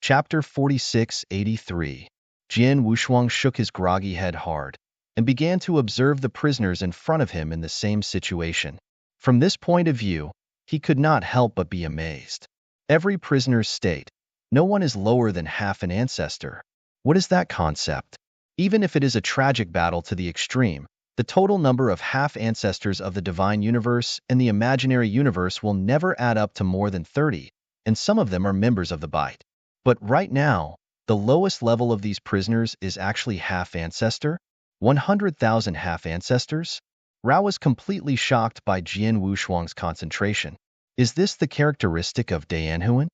Chapter 4683. Jian Wushuang shook his groggy head hard and began to observe the prisoners in front of him in the same situation. From this point of view, he could not help but be amazed. Every prisoner's state. No one is lower than half an ancestor. What is that concept? Even if it is a tragic battle to the extreme, the total number of half-ancestors of the divine universe and the imaginary universe will never add up to more than 30, and some of them are members of the Bite. But right now, the lowest level of these prisoners is actually half-ancestor? 100,000 half-ancestors? Rao was completely shocked by Jian Wushuang's concentration. Is this the characteristic of Dayanhuan?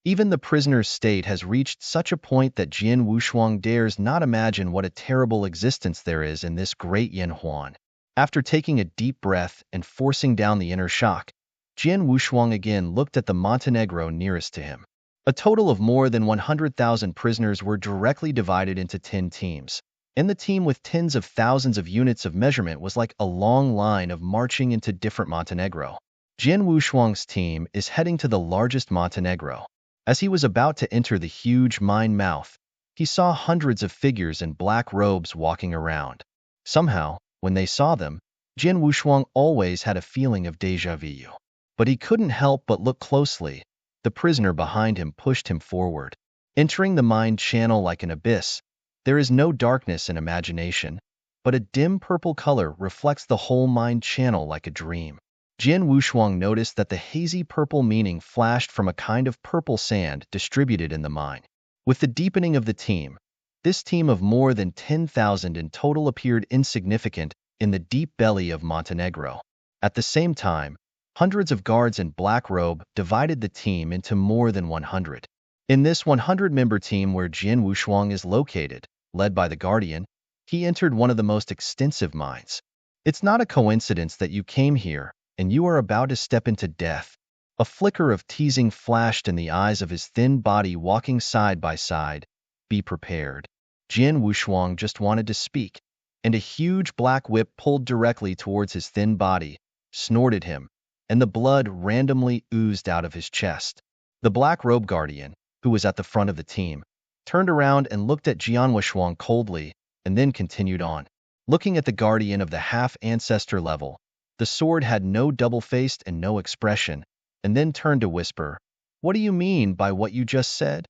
Even the prisoner's state has reached such a point that Jian Wushuang dares not imagine what a terrible existence there is in this great Yanhuan. After taking a deep breath and forcing down the inner shock, Jian Wushuang again looked at the Montenegro nearest to him. A total of more than 100,000 prisoners were directly divided into 10 teams, and the team with tens of thousands of units of measurement was like a long line of marching into different Montenegro. Jian Wushuang's team is heading to the largest Montenegro. As he was about to enter the huge mine mouth, he saw hundreds of figures in black robes walking around. Somehow, when they saw them, Jian Wushuang always had a feeling of déjà vu. But he couldn't help but look closely. The prisoner behind him pushed him forward. Entering the mind channel like an abyss, there is no darkness in imagination, but a dim purple color reflects the whole mind channel like a dream. Jian Wushuang noticed that the hazy purple meaning flashed from a kind of purple sand distributed in the mine. With the deepening of the team, this team of more than 10,000 in total appeared insignificant in the deep belly of Montenegro. At the same time, hundreds of guards in black robe divided the team into more than 100. In this 100-member team where Jian Wushuang is located, led by the Guardian, he entered one of the most extensive mines. It's not a coincidence that you came here, and you are about to step into death. A flicker of teasing flashed in the eyes of his thin body walking side by side. Be prepared. Jian Wushuang just wanted to speak, and a huge black whip pulled directly towards his thin body, snorted him, and the blood randomly oozed out of his chest. The black robe guardian, who was at the front of the team, turned around and looked at Jian Wushuang coldly, and then continued on. Looking at the guardian of the half-ancestor level, the sword had no double-faced and no expression, and then turned to whisper, "What do you mean by what you just said?"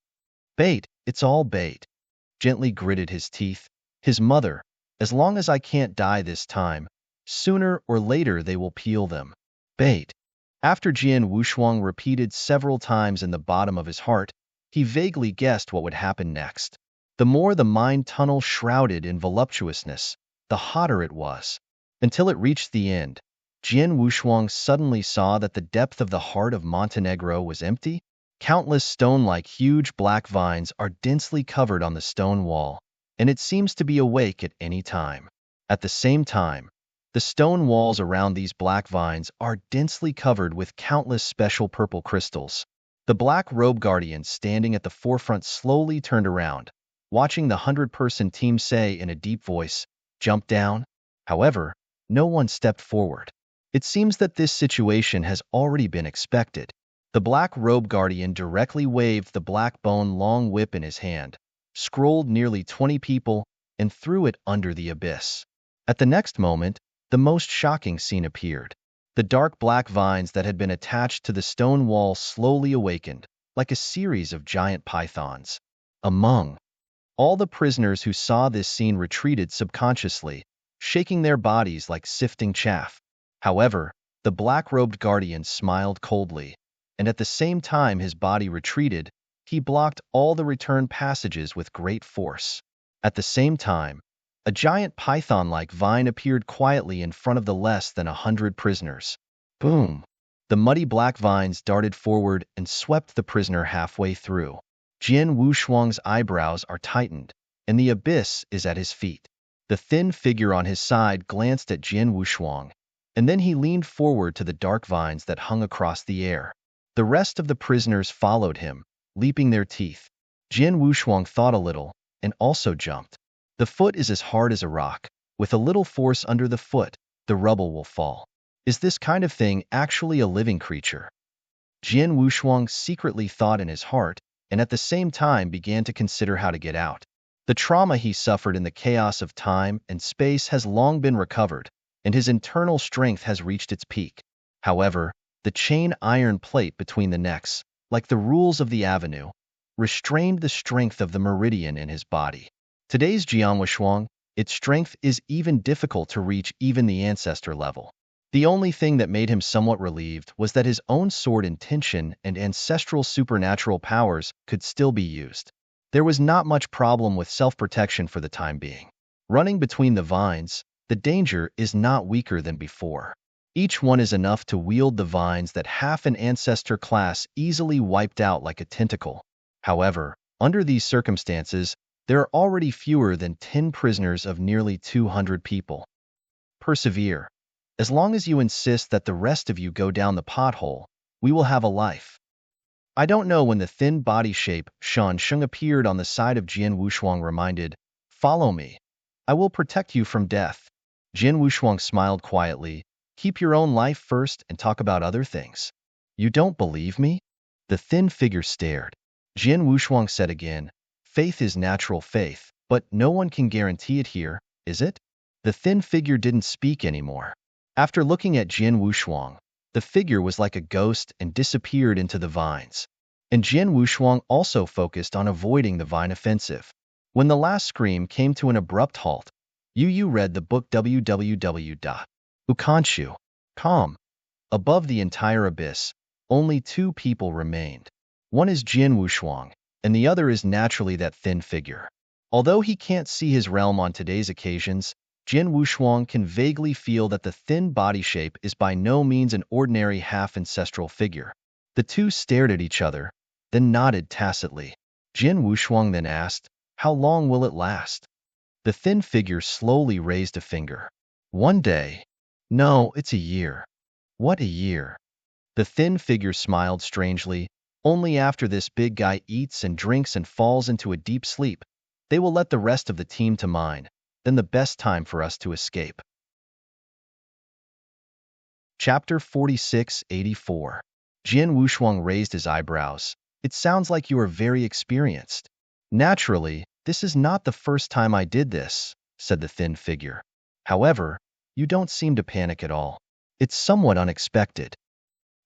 "Bait, it's all bait." Gently gritted his teeth. His mother, "As long as I can't die this time, sooner or later they will peel them." Bait. After Jian Wushuang repeated several times in the bottom of his heart, he vaguely guessed what would happen next. The more the mind tunnel shrouded in voluptuousness, the hotter it was. Until it reached the end, Jian Wushuang suddenly saw that the depth of the heart of Montenegro was empty. Countless stone-like huge black vines are densely covered on the stone wall, and it seems to be awake at any time. At the same time, the stone walls around these black vines are densely covered with countless special purple crystals. The black robe guardian standing at the forefront slowly turned around, watching the 100-person team say in a deep voice, "Jump down." However, no one stepped forward. It seems that this situation has already been expected. The black robe guardian directly waved the black bone long whip in his hand, scrolled nearly 20 people, and threw it under the abyss. At the next moment, the most shocking scene appeared. The dark black vines that had been attached to the stone wall slowly awakened, like a series of giant pythons. Among all the prisoners who saw this scene retreated subconsciously, shaking their bodies like sifting chaff. However, the black-robed guardian smiled coldly, and at the same time his body retreated, he blocked all the return passages with great force. At the same time, a giant python-like vine appeared quietly in front of the less than 100 prisoners. Boom! The muddy black vines darted forward and swept the prisoner halfway through. Jian Wushuang's eyebrows are tightened, and the abyss is at his feet. The thin figure on his side glanced at Jian Wushuang, and then he leaned forward to the dark vines that hung across the air. The rest of the prisoners followed him, leaping their teeth. Jian Wushuang thought a little, and also jumped. The foot is as hard as a rock. With a little force under the foot, the rubble will fall. Is this kind of thing actually a living creature? Jian Wushuang secretly thought in his heart, and at the same time began to consider how to get out. The trauma he suffered in the chaos of time and space has long been recovered, and his internal strength has reached its peak. However, the chain iron plate between the necks, like the rules of the avenue, restrained the strength of the meridian in his body. Today's Jian Wuxuang, its strength is even difficult to reach even the ancestor level. The only thing that made him somewhat relieved was that his own sword intention and ancestral supernatural powers could still be used. There was not much problem with self-protection for the time being. Running between the vines, the danger is not weaker than before. Each one is enough to wield the vines that half an ancestor class easily wiped out like a tentacle. However, under these circumstances, there are already fewer than 10 prisoners of nearly 200 people. Persevere. As long as you insist that the rest of you go down the pothole, we will have a life. I don't know when the thin body shape Shan Sheng appeared on the side of Jian Wuxuang reminded, "Follow me. I will protect you from death." Jian Wuxuang smiled quietly, "Keep your own life first and talk about other things." "You don't believe me?" The thin figure stared. Jian Wuxuang said again, "Faith is natural faith, but no one can guarantee it here, is it?" The thin figure didn't speak anymore. After looking at Jian Wuxuang, the figure was like a ghost and disappeared into the vines. And Jian Wuxuang also focused on avoiding the vine offensive. When the last scream came to an abrupt halt, Yu read the book www.ukanshu.com. Above the entire abyss, only two people remained. One is Jian Wuxuang, and the other is naturally that thin figure. Although he can't see his realm on today's occasions, Jian Wuxuang can vaguely feel that the thin body shape is by no means an ordinary half-ancestral figure. The two stared at each other, then nodded tacitly. Jian Wuxuang then asked, "How long will it last?" The thin figure slowly raised a finger. "One day." "No, it's a year." "What a year?" The thin figure smiled strangely. "Only after this big guy eats and drinks and falls into a deep sleep, they will let the rest of the team to mine. Then the best time for us to escape." Chapter 46-84. Jian Wuxuang raised his eyebrows. "It sounds like you are very experienced." "Naturally, this is not the first time I did this," said the thin figure. "However, you don't seem to panic at all. It's somewhat unexpected."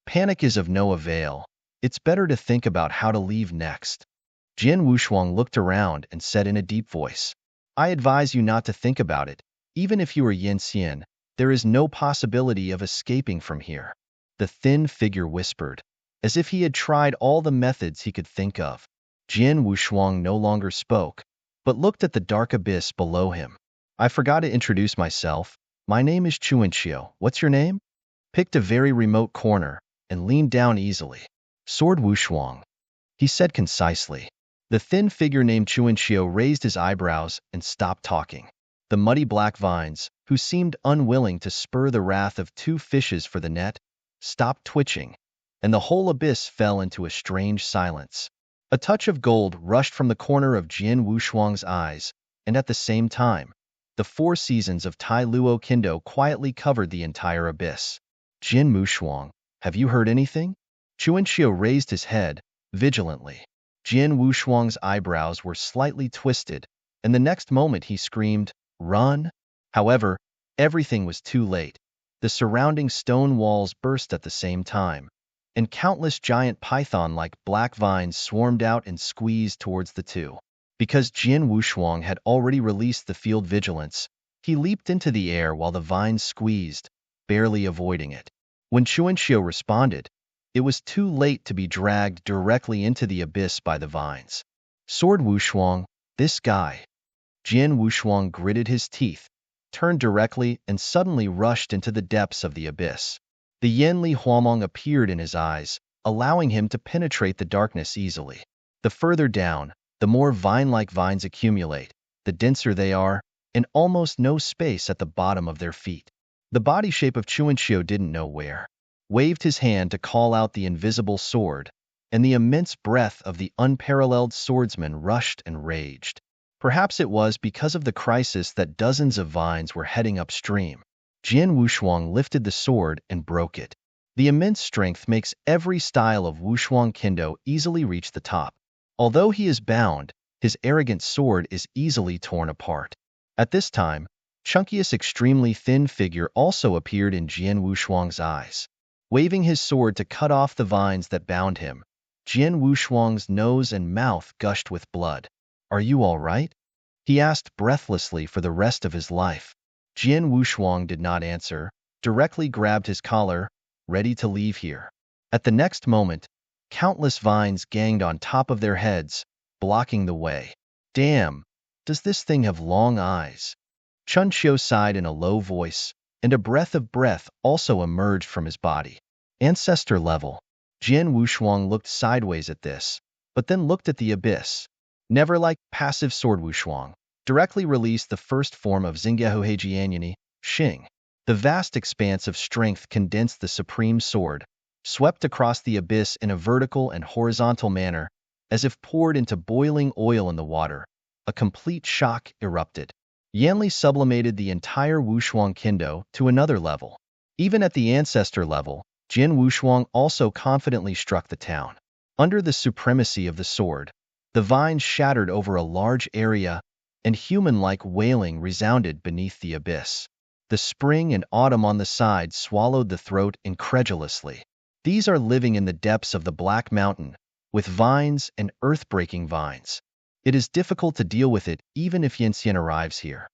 "Panic is of no avail. It's better to think about how to leave next." Jian Wuxuang looked around and said in a deep voice, "I advise you not to think about it. Even if you are Yin Xian, there is no possibility of escaping from here." The thin figure whispered, as if he had tried all the methods he could think of. Jian Wuxuang no longer spoke, but looked at the dark abyss below him. "I forgot to introduce myself. My name is Chuanqiu. What's your name?" Picked a very remote corner and leaned down easily. "Sword Wuxuang," he said concisely. The thin figure named Chuanqiu raised his eyebrows and stopped talking. The muddy black vines, who seemed unwilling to spur the wrath of two fishes for the net, stopped twitching, and the whole abyss fell into a strange silence. A touch of gold rushed from the corner of Jian Wuxuang's eyes, and at the same time, the four seasons of Tai Luo Kendo quietly covered the entire abyss. "Jian Wuxuang, have you heard anything?" Chuanqiu raised his head, vigilantly. Jian Wuxuang's eyebrows were slightly twisted, and the next moment he screamed, "Run!" However, everything was too late. The surrounding stone walls burst at the same time, and countless giant python-like black vines swarmed out and squeezed towards the two. Because Jian Wuxuang had already released the field vigilance, he leaped into the air while the vines squeezed, barely avoiding it. When Chuanqiu responded, it was too late to be dragged directly into the abyss by the vines. "Sword Wuxuang, this guy." Jian Wuxuang gritted his teeth, turned directly, and suddenly rushed into the depths of the abyss. The Yen Li Huamong appeared in his eyes, allowing him to penetrate the darkness easily. The further down, the more vine-like vines accumulate, the denser they are, and almost no space at the bottom of their feet. The body shape of Chuanqiu didn't know where. Waved his hand to call out the invisible sword, and the immense breath of the unparalleled swordsman rushed and raged. Perhaps it was because of the crisis that dozens of vines were heading upstream. Jian Wuxuang lifted the sword and broke it. The immense strength makes every style of Wuxuang Kendo easily reach the top. Although he is bound, his arrogant sword is easily torn apart. At this time, Chunkius' extremely thin figure also appeared in Jian Wushuang's eyes. Waving his sword to cut off the vines that bound him, Jian Wushuang's nose and mouth gushed with blood. "Are you all right?" he asked breathlessly for the rest of his life. Jian Wushuang did not answer, directly grabbed his collar, ready to leave here. At the next moment, countless vines ganged on top of their heads, blocking the way. "Damn, does this thing have long eyes?" Chun Xiu sighed in a low voice, and a breath of breath also emerged from his body. Ancestor level. Jian Wushuang looked sideways at this, but then looked at the abyss. Never like passive sword Wushuang directly released the first form of Zingyehuhejianyani, Xing. The vast expanse of strength condensed the supreme sword, swept across the abyss in a vertical and horizontal manner, as if poured into boiling oil in the water. A complete shock erupted. Yanli sublimated the entire Wushuang Kendo to another level. Even at the ancestor level, Jian Wushuang also confidently struck the town. Under the supremacy of the sword, the vines shattered over a large area, and human-like wailing resounded beneath the abyss. The spring and autumn on the side swallowed the throat incredulously. These are living in the depths of the Black Mountain, with vines and earth-breaking vines. It is difficult to deal with it even if Yanxian arrives here.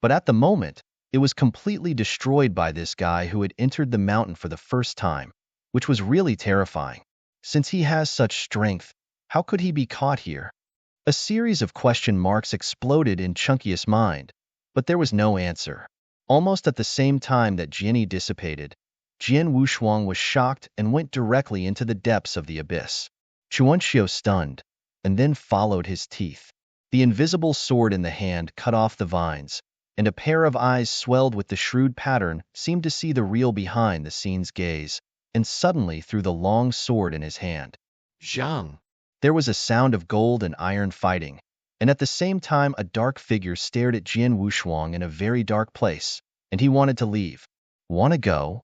But at the moment, it was completely destroyed by this guy who had entered the mountain for the first time, which was really terrifying. Since he has such strength, how could he be caught here? A series of question marks exploded in Chunkius' mind, but there was no answer. Almost at the same time that Jianyi dissipated, Jian Wushuang was shocked and went directly into the depths of the abyss. Chuanxiu stunned, and then followed his teeth. The invisible sword in the hand cut off the vines, and a pair of eyes swelled with the shrewd pattern seemed to see the real behind-the-scenes gaze, and suddenly threw the long sword in his hand. Zhang! There was a sound of gold and iron fighting, and at the same time a dark figure stared at Jian Wushuang in a very dark place, and he wanted to leave. "Wanna go?"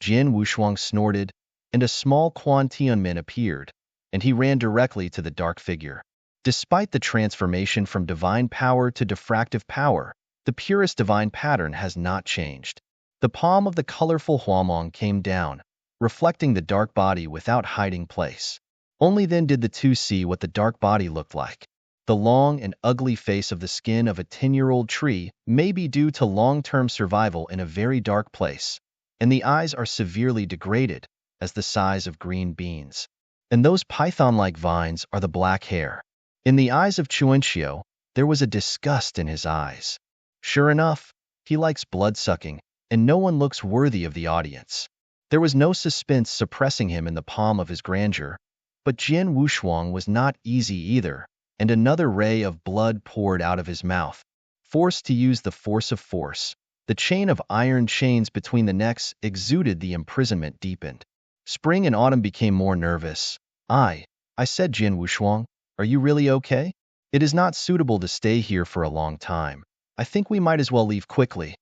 Jian Wushuang snorted, and a small Quan Tianmin appeared, and he ran directly to the dark figure. Despite the transformation from divine power to diffractive power, the purest divine pattern has not changed. The palm of the colorful Huamong came down, reflecting the dark body without hiding place. Only then did the two see what the dark body looked like. The long and ugly face of the skin of a 10-year-old tree may be due to long-term survival in a very dark place, and the eyes are severely degraded, as the size of green beans. And those python-like vines are the black hair. In the eyes of Chuanxiu, there was a disgust in his eyes. Sure enough, he likes blood-sucking, and no one looks worthy of the audience. There was no suspense suppressing him in the palm of his grandeur, but Jian Wushuang was not easy either, and another ray of blood poured out of his mouth. Forced to use the force of force, the chain of iron chains between the necks exuded the imprisonment deepened. Spring and autumn became more nervous. I said, "Jian Wushuang, are you really okay? It is not suitable to stay here for a long time. I think we might as well leave quickly."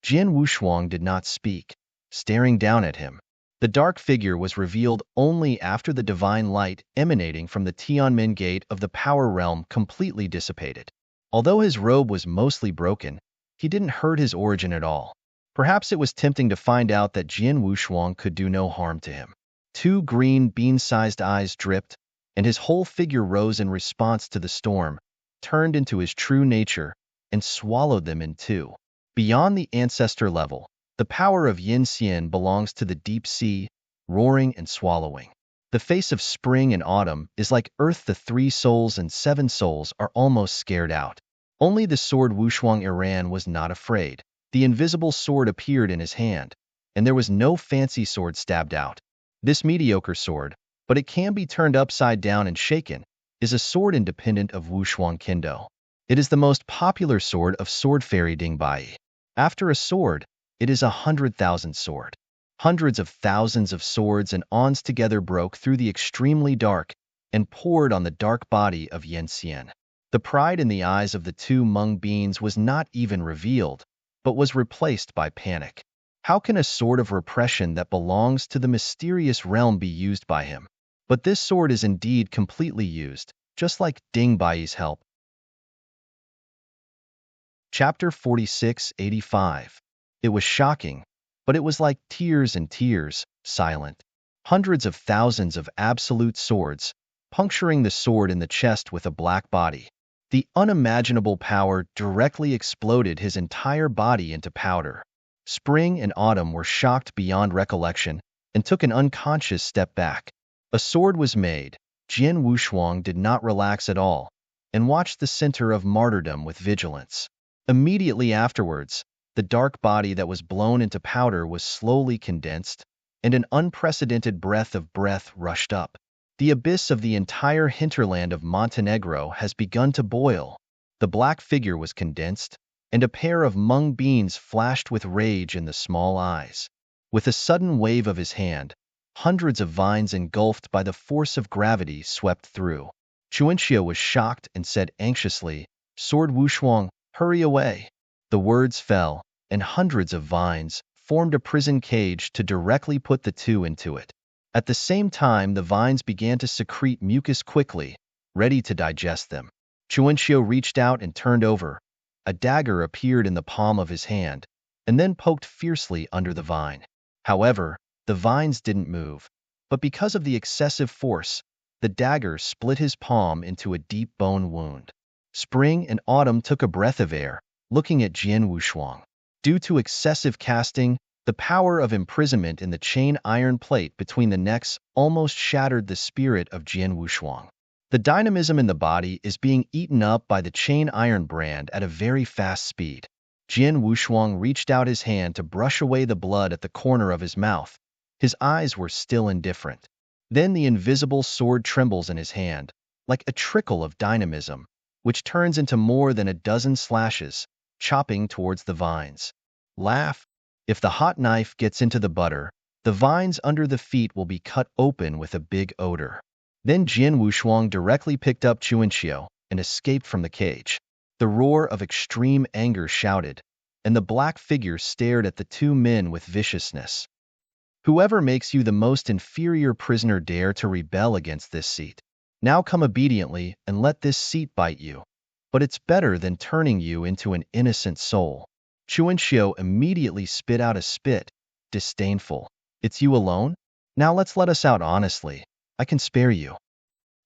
Jian Wushuang did not speak, staring down at him. The dark figure was revealed only after the divine light emanating from the Tianmin gate of the power realm completely dissipated. Although his robe was mostly broken, he didn't hurt his origin at all. Perhaps it was tempting to find out that Jian Wushuang could do no harm to him. Two green bean-sized eyes dripped, and his whole figure rose in response to the storm, turned into his true nature, and swallowed them in two. Beyond the ancestor level, the power of Yin Xian belongs to the deep sea, roaring and swallowing. The face of spring and autumn is like earth. The 3 souls and 7 souls are almost scared out. Only the sword Wushuang Iran was not afraid. The invisible sword appeared in his hand, and there was no fancy sword stabbed out. This mediocre sword, but it can be turned upside down and shaken, is a sword independent of Wushuang Kendo. It is the most popular sword of Sword Fairy Dingbai. After a sword, it is 100,000 sword. Hundreds of thousands of swords and ons together broke through the extremely dark and poured on the dark body of Yen Xian. The pride in the eyes of the two Hmong beings was not even revealed, but was replaced by panic. How can a sword of repression that belongs to the mysterious realm be used by him? But this sword is indeed completely used, just like Ding Bai's help. Chapter 4685. It was shocking, but it was like tears and tears, silent. Hundreds of thousands of absolute swords, puncturing the sword in the chest with a black body. The unimaginable power directly exploded his entire body into powder. Spring and Autumn were shocked beyond recollection and took an unconscious step back. A sword was made. Jian Wushuang did not relax at all and watched the center of martyrdom with vigilance. Immediately afterwards, the dark body that was blown into powder was slowly condensed, and an unprecedented breath rushed up. The abyss of the entire hinterland of Montenegro has begun to boil. The black figure was condensed, and a pair of mung beans flashed with rage in the small eyes. With a sudden wave of his hand, hundreds of vines engulfed by the force of gravity swept through. Chuanxia was shocked and said anxiously, "Sword Wushuang, hurry away." The words fell, and hundreds of vines formed a prison cage to directly put the two into it. At the same time, the vines began to secrete mucus quickly, ready to digest them. Chuanxia reached out and turned over. A dagger appeared in the palm of his hand, and then poked fiercely under the vine. However, the vines didn't move, but because of the excessive force, the dagger split his palm into a deep bone wound. Spring and Autumn took a breath of air, looking at Jian Wushuang. Due to excessive casting, the power of imprisonment in the chain iron plate between the necks almost shattered the spirit of Jian Wushuang. The dynamism in the body is being eaten up by the chain iron brand at a very fast speed. Jian Wushuang reached out his hand to brush away the blood at the corner of his mouth. His eyes were still indifferent. Then the invisible sword trembles in his hand, like a trickle of dynamism, which turns into more than a dozen slashes, chopping towards the vines. Laugh. If the hot knife gets into the butter, the vines under the feet will be cut open with a big odor. Then Jian Wushuang directly picked up Chuanxiu and escaped from the cage. The roar of extreme anger shouted, and the black figure stared at the two men with viciousness. "Whoever makes you the most inferior prisoner dare to rebel against this seat. Now come obediently and let this seat bite you. But it's better than turning you into an innocent soul." Chuanxiu immediately spit out a spit, disdainful. "It's you alone? Now let's let us out honestly. I can spare you."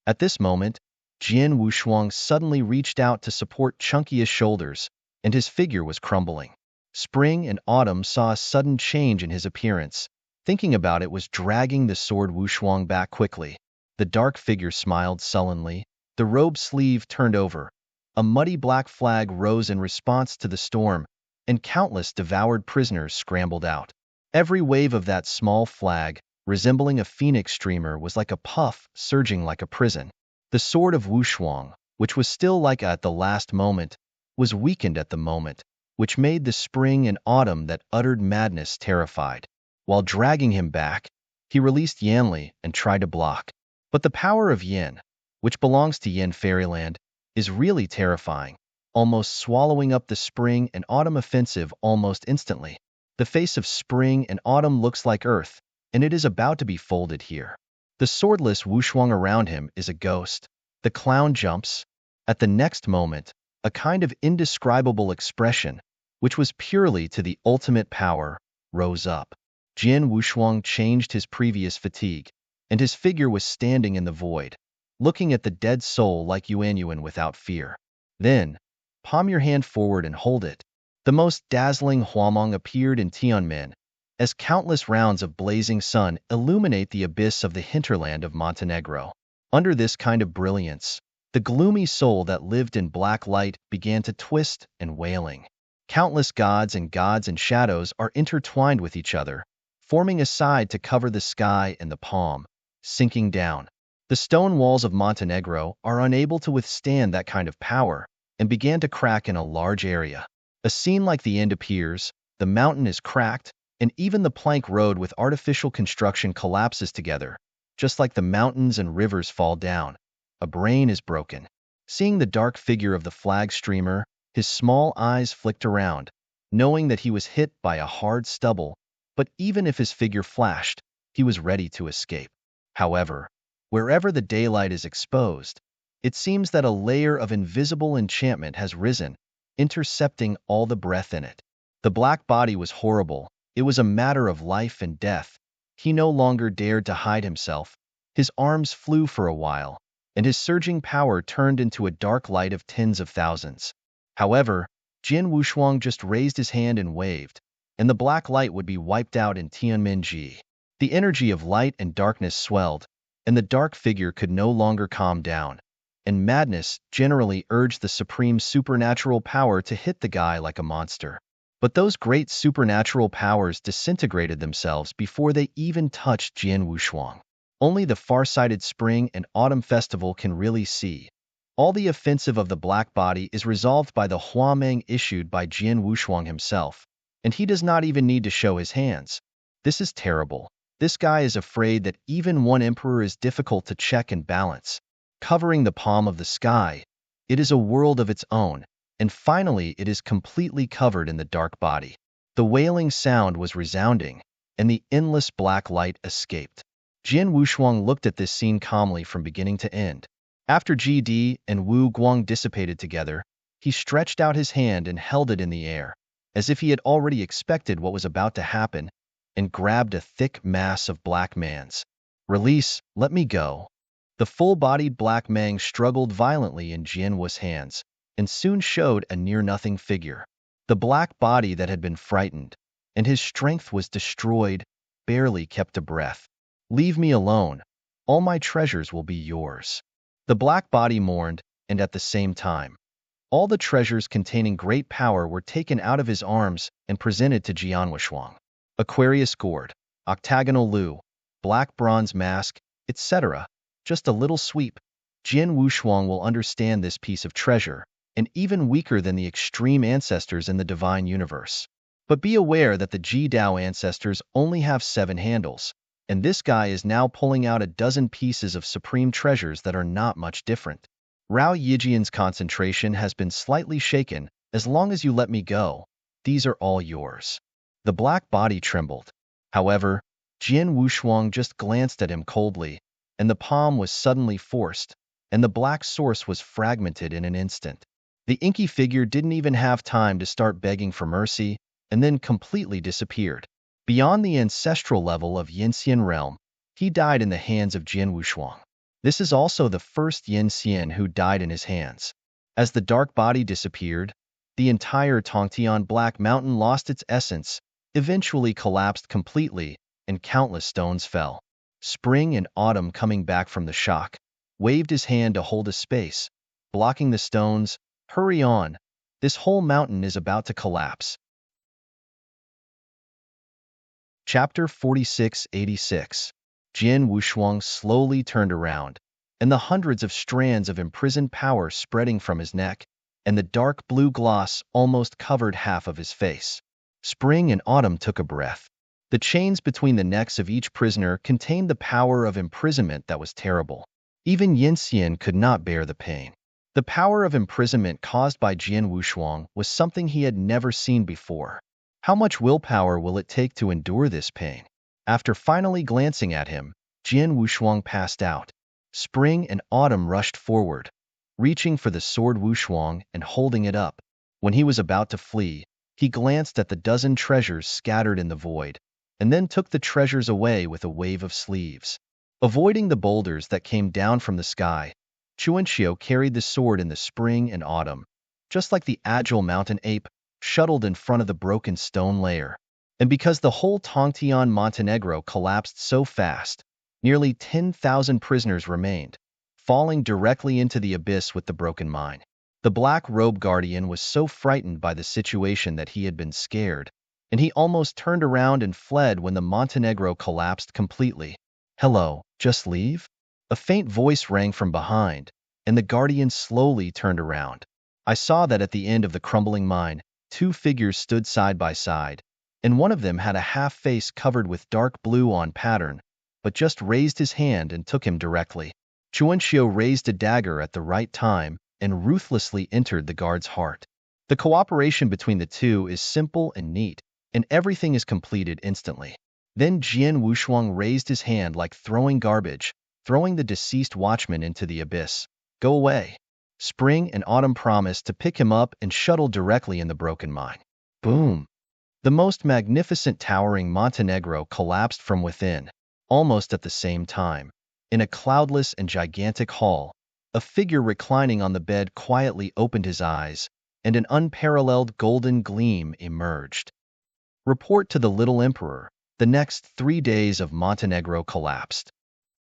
At this moment, Jian Wushuang suddenly reached out to support Chunkia's shoulders, and his figure was crumbling. Spring and Autumn saw a sudden change in his appearance. Thinking about it was dragging the sword Wushuang back quickly. The dark figure smiled sullenly. The robe sleeve turned over. A muddy black flag rose in response to the storm, and countless devoured prisoners scrambled out. Every wave of that small flag, resembling a phoenix streamer, was like a puff surging like a prison. The sword of Wushuang, which was still like at the last moment, was weakened at the moment, which made the spring and autumn that uttered madness terrified. While dragging him back, he released Yanli and tried to block. But the power of Yin, which belongs to Yin Fairyland, is really terrifying, almost swallowing up the spring and autumn offensive almost instantly. The face of spring and autumn looks like earth, and it is about to be folded here. The swordless Wushuang around him is a ghost. The clown jumps. At the next moment, a kind of indescribable expression, which was purely to the ultimate power, rose up. Jian Wushuang changed his previous fatigue, and his figure was standing in the void, looking at the dead soul like Yuanyuan without fear. Then, palm your hand forward and hold it. The most dazzling huamong appeared in Tianmen, as countless rounds of blazing sun illuminate the abyss of the hinterland of Montenegro. Under this kind of brilliance, the gloomy soul that lived in black light began to twist and wailing. Countless gods and shadows are intertwined with each other, forming a side to cover the sky and the palm, sinking down. The stone walls of Montenegro are unable to withstand that kind of power and began to crack in a large area. A scene like the end appears, the mountain is cracked, and even the plank road with artificial construction collapses together, just like the mountains and rivers fall down. A brain is broken. Seeing the dark figure of the flag streamer, his small eyes flicked around, knowing that he was hit by a hard stubble, but even if his figure flashed, he was ready to escape. However, wherever the daylight is exposed, It seems that a layer of invisible enchantment has risen, intercepting all the breath in it. The black body was horrible. It was a matter of life and death. He no longer dared to hide himself. His arms flew for a while, and his surging power turned into a dark light of tens of thousands. However, Jin Wushuang just raised his hand and waved, and the black light would be wiped out in Tianmenji. The energy of light and darkness swelled, and the dark figure could no longer calm down. And madness generally urged the supreme supernatural power to hit the guy like a monster. But those great supernatural powers disintegrated themselves before they even touched Jian Wushuang. Only the far-sighted spring and autumn festival can really see. All the offensive of the black body is resolved by the Huameng issued by Jian Wushuang himself, and he does not even need to show his hands. This is terrible. This guy is afraid that even one emperor is difficult to check and balance. Covering the palm of the sky, it is a world of its own, and finally it is completely covered in the dark body. The wailing sound was resounding, and the endless black light escaped. Jian Wushuang looked at this scene calmly from beginning to end. After GD and Wu Guang dissipated together, he stretched out his hand and held it in the air, as if he had already expected what was about to happen, and grabbed a thick mass of black man's. Release, let me go. The full-bodied black mang struggled violently in Jian Wu's hands, and soon showed a near-nothing figure. The black body that had been frightened, and his strength was destroyed, barely kept a breath. Leave me alone. All my treasures will be yours. The black body mourned, and at the same time, all the treasures containing great power were taken out of his arms and presented to Jian Wushuang. Aquarius gourd, octagonal lu, black bronze mask, etc. Just a little sweep. Jian Wushuang will understand this piece of treasure, and even weaker than the extreme ancestors in the divine universe. But be aware that the Ji Dao ancestors only have 7 handles, and this guy is now pulling out a dozen pieces of supreme treasures that are not much different. Rao Yijian's concentration has been slightly shaken. As long as you let me go, these are all yours. The black body trembled. However, Jian Wushuang just glanced at him coldly, and the palm was suddenly forced, and the black source was fragmented in an instant. The inky figure didn't even have time to start begging for mercy, and then completely disappeared. Beyond the ancestral level of Yinxian realm, he died in the hands of Jian Wushuang. This is also the first Yinxian who died in his hands. As the dark body disappeared, the entire Tongtian Black Mountain lost its essence, eventually collapsed completely, and countless stones fell. Spring and autumn, coming back from the shock, waved his hand to hold a space, blocking the stones. Hurry on. This whole mountain is about to collapse. Chapter 4686. Jian Wushuang slowly turned around, and the hundreds of strands of imprisoned power spreading from his neck, and the dark blue gloss almost covered half of his face. Spring and autumn took a breath. The chains between the necks of each prisoner contained the power of imprisonment that was terrible. Even Yinxian could not bear the pain. The power of imprisonment caused by Jian Wushuang was something he had never seen before. How much willpower will it take to endure this pain? After finally glancing at him, Jian Wushuang passed out. Spring and autumn rushed forward, reaching for the sword Wushuang and holding it up. When he was about to flee, he glanced at the dozen treasures scattered in the void, and then took the treasures away with a wave of sleeves. Avoiding the boulders that came down from the sky, Chuanxiu carried the sword in the spring and autumn, just like the agile mountain ape, shuttled in front of the broken stone layer. And because the whole Tongtian Montenegro collapsed so fast, nearly 10,000 prisoners remained, falling directly into the abyss with the broken mine. The Black Robe Guardian was so frightened by the situation that he had been scared, and he almost turned around and fled when the Montenegro collapsed completely. Hello, just leave? A faint voice rang from behind, and the Guardian slowly turned around. I saw that at the end of the crumbling mine, 2 figures stood side by side, and one of them had a half-face covered with dark blue on pattern, but just raised his hand and took him directly. Chuanxiu raised a dagger at the right time and ruthlessly entered the guard's heart. The cooperation between the two is simple and neat, and everything is completed instantly. Then Jian Wushuang raised his hand like throwing garbage, throwing the deceased watchman into the abyss. Go away. Spring and autumn promised to pick him up and shuttle directly in the broken mine. Boom! The most magnificent towering Montenegro collapsed from within, almost at the same time. In a cloudless and gigantic hall, a figure reclining on the bed quietly opened his eyes, and an unparalleled golden gleam emerged. Report to the little emperor. The next 3 days of Montenegro collapsed.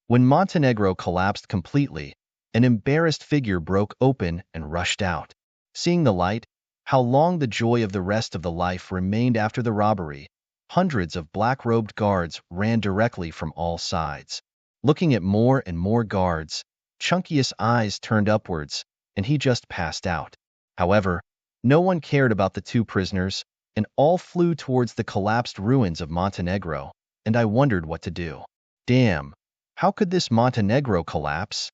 When Montenegro collapsed completely, an embarrassed figure broke open and rushed out. Seeing the light, how long the joy of the rest of the life remained after the robbery, hundreds of black-robed guards ran directly from all sides. Looking at more and more guards, Chunky's eyes turned upwards, and he just passed out. However, no one cared about the 2 prisoners, and all flew towards the collapsed ruins of Montenegro, and I wondered what to do. Damn, how could this Montenegro collapse?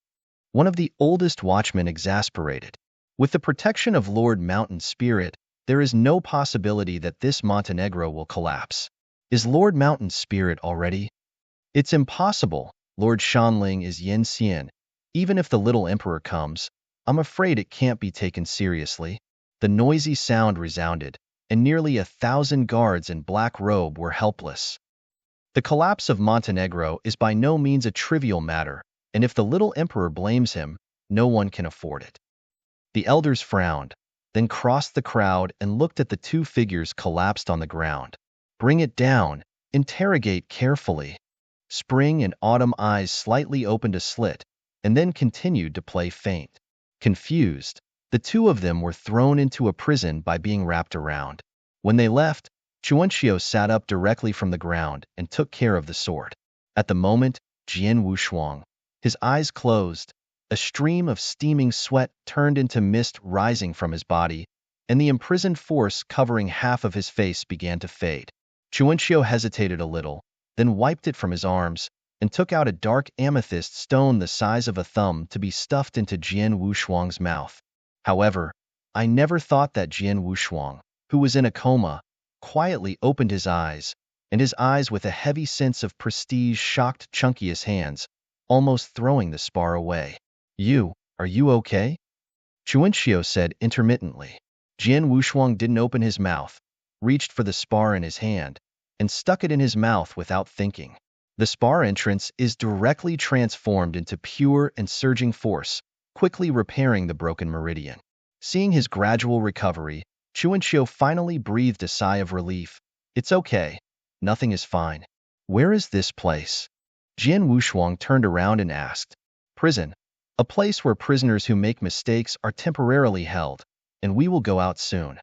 One of the oldest watchmen exasperated. With the protection of Lord Mountain Spirit, there is no possibility that this Montenegro will collapse. Is Lord Mountain Spirit already? It's impossible. Lord Shanling is Yin Xian. Even if the little emperor comes, I'm afraid it can't be taken seriously. The noisy sound resounded, and nearly 1,000 guards in black robe were helpless. The collapse of Montenegro is by no means a trivial matter, and if the little emperor blames him, no one can afford it. The elders frowned, then crossed the crowd and looked at the 2 figures collapsed on the ground. Bring it down. Interrogate carefully. Spring and autumn eyes slightly opened a slit, and then continued to play faint. Confused, the 2 of them were thrown into a prison by being wrapped around. When they left, Chuanxio sat up directly from the ground and took care of the sword. At the moment, Jian Wushuang, his eyes closed, a stream of steaming sweat turned into mist rising from his body, and the imprisoned force covering half of his face began to fade. Chuanxio hesitated a little, then wiped it from his arms, and took out a dark amethyst stone the size of a thumb to be stuffed into Jian Wushuang's mouth. However, I never thought that Jian Wushuang, who was in a coma, quietly opened his eyes, and his eyes with a heavy sense of prestige shocked Chunky's hands, almost throwing the spar away. Are you okay? Chuanxio said intermittently. Jian Wushuang didn't open his mouth, reached for the spar in his hand, and stuck it in his mouth without thinking. The spar entrance is directly transformed into pure and surging force, quickly repairing the broken meridian. Seeing his gradual recovery, Chuanxio finally breathed a sigh of relief. It's okay. Nothing is fine. Where is this place? Jian Wushuang turned around and asked. Prison. A place where prisoners who make mistakes are temporarily held, and we will go out soon.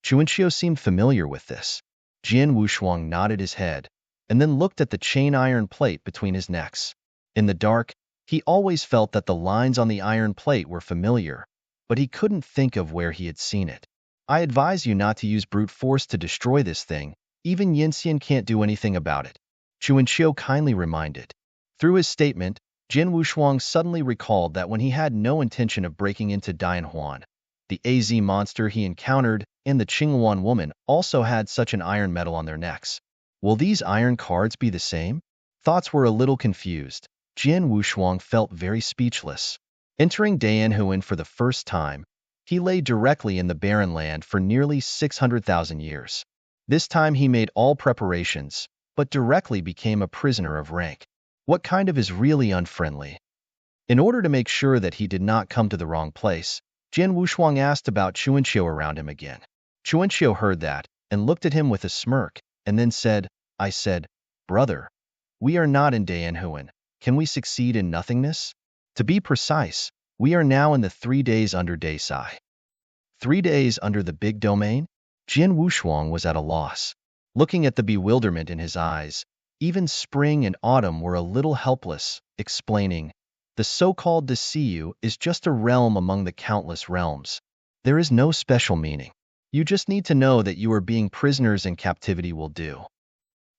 Chuanxio seemed familiar with this. Jian Wushuang nodded his head, and then looked at the chain iron plate between his necks. In the dark, he always felt that the lines on the iron plate were familiar, but he couldn't think of where he had seen it. I advise you not to use brute force to destroy this thing. Even Yinxian can't do anything about it. Chuanxio kindly reminded. Through his statement, Jian Wushuang suddenly recalled that when he had no intention of breaking into Dianhuan, the AZ monster he encountered and the Qinghuan woman also had such an iron medal on their necks. Will these iron cards be the same? Thoughts were a little confused. Jian Wushuang felt very speechless. Entering Dianhuan for the first time, he lay directly in the barren land for nearly 600,000 years. This time he made all preparations, but directly became a prisoner of rank. What kind of is really unfriendly? In order to make sure that he did not come to the wrong place, Jian Wushuang asked about Chuanxio around him again. Chuanxio heard that and looked at him with a smirk, and then said, I said, brother, we are not in Dianhuan. Can we succeed in nothingness? To be precise, we are now in the 3 days under Desai. 3 days under the big domain? Jian Wushuang was at a loss. Looking at the bewilderment in his eyes, even spring and autumn were a little helpless, explaining, the so-called Desiyu is just a realm among the countless realms. There is no special meaning. You just need to know that you are being prisoners in captivity will do.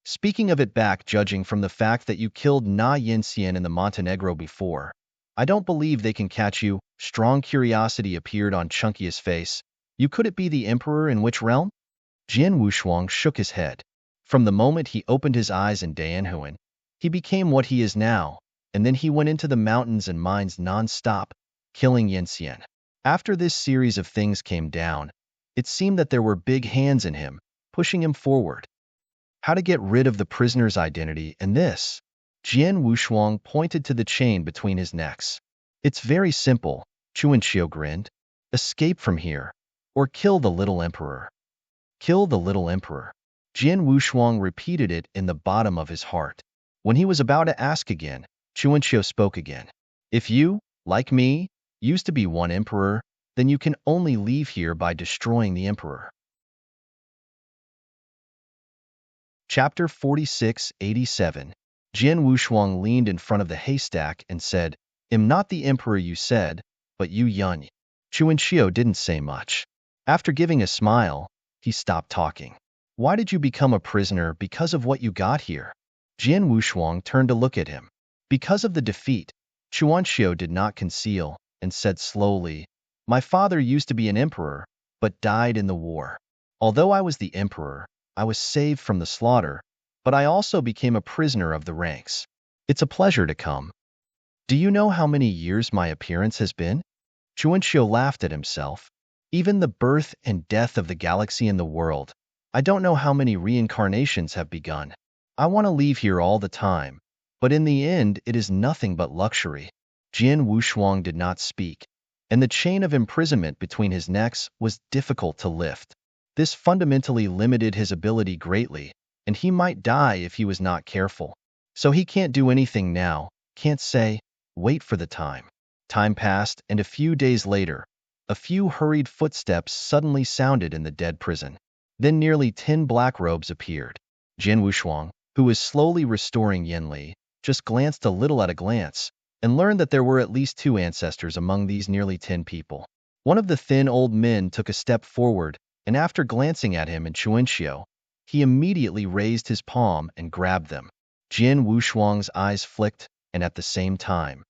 Speaking of it back, judging from the fact that you killed Na Yinxian in the Montenegro before, I don't believe they can catch you. Strong curiosity appeared on Chunky's face. You could it be the emperor in which realm? Jian Wushuang shook his head. From the moment he opened his eyes in Dianhuan, he became what he is now, and then he went into the mountains and mines non-stop, killing Yanxian. After this series of things came down, it seemed that there were big hands in him, pushing him forward. How to get rid of the prisoner's identity and this? Jian Wushuang pointed to the chain between his necks. It's very simple, Chuanxiu grinned. Escape from here, or kill the little emperor. Kill the little emperor. Jian Wushuang repeated it in the bottom of his heart. When he was about to ask again, Chuanxiu spoke again. If you, like me, used to be one emperor, then you can only leave here by destroying the emperor. Chapter 46-87. Jian Wushuang leaned in front of the haystack and said, "Am not the emperor you said, but you Yun." Chuanxiu didn't say much. After giving a smile, he stopped talking. Why did you become a prisoner because of what you got here? Jian Wushuang turned to look at him. Because of the defeat, Chuanxiu did not conceal and said slowly, "My father used to be an emperor, but died in the war. Although I was the emperor, I was saved from the slaughter, but I also became a prisoner of the ranks. It's a pleasure to come. Do you know how many years my appearance has been?" Chuanxiu laughed at himself. Even the birth and death of the galaxy and the world. I don't know how many reincarnations have begun. I want to leave here all the time, but in the end it is nothing but luxury. Jian Wushuang did not speak, and the chain of imprisonment between his necks was difficult to lift. This fundamentally limited his ability greatly, and he might die if he was not careful. So he can't do anything now, can't say, wait for the time. Time passed, and a few days later, a few hurried footsteps suddenly sounded in the dead prison. Then nearly 10 black robes appeared. Jian Wushuang, who was slowly restoring Yanli, just glanced a little at a glance, and learned that there were at least 2 ancestors among these nearly 10 people. One of the thin old men took a step forward, and after glancing at him and Chuanxiu, he immediately raised his palm and grabbed them. Jian Wushuang's eyes flicked, and at the same time,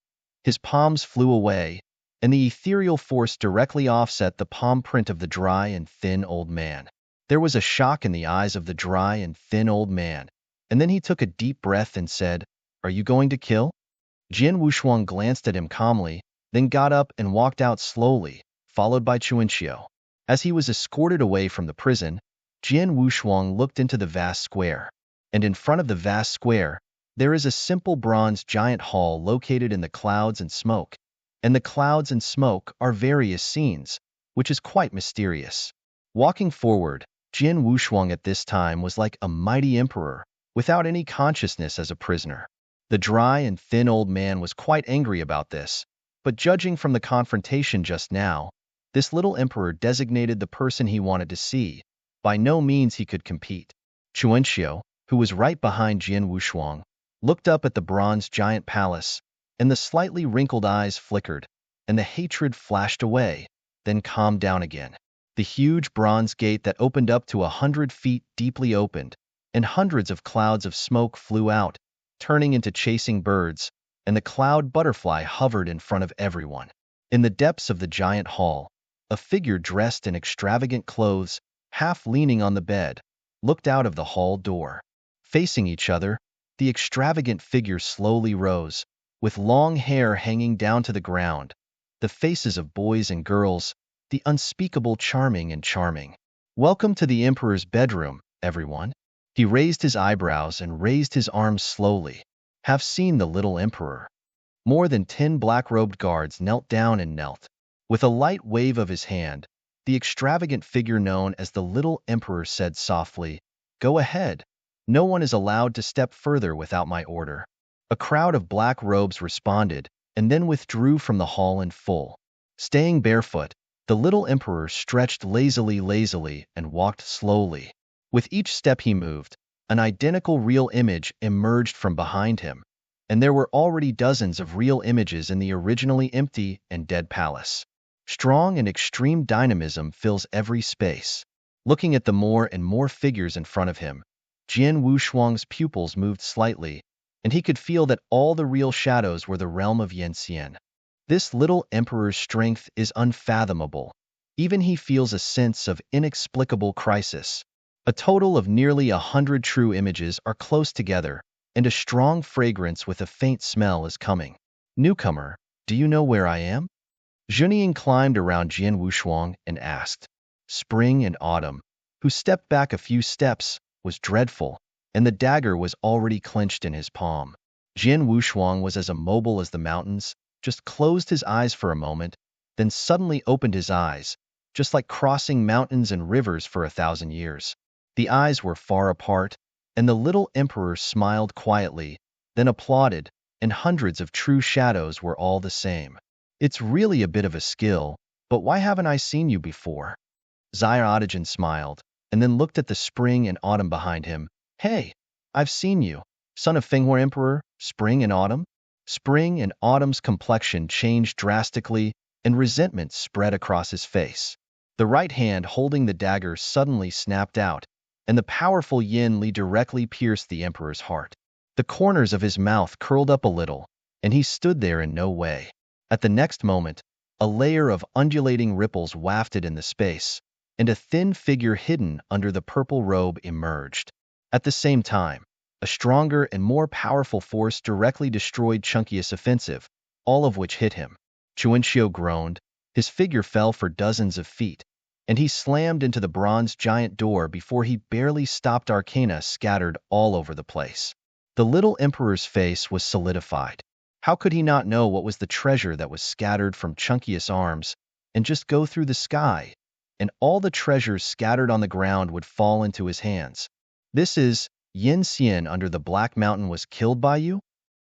his palms flew away, and the ethereal force directly offset the palm print of the dry and thin old man. There was a shock in the eyes of the dry and thin old man, and then he took a deep breath and said, "Are you going to kill?" Jian Wushuang glanced at him calmly, then got up and walked out slowly, followed by Chuanxiu. As he was escorted away from the prison, Jian Wushuang looked into the vast square, and in front of the vast square, there is a simple bronze giant hall located in the clouds and smoke, and the clouds and smoke are various scenes, which is quite mysterious. Walking forward, Jian Wushuang at this time was like a mighty emperor, without any consciousness as a prisoner. The dry and thin old man was quite angry about this, but judging from the confrontation just now, this little emperor designated the person he wanted to see. By no means he could compete. Chuanxiu, who was right behind Jian Wushuang, looked up at the bronze giant palace, and the slightly wrinkled eyes flickered, and the hatred flashed away, then calmed down again. The huge bronze gate that opened up to 100 feet deeply opened, and hundreds of clouds of smoke flew out, turning into chasing birds, and the cloud butterfly hovered in front of everyone. In the depths of the giant hall, a figure dressed in extravagant clothes, half leaning on the bed, looked out of the hall door. Facing each other, the extravagant figure slowly rose, with long hair hanging down to the ground, the faces of boys and girls, the unspeakable charming and charming. "Welcome to the emperor's bedroom, everyone." He raised his eyebrows and raised his arms slowly. "Have seen the little emperor." More than 10 black-robed guards knelt down and knelt. With a light wave of his hand, the extravagant figure known as the little emperor said softly, "Go ahead. No one is allowed to step further without my order." A crowd of black robes responded, and then withdrew from the hall in full. Staying barefoot, the little emperor stretched lazily and walked slowly. With each step he moved, an identical real image emerged from behind him, and there were already dozens of real images in the originally empty and dead palace. Strong and extreme dynamism fills every space. Looking at the more and more figures in front of him, Jian Wushuang's pupils moved slightly, and he could feel that all the real shadows were the realm of Yanxian. This little emperor's strength is unfathomable. Even he feels a sense of inexplicable crisis. A total of nearly 100 true images are close together, and a strong fragrance with a faint smell is coming. "Newcomer, do you know where I am?" Junying climbed around Jian Wushuang and asked. Spring and autumn, who stepped back a few steps, was dreadful, and the dagger was already clenched in his palm. Jian Wushuang was as immobile as the mountains, just closed his eyes for a moment, then suddenly opened his eyes, just like crossing mountains and rivers for 1,000 years. The eyes were far apart, and the little emperor smiled quietly, then applauded, and hundreds of true shadows were all the same. It's really a bit of a skill, but why haven't I seen you before? Xiaodajan smiled, and then looked at the spring and autumn behind him. Hey, I've seen you, son of Fenghua Emperor, spring and autumn? Spring and autumn's complexion changed drastically, and resentment spread across his face. The right hand holding the dagger suddenly snapped out, and the powerful yin li directly pierced the emperor's heart. The corners of his mouth curled up a little, and he stood there in no way. At the next moment, a layer of undulating ripples wafted in the space, and a thin figure hidden under the purple robe emerged. At the same time, a stronger and more powerful force directly destroyed Chunkius' offensive, all of which hit him. Chuanxiu groaned, his figure fell for dozens of feet, and he slammed into the bronze giant door before he barely stopped. Arcana scattered all over the place. The little emperor's face was solidified. How could he not know what was the treasure that was scattered from Chunkius' arms, and just go through the sky, and all the treasures scattered on the ground would fall into his hands? This is, Yin Xian under the Black Mountain was killed by you?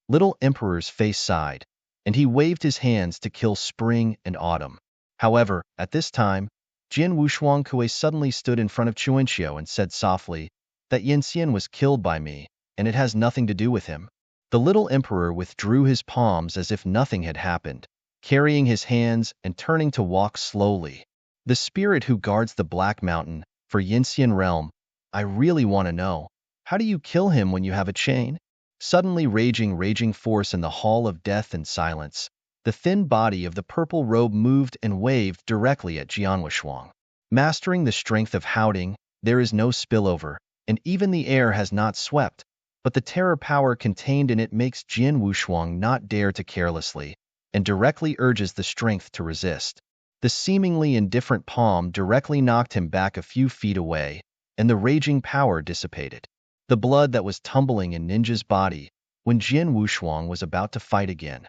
Little emperor's face sighed, and he waved his hands to kill spring and autumn. However, at this time, Jian Wushuang Kue suddenly stood in front of Chuanxiu and said softly that Yin Xian was killed by me, and it has nothing to do with him. The little emperor withdrew his palms as if nothing had happened, carrying his hands and turning to walk slowly. The spirit who guards the Black Mountain, for Yinxian realm, I really want to know, how do you kill him when you have a chain? Suddenly raging force in the hall of death and silence, the thin body of the purple robe moved and waved directly at Jian Wushuang. Mastering the strength of Howding, there is no spillover, and even the air has not swept, but the terror power contained in it makes Jian Wushuang not dare to carelessly, and directly urges the strength to resist. The seemingly indifferent palm directly knocked him back a few feet away, and the raging power dissipated. The blood that was tumbling in Ninja's body when Jian Wushuang was about to fight again.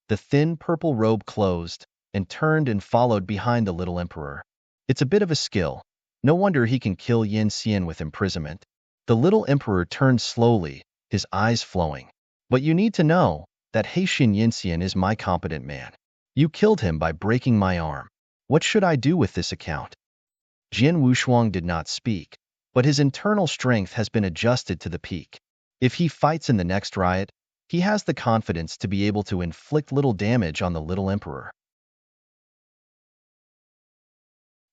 The thin purple robe closed, and turned and followed behind the little emperor. It's a bit of a skill. No wonder he can kill Yin Xian with imprisonment. The little emperor turned slowly, his eyes flowing. But you need to know that Haitian Yinxian is my competent man. You killed him by breaking my arm. What should I do with this account? Jian Wushuang did not speak, but his internal strength has been adjusted to the peak. If he fights in the next riot, he has the confidence to be able to inflict little damage on the little emperor.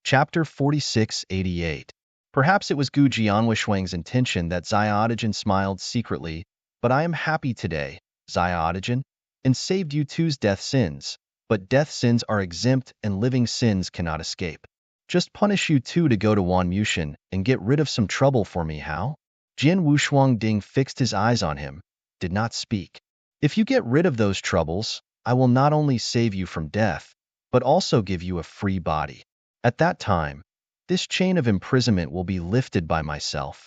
Chapter 4688. Perhaps it was Gu Jianwushuang's intention that Xiaodajan smiled secretly, but I am happy today, Xiaodajan, and saved you two's death sins, but death sins are exempt and living sins cannot escape. Just punish you two to go to Wan Mushin and get rid of some trouble for me, how? Jian Wushuang Ding fixed his eyes on him, did not speak. If you get rid of those troubles, I will not only save you from death, but also give you a free body. At that time, this chain of imprisonment will be lifted by myself.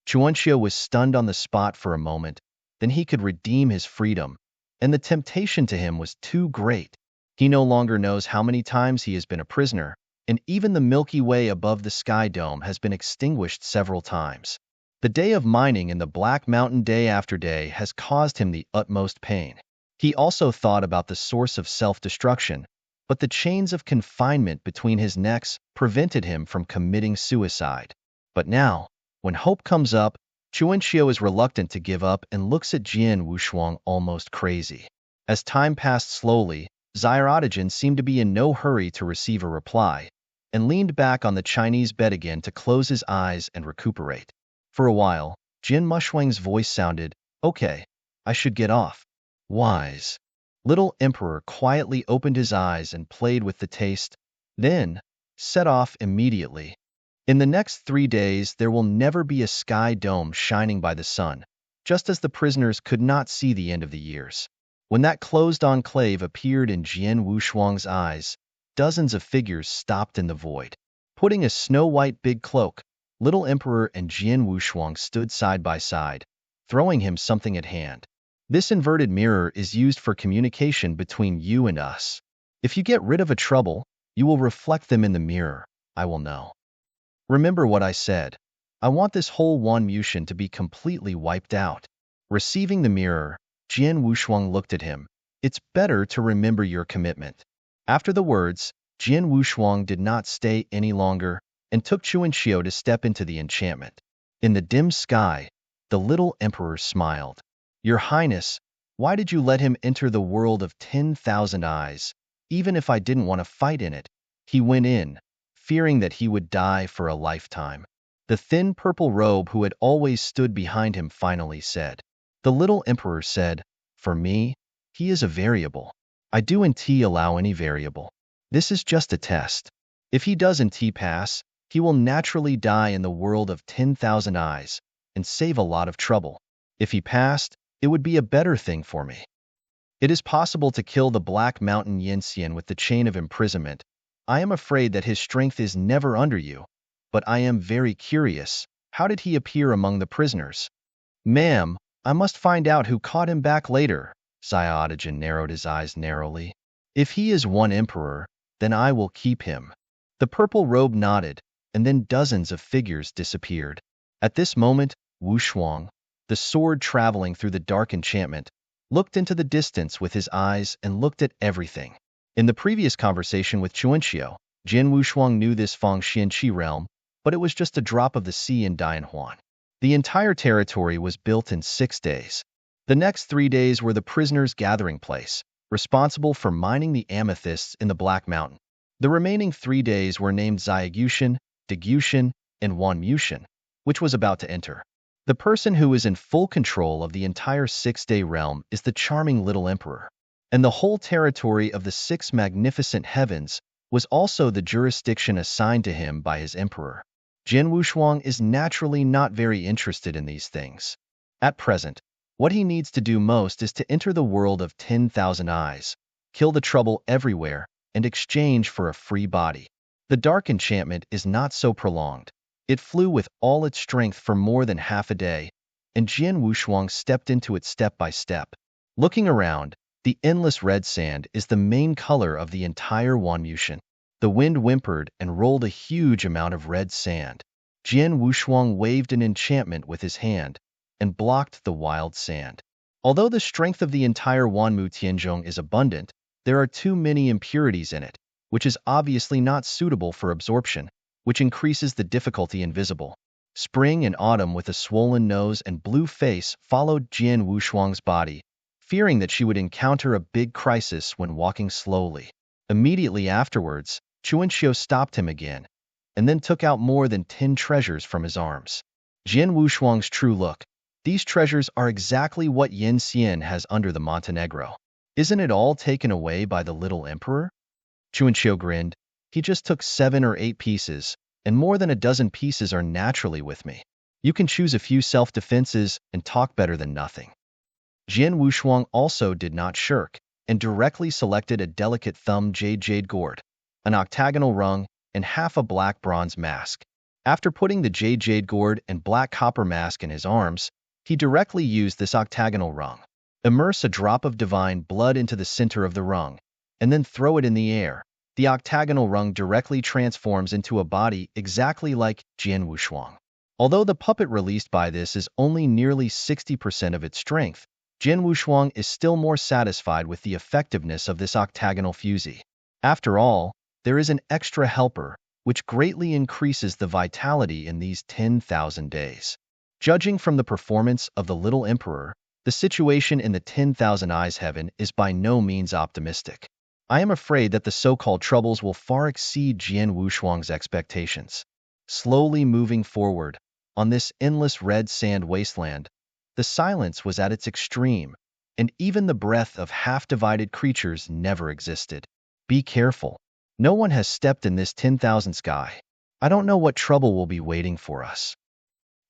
Chuanxiu was stunned on the spot for a moment, then he could redeem his freedom, and the temptation to him was too great. He no longer knows how many times he has been a prisoner, and even the Milky Way above the sky dome has been extinguished several times. The day of mining in the Black Mountain day after day has caused him the utmost pain. He also thought about the source of self-destruction, but the chains of confinement between his necks prevented him from committing suicide. But now, when hope comes up, Chuanxiu is reluctant to give up and looks at Jian Wushuang almost crazy. As time passed slowly, Xiaodajan seemed to be in no hurry to receive a reply, and leaned back on the Chinese bed again to close his eyes and recuperate. For a while, Jian Wushuang's voice sounded, "Okay, I should get off." Wise. Little Emperor quietly opened his eyes and played with the taste, then set off immediately. In the next 3 days there will never be a sky dome shining by the sun, just as the prisoners could not see the end of the years. When that closed enclave appeared in Jian Wushuang's eyes, dozens of figures stopped in the void. Putting a snow-white big cloak, Little Emperor and Jian Wushuang stood side by side, throwing him something at hand. This inverted mirror is used for communication between you and us. If you get rid of a trouble, you will reflect them in the mirror. I will know. Remember what I said. I want this whole Wanmushan to be completely wiped out. Receiving the mirror, Jian Wushuang looked at him. It's better to remember your commitment. After the words, Jian Wushuang did not stay any longer and took Chuanxiu to step into the enchantment. In the dim sky, the little emperor smiled. Your Highness, why did you let him enter the world of 10,000 eyes, even if I didn't want to fight in it? He went in, fearing that he would die for a lifetime. The thin purple robe who had always stood behind him finally said. The little emperor said, for me, he is a variable. I do indeed allow any variable. This is just a test. If he doesn't pass, he will naturally die in the world of 10,000 eyes and save a lot of trouble. If he passed, it would be a better thing for me. It is possible to kill the Black Mountain Yanxian with the chain of imprisonment. I am afraid that his strength is never under you, but I am very curious. How did he appear among the prisoners? Ma'am, I must find out who caught him back later. Xiaotajin narrowed his eyes narrowly. If he is one emperor, then I will keep him. The purple robe nodded, and then dozens of figures disappeared. At this moment, Wushuang, the sword traveling through the dark enchantment, looked into the distance with his eyes and looked at everything. In the previous conversation with Chuanxiu, Jian Wushuang knew this Fengxianqi realm, but it was just a drop of the sea in Dianhuan. The entire territory was built in 6 days. The next 3 days were the prisoners' gathering place, responsible for mining the amethysts in the Black Mountain. The remaining 3 days were named Xiagushan, Degushan, and Wanmushan, which was about to enter. The person who is in full control of the entire 6-day realm is the charming little emperor. And the whole territory of the 6 magnificent heavens was also the jurisdiction assigned to him by his emperor. Jian Wushuang is naturally not very interested in these things. At present, what he needs to do most is to enter the world of 10,000 eyes, kill the trouble everywhere, and exchange for a free body. The dark enchantment is not so prolonged. It flew with all its strength for more than half a day, and Jian Wushuang stepped into it step by step. Looking around, the endless red sand is the main color of the entire Wanmushan. The wind whimpered and rolled a huge amount of red sand. Jian Wushuang waved an enchantment with his hand and blocked the wild sand. Although the strength of the entire Wanmu Tianzhong is abundant, there are too many impurities in it, which is obviously not suitable for absorption, which increases the difficulty invisible. Spring and autumn with a swollen nose and blue face followed Jian Wushuang's body, fearing that she would encounter a big crisis when walking slowly. Immediately afterwards, Chuanxiu stopped him again, and then took out more than 10 treasures from his arms. Jian Wushuang's true look. These treasures are exactly what Yin Xian has under the Montenegro. Isn't it all taken away by the little emperor? Chuanxiu grinned. He just took 7 or 8 pieces, and more than a dozen pieces are naturally with me. You can choose a few self-defenses and talk better than nothing. Jian Wushuang also did not shirk, and directly selected a delicate thumb jade gourd, an octagonal rung, and half a black bronze mask. After putting the jade gourd and black copper mask in his arms, he directly used this octagonal rung. Immerse a drop of divine blood into the center of the rung, and then throw it in the air. The octagonal rung directly transforms into a body exactly like Jian Wushuang. Although the puppet released by this is only nearly 60% of its strength, Jian Wushuang is still more satisfied with the effectiveness of this octagonal fusee. After all, there is an extra helper, which greatly increases the vitality in these 10,000 days. Judging from the performance of the little emperor, the situation in the 10,000 eyes heaven is by no means optimistic. I am afraid that the so-called troubles will far exceed Jian Wushuang's expectations. Slowly moving forward, on this endless red sand wasteland, the silence was at its extreme, and even the breath of half-divided creatures never existed. Be careful. No one has stepped in this 10,000 sky. I don't know what trouble will be waiting for us.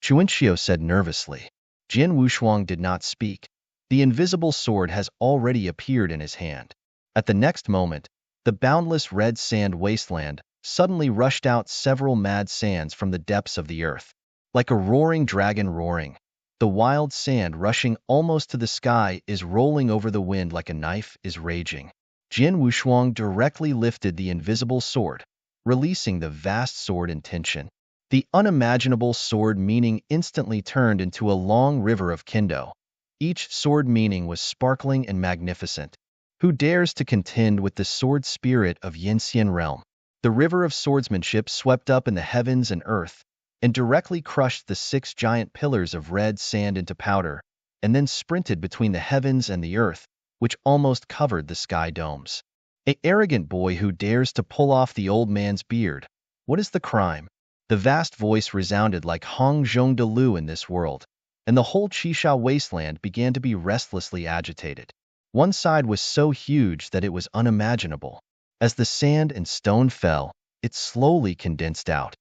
Chuanxiu said nervously. Jian Wushuang did not speak. The invisible sword has already appeared in his hand. At the next moment, the boundless red sand wasteland suddenly rushed out several mad sands from the depths of the earth. Like a roaring dragon roaring, the wild sand rushing almost to the sky is rolling over the wind like a knife is raging. Jian Wushuang directly lifted the invisible sword, releasing the vast sword in tension. The unimaginable sword meaning instantly turned into a long river of kendo. Each sword meaning was sparkling and magnificent. Who dares to contend with the sword spirit of Yinxian realm? The river of swordsmanship swept up in the heavens and earth, and directly crushed the 6 giant pillars of red sand into powder, and then sprinted between the heavens and the earth, which almost covered the sky domes. An arrogant boy who dares to pull off the old man's beard. What is the crime? The vast voice resounded like Hong Zhong de Lu in this world, and the whole Qisha wasteland began to be restlessly agitated. One side was so huge that it was unimaginable. As the sand and stone fell, it slowly condensed out.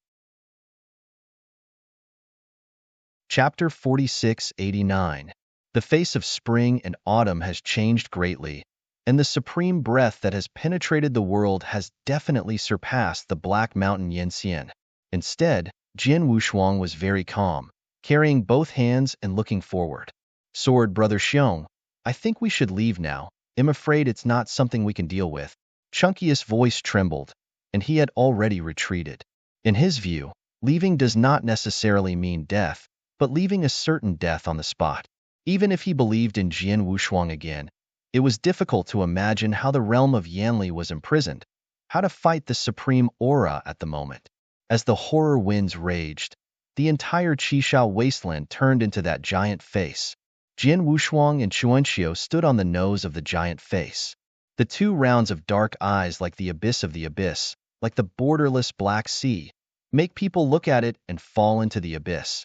Chapter 4689. The face of spring and autumn has changed greatly, and the supreme breath that has penetrated the world has definitely surpassed the Black Mountain Yanxian. Instead, Jian Wushuang was very calm, carrying both hands and looking forward. Sword Brother Xiong, I think we should leave now. I'm afraid it's not something we can deal with. Chunky's voice trembled, and he had already retreated. In his view, leaving does not necessarily mean death, but leaving a certain death on the spot. Even if he believed in Jian Wushuang again, it was difficult to imagine how the realm of Yanli was imprisoned, how to fight the supreme aura at the moment. As the horror winds raged, the entire Qisha wasteland turned into that giant face. Jian Wushuang and Chuanxiu stood on the nose of the giant face. The 2 rounds of dark eyes like the abyss, like the borderless Black Sea, make people look at it and fall into the abyss.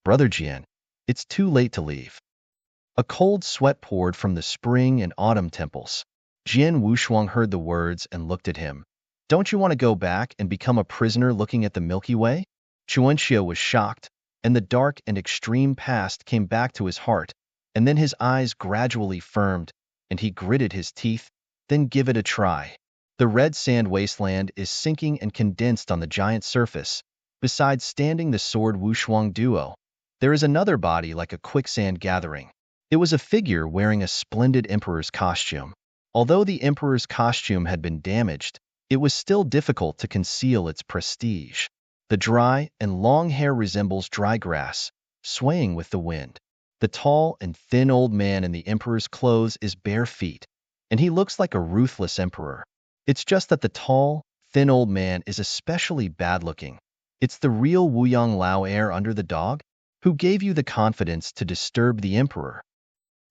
Brother Jian, it's too late to leave. A cold sweat poured from the spring and autumn temples. Jian Wushuang heard the words and looked at him. Don't you want to go back and become a prisoner looking at the Milky Way? Chuanxiu was shocked, and the dark and extreme past came back to his heart, and then his eyes gradually firmed, and he gritted his teeth. Then give it a try. The red sand wasteland is sinking and condensed on the giant surface. Besides standing the sword Wushuang duo, there is another body like a quicksand gathering. It was a figure wearing a splendid emperor's costume. Although the emperor's costume had been damaged, it was still difficult to conceal its prestige. The dry and long hair resembles dry grass, swaying with the wind. The tall and thin old man in the emperor's clothes is bare feet, and he looks like a ruthless emperor. It's just that the tall, thin old man is especially bad-looking. It's the real Wuyang Lao heir under the dog? Who gave you the confidence to disturb the emperor?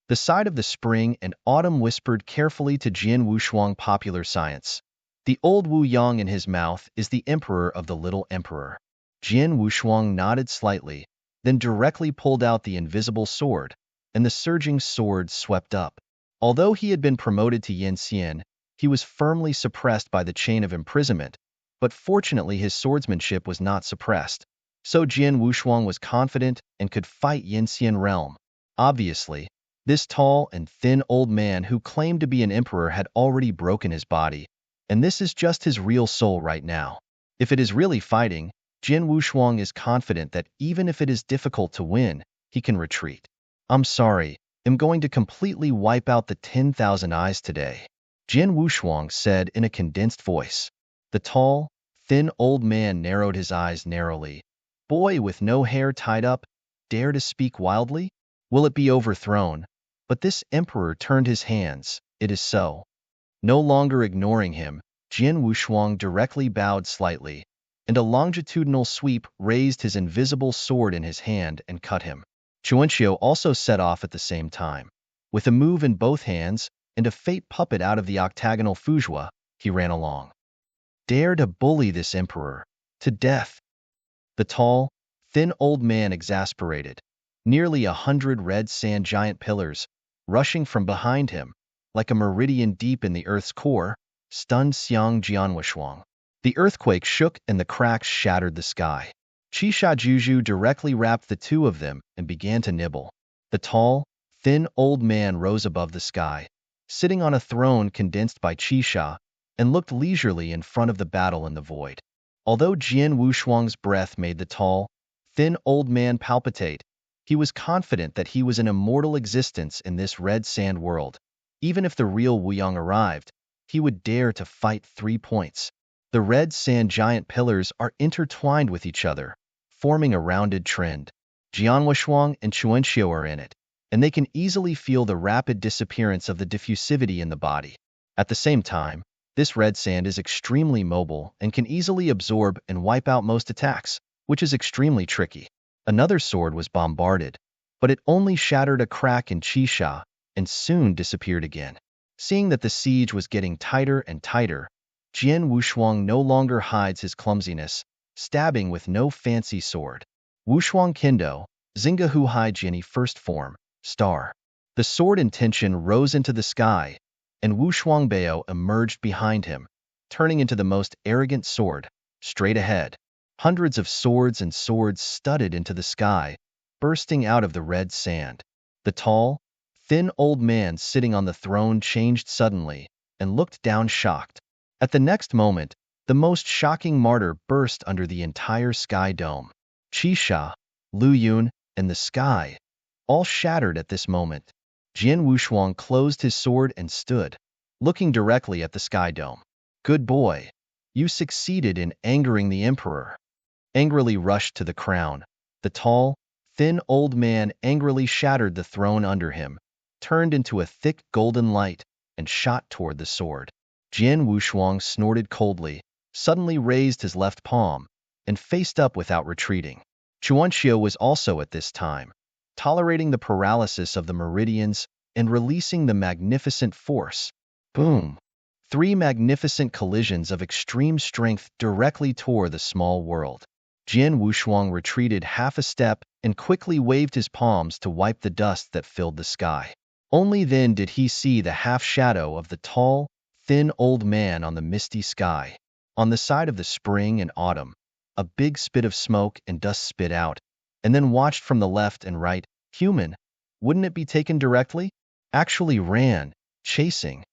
The side of the spring and autumn whispered carefully to Jian Wushuang popular science. The old Wu Yang in his mouth is the emperor of the little emperor. Jian Wushuang nodded slightly, then directly pulled out the invisible sword, and the surging sword swept up. Although he had been promoted to Yanxian, he was firmly suppressed by the chain of imprisonment, but fortunately his swordsmanship was not suppressed. So Jian Wushuang was confident and could fight Yanxian realm. Obviously, this tall and thin old man who claimed to be an emperor had already broken his body, and this is just his real soul right now. If it is really fighting, Jian Wushuang is confident that even if it is difficult to win, he can retreat. I'm sorry, I'm going to completely wipe out the 10,000 eyes today, Jian Wushuang said in a condensed voice. The tall, thin old man narrowed his eyes narrowly. Boy with no hair tied up, dare to speak wildly? Will it be overthrown? But this emperor turned his hands, it is so. No longer ignoring him, Jian Wushuang directly bowed slightly, and a longitudinal sweep raised his invisible sword in his hand and cut him. Chuanxiu also set off at the same time. With a move in both hands and a fate puppet out of the octagonal fuzhua, he ran along. Dare to bully this emperor. To death. The tall, thin old man exasperated. Nearly 100 red sand giant pillars, rushing from behind him, like a meridian deep in the earth's core, stunned Xiang Jianwushuang. The earthquake shook and the cracks shattered the sky. Qisha Juju directly wrapped the 2 of them and began to nibble. The tall, thin old man rose above the sky, sitting on a throne condensed by qisha, and looked leisurely in front of the battle in the void. Although Jian Wushuang's breath made the tall, thin old man palpitate, he was confident that he was an immortal existence in this red sand world. Even if the real Wuyang arrived, he would dare to fight 3 points. The red sand giant pillars are intertwined with each other, forming a rounded trend. Jian Wushuang and Chuanxiu are in it, and they can easily feel the rapid disappearance of the diffusivity in the body. At the same time, this red sand is extremely mobile and can easily absorb and wipe out most attacks, which is extremely tricky. Another sword was bombarded, but it only shattered a crack in qisha and soon disappeared again. Seeing that the siege was getting tighter and tighter, Jian Wushuang no longer hides his clumsiness, stabbing with no fancy sword. Wushuang Kendo, Zinga Huhai Jiani first form, star. The sword intention rose into the sky, and Wushuang Bao emerged behind him, turning into the most arrogant sword, straight ahead. Hundreds of swords and swords studded into the sky, bursting out of the red sand. The tall, thin old man sitting on the throne changed suddenly and looked down shocked. At the next moment, the most shocking martyr burst under the entire sky dome. Qisha, Lu Yun, and the sky, all shattered at this moment. Jian Wushuang closed his sword and stood, looking directly at the sky dome. Good boy. You succeeded in angering the emperor. Angrily rushed to the crown. The tall, thin old man angrily shattered the throne under him, turned into a thick golden light, and shot toward the sword. Jian Wushuang snorted coldly, suddenly raised his left palm, and faced up without retreating. Chuanxiu was also at this time, tolerating the paralysis of the meridians and releasing the magnificent force. Boom! 3 magnificent collisions of extreme strength directly tore the small world. Jian Wushuang retreated half a step and quickly waved his palms to wipe the dust that filled the sky. Only then did he see the half-shadow of the tall, thin old man on the misty sky. On the side of the spring and autumn, a big spit of smoke and dust spit out, and then watched from the left and right. Human, wouldn't it be taken directly? Actually ran, chasing.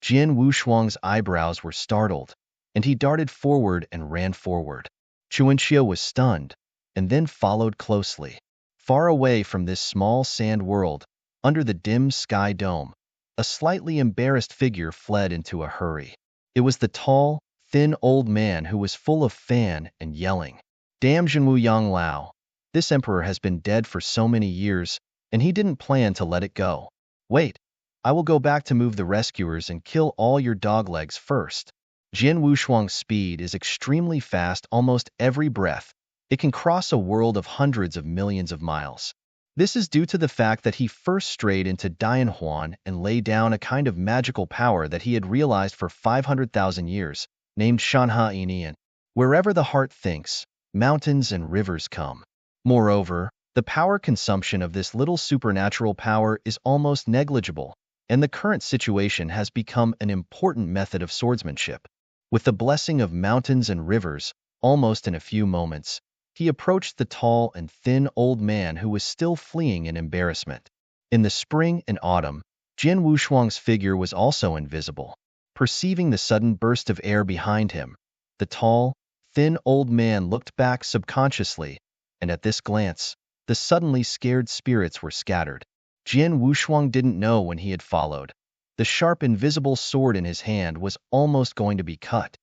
Jian Wushuang's eyebrows were startled, and he darted forward and ran forward. Chuanxiu was stunned, and then followed closely. Far away from this small sand world, under the dim sky dome, a slightly embarrassed figure fled into a hurry. It was the tall, thin old man who was full of fan and yelling. Damn Zhenwu Yang Lao. This emperor has been dead for so many years, and he didn't plan to let it go. Wait, I will go back to move the rescuers and kill all your doglegs first. Jian Wushuang's speed is extremely fast almost every breath. It can cross a world of hundreds of millions of miles. This is due to the fact that he first strayed into Dianhuan and laid down a kind of magical power that he had realized for 500,000 years, named Shanha Inian. Wherever the heart thinks, mountains and rivers come. Moreover, the power consumption of this little supernatural power is almost negligible, and the current situation has become an important method of swordsmanship. With the blessing of mountains and rivers, almost in a few moments, he approached the tall and thin old man who was still fleeing in embarrassment. In the spring and autumn, Jian Wushuang's figure was also invisible. Perceiving the sudden burst of air behind him, the tall, thin old man looked back subconsciously, and at this glance, the suddenly scared spirits were scattered. Jian Wushuang didn't know when he had followed. The sharp invisible sword in his hand was almost going to be cut.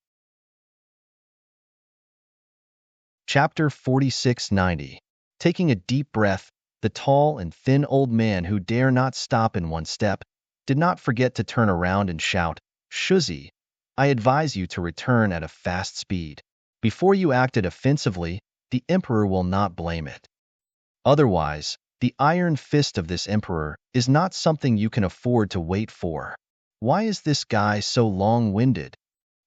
Chapter 4690. Taking a deep breath, the tall and thin old man who dare not stop in one step, did not forget to turn around and shout, Shuzi, I advise you to return at a fast speed. Before you acted offensively, the emperor will not blame it. Otherwise, the iron fist of this emperor is not something you can afford to wait for. Why is this guy so long-winded?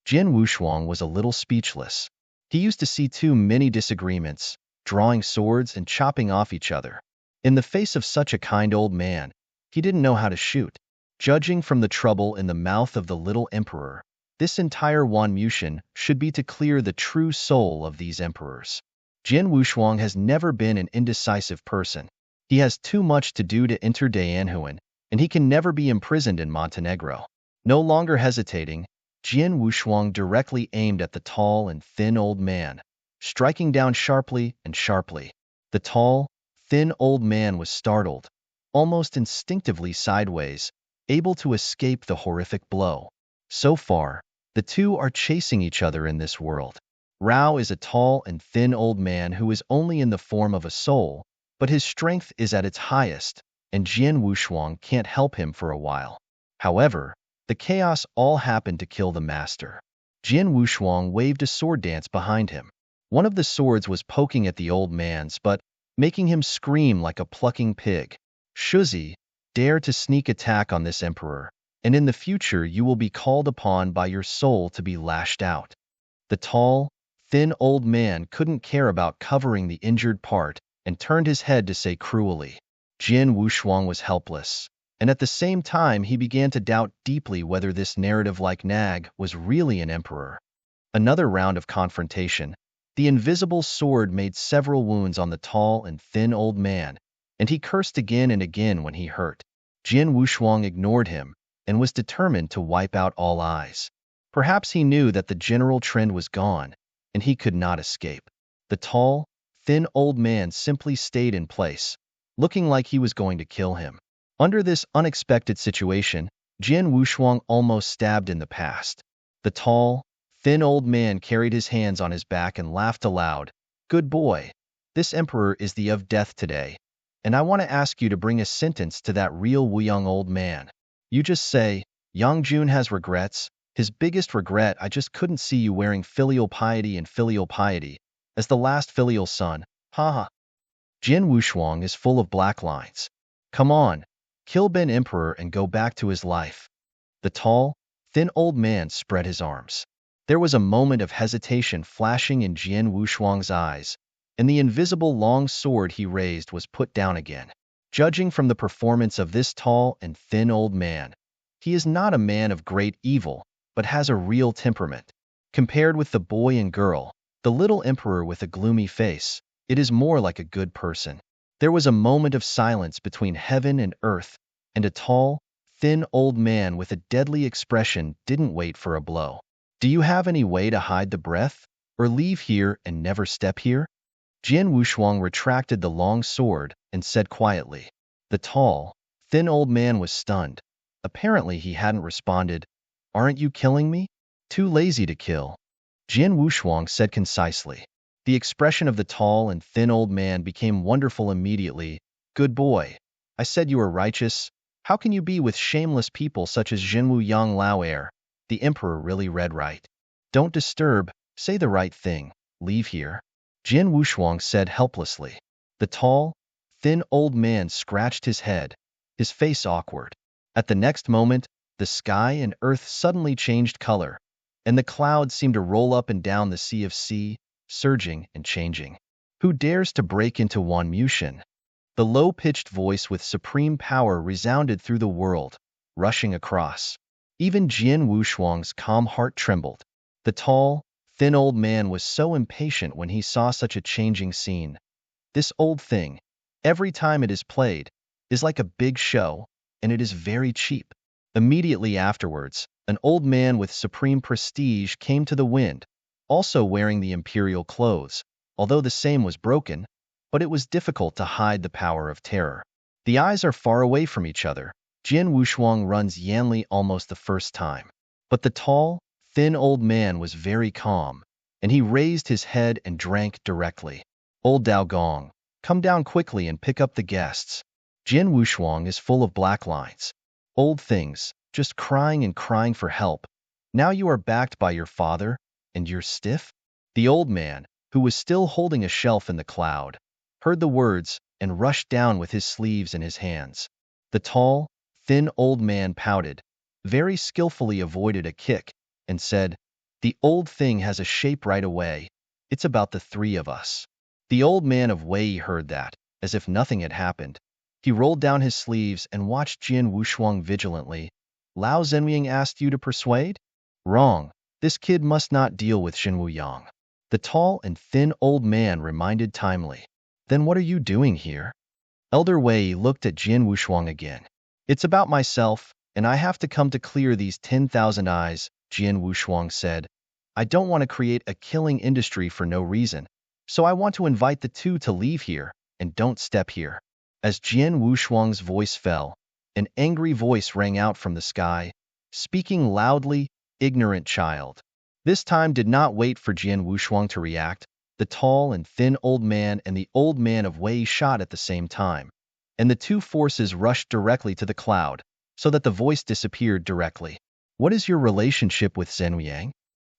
Jian Wushuang was a little speechless. He used to see too many disagreements, drawing swords and chopping off each other. In the face of such a kind old man, he didn't know how to shoot. Judging from the trouble in the mouth of the little emperor, this entire Wan Mushin should be to clear the true soul of these emperors. Jian Wushuang has never been an indecisive person. He has too much to do to enter Daanhuan, and he can never be imprisoned in Montenegro. No longer hesitating, Jian Wushuang directly aimed at the tall and thin old man, striking down sharply and sharply. The tall, thin old man was startled, almost instinctively sideways, able to escape the horrific blow. So far, the two are chasing each other in this world. Rao is a tall and thin old man who is only in the form of a soul, but his strength is at its highest, and Jian Wushuang can't help him for a while. However, the chaos all happened to kill the master. Jian Wushuang waved a sword dance behind him. One of the swords was poking at the old man's, but making him scream like a plucking pig. Shuzi, dare to sneak attack on this emperor, and in the future you will be called upon by your soul to be lashed out. The tall, thin old man couldn't care about covering the injured part and turned his head to say cruelly. Jian Wushuang was helpless, and at the same time he began to doubt deeply whether this narrative-like nag was really an emperor. Another round of confrontation. The invisible sword made several wounds on the tall and thin old man, and he cursed again and again when he hurt. Jian Wushuang ignored him and was determined to wipe out all eyes. Perhaps he knew that the general trend was gone, and he could not escape. The tall, thin old man simply stayed in place, looking like he was going to kill him. Under this unexpected situation, Jian Wushuang almost stabbed in the past. The tall, thin old man carried his hands on his back and laughed aloud. Good boy, this emperor is the of death today, and I want to ask you to bring a sentence to that real Wuyang old man. You just say, Yang Jun has regrets. His biggest regret, I just couldn't see you wearing filial piety as the last filial son. Haha. Jian Wushuang is full of black lines. Come on, kill Ben Emperor and go back to his life. The tall, thin old man spread his arms. There was a moment of hesitation flashing in Jian Wushuang's eyes, and the invisible long sword he raised was put down again. Judging from the performance of this tall and thin old man, he is not a man of great evil, but has a real temperament. Compared with the boy and girl, the little emperor with a gloomy face, it is more like a good person. There was a moment of silence between heaven and earth, and a tall, thin old man with a deadly expression didn't wait for a blow. Do you have any way to hide the breath, or leave here and never step here? Jian Wushuang retracted the long sword and said quietly. The tall, thin old man was stunned. Apparently he hadn't responded. Aren't you killing me? Too lazy to kill. Jian Wushuang said concisely. The expression of the tall and thin old man became wonderful immediately. Good boy. I said you were righteous. How can you be with shameless people such as Jinwu Yang Lao Air? The emperor really read right. Don't disturb, say the right thing, leave here. Jian Wushuang said helplessly. The tall, thin old man scratched his head, his face awkward. At the next moment, the sky and earth suddenly changed color, and the clouds seemed to roll up and down the sea of sea, surging and changing. Who dares to break into Wan Mushin? The low-pitched voice with supreme power resounded through the world, rushing across. Even Jian Wushuang's calm heart trembled. The tall, thin old man was so impatient when he saw such a changing scene. This old thing, every time it is played, is like a big show, and it is very cheap. Immediately afterwards, an old man with supreme prestige came to the wind, also wearing the imperial clothes, although the same was broken, but it was difficult to hide the power of terror. The eyes are far away from each other. Jian Wushuang runs Yanli almost the first time. But the tall, thin old man was very calm, and he raised his head and drank directly. Old Dao Gong, come down quickly and pick up the guests. Jian Wushuang is full of black lines. Old things, just crying and crying for help. Now you are backed by your father, and you're stiff? The old man, who was still holding a shelf in the cloud, heard the words and rushed down with his sleeves in his hands. The tall, thin old man pouted, very skillfully avoided a kick, and said, The old thing has a shape right away. It's about the three of us. The old man of Wei heard that, as if nothing had happened. He rolled down his sleeves and watched Jian Wushuang vigilantly. Lao Zhenming asked you to persuade? Wrong. This kid must not deal with Jinwu Yang. The tall and thin old man reminded timely. Then what are you doing here? Elder Wei looked at Jian Wushuang again. It's about myself, and I have to come to clear these 10,000 eyes, Jian Wushuang said. I don't want to create a killing industry for no reason, so I want to invite the two to leave here, and don't step here. As Jian Wushuang's voice fell, an angry voice rang out from the sky, speaking loudly, ignorant child. This time did not wait for Jian Wushuang to react. The tall and thin old man and the old man of Wei shot at the same time, and the two forces rushed directly to the cloud, so that the voice disappeared directly. What is your relationship with Zhen Yang?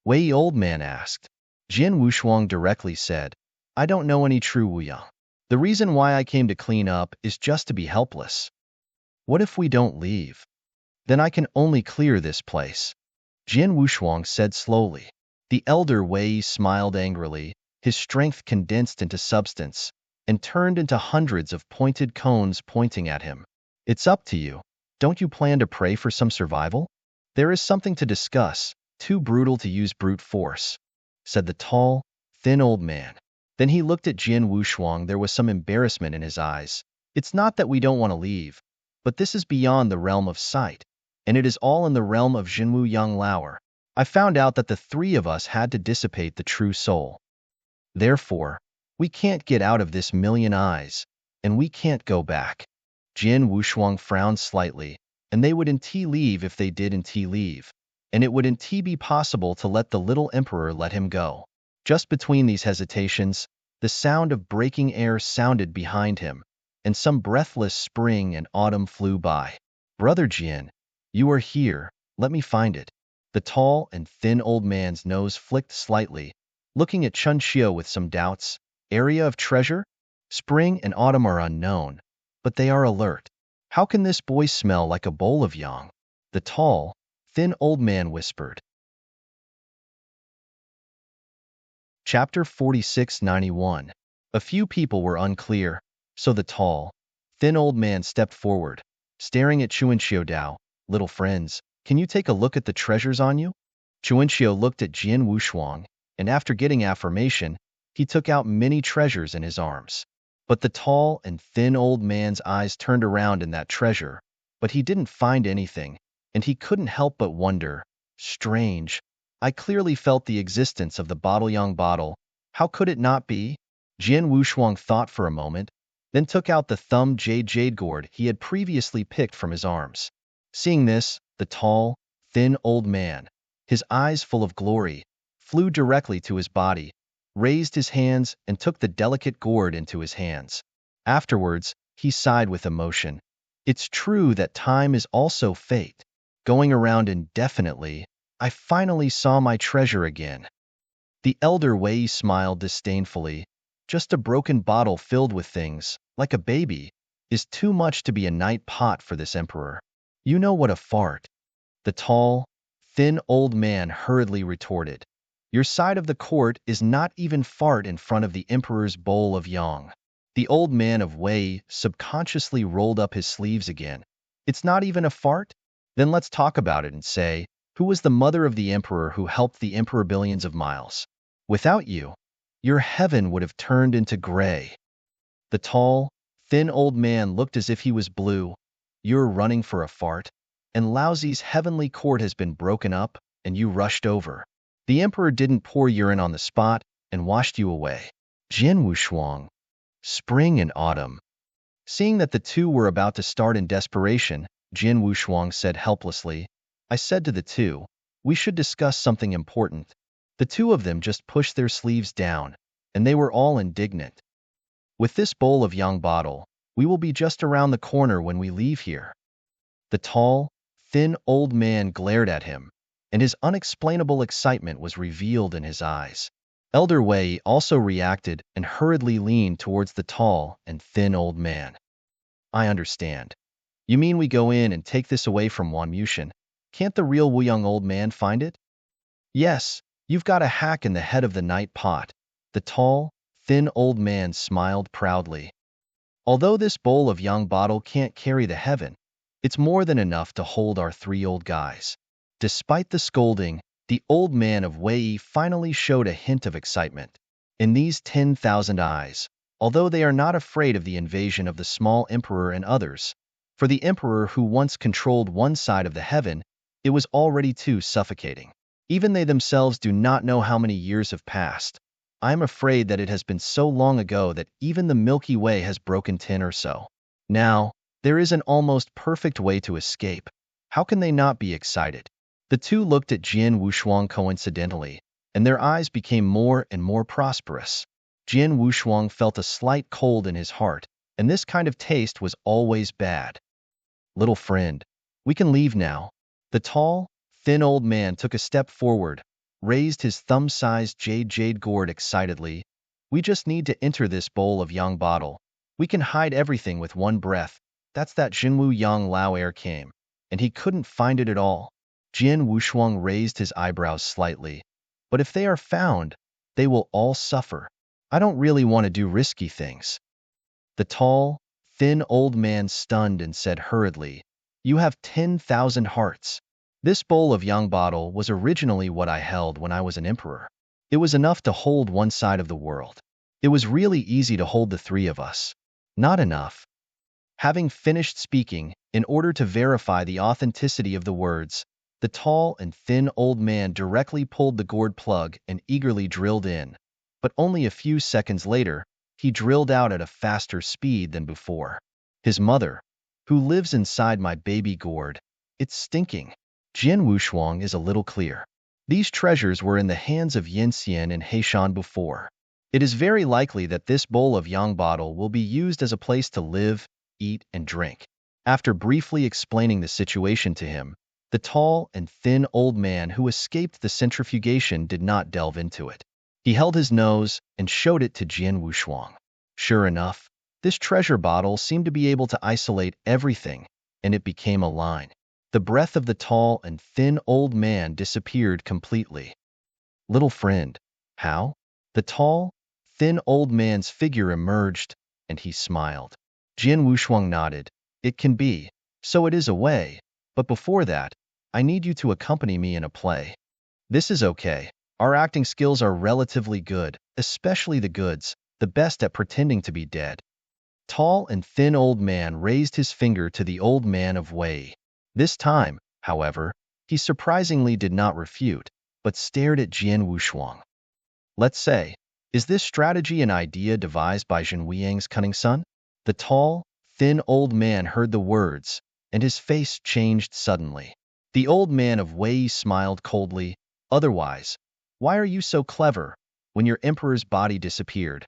Wei old man asked. Jian Wushuang directly said, I don't know any true Wuyang. The reason why I came to clean up is just to be helpless. What if we don't leave? Then I can only clear this place. Jian Wushuang said slowly. The elder Wei smiled angrily. His strength condensed into substance and turned into hundreds of pointed cones pointing at him. It's up to you. Don't you plan to pray for some survival? There is something to discuss, too brutal to use brute force, said the tall, thin old man. Then he looked at Jian Wushuang. There was some embarrassment in his eyes. It's not that we don't want to leave, but this is beyond the realm of sight, and it is all in the realm of Jinwu Yang Lauer. I found out that the three of us had to dissipate the true soul. Therefore, we can't get out of this million eyes, and we can't go back. Jian Wushuang frowned slightly, and they wouldn't leave if they didn't leave, and it wouldn't be possible to let the little emperor let him go. Just between these hesitations, the sound of breaking air sounded behind him, and some breathless spring and autumn flew by. Brother Jian, you are here, let me find it. The tall and thin old man's nose flicked slightly, looking at Chun Xiu with some doubts. Area of treasure? Spring and autumn are unknown, but they are alert. How can this boy smell like a bowl of yang? The tall, thin old man whispered. Chapter 4691. A few people were unclear, so the tall, thin old man stepped forward, staring at Chuan Xiaodao. Little friends, can you take a look at the treasures on you? Chuan Xiao looked at Jian Wushuang, and after getting affirmation, he took out many treasures in his arms. But the tall and thin old man's eyes turned around in that treasure, but he didn't find anything, and he couldn't help but wonder, strange. I clearly felt the existence of the yang bottle. How could it not be? Jian Wushuang thought for a moment, then took out the thumb jade gourd he had previously picked from his arms. Seeing this, the tall, thin old man, his eyes full of glory, flew directly to his body, raised his hands and took the delicate gourd into his hands. Afterwards, he sighed with emotion. It's true that time is also fate. Going around indefinitely, I finally saw my treasure again. The elder Wei smiled disdainfully. Just a broken bottle filled with things, like a baby, is too much to be a night pot for this emperor. You know what a fart. The tall, thin old man hurriedly retorted. Your side of the court is not even fart in front of the emperor's bowl of yang. The old man of Wei subconsciously rolled up his sleeves again. It's not even a fart? Then let's talk about it and say, who was the mother of the emperor who helped the emperor billions of miles? Without you, your heaven would have turned into gray. The tall, thin old man looked as if he was blue. You're running for a fart, and Laozi's heavenly court has been broken up, and you rushed over. The emperor didn't pour urine on the spot and washed you away. Jian Wushuang. Spring and autumn. Seeing that the two were about to start in desperation, Jian Wushuang said helplessly, I said to the two, we should discuss something important. The two of them just pushed their sleeves down, and they were all indignant. With this bowl of yang bottle, we will be just around the corner when we leave here. The tall, thin old man glared at him, and his unexplainable excitement was revealed in his eyes. Elder Wei also reacted and hurriedly leaned towards the tall and thin old man. I understand. You mean we go in and take this away from Wan Mushin? Can't the real Wuyang old man find it? Yes, you've got a hack in the head of the night pot. The tall, thin old man smiled proudly. Although this bowl of yang bottle can't carry the heaven, it's more than enough to hold our three old guys. Despite the scolding, the old man of Wei finally showed a hint of excitement. In these 10,000 eyes, although they are not afraid of the invasion of the small emperor and others. For the emperor who once controlled one side of the heaven, it was already too suffocating. Even they themselves do not know how many years have passed. I am afraid that it has been so long ago that even the Milky Way has broken 10 or so. Now, there is an almost perfect way to escape. How can they not be excited? The two looked at Jian Wushuang coincidentally, and their eyes became more and more prosperous. Jian Wushuang felt a slight cold in his heart, and this kind of taste was always bad. Little friend, we can leave now. The tall, thin old man took a step forward, raised his thumb-sized jade gourd excitedly. We just need to enter this bowl of yang bottle. We can hide everything with one breath. That's that Jinwu Yang Lao air came, and he couldn't find it at all. Jian Wushuang raised his eyebrows slightly. But if they are found, they will all suffer. I don't really want to do risky things. The tall, thin old man stunned and said hurriedly, "You have 10,000 hearts. This bowl of yang bottle was originally what I held when I was an emperor. It was enough to hold one side of the world. It was really easy to hold the three of us. Not enough." Having finished speaking, in order to verify the authenticity of the words, the tall and thin old man directly pulled the gourd plug and eagerly drilled in. But only a few seconds later, he drilled out at a faster speed than before. His mother, who lives inside my baby gourd, it's stinking. Jian Wushuang is a little clear. These treasures were in the hands of Yanxian and Heishan before. It is very likely that this bowl of yang bottle will be used as a place to live, eat, and drink. After briefly explaining the situation to him, the tall and thin old man who escaped the centrifugation did not delve into it. He held his nose and showed it to Jian Wushuang. Sure enough, this treasure bottle seemed to be able to isolate everything, and it became a line. The breath of the tall and thin old man disappeared completely. Little friend, how? The tall, thin old man's figure emerged, and he smiled. Jian Wushuang nodded. It can be, so it is a way, but before that, I need you to accompany me in a play. This is okay. Our acting skills are relatively good, especially the goods, the best at pretending to be dead. Tall and thin old man raised his finger to the old man of Wei. This time, however, he surprisingly did not refute, but stared at Jian Wushuang. Let's say, is this strategy an idea devised by Zhen Weiyang's cunning son? The tall, thin old man heard the words, and his face changed suddenly. The old man of Wei smiled coldly. Otherwise, why are you so clever? When your emperor's body disappeared,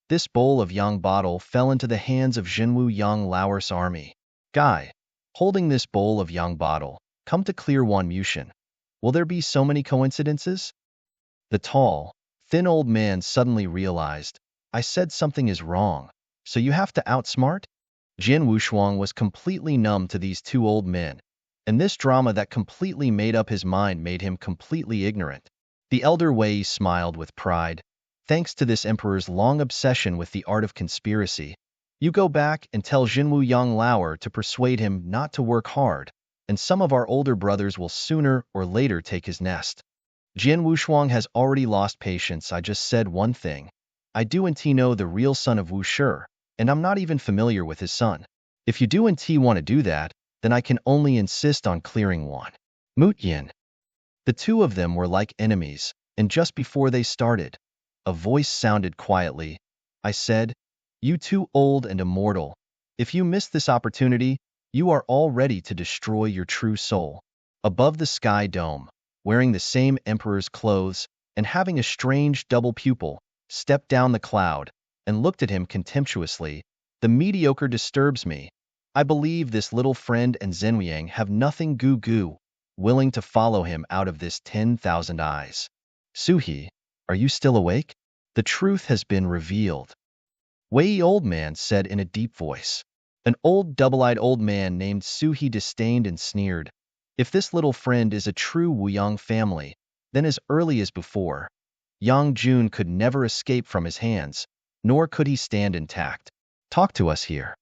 this bowl of yang bottle fell into the hands of Jinwu Yang Lao's army. Guy, holding this bowl of yang bottle, come to clear one Mushin. Will there be so many coincidences? The tall, thin old man suddenly realized, I said something is wrong, so you have to outsmart? Jian Wushuang was completely numb to these two old men, and this drama that completely made up his mind made him completely ignorant. The elder Wei smiled with pride. Thanks to this emperor's long obsession with the art of conspiracy, you go back and tell Jinwu Yang Lao to persuade him not to work hard, and some of our older brothers will sooner or later take his nest. Jian Wushuang has already lost patience. I just said one thing. I do and T know the real son of Wu Shi, and I'm not even familiar with his son. If you do and T want to do that, then I can only insist on clearing one. Mutyin. The two of them were like enemies, and just before they started, a voice sounded quietly. I said, you too old and immortal. If you miss this opportunity, you are all ready to destroy your true soul. Above the sky dome, wearing the same emperor's clothes, and having a strange double pupil, stepped down the cloud, and looked at him contemptuously. The mediocre disturbs me. I believe this little friend and Zhenwiang have nothing goo-goo, willing to follow him out of this 10,000 eyes. Suhi, are you still awake? The truth has been revealed. Wei old man said in a deep voice. An old double-eyed old man named Suhi disdained and sneered. If this little friend is a true Wuyang family, then as early as before, Yang Jun could never escape from his hands, nor could he stand intact. Talk to us here.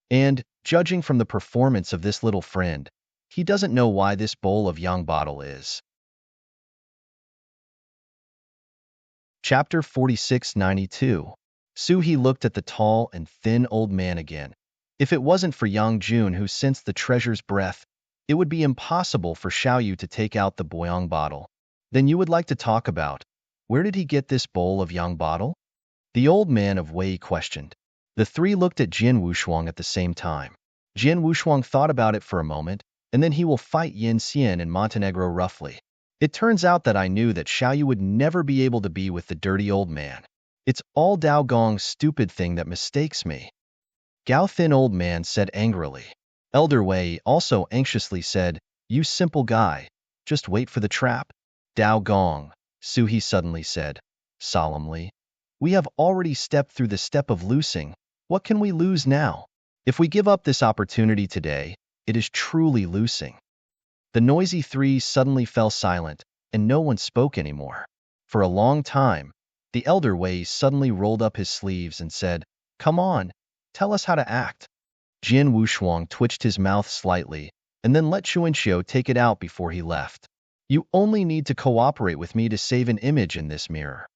And, judging from the performance of this little friend, he doesn't know why this bowl of yang bottle is. Chapter 4692. He looked at the tall and thin old man again. If it wasn't for Yang Jun who sensed the treasure's breath, it would be impossible for Xiaoyu to take out the Boyang bottle. Then you would like to talk about, where did he get this bowl of Yang bottle? The old man of Wei questioned. The three looked at Jian Wushuang at the same time. Jian Wushuang thought about it for a moment, and then he will fight Yin Xian in Montenegro roughly. It turns out that I knew that Xiaoyu would never be able to be with the dirty old man. It's all Dao Gong's stupid thing that mistakes me. Gao Thin Old Man said angrily. Elder Wei also anxiously said, You simple guy, just wait for the trap. Dao Gong, He suddenly said, solemnly. We have already stepped through the step of losing. What can we lose now? If we give up this opportunity today, it is truly losing. The noisy three suddenly fell silent, and no one spoke anymore. For a long time, the elder Wei suddenly rolled up his sleeves and said, Come on, tell us how to act. Jian Wushuang twitched his mouth slightly, and then let Chuanxiu take it out before he left. You only need to cooperate with me to save an image in this mirror.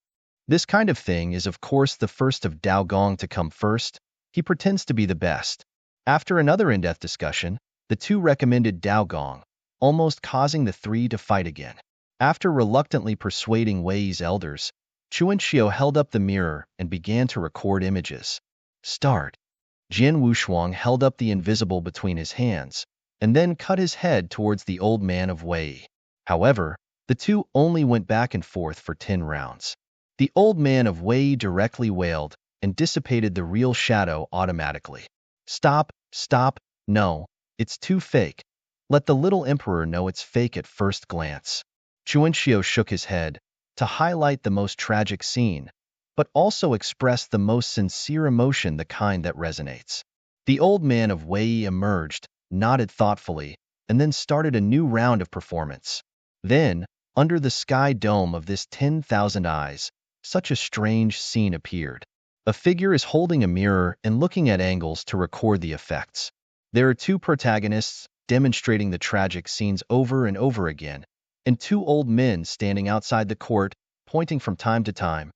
This kind of thing is of course the first of Dao Gong to come first. He pretends to be the best. After another in-depth discussion, the two recommended Dao Gong, almost causing the three to fight again. After reluctantly persuading Wei's elders, Chuanxiu held up the mirror and began to record images. Start. Jian Wushuang held up the invisible between his hands, and then cut his head towards the old man of Wei. However, the two only went back and forth for 10 rounds. The old man of Wei directly wailed and dissipated the real shadow automatically. Stop, no, it's too fake. Let the little emperor know it's fake at first glance. Chuanxiu shook his head to highlight the most tragic scene, but also express the most sincere emotion, the kind that resonates. The old man of Wei emerged, nodded thoughtfully, and then started a new round of performance. Then, under the sky dome of this 10,000 eyes, such a strange scene appeared. A figure is holding a mirror and looking at angles to record the effects. There are two protagonists demonstrating the tragic scenes over and over again, and two old men standing outside the court, pointing from time to time.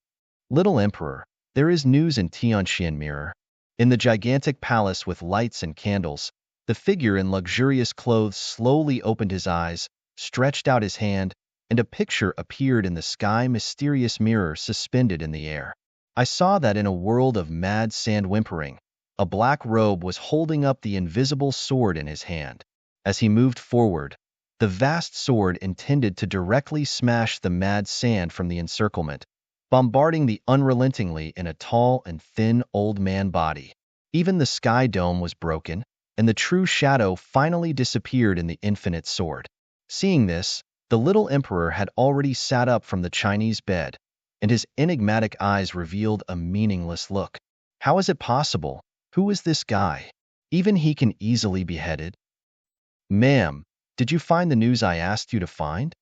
Little Emperor, there is news in Tianxian Mirror. In the gigantic palace with lights and candles, the figure in luxurious clothes slowly opened his eyes, stretched out his hand, and a picture appeared in the sky, mysterious mirror suspended in the air. I saw that in a world of mad sand whimpering, a black robe was holding up the invisible sword in his hand. As he moved forward, the vast sword intended to directly smash the mad sand from the encirclement, bombarding the unrelentingly in a tall and thin old man body. Even the sky dome was broken, and the true shadow finally disappeared in the infinite sword. Seeing this, the little emperor had already sat up from the Chinese bed, and his enigmatic eyes revealed a meaningless look. How is it possible? Who is this guy? Even he can easily be beheaded? Ma'am, did you find the news I asked you to find?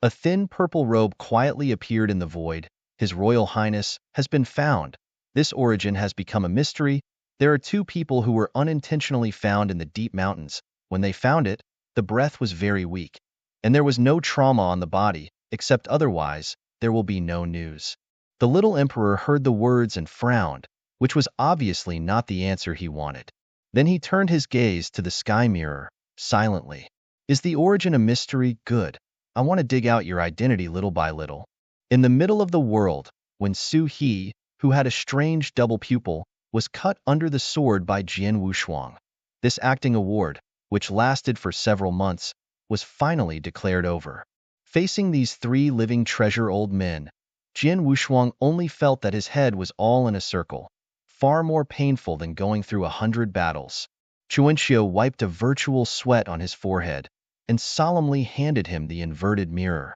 A thin purple robe quietly appeared in the void. His Royal Highness has been found. This origin has become a mystery. There are two people who were unintentionally found in the deep mountains. When they found it, the breath was very weak, and there was no trauma on the body, except otherwise, there will be no news. The little emperor heard the words and frowned, which was obviously not the answer he wanted. Then he turned his gaze to the sky mirror, silently. Is the origin a mystery? Good. I want to dig out your identity little by little. In the middle of the world, when Su He, who had a strange double pupil, was cut under the sword by Jian Wushuang. This acting award, which lasted for several months, was finally declared over. Facing these three living treasure old men, Jian Wushuang only felt that his head was all in a circle, far more painful than going through 100 battles. Chuanxiu wiped a virtual sweat on his forehead and solemnly handed him the inverted mirror.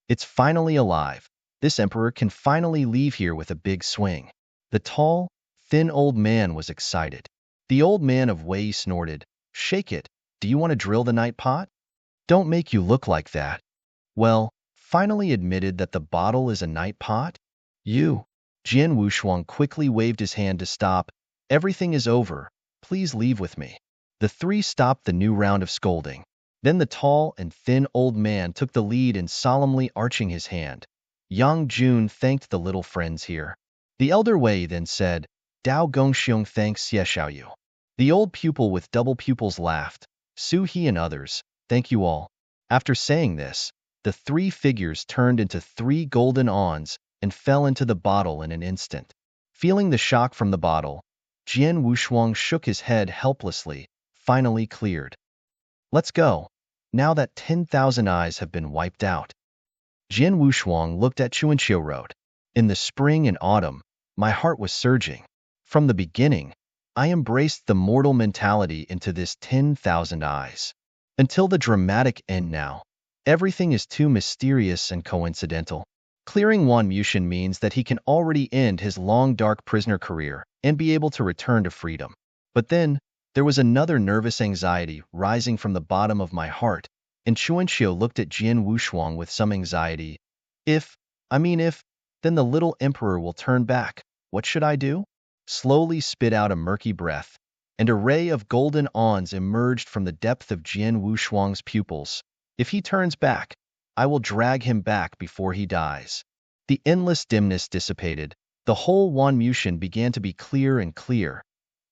It's finally alive. This emperor can finally leave here with a big swing. The tall, thin old man was excited. The old man of Wei snorted. Shake it. Do you want to drill the night pot? Don't make you look like that. Well, finally admitted that the bottle is a night pot? You. Jian Wushuang quickly waved his hand to stop. Everything is over. Please leave with me. The three stopped the new round of scolding. Then the tall and thin old man took the lead in solemnly arching his hand. Yang Jun thanked the little friends here. The elder Wei then said, Dao Gongxiong thanks Xie Xiaoyu. The old pupil with double pupils laughed. Su He and others, thank you all. After saying this, the three figures turned into three golden awns and fell into the bottle in an instant. Feeling the shock from the bottle, Jian Wushuang shook his head helplessly, finally cleared. Let's go, now that 10,000 eyes have been wiped out. Jian Wushuang looked at Chuanqiu Road. In the spring and autumn, my heart was surging. From the beginning, I embraced the mortal mentality into this 10,000 eyes. Until the dramatic end now, everything is too mysterious and coincidental. Clearing Wan Mushin means that he can already end his long dark prisoner career and be able to return to freedom. But then, there was another nervous anxiety rising from the bottom of my heart, and Chuanqiu looked at Jian Wushuang with some anxiety. If, then the little emperor will turn back. What should I do? Slowly spit out a murky breath, and a ray of golden awns emerged from the depth of Jian Wushuang's pupils. If he turns back, I will drag him back before he dies. The endless dimness dissipated. The whole Wan Mushin began to be clear and clear.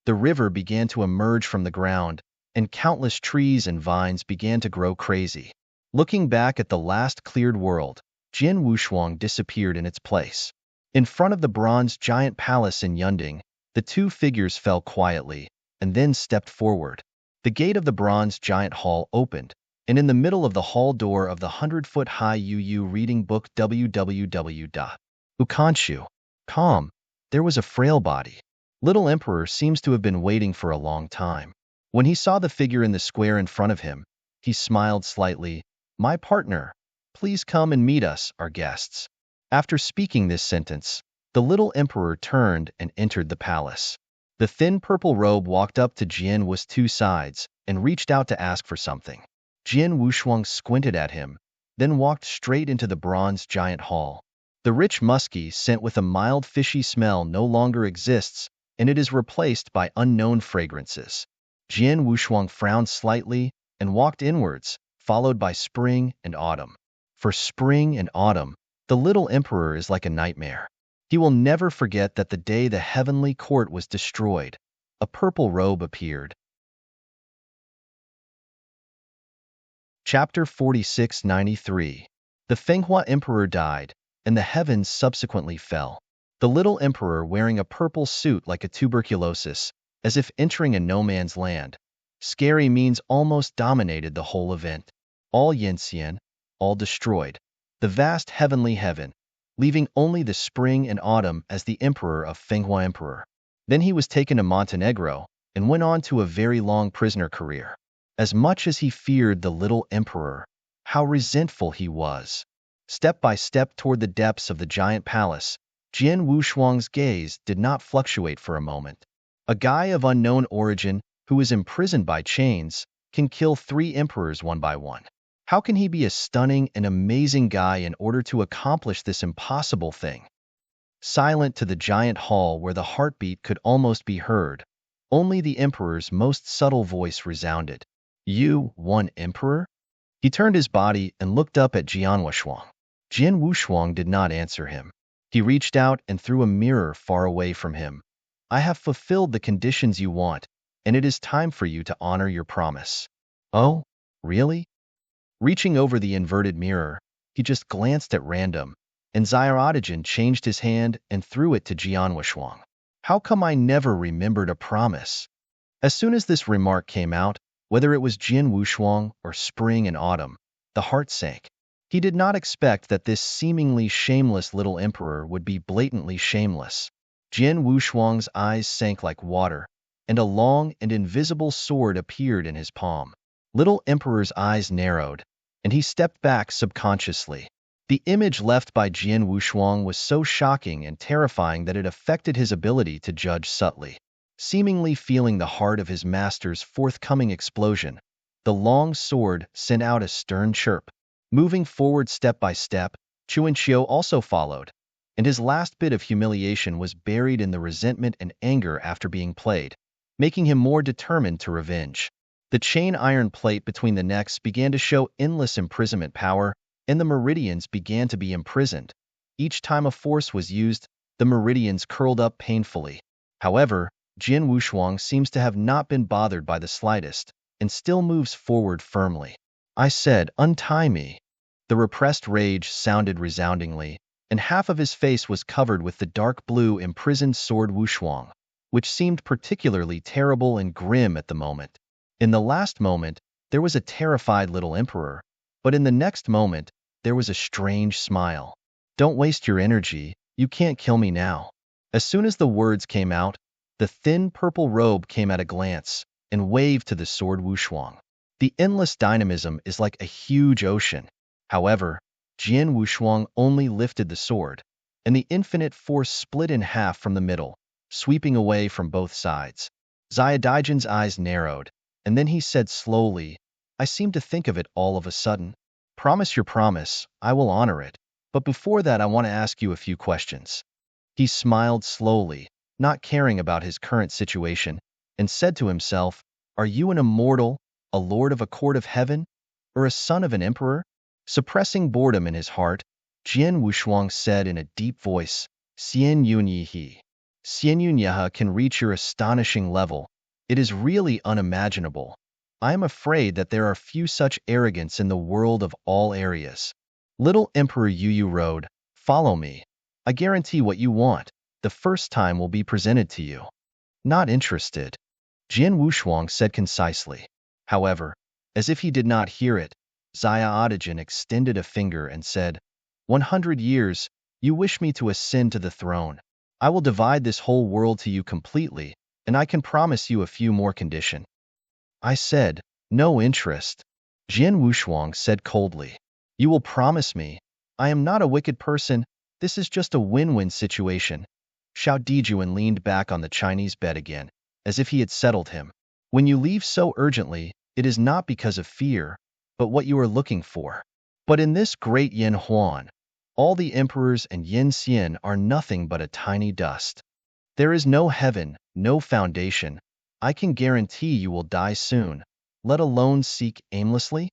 The river began to emerge from the ground, and countless trees and vines began to grow crazy. Looking back at the last cleared world, Jian Wushuang disappeared in its place. In front of the bronze giant palace in Yunding, the two figures fell quietly, and then stepped forward. The gate of the bronze giant hall opened, and in the middle of the hall door of the 100-foot-high UU reading book www.ukanshu. Calm, there was a frail body. Little Emperor seems to have been waiting for a long time. When he saw the figure in the square in front of him, he smiled slightly. My partner, please come and meet us, our guests. After speaking this sentence, the little emperor turned and entered the palace. The thin purple robe walked up to Jian Wu's two sides and reached out to ask for something. Jian Wushuang squinted at him, then walked straight into the bronze giant hall. The rich musky scent with a mild fishy smell no longer exists, and it is replaced by unknown fragrances. Jian Wushuang frowned slightly and walked inwards, followed by spring and autumn. For spring and autumn, the little emperor is like a nightmare. He will never forget that the day the heavenly court was destroyed, a purple robe appeared. Chapter 4693. The Fenghua Emperor died, and the heavens subsequently fell. The little emperor wearing a purple suit like a tuberculosis, as if entering a no-man's land. Scary means almost dominated the whole event. All Yanxian, all destroyed. The vast heavenly heaven, leaving only the spring and autumn as the emperor of Fenghua Emperor. Then he was taken to Montenegro and went on to a very long prisoner career. As much as he feared the little emperor, how resentful he was. Step by step toward the depths of the giant palace, Jian Wushuang's gaze did not fluctuate for a moment. A guy of unknown origin who is imprisoned by chains can kill 3 emperors one by one. How can he be a stunning and amazing guy in order to accomplish this impossible thing? Silent to the giant hall where the heartbeat could almost be heard, only the emperor's most subtle voice resounded. You, one emperor? He turned his body and looked up at Jian Wushuang. Jian Wushuang did not answer him. He reached out and threw a mirror far away from him. I have fulfilled the conditions you want, and it is time for you to honor your promise. Oh, really? Reaching over the inverted mirror, he just glanced at random, and Xiaodaijin changed his hand and threw it to Jian Wushuang. How come I never remembered a promise? As soon as this remark came out, whether it was Jian Wushuang or spring and autumn, the heart sank. He did not expect that this seemingly shameless little emperor would be blatantly shameless. Jian Wushuang's eyes sank like water, and a long and invisible sword appeared in his palm. Little emperor's eyes narrowed, and he stepped back subconsciously. The image left by Jian Wushuang was so shocking and terrifying that it affected his ability to judge subtly. Seemingly feeling the heart of his master's forthcoming explosion, the long sword sent out a stern chirp. Moving forward step by step, Chuanqiu also followed, and his last bit of humiliation was buried in the resentment and anger after being played, making him more determined to revenge. The chain iron plate between the necks began to show endless imprisonment power, and the meridians began to be imprisoned. Each time a force was used, The meridians curled up painfully. However, Jian Wushuang seems to have not been bothered by the slightest, and still moves forward firmly. I said, untie me. The repressed rage sounded resoundingly, and half of his face was covered with the dark blue imprisoned sword Wushuang, which seemed particularly terrible and grim at the moment. In the last moment, there was a terrified little emperor, but in the next moment, there was a strange smile. Don't waste your energy, you can't kill me now. As soon as the words came out, the thin purple robe came at a glance and waved to the sword Wushuang. The endless dynamism is like a huge ocean. However, Jian Wushuang only lifted the sword, and the infinite force split in half from the middle, sweeping away from both sides. Xiadaijin's eyes narrowed, and then he said slowly, I seem to think of it all of a sudden. Promise your promise, I will honor it. But before that I want to ask you a few questions. He smiled slowly, not caring about his current situation, and said to himself, are you an immortal, a lord of a court of heaven, or a son of an emperor? Suppressing boredom in his heart, Jian Wushuang said in a deep voice, Xian Yunyihe. Xian Yunyihe can reach your astonishing level. It is really unimaginable. I am afraid that there are few such arrogance in the world of all areas. Little Emperor Yu Road, follow me. I guarantee what you want, the first time will be presented to you. Not interested, Jian Wushuang said concisely. However, as if he did not hear it, Xiadaijin extended a finger and said, 100 years, you wish me to ascend to the throne. I will divide this whole world to you completely, and I can promise you a few more conditions. I said, no interest. Jian Wushuang said coldly. You will promise me. I am not a wicked person. This is just a win-win situation. Xiao Dijuan leaned back on the Chinese bed again, as if he had settled him. When you leave so urgently, it is not because of fear, but what you are looking for. But in this great Yin Huan, all the emperors and Yin Xian are nothing but a tiny dust. There is no heaven, no foundation. I can guarantee you will die soon, let alone seek aimlessly.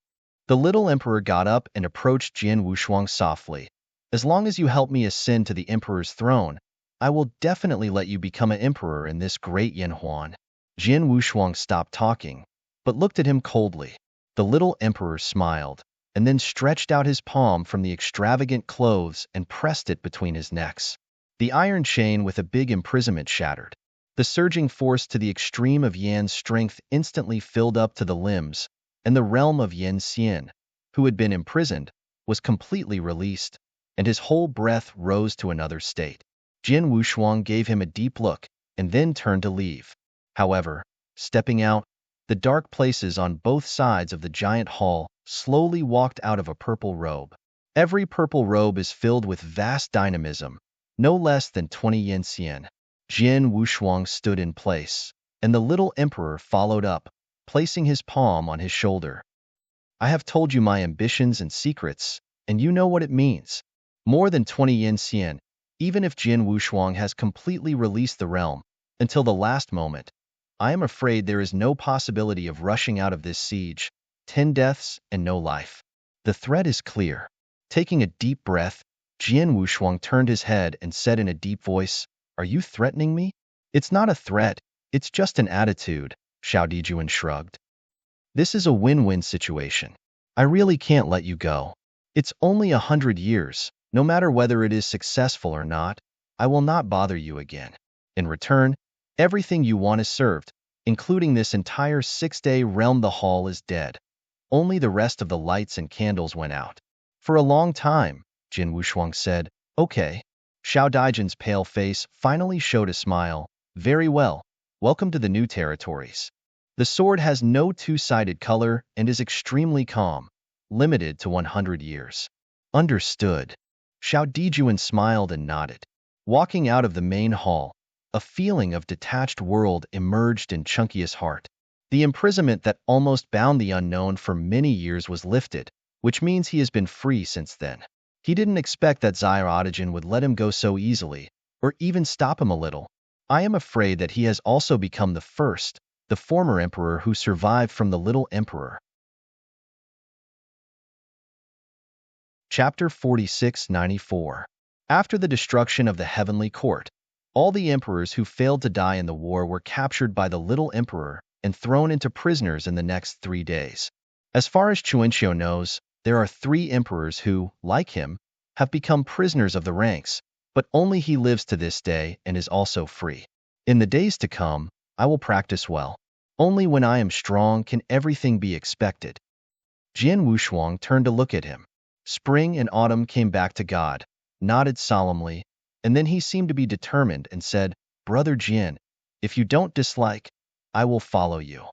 The little emperor got up and approached Jian Wushuang softly. As long as you help me ascend to the emperor's throne, I will definitely let you become an emperor in this great Yin Huan. Jian Wushuang stopped talking, but looked at him coldly. The little emperor smiled, and then stretched out his palm from the extravagant clothes and pressed it between his necks. The iron chain with a big imprisonment shattered. The surging force to the extreme of Yan's strength instantly filled up to the limbs, and the realm of Yin Xian, who had been imprisoned, was completely released, and his whole breath rose to another state. Jian Wushuang gave him a deep look, and then turned to leave. However, stepping out, the dark places on both sides of the giant hall slowly walked out of a purple robe. Every purple robe is filled with vast dynamism, no less than 20 yin xian. Jian Wushuang stood in place, and the little emperor followed up, placing his palm on his shoulder. I have told you my ambitions and secrets, and you know what it means. More than 20 yin xian, even if Jian Wushuang has completely released the realm, until the last moment, I am afraid there is no possibility of rushing out of this siege, 10 deaths and no life. The threat is clear. Taking a deep breath, Jian Wushuang turned his head and said in a deep voice, Are you threatening me? It's not a threat, it's just an attitude, Xiao Dijuan shrugged. This is a win-win situation. I really can't let you go. It's only 100 years, no matter whether it is successful or not, I will not bother you again. In return, everything you want is served, including this entire 6-day realm. The hall is dead. Only the rest of the lights and candles went out. For a long time, Jian Wushuang said, Okay. Xiao Daijin's pale face finally showed a smile. Very well. Welcome to the new territories. The sword has no two-sided color and is extremely calm, limited to 100 years. Understood. Xiao Dijuan smiled and nodded. Walking out of the main hall, a feeling of detached world emerged in Chunky's heart. The imprisonment that almost bound the unknown for many years was lifted, which means he has been free since then. He didn't expect that Xiadaijin would let him go so easily, or even stop him a little. I am afraid that he has also become the former emperor who survived from the little emperor. Chapter 46-94. After the destruction of the heavenly court, all the emperors who failed to die in the war were captured by the little emperor and thrown into prisoners in the next 3 days. As far as Chuanxiu knows, there are 3 emperors who, like him, have become prisoners of the ranks, but only he lives to this day and is also free. In the days to come, I will practice well. Only when I am strong can everything be expected. Jian Wushuang turned to look at him. Spring and autumn came back to God, nodded solemnly, and then he seemed to be determined and said, "Brother Jian, if you don't dislike, I will follow you."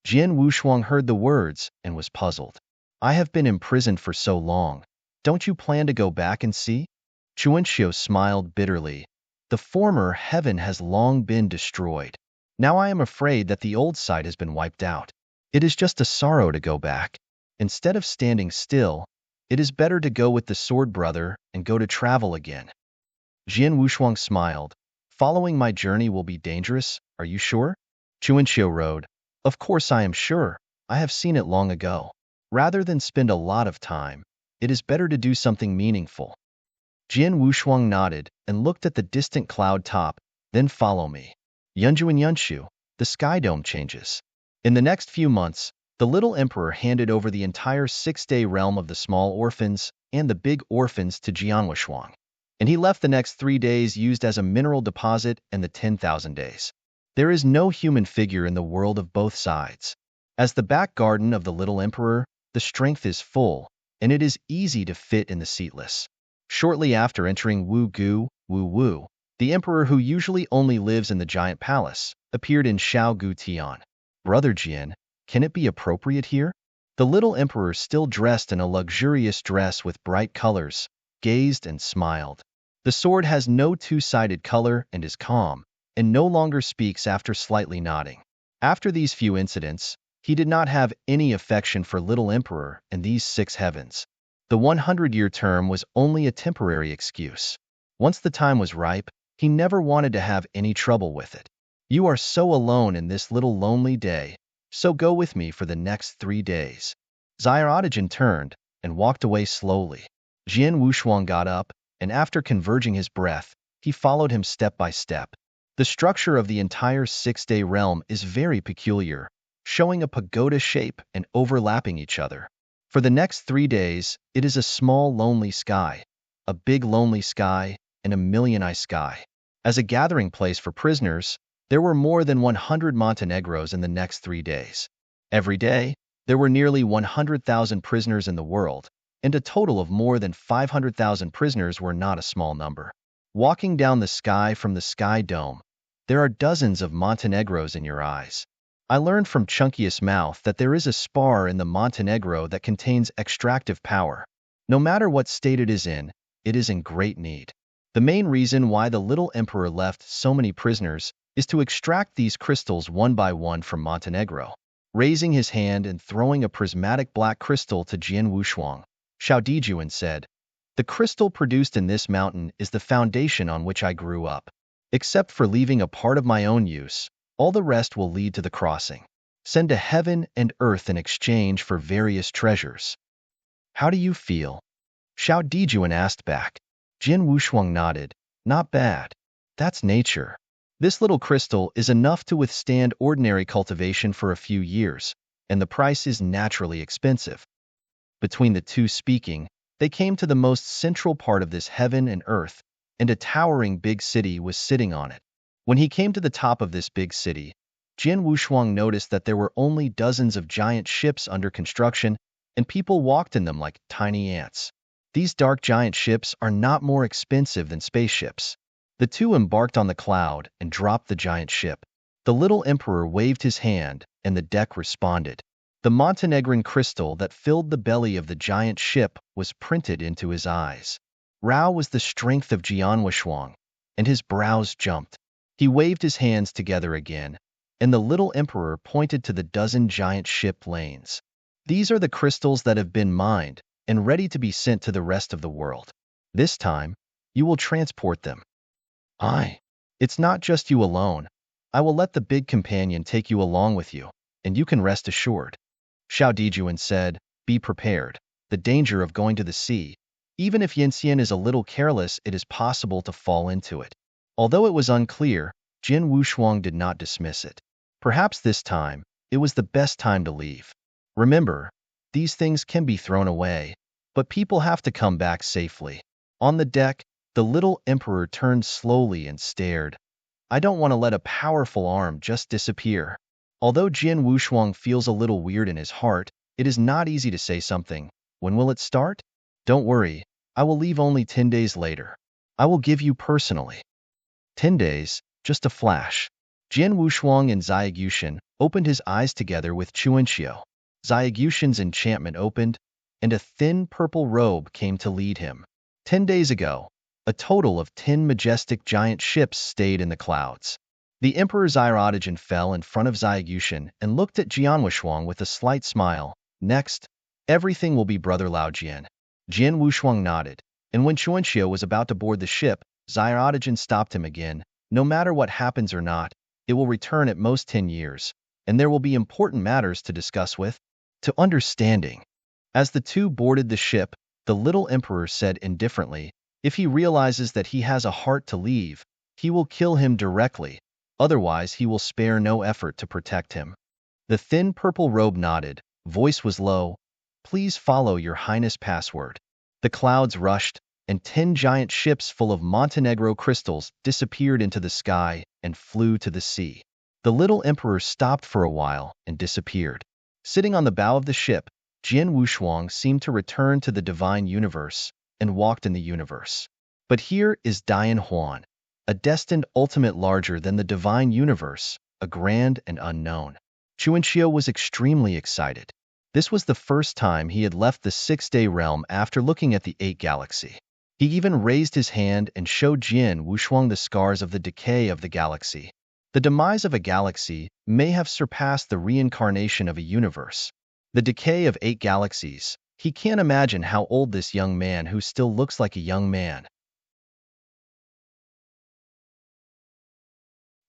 Jian Wushuang heard the words and was puzzled. "I have been imprisoned for so long. Don't you plan to go back and see?" Chuanxiu smiled bitterly. "The former heaven has long been destroyed. Now I am afraid that the old side has been wiped out. It is just a sorrow to go back. Instead of standing still, it is better to go with the sword brother and go to travel again." Jian Wushuang smiled. "Following my journey will be dangerous, are you sure?" Chuanxiu rode. "Of course I am sure. I have seen it long ago. Rather than spend a lot of time, it is better to do something meaningful." Jian Wushuang nodded and looked at the distant cloud top, "Then follow me." Yunju and Yunshu, the sky dome changes. In the next few months, the little emperor handed over the entire 6-day realm of the small orphans and the big orphans to Jian Wushuang, and he left the next 3 days used as a mineral deposit and the 10,000 days. There is no human figure in the world of both sides. As the back garden of the little emperor, the strength is full, and it is easy to fit in the seatless. Shortly after entering Wu Gu, Wu Wu, the emperor who usually only lives in the giant palace, appeared in Shao Gu Tian. "Brother Jian, can it be appropriate here?" The little emperor, still dressed in a luxurious dress with bright colors, gazed and smiled. The sword has no two-sided color and is calm, and no longer speaks after slightly nodding. After these few incidents, he did not have any affection for little emperor and these 6 heavens. The 100-year term was only a temporary excuse. Once the time was ripe, he never wanted to have any trouble with it. "You are so alone in this little lonely day, so go with me for the next 3 days." Xiaodaijin turned and walked away slowly. Jian Wushuang got up, and after converging his breath, he followed him step by step. The structure of the entire 6-day realm is very peculiar, showing a pagoda shape and overlapping each other. For the next 3 days, it is a small lonely sky, a big lonely sky, and a million-eye sky. As a gathering place for prisoners, there were more than 100 Montenegros in the next 3 days. Every day, there were nearly 100,000 prisoners in the world, and a total of more than 500,000 prisoners were not a small number. Walking down the sky from the sky dome, there are dozens of Montenegros in your eyes. I learned from Chunkiest Mouth that there is a spar in the Montenegro that contains extractive power. No matter what state it is in great need. The main reason why the little emperor left so many prisoners is to extract these crystals one by one from Montenegro. Raising his hand and throwing a prismatic black crystal to Jian Wushuang, Shao Dijuan said, "The crystal produced in this mountain is the foundation on which I grew up. Except for leaving a part of my own use, all the rest will lead to the crossing. Send to heaven and earth in exchange for various treasures." "How do you feel?" Shao Dijuan asked back. Jian Wushuang nodded. "Not bad. That's nature. This little crystal is enough to withstand ordinary cultivation for a few years, and the price is naturally expensive." Between the two speaking, they came to the most central part of this heaven and earth, and a towering big city was sitting on it. When he came to the top of this big city, Jian Wushuang noticed that there were only dozens of giant ships under construction, and people walked in them like tiny ants. These dark giant ships are not more expensive than spaceships. The two embarked on the cloud and dropped the giant ship. The little emperor waved his hand, and the deck responded. The Montenegrin crystal that filled the belly of the giant ship was printed into his eyes. Rao was the strength of Jian Wushuang, and his brows jumped. He waved his hands together again, and the little emperor pointed to the dozen giant ship lanes. "These are the crystals that have been mined and ready to be sent to the rest of the world. This time, you will transport them." It's not just you alone. I will let the big companion take you along with you, and you can rest assured." Shao Dijuan said, "Be prepared. The danger of going to the sea Even if Yanxian is a little careless, it is possible to fall into it. Although it was unclear, Jin Wushuang did not dismiss it. Perhaps this time, it was the best time to leave. Remember, these things can be thrown away, but people have to come back safely. On the deck, the little emperor turned slowly and stared. I don't want to let a powerful arm just disappear. Although Jin Wushuang feels a little weird in his heart, it is not easy to say something. When will it start? Don't worry, I will leave only 10 days later. I will give you personally. 10 days, just a flash. Jin Wushuang and Ziyagushin opened his eyes together with Chuanxiu. Ziyagushin's enchantment opened, and a thin purple robe came to lead him. 10 days ago, a total of 10 majestic giant ships stayed in the clouds. The Emperor Ziyagushin fell in front of Ziyagushin and looked at Jian Wushuang with a slight smile. Next, everything will be Brother Lao Jian. Jian Wushuang nodded, and when Chuanxiu was about to board the ship, Ziyagushin stopped him again. No matter what happens or not, it will return at most 10 years, and there will be important matters to discuss with. To understanding. As the two boarded the ship, the little emperor said indifferently, if he realizes that he has a heart to leave, he will kill him directly, otherwise he will spare no effort to protect him. The thin purple robe nodded, voice was low, please follow your highness password. The clouds rushed, and 10 giant ships full of Montenegro crystals disappeared into the sky and flew to the sea. The little emperor stopped for a while and disappeared. Sitting on the bow of the ship, Jin Wushuang seemed to return to the divine universe and walked in the universe. But here is Dian Huan, a destined ultimate larger than the divine universe, a grand and unknown. Chuanxiu was extremely excited. This was the first time he had left the 6-day realm after looking at the 8 galaxy. He even raised his hand and showed Jin Wushuang the scars of the decay of the galaxy. The demise of a galaxy may have surpassed the reincarnation of a universe. The decay of 8 galaxies. He can't imagine how old this young man who still looks like a young man.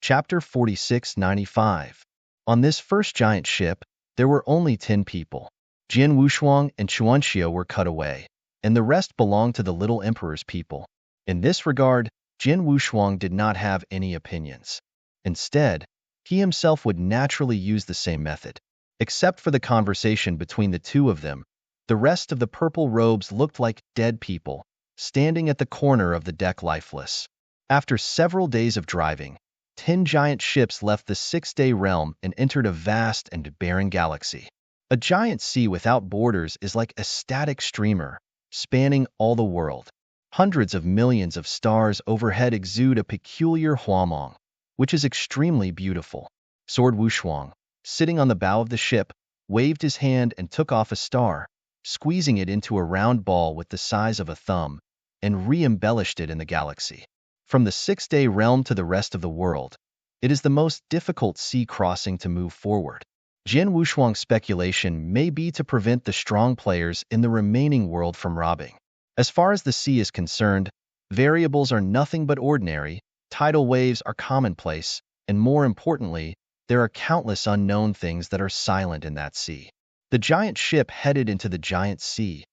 Chapter 4695. On this first giant ship, there were only 10 people. Jin Wushuang and Chuanxiu were cut away, and the rest belonged to the little emperor's people. In this regard, Jin Wushuang did not have any opinions. Instead, he himself would naturally use the same method. Except for the conversation between the two of them, the rest of the purple robes looked like dead people, standing at the corner of the deck lifeless. After several days of driving, 10 giant ships left the 6-day realm and entered a vast and barren galaxy. A giant sea without borders is like a static streamer, spanning all the world. Hundreds of millions of stars overhead exude a peculiar huamong, which is extremely beautiful. Sword Wushuang, sitting on the bow of the ship, waved his hand and took off a star, squeezing it into a round ball with the size of a thumb, and re-embellished it in the galaxy. From the 6-day realm to the rest of the world, it is the most difficult sea crossing to move forward. Jin Wushuang's speculation may be to prevent the strong players in the remaining world from robbing. As far as the sea is concerned, variables are nothing but ordinary, tidal waves are commonplace, and more importantly, there are countless unknown things that are silent in that sea. The giant ship headed into the giant sea,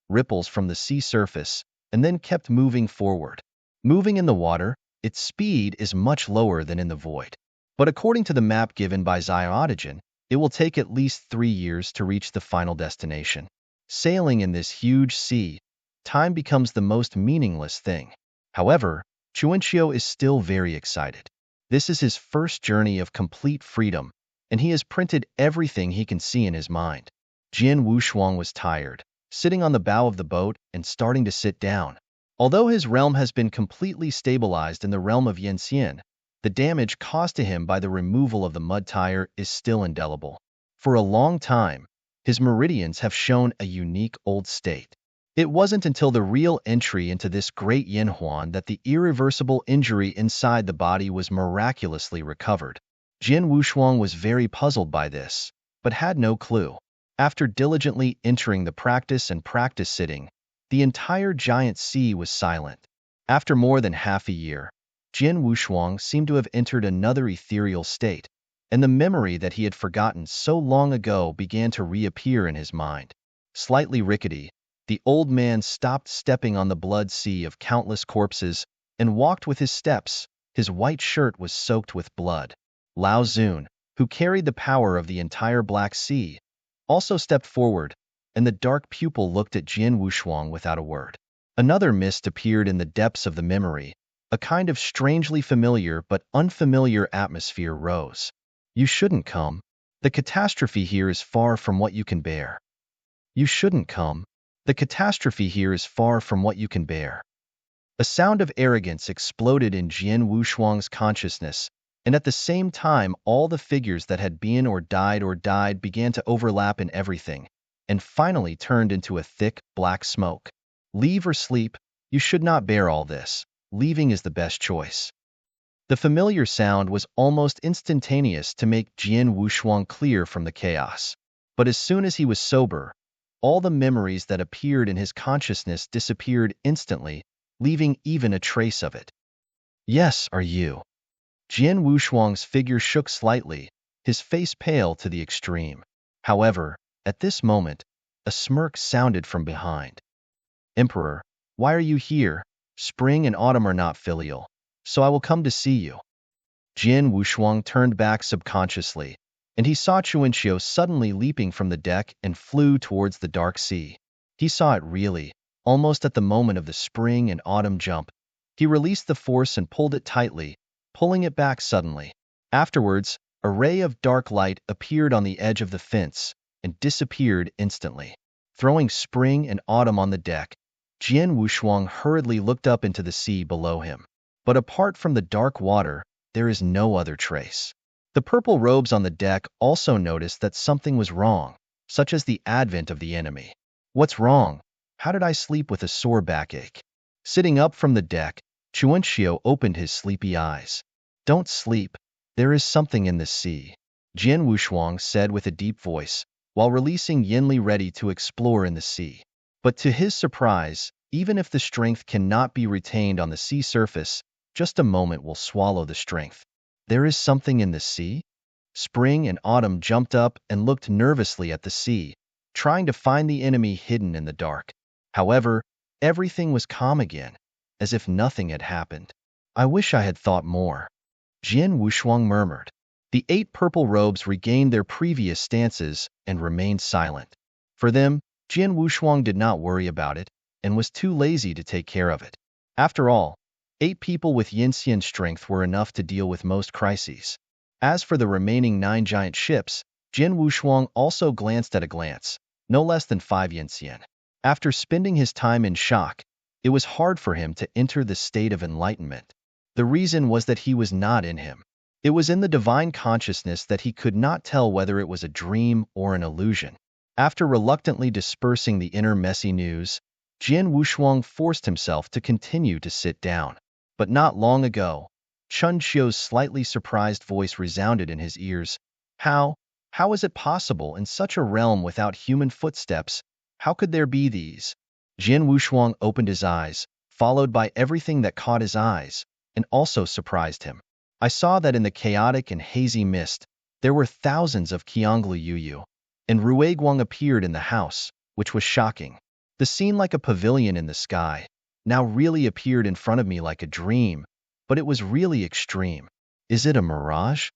ripples from the sea surface, and then kept moving forward. Moving in the water, its speed is much lower than in the void. But according to the map given by Ziyagushin, it will take at least 3 years to reach the final destination. Sailing in this huge sea, time becomes the most meaningless thing. However, Chuanxiu is still very excited. This is his first journey of complete freedom, and he has printed everything he can see in his mind. Jin Wushuang was tired, sitting on the bow of the boat and starting to sit down. Although his realm has been completely stabilized in the realm of Yanxian, the damage caused to him by the removal of the mud tire is still indelible. For a long time, his meridians have shown a unique old state. It wasn't until the real entry into this great Yinhuan that the irreversible injury inside the body was miraculously recovered. Jin Wushuang was very puzzled by this, but had no clue. After diligently entering the practice and practice sitting, the entire giant sea was silent. After more than half a year, Jin Wushuang seemed to have entered another ethereal state, and the memory that he had forgotten so long ago began to reappear in his mind. Slightly rickety, The old man stopped stepping on the blood sea of countless corpses and walked with his steps. His white shirt was soaked with blood. Lao Zun, who carried the power of the entire Black Sea, also stepped forward, and the dark pupil looked at Jian Wushuang without a word. Another mist appeared in the depths of the memory. A kind of strangely familiar but unfamiliar atmosphere rose. You shouldn't come. The catastrophe here is far from what you can bear. You shouldn't come. The catastrophe here is far from what you can bear. A sound of arrogance exploded in Jian Wushuang's consciousness, and at the same time all the figures that had been or died began to overlap in everything, and finally turned into a thick, black smoke. Leave or sleep, you should not bear all this. Leaving is the best choice. The familiar sound was almost instantaneous to make Jian Wushuang clear from the chaos. But as soon as he was sober, all the memories that appeared in his consciousness disappeared instantly, leaving even a trace of it. Yes, are you? Jian Wushuang's figure shook slightly, his face pale to the extreme. However, at this moment, a smirk sounded from behind. Emperor, why are you here? Spring and autumn are not filial, so I will come to see you. Jian Wushuang turned back subconsciously, and he saw Chuanqiu suddenly leaping from the deck and flew towards the dark sea. He saw it really, almost at the moment of the spring and autumn jump. He released the force and pulled it tightly, pulling it back suddenly. Afterwards, a ray of dark light appeared on the edge of the fence and disappeared instantly. Throwing spring and autumn on the deck, Jian Wushuang hurriedly looked up into the sea below him. But apart from the dark water, there is no other trace. The purple robes on the deck also noticed that something was wrong, such as the advent of the enemy. What's wrong? How did I sleep with a sore backache? Sitting up from the deck, Chuanqiu opened his sleepy eyes. Don't sleep. There is something in the sea, Jian Wushuang said with a deep voice, while releasing Yinli ready to explore in the sea. But to his surprise, even if the strength cannot be retained on the sea surface, just a moment will swallow the strength. There is something in the sea? Spring and autumn jumped up and looked nervously at the sea, trying to find the enemy hidden in the dark. However, everything was calm again, as if nothing had happened. I wish I had thought more, Jian Wushuang murmured. The 8 purple robes regained their previous stances and remained silent. For them, Jian Wushuang did not worry about it, and was too lazy to take care of it. After all, 8 people with Yinxian strength were enough to deal with most crises. As for the remaining 9 giant ships, Jian Wushuang also glanced at a glance, no less than 5 Yinxian. After spending his time in shock, it was hard for him to enter the state of enlightenment. The reason was that he was not in him. It was in the divine consciousness that he could not tell whether it was a dream or an illusion. After reluctantly dispersing the inner messy news, Jian Wushuang forced himself to continue to sit down. But not long ago, Chun Qiu's slightly surprised voice resounded in his ears. How is it possible in such a realm without human footsteps? How could there be these? Jian Wushuang opened his eyes, followed by everything that caught his eyes, and also surprised him. I saw that in the chaotic and hazy mist, there were thousands of Qiangli Yuyu, and Rueguang appeared in the house, which was shocking. The scene like a pavilion in the sky now really appeared in front of me like a dream, but it was really extreme. Is it a mirage?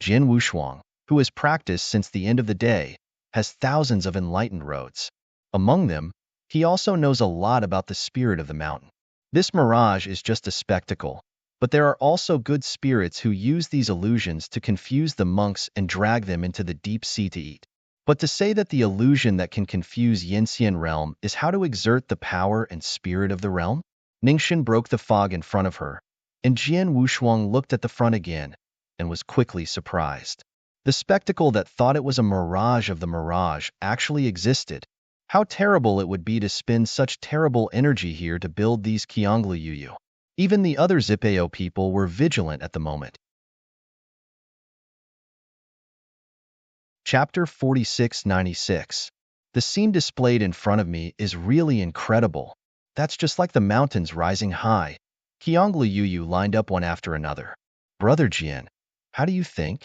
Jian Wushuang, who has practiced since the end of the day, has thousands of enlightened roads. Among them, he also knows a lot about the spirit of the mountain. This mirage is just a spectacle, but there are also good spirits who use these illusions to confuse the monks and drag them into the deep sea to eat. But to say that the illusion that can confuse Yinxian realm is how to exert the power and spirit of the realm? Ningxin broke the fog in front of her, and Jian Wushuang looked at the front again and was quickly surprised. The spectacle that thought it was a mirage of the mirage actually existed. How terrible it would be to spend such terrible energy here to build these Qiangli Yuyu. Even the other Zipeo people were vigilant at the moment. Chapter 4696. The scene displayed in front of me is really incredible. That's just like the mountains rising high. Qiangli Yuyu lined up one after another. Brother Jian, how do you think?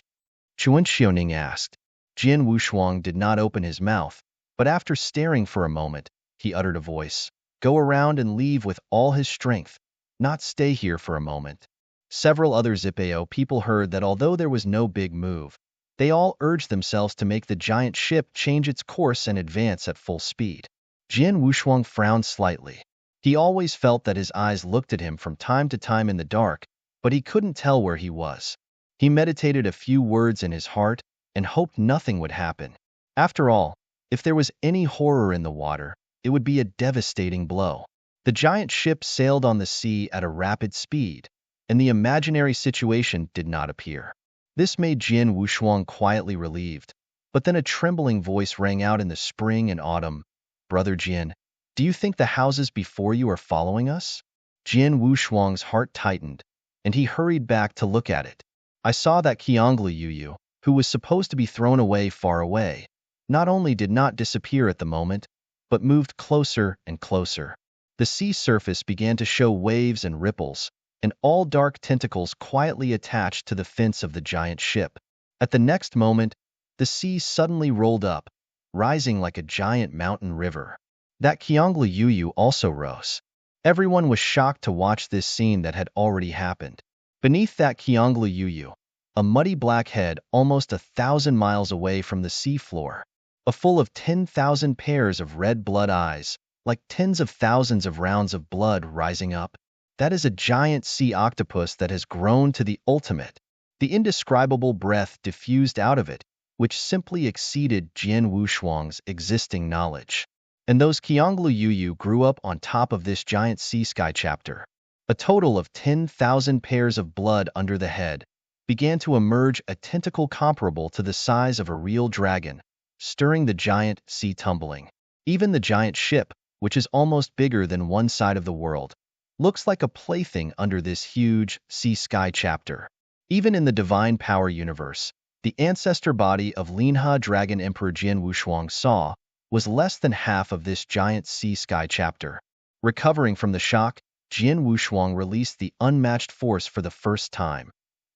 Chuan Xiaoning asked. Jian Wushuang did not open his mouth, but after staring for a moment, he uttered a voice. Go around and leave with all his strength, not stay here for a moment. Several other Zipeo people heard that although there was no big move, they all urged themselves to make the giant ship change its course and advance at full speed. Jian Wushuang frowned slightly. He always felt that his eyes looked at him from time to time in the dark, but he couldn't tell where he was. He meditated a few words in his heart and hoped nothing would happen. After all, if there was any horror in the water, it would be a devastating blow. The giant ship sailed on the sea at a rapid speed, and the imaginary situation did not appear. This made Jian Wushuang quietly relieved, but then a trembling voice rang out in the spring and autumn. Brother Jian, do you think the houses before you are following us? Jian Wushuang's heart tightened, and he hurried back to look at it. I saw that Qiangli Yuyu, who was supposed to be thrown away far away, not only did not disappear at the moment, but moved closer and closer. The sea surface began to show waves and ripples, and all dark tentacles quietly attached to the fins of the giant ship. At the next moment, the sea suddenly rolled up, rising like a giant mountain river. That Qiangli Yuyu also rose. Everyone was shocked to watch this scene that had already happened. Beneath that Qiangli Yuyu, a muddy black head almost 1,000 miles away from the seafloor, a full of 10,000 pairs of red blood eyes, like tens of thousands of rounds of blood rising up. That is a giant sea octopus that has grown to the ultimate. The indescribable breath diffused out of it, which simply exceeded Jian Wushuang's existing knowledge. And those Qiangli Yuyu grew up on top of this giant sea sky chapter. A total of 10,000 pairs of blood under the head began to emerge, a tentacle comparable to the size of a real dragon, stirring the giant sea tumbling. Even the giant ship, which is almost bigger than one side of the world, looks like a plaything under this huge sea sky chapter. Even in the divine power universe, the ancestor body of Linha Dragon Emperor Jian Wushuang saw was less than half of this giant sea sky chapter. Recovering from the shock, Jian Wushuang released the unmatched force for the first time,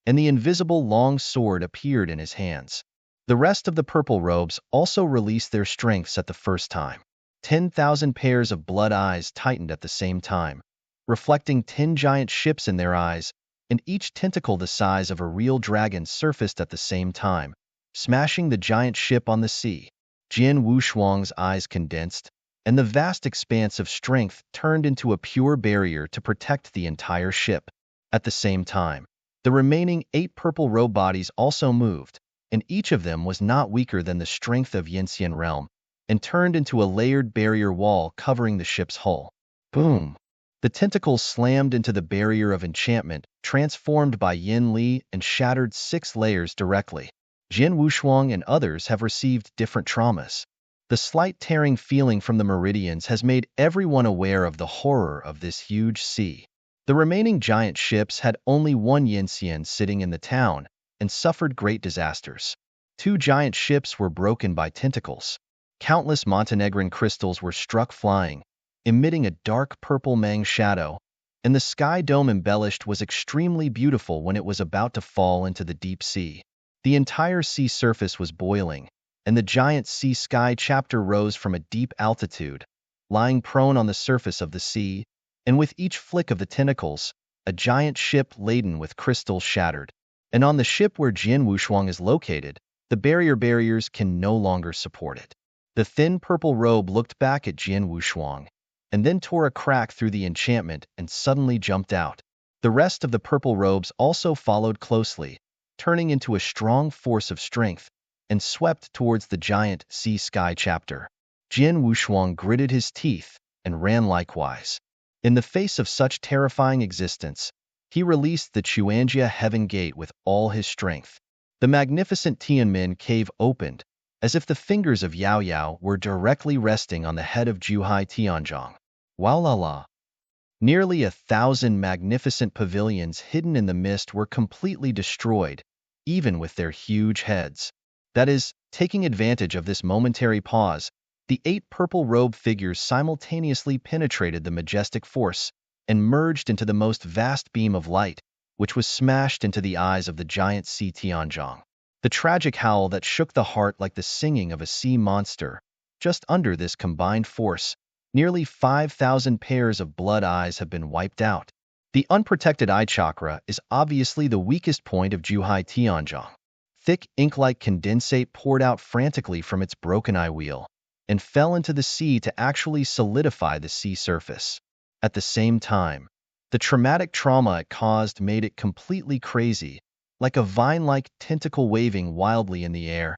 and the invisible long sword appeared in his hands. The rest of the purple robes also released their strengths at the first time. 10,000 pairs of blood eyes tightened at the same time, reflecting 10 giant ships in their eyes, and each tentacle the size of a real dragon surfaced at the same time, smashing the giant ship on the sea. Jian Wushuang's eyes condensed, and the vast expanse of strength turned into a pure barrier to protect the entire ship. At the same time, the remaining 8 purple robe bodies also moved, and each of them was not weaker than the strength of Yanxian realm, and turned into a layered barrier wall covering the ship's hull. Boom! The tentacles slammed into the barrier of enchantment, transformed by Yin Li, and shattered 6 layers directly. Jian Wushuang and others have received different traumas. The slight tearing feeling from the meridians has made everyone aware of the horror of this huge sea. The remaining giant ships had only one Yanxian sitting in the town and suffered great disasters. 2 giant ships were broken by tentacles. Countless Montenegrin crystals were struck flying, emitting a dark purple mang shadow, and the sky dome embellished was extremely beautiful when it was about to fall into the deep sea. The entire sea surface was boiling, and the giant sea sky chapter rose from a deep altitude, lying prone on the surface of the sea, and with each flick of the tentacles, a giant ship laden with crystals shattered. And on the ship where Jian Wushuang is located, the barriers can no longer support it. The thin purple robe looked back at Jian Wushuang, and then tore a crack through the enchantment and suddenly jumped out. The rest of the purple robes also followed closely, turning into a strong force of strength, and swept towards the giant sea sky chapter. Jian Wushuang gritted his teeth and ran likewise. In the face of such terrifying existence, he released the Chuanjia Heaven Gate with all his strength. The magnificent Tianmin cave opened, as if the fingers of Yao Yao were directly resting on the head of Zhuhai Tianzhong. Wow la la! Nearly 1,000 magnificent pavilions hidden in the mist were completely destroyed, even with their huge heads. That is, taking advantage of this momentary pause, the 8 purple robe figures simultaneously penetrated the majestic force and merged into the most vast beam of light, which was smashed into the eyes of the giant sea Tianzhong. The tragic howl that shook the heart like the singing of a sea monster, just under this combined force, Nearly 5,000 pairs of blood eyes have been wiped out. The unprotected eye chakra is obviously the weakest point of Zhuhai Tianzhong. Thick ink-like condensate poured out frantically from its broken eye wheel and fell into the sea to actually solidify the sea surface. At the same time, the traumatic trauma it caused made it completely crazy, like a vine-like tentacle waving wildly in the air.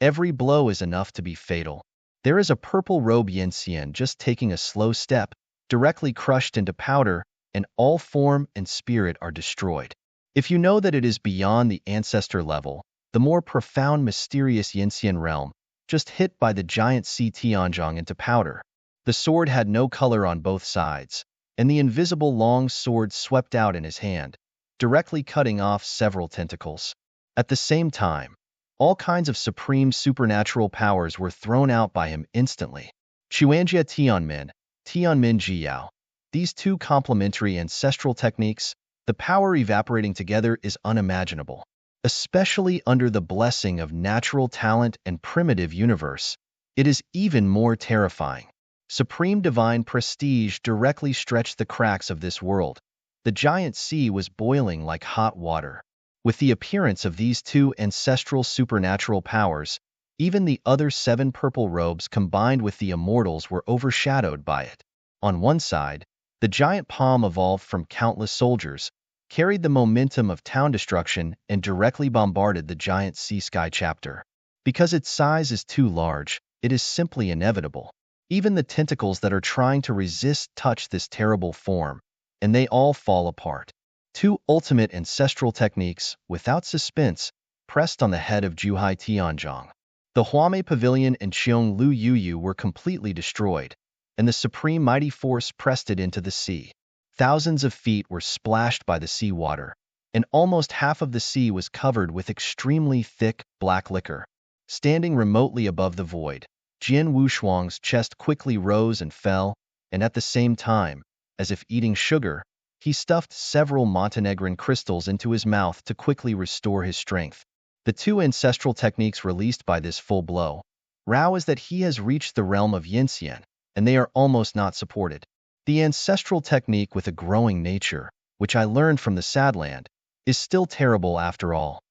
Every blow is enough to be fatal. There is a purple robe Yanxian just taking a slow step, directly crushed into powder, and all form and spirit are destroyed. If you know that it is beyond the ancestor level, the more profound mysterious Yanxian realm, just hit by the giant sea Tianzhong into powder. The sword had no color on both sides, and the invisible long sword swept out in his hand, directly cutting off several tentacles. At the same time, all kinds of supreme supernatural powers were thrown out by him instantly. Chuanjia Tianmin Jiyao. These two complementary ancestral techniques, the power evaporating together is unimaginable. Especially under the blessing of natural talent and primitive universe, it is even more terrifying. Supreme divine prestige directly stretched the cracks of this world. The giant sea was boiling like hot water. With the appearance of these two ancestral supernatural powers, even the other 7 purple robes combined with the immortals were overshadowed by it. On one side, the giant palm evolved from countless soldiers, carried the momentum of town destruction and directly bombarded the giant sea sky chapter. Because its size is too large, it is simply inevitable. Even the tentacles that are trying to resist touch this terrible form, and they all fall apart. 2 ultimate ancestral techniques, without suspense, pressed on the head of Zhuhai Tianzhong. The Huame Pavilion and Qiong Lu Yuyu were completely destroyed, and the supreme mighty force pressed it into the sea. Thousands of feet were splashed by the sea water, and almost half of the sea was covered with extremely thick, black liquor. Standing remotely above the void, Jian Wushuang's chest quickly rose and fell, and at the same time, as if eating sugar, he stuffed several Montenegrin crystals into his mouth to quickly restore his strength. The 2 ancestral techniques released by this full blow, Rao is that he has reached the realm of Yinxian, and they are almost not supported. The ancestral technique with a growing nature, which I learned from the Sadland, is still terrible after all.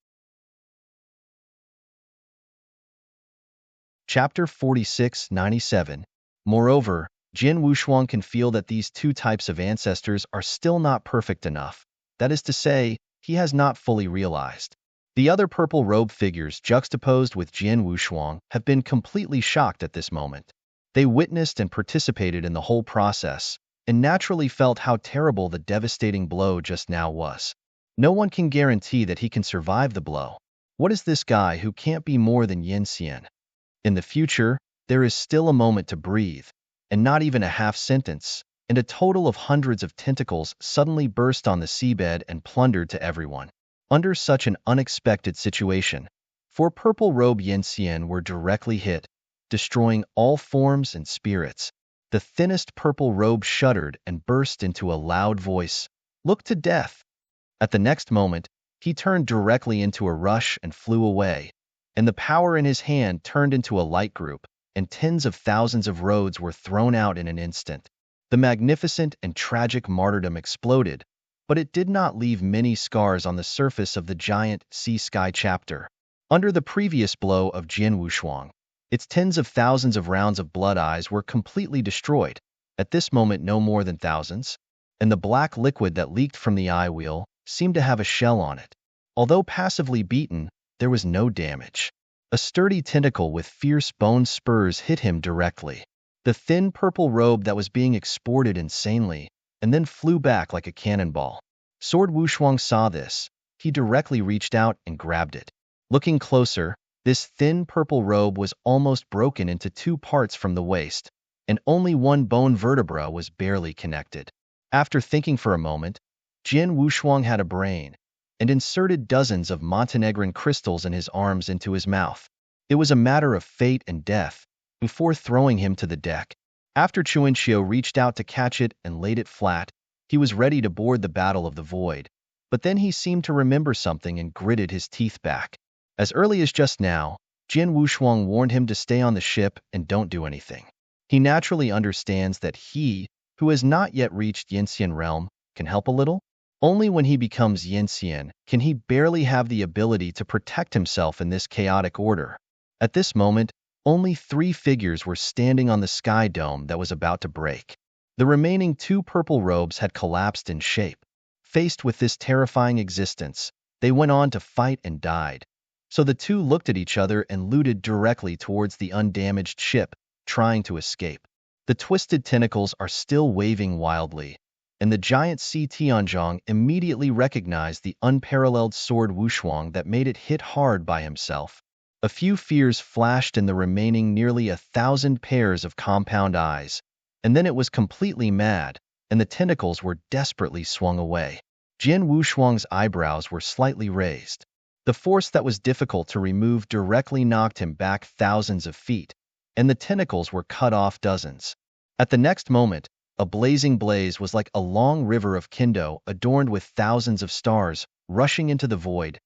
Chapter 46-97. Moreover, Jin Wushuang can feel that these 2 types of ancestors are still not perfect enough. That is to say, he has not fully realized. The other purple robe figures juxtaposed with Jian Wushuang have been completely shocked at this moment. They witnessed and participated in the whole process, and naturally felt how terrible the devastating blow just now was. No one can guarantee that he can survive the blow. What is this guy who can't be more than Yanxian? In the future, there is still a moment to breathe, and not even a half sentence, and a total of hundreds of tentacles suddenly burst on the seabed and plundered to everyone. Under such an unexpected situation, 4 purple robe Yanxian were directly hit, destroying all forms and spirits. The thinnest purple robe shuddered and burst into a loud voice, "Look to death!" At the next moment, he turned directly into a rush and flew away, and the power in his hand turned into a light group, and tens of thousands of roads were thrown out in an instant. The magnificent and tragic martyrdom exploded, but it did not leave many scars on the surface of the giant sea sky chapter. Under the previous blow of Jian Wushuang, its tens of thousands of rounds of blood eyes were completely destroyed, at this moment no more than thousands, and the black liquid that leaked from the eye wheel seemed to have a shell on it. Although passively beaten, there was no damage. A sturdy tentacle with fierce bone spurs hit him directly. The thin purple robe that was being exported insanely, and then flew back like a cannonball. Sword Wushuang saw this. He directly reached out and grabbed it. Looking closer, this thin purple robe was almost broken into 2 parts from the waist, and only one bone vertebra was barely connected. After thinking for a moment, Jian Wushuang had a brain, and inserted dozens of Montenegrin crystals in his arms into his mouth. It was a matter of fate and death, before throwing him to the deck. After Chuanqiu reached out to catch it and laid it flat, he was ready to board the Battle of the Void, but then he seemed to remember something and gritted his teeth back. As early as just now, Jian Wushuang warned him to stay on the ship and don't do anything. He naturally understands that he, who has not yet reached Yinxian realm, can help a little. Only when he becomes Yinxian can he barely have the ability to protect himself in this chaotic order. At this moment, only 3 figures were standing on the sky dome that was about to break. The remaining 2 purple robes had collapsed in shape. Faced with this terrifying existence, they went on to fight and died. So the 2 looked at each other and looted directly towards the undamaged ship, trying to escape. The twisted tentacles are still waving wildly, and the giant Sea Tianzhong immediately recognized the unparalleled sword Wushuang that made it hit hard by himself. A few fears flashed in the remaining nearly 1,000 pairs of compound eyes, and then it was completely mad, and the tentacles were desperately swung away. Jian Wushuang's eyebrows were slightly raised. The force that was difficult to remove directly knocked him back thousands of feet, and the tentacles were cut off dozens. At the next moment, a blazing blaze was like a long river of Kindo adorned with thousands of stars, rushing into the void.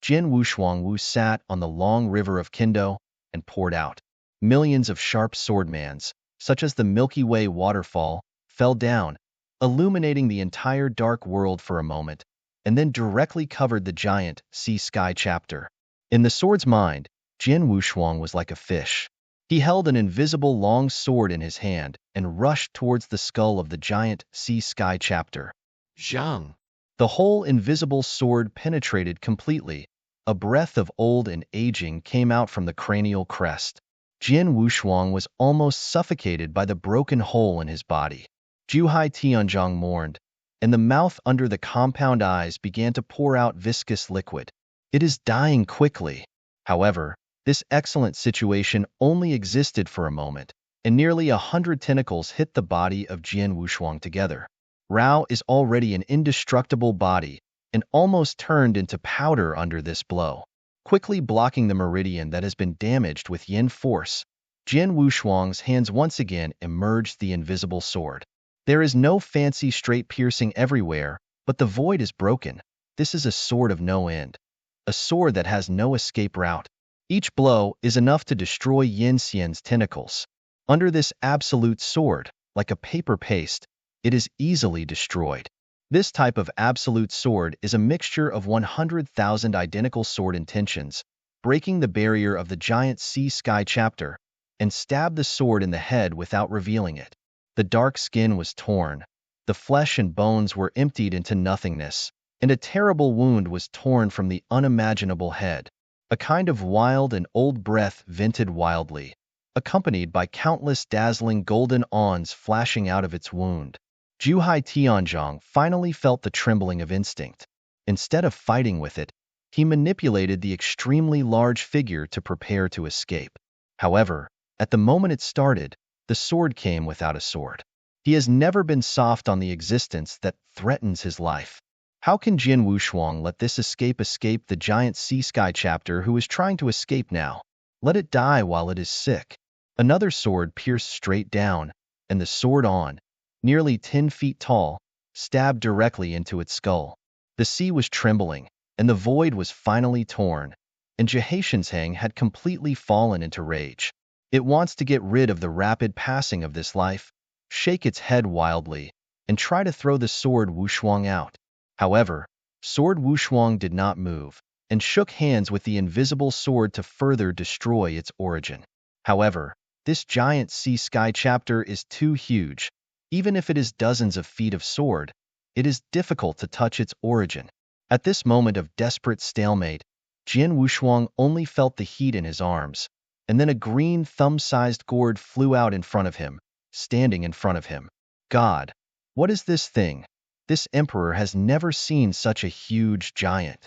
Jian Wushuang sat on the long river of Kindo and poured out. Millions of sharp swordmans, such as the Milky Way waterfall, fell down, illuminating the entire dark world for a moment, and then directly covered the giant sea sky chapter. In the sword's mind, Jian Wushuang was like a fish. He held an invisible long sword in his hand and rushed towards the skull of the giant sea sky chapter. Zhang. The whole invisible sword penetrated completely. A breath of old and aging came out from the cranial crest. Jian Wushuang was almost suffocated by the broken hole in his body. Zhuhai Tianzhong mourned, and the mouth under the compound eyes began to pour out viscous liquid. It is dying quickly. However, this excellent situation only existed for a moment, and nearly 100 tentacles hit the body of Jian Wushuang together. Rao is already an indestructible body and almost turned into powder under this blow. Quickly blocking the meridian that has been damaged with yin force, Jian Wushuang's hands once again emerged the invisible sword. There is no fancy straight piercing everywhere, but the void is broken. This is a sword of no end. A sword that has no escape route. Each blow is enough to destroy Yin Xian's tentacles. Under this absolute sword, like a paper paste, it is easily destroyed. This type of absolute sword is a mixture of 100,000 identical sword intentions, breaking the barrier of the giant sea sky chapter, and stab the sword in the head without revealing it. The dark skin was torn, the flesh and bones were emptied into nothingness, and a terrible wound was torn from the unimaginable head. A kind of wild and old breath vented wildly, accompanied by countless dazzling golden awns flashing out of its wound. Zhuhai Tianzhong finally felt the trembling of instinct. Instead of fighting with it, he manipulated the extremely large figure to prepare to escape. However, at the moment it started, the sword came without a sword. He has never been soft on the existence that threatens his life. How can Jian Wushuang let this escape the giant sea sky chapter who is trying to escape now? Let it die while it is sick. Another sword pierced straight down, and the sword on, nearly 10 feet tall, stabbed directly into its skull. The sea was trembling, and the void was finally torn, and Jihaishanshang had completely fallen into rage. It wants to get rid of the rapid passing of this life, shake its head wildly, and try to throw the sword Wushuang out. However, sword Wushuang did not move, and shook hands with the invisible sword to further destroy its origin. However, this giant sea sky chapter is too huge. Even if it is dozens of feet of sword, it is difficult to touch its origin. At this moment of desperate stalemate, Jian Wushuang only felt the heat in his arms, and then a green thumb-sized gourd flew out in front of him, standing in front of him. God, what is this thing? This emperor has never seen such a huge giant.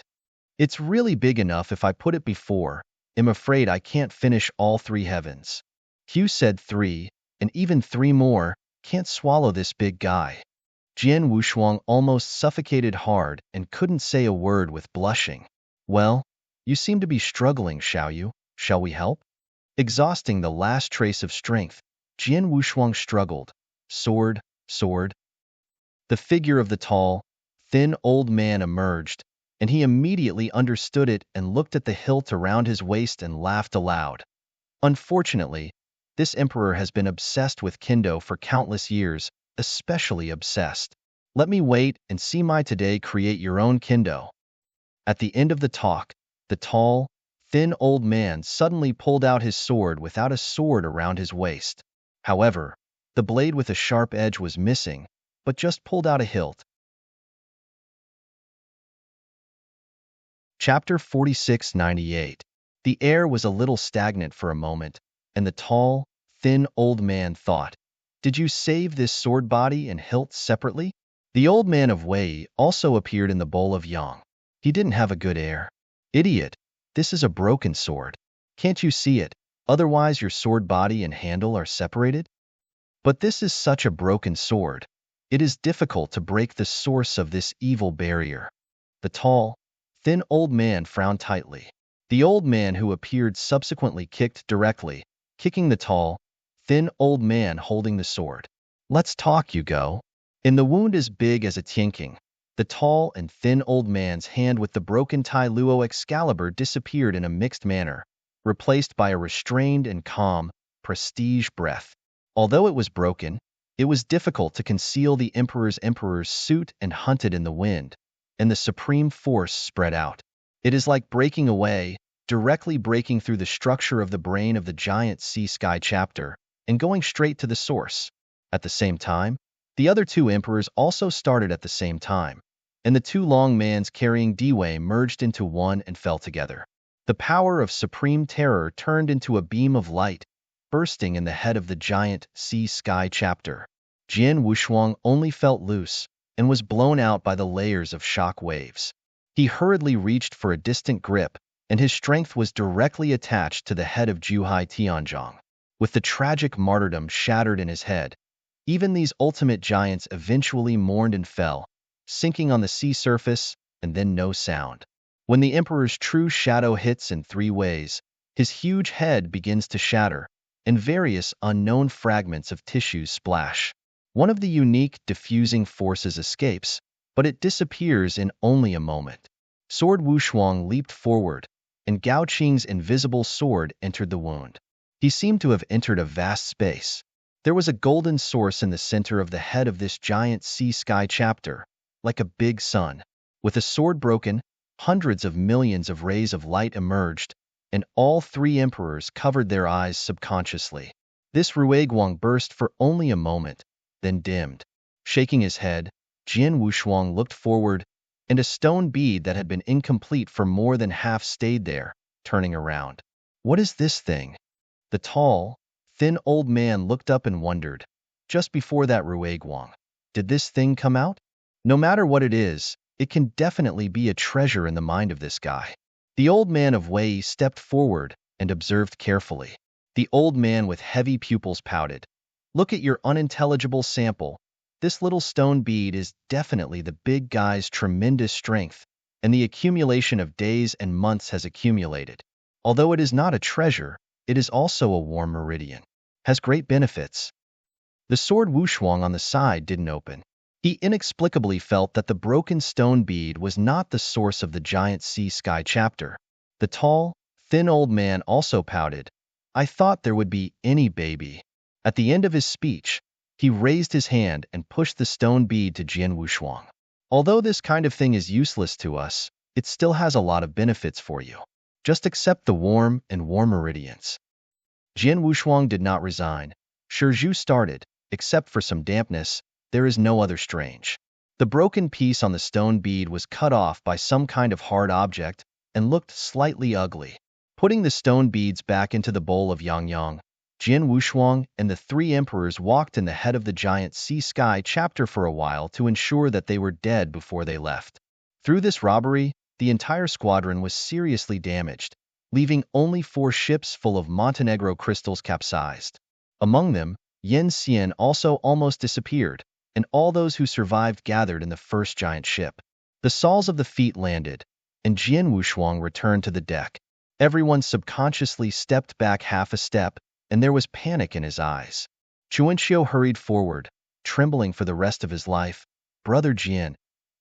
It's really big enough if I put it before. I'm afraid I can't finish all 3 heavens. Hugh said 3, and even 3 more, can't swallow this big guy. Jian Wushuang almost suffocated hard and couldn't say a word with blushing. Well, you seem to be struggling, Xiaoyu. Shall we help? Exhausting the last trace of strength, Jian Wushuang struggled. Sword, sword. The figure of the tall, thin old man emerged, and he immediately understood it and looked at the hilt around his waist and laughed aloud. Unfortunately, This emperor has been obsessed with Kendo for countless years, especially obsessed. Let me wait and see my today create your own Kendo. At the end of the talk, the tall, thin old man suddenly pulled out his sword without a sword around his waist. However, the blade with a sharp edge was missing, but just pulled out a hilt. Chapter 4698. The air was a little stagnant for a moment, and the tall, thin old man thought, "Did you save this sword body and hilt separately?" The old man of Wei also appeared in the bowl of yang. He didn't have a good air. "Idiot, this is a broken sword. Can't you see it? Otherwise your sword body and handle are separated?" But this is such a broken sword. It is difficult to break the source of this evil barrier. The tall, thin old man frowned tightly. The old man who appeared subsequently kicked directly, kicking the tall, thin old man holding the sword. "Let's talk, you go." In the wound as big as a tianking, the tall and thin old man's hand with the broken Tai Luo Excalibur disappeared in a mixed manner, replaced by a restrained and calm, prestige breath. Although it was broken, it was difficult to conceal the emperor's suit and hunted in the wind, and the supreme force spread out. It is like breaking away, directly breaking through the structure of the brain of the giant sea sky chapter, and going straight to the source. At the same time, the other two emperors also started at the same time, and the two long mans carrying Dway merged into one and fell together. The power of supreme terror turned into a beam of light, bursting in the head of the giant sea sky chapter. Jian Wushuang only felt loose and was blown out by the layers of shock waves. He hurriedly reached for a distant grip, and his strength was directly attached to the head of Juhai Tianzhong. With the tragic martyrdom shattered in his head, even these ultimate giants eventually mourned and fell, sinking on the sea surface, and then no sound. When the emperor's true shadow hits in three ways, his huge head begins to shatter, and various unknown fragments of tissues splash. One of the unique diffusing forces escapes, but it disappears in only a moment. Sword Wushuang leaped forward, and Gao Qing's invisible sword entered the wound. He seemed to have entered a vast space. There was a golden source in the center of the head of this giant sea sky chapter, like a big sun. With a sword broken, hundreds of millions of rays of light emerged, and all three emperors covered their eyes subconsciously. This Rueguang burst for only a moment, then dimmed. Shaking his head, Jian Wushuang looked forward, and a stone bead that had been incomplete for more than half stayed there, turning around. "What is this thing?" The tall, thin old man looked up and wondered. Just before that, Rueguang, did this thing come out? No matter what it is, it can definitely be a treasure in the mind of this guy. The old man of Wei stepped forward and observed carefully. The old man with heavy pupils pouted. "Look at your unintelligible sample. This little stone bead is definitely the big guy's tremendous strength, and the accumulation of days and months has accumulated. Although it is not a treasure, it is also a warm meridian. Has great benefits." The sword Wushuang on the side didn't open. He inexplicably felt that the broken stone bead was not the source of the giant sea sky chapter. The tall, thin old man also pouted. "I thought there would be any baby." At the end of his speech, he raised his hand and pushed the stone bead to Jian Wushuang. "Although this kind of thing is useless to us, it still has a lot of benefits for you. Just accept the warm meridians." Jian Wushuang did not resign. Shizhu started. "Except for some dampness, there is no other strange." The broken piece on the stone bead was cut off by some kind of hard object and looked slightly ugly. Putting the stone beads back into the bowl of yang, Jian Wushuang and the three emperors walked in the head of the giant sea sky chapter for a while to ensure that they were dead before they left. Through this robbery, the entire squadron was seriously damaged, leaving only 4 ships full of Montenegro crystals capsized. Among them, Yen Xian also almost disappeared, and all those who survived gathered in the first giant ship. The soles of the feet landed, and Jian Wushuang returned to the deck. Everyone subconsciously stepped back half a step, and there was panic in his eyes. Chuanxiu hurried forward, trembling for the rest of his life. "Brother Jian,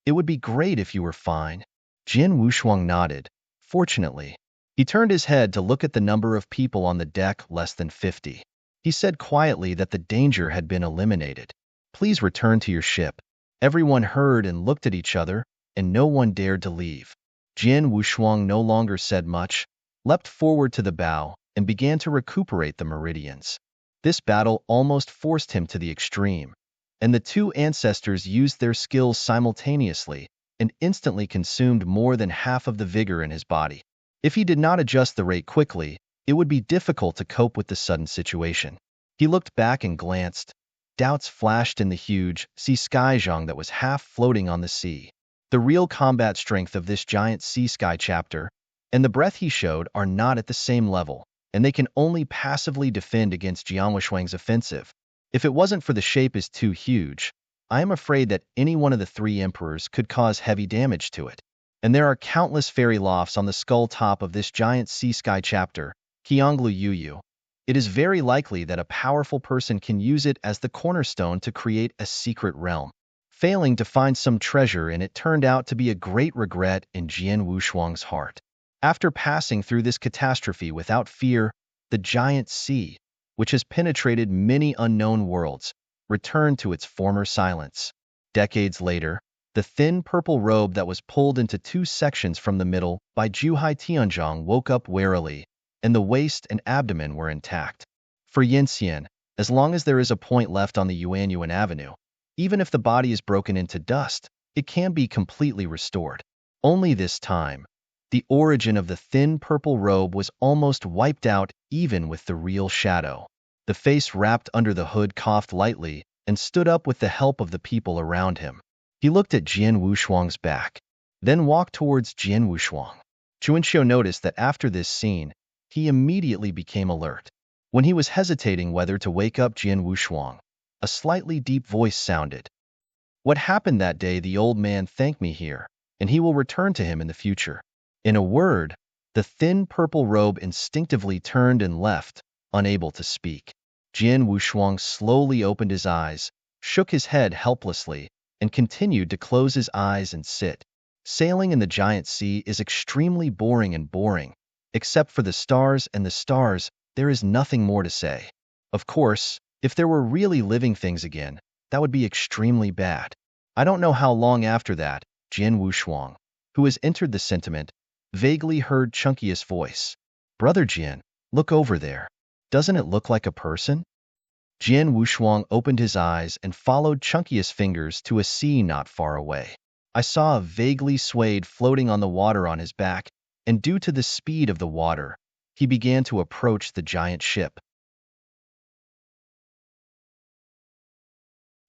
it would be great if you were fine." Jian Wushuang nodded. "Fortunately." He turned his head to look at the number of people on the deck, less than 50. He said quietly that the danger had been eliminated. Please return to your ship. Everyone heard and looked at each other, and no one dared to leave. Jian Wushuang no longer said much, leapt forward to the bow, and began to recuperate the meridians. This battle almost forced him to the extreme, and the two ancestors used their skills simultaneously and instantly consumed more than half of the vigor in his body. If he did not adjust the rate quickly, it would be difficult to cope with the sudden situation. He looked back and glanced. Doubts flashed in the huge sea skyzhang that was half floating on the sea. The real combat strength of this giant sea sky chapter and the breath he showed are not at the same level, and they can only passively defend against Jiang Wuxuang's offensive. If it wasn't for the shape is too huge, I am afraid that any one of the three emperors could cause heavy damage to it. And there are countless fairy lofts on the skull top of this giant sea sky chapter, Qianglu Yuyu. It is very likely that a powerful person can use it as the cornerstone to create a secret realm. Failing to find some treasure in it turned out to be a great regret in Jian Wushuang's heart. After passing through this catastrophe without fear, the giant sea, which has penetrated many unknown worlds, returned to its former silence. Decades later, the thin purple robe that was pulled into two sections from the middle by Zhuhai Tianzhong woke up warily, and the waist and abdomen were intact. For Yinxian, as long as there is a point left on the Yuanyuan Avenue, even if the body is broken into dust, it can be completely restored. Only this time, the origin of the thin purple robe was almost wiped out even with the real shadow. The face wrapped under the hood coughed lightly and stood up with the help of the people around him. He looked at Jian Wushuang's back, then walked towards Jian Wushuang. Chuanxiu noticed that after this scene, he immediately became alert. When he was hesitating whether to wake up Jian Wushuang, a slightly deep voice sounded. What happened that day, the old man thanked me here, and he will return to him in the future. In a word, the thin purple robe instinctively turned and left, unable to speak. Jian Wushuang slowly opened his eyes, shook his head helplessly, and continued to close his eyes and sit. Sailing in the giant sea is extremely boring. Except for the stars and the stars, there is nothing more to say. Of course, if there were really living things again, that would be extremely bad. I don't know how long after that, Jian Wushuang, who has entered the sentiment, vaguely heard Chunkiest voice. Brother Jian, look over there. Doesn't it look like a person? Jian Wushuang opened his eyes and followed Chunkiest fingers to a sea not far away. I saw a vaguely swayed floating on the water on his back, and due to the speed of the water, he began to approach the giant ship.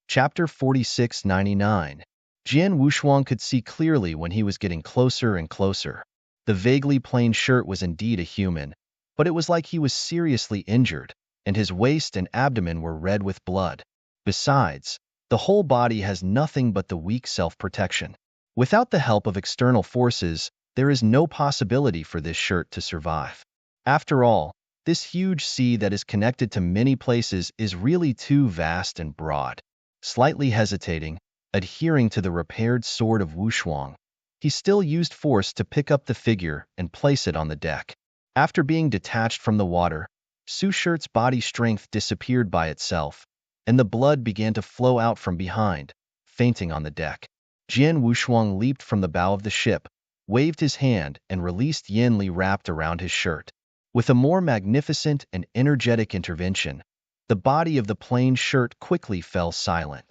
Chapter 4699. Jian Wushuang could see clearly when he was getting closer and closer. The vaguely plain shirt was indeed a human, but it was like he was seriously injured, and his waist and abdomen were red with blood. Besides, the whole body has nothing but the weak self-protection. Without the help of external forces, there is no possibility for this shirt to survive. After all, this huge sea that is connected to many places is really too vast and broad. Slightly hesitating, adhering to the repaired sword of Wushuang, he still used force to pick up the figure and place it on the deck. After being detached from the water, Su Shirt's body strength disappeared by itself, and the blood began to flow out from behind, fainting on the deck. Jian Wushuang leaped from the bow of the ship, waved his hand, and released Yin Li wrapped around his shirt. With a more magnificent and energetic intervention, the body of the plain shirt quickly fell silent.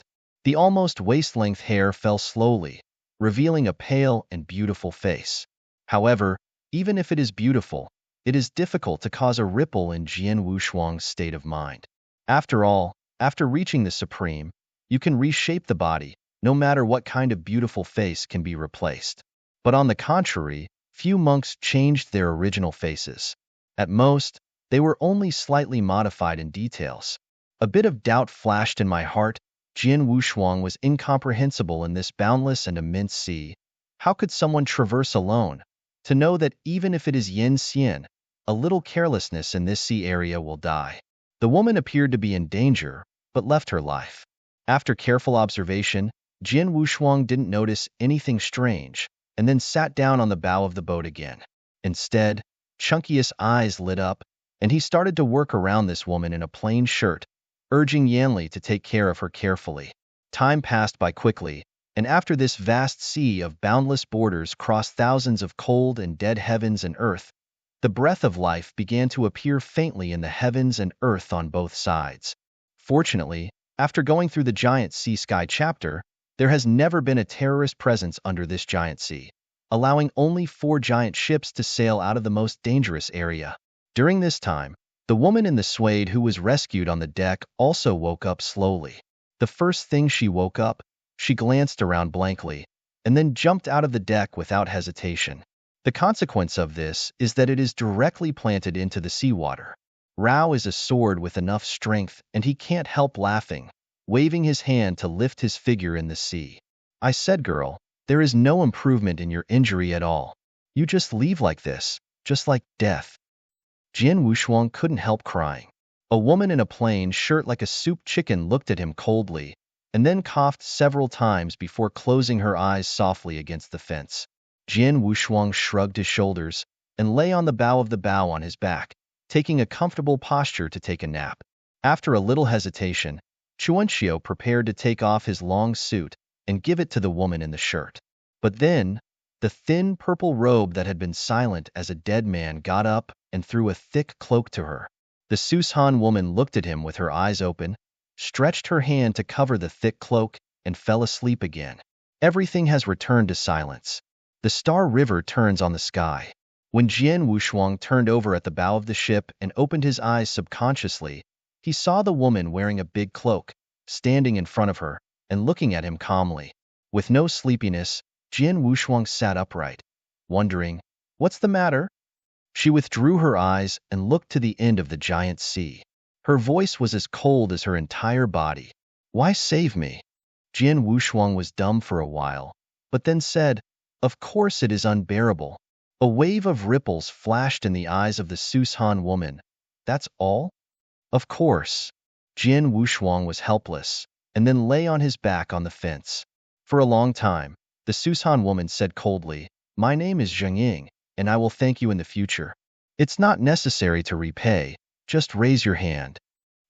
The almost waist-length hair fell slowly, revealing a pale and beautiful face. However, even if it is beautiful, it is difficult to cause a ripple in Jian Wushuang's state of mind. After all, after reaching the supreme, you can reshape the body, no matter what kind of beautiful face can be replaced. But on the contrary, few monks changed their original faces. At most, they were only slightly modified in details. A bit of doubt flashed in my heart. Jian Wushuang was incomprehensible in this boundless and immense sea. How could someone traverse alone? To know that even if it is Yin Xian, a little carelessness in this sea area will die. The woman appeared to be in danger, but left her life. After careful observation, Jian Wushuang didn't notice anything strange, and then sat down on the bow of the boat again. Instead, Chunkiest eyes lit up, and he started to work around this woman in a plain shirt, urging Yanli to take care of her carefully. Time passed by quickly, and after this vast sea of boundless borders crossed thousands of cold and dead heavens and earth, the breath of life began to appear faintly in the heavens and earth on both sides. Fortunately, after going through the giant sea sky chapter, there has never been a terrorist presence under this giant sea, allowing only 4 giant ships to sail out of the most dangerous area. During this time, the woman in the suede who was rescued on the deck also woke up slowly. The first thing she woke up, she glanced around blankly, and then jumped out of the deck without hesitation. The consequence of this is that it is directly planted into the seawater. Rao is a sword with enough strength, and he can't help laughing, waving his hand to lift his figure in the sea. I said, girl, there is no improvement in your injury at all. You just leave like this, just like death. Jian Wushuang couldn't help crying. A woman in a plain shirt like a soup chicken looked at him coldly, and then coughed several times before closing her eyes softly against the fence. Jian Wushuang shrugged his shoulders and lay on the bow of the bow on his back, taking a comfortable posture to take a nap. After a little hesitation, Chuanxiu prepared to take off his long suit and give it to the woman in the shirt. But then, the thin purple robe that had been silent as a dead man got up and threw a thick cloak to her. The Sushan woman looked at him with her eyes open, stretched her hand to cover the thick cloak, and fell asleep again. Everything has returned to silence. The Star River turns on the sky. When Jian Wushuang turned over at the bow of the ship and opened his eyes subconsciously, he saw the woman wearing a big cloak, standing in front of her, and looking at him calmly. With no sleepiness, Jian Wushuang sat upright, wondering, "What's the matter?" She withdrew her eyes and looked to the end of the giant sea. Her voice was as cold as her entire body. "Why save me?" Jian Wushuang was dumb for a while, but then said, "Of course it is unbearable." A wave of ripples flashed in the eyes of the Sushan woman. "That's all?" "Of course." Jian Wushuang was helpless, and then lay on his back on the fence. For a long time, the Sushan woman said coldly, "My name is Zheng Ying, and I will thank you in the future. It's not necessary to repay, just raise your hand."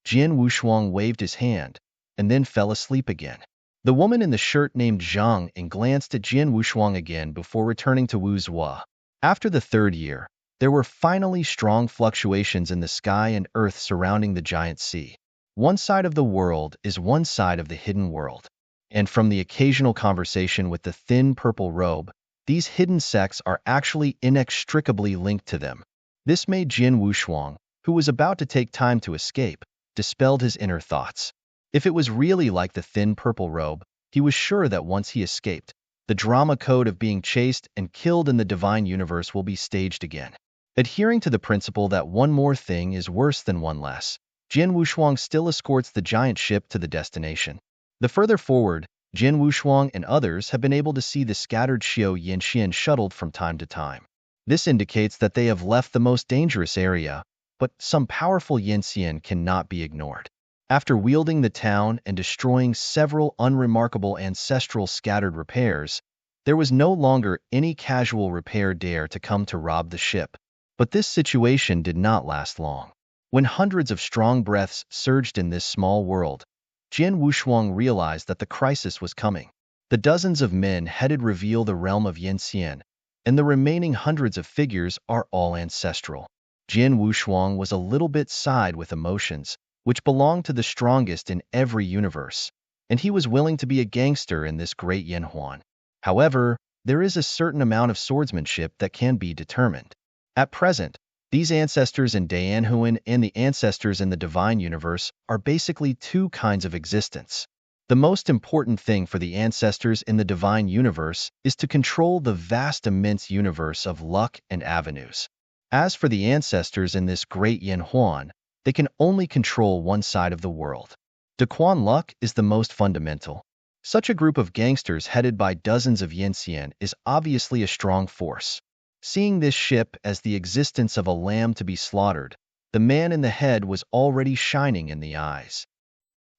Jian Wushuang waved his hand, and then fell asleep again. The woman in the shirt named Zhang and glanced at Jian Wushuang again before returning to Wu Zhua. After the 3rd year, there were finally strong fluctuations in the sky and earth surrounding the giant sea. One side of the world is one side of the hidden world. And from the occasional conversation with the thin purple robe, these hidden sects are actually inextricably linked to them. This made Jian Wushuang, who was about to take time to escape, dispelled his inner thoughts. If it was really like the thin purple robe, he was sure that once he escaped, the drama code of being chased and killed in the divine universe will be staged again. Adhering to the principle that one more thing is worse than one less, Jian Wushuang still escorts the giant ship to the destination. The further forward, Jian Wushuang and others have been able to see the scattered Xiao Yanxian shuttled from time to time. This indicates that they have left the most dangerous area, but some powerful Yanxian cannot be ignored. After wielding the town and destroying several unremarkable ancestral scattered repairs, there was no longer any casual repair dare to come to rob the ship. But this situation did not last long. When hundreds of strong breaths surged in this small world, Jian Wushuang realized that the crisis was coming. The dozens of men headed reveal the realm of Yanxian, and the remaining hundreds of figures are all ancestral. Jian Wushuang was a little bit sighed with emotions, which belonged to the strongest in every universe, and he was willing to be a gangster in this great Yanhuan. However, there is a certain amount of swordsmanship that can be determined. At present, these ancestors in Dayanhuan and the ancestors in the divine universe are basically 2 kinds of existence. The most important thing for the ancestors in the divine universe is to control the vast immense universe of luck and avenues. As for the ancestors in this great Yanhuan, they can only control one side of the world. Daquan luck is the most fundamental. Such a group of gangsters headed by dozens of Yanxian is obviously a strong force. Seeing this ship as the existence of a lamb to be slaughtered, the man in the head was already shining in the eyes.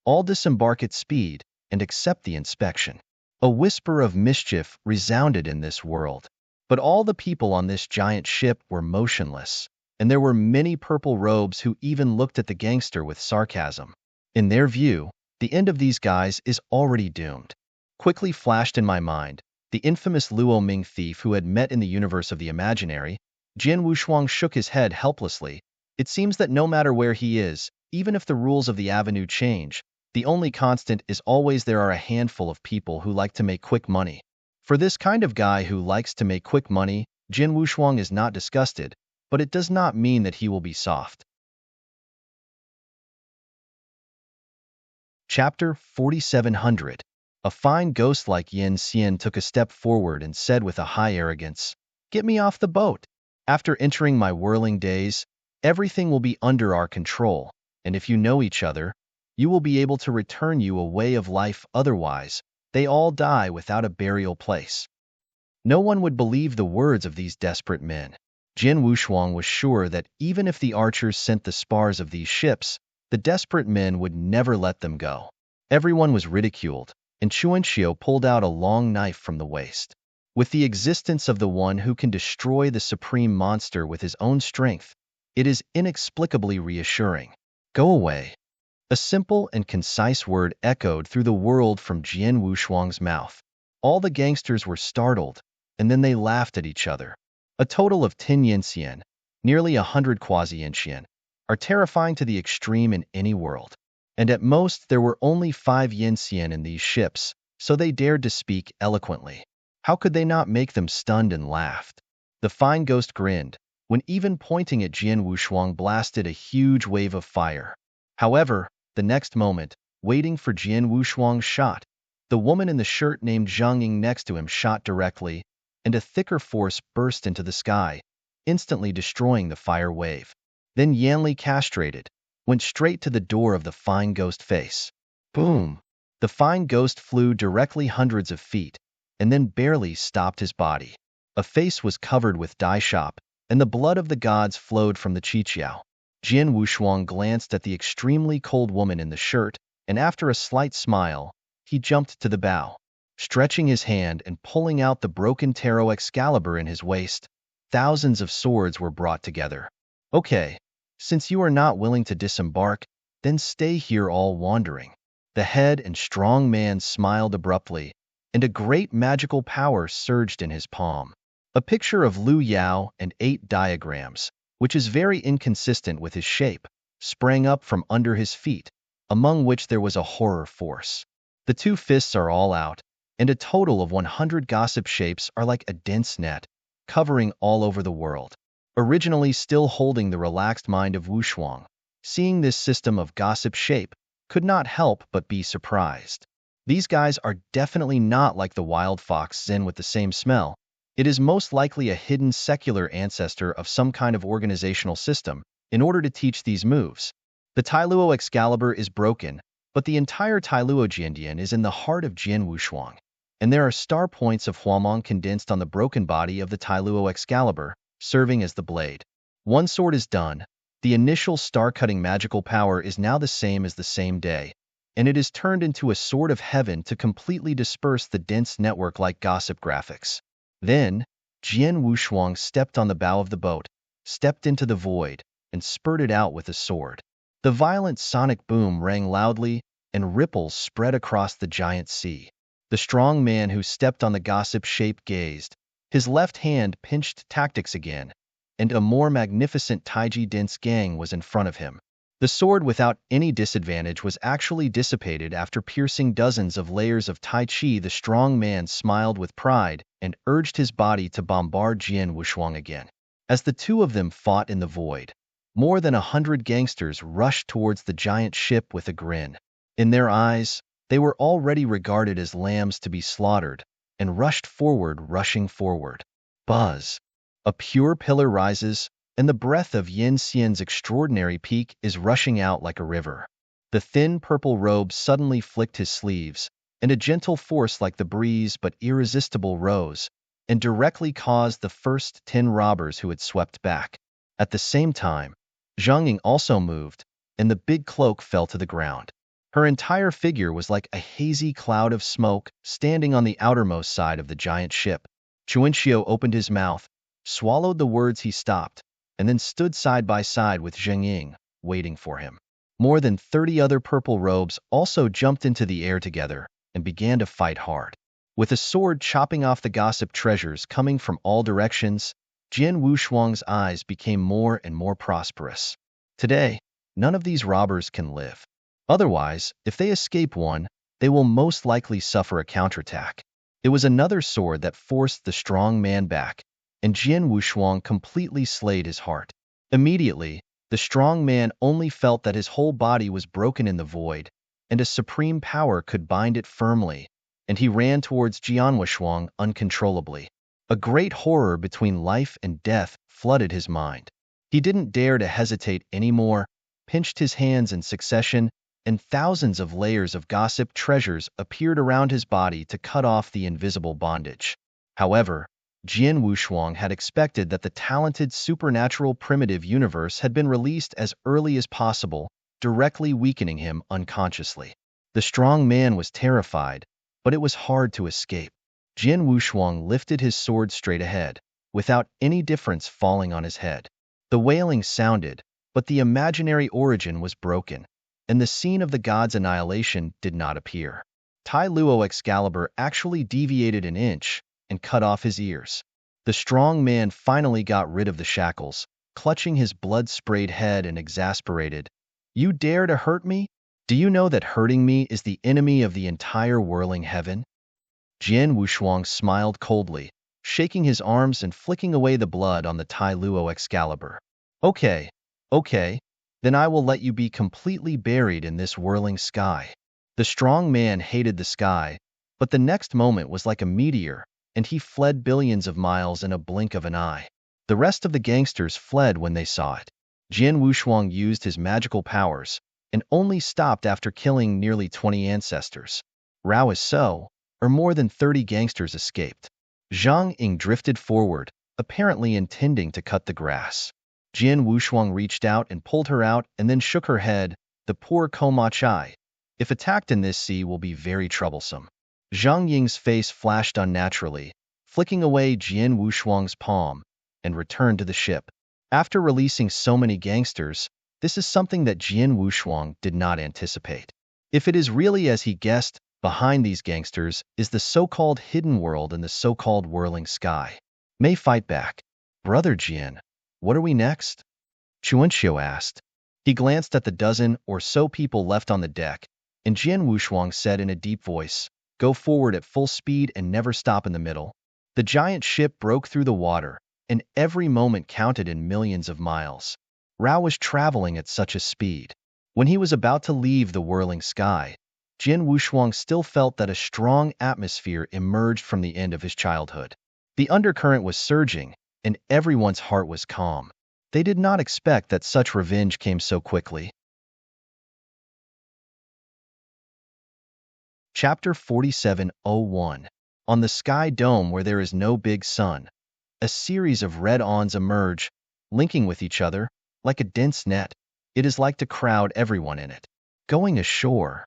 All disembark at speed and accept the inspection. A whisper of mischief resounded in this world, but all the people on this giant ship were motionless. and there were many purple robes who even looked at the gangster with sarcasm. In their view, the end of these guys is already doomed. Quickly flashed in my mind, the infamous Luo Ming thief who had met in the universe of the imaginary. Jian Wushuang shook his head helplessly. It seems that no matter where he is, even if the rules of the avenue change, the only constant is always there are a handful of people who like to make quick money. For this kind of guy who likes to make quick money, Jian Wushuang is not disgusted, but it does not mean that he will be soft. Chapter 4700. A fine ghost like Yin Xian took a step forward and said with a high arrogance, "Get me off the boat. After entering my whirling days, everything will be under our control, and if you know each other, you will be able to return you a way of life, otherwise, they all die without a burial place." No one would believe the words of these desperate men. Jian Wushuang was sure that even if the archers sent the spars of these ships, the desperate men would never let them go. Everyone was ridiculed, and Chuanxiu pulled out a long knife from the waist. With the existence of the one who can destroy the supreme monster with his own strength, it is inexplicably reassuring. Go away. A simple and concise word echoed through the world from Jian Wushuang's mouth. All the gangsters were startled, and then they laughed at each other. A total of 10 Yinxian, nearly 100 quasi-Yinxian, are terrifying to the extreme in any world. And at most there were only 5 Yinxian in these ships, so they dared to speak eloquently. How could they not make them stunned and laughed? The fine ghost grinned, when even pointing at Jian Wushuang blasted a huge wave of fire. However, the next moment, waiting for Jian Wushuang's shot, the woman in the shirt named Zhang Ying next to him shot directly, and a thicker force burst into the sky, instantly destroying the fire wave. Then Yanli, castrated, went straight to the door of the fine ghost face. Boom! The fine ghost flew directly hundreds of feet, and then barely stopped his body. A face was covered with dye shop, and the blood of the gods flowed from the chichiao. Jian Wushuang glanced at the extremely cold woman in the shirt, and after a slight smile, he jumped to the bow. Stretching his hand and pulling out the broken tarot Excalibur in his waist, thousands of swords were brought together. Okay, since you are not willing to disembark, then stay here all wandering. The head and strong man smiled abruptly, and a great magical power surged in his palm. A picture of Lu Yao and 8 diagrams, which is very inconsistent with his shape, sprang up from under his feet, among which there was a horror force. The 2 fists are all out, and a total of 100 gossip shapes are like a dense net, covering all over the world. Originally still holding the relaxed mind of Wushuang, seeing this system of gossip shape, could not help but be surprised. These guys are definitely not like the wild fox Zen with the same smell. It is most likely a hidden secular ancestor of some kind of organizational system, in order to teach these moves. The Tailuo Excalibur is broken, but the entire Tailuo Jiandian is in the heart of Jian Wushuang, and there are star points of Huamong condensed on the broken body of the Tailuo Excalibur, serving as the blade. One sword is done. The initial star-cutting magical power is now the same as the same day, and it is turned into a sword of heaven to completely disperse the dense network-like gossip graphics. Then, Jian Wushuang stepped on the bow of the boat, stepped into the void, and spurted out with a sword. The violent sonic boom rang loudly, and ripples spread across the giant sea. The strong man who stepped on the gossip shape gazed. His left hand pinched tactics again, and a more magnificent Taiji dense gang was in front of him. The sword without any disadvantage was actually dissipated after piercing dozens of layers of Tai Chi. The strong man smiled with pride and urged his body to bombard Jian Wushuang again. As the 2 of them fought in the void, more than 100 gangsters rushed towards the giant ship with a grin. In their eyes, they were already regarded as lambs to be slaughtered, and rushed forward, rushing forward. Buzz! A pure pillar rises, and the breath of Yin Xian's extraordinary peak is rushing out like a river. The thin purple robe suddenly flicked his sleeves, and a gentle force like the breeze but irresistible rose, and directly caused the first 10 robbers who had swept back. At the same time, Zhang Ying also moved, and the big cloak fell to the ground. Her entire figure was like a hazy cloud of smoke standing on the outermost side of the giant ship. Chuanxiu opened his mouth, swallowed the words he stopped, and then stood side by side with Zheng Ying, waiting for him. More than 30 other purple robes also jumped into the air together and began to fight hard. With a sword chopping off the gossip treasures coming from all directions, Jian Wushuang's eyes became more and more prosperous. Today, none of these robbers can live. Otherwise, if they escape one, they will most likely suffer a counterattack. It was another sword that forced the strong man back, and Jian Wushuang completely slayed his heart. Immediately, the strong man only felt that his whole body was broken in the void, and a supreme power could bind it firmly, and he ran towards Jian Wushuang uncontrollably. A great horror between life and death flooded his mind. He didn't dare to hesitate anymore, pinched his hands in succession, and thousands of layers of gossip treasures appeared around his body to cut off the invisible bondage. However, Jian Wushuang had expected that the talented supernatural primitive universe had been released as early as possible, directly weakening him unconsciously. The strong man was terrified, but it was hard to escape. Jian Wushuang lifted his sword straight ahead, without any difference falling on his head. The wailing sounded, but the imaginary origin was broken, and the scene of the god's annihilation did not appear. Tai Luo Excalibur actually deviated an inch and cut off his ears. The strong man finally got rid of the shackles, clutching his blood-sprayed head and exasperated. "You dare to hurt me? Do you know that hurting me is the enemy of the entire whirling heaven?" Jian Wushuang smiled coldly, shaking his arms and flicking away the blood on the Tai Luo Excalibur. Okay, then I will let you be completely buried in this whirling sky." The strong man hated the sky, but the next moment was like a meteor, and he fled billions of miles in a blink of an eye. The rest of the gangsters fled when they saw it. Jian Wushuang used his magical powers, and only stopped after killing nearly 20 ancestors. Rao is so, or more than 30 gangsters escaped. Zhang Ying drifted forward, apparently intending to cut the grass. Jian Wushuang reached out and pulled her out and then shook her head. "The poor Koma Chai, if attacked in this sea, will be very troublesome." Zhang Ying's face flashed unnaturally, flicking away Jian Wushuang's palm, and returned to the ship. After releasing so many gangsters, this is something that Jian Wushuang did not anticipate. If it is really as he guessed, behind these gangsters is the so-called hidden world and the so-called whirling sky. May fight back. "Brother Jian, what are we next?" Chuanxiu asked. He glanced at the dozen or so people left on the deck, and Jian Wushuang said in a deep voice, "Go forward at full speed and never stop in the middle." The giant ship broke through the water, and every moment counted in millions of miles. Rao was traveling at such a speed. When he was about to leave the whirling sky, Jian Wushuang still felt that a strong atmosphere emerged from the end of his childhood. The undercurrent was surging, and everyone's heart was calm. They did not expect that such revenge came so quickly. Chapter 47:01. On the sky dome where there is no big sun, a series of red awns emerge, linking with each other, like a dense net. It is like to crowd everyone in it. Going ashore.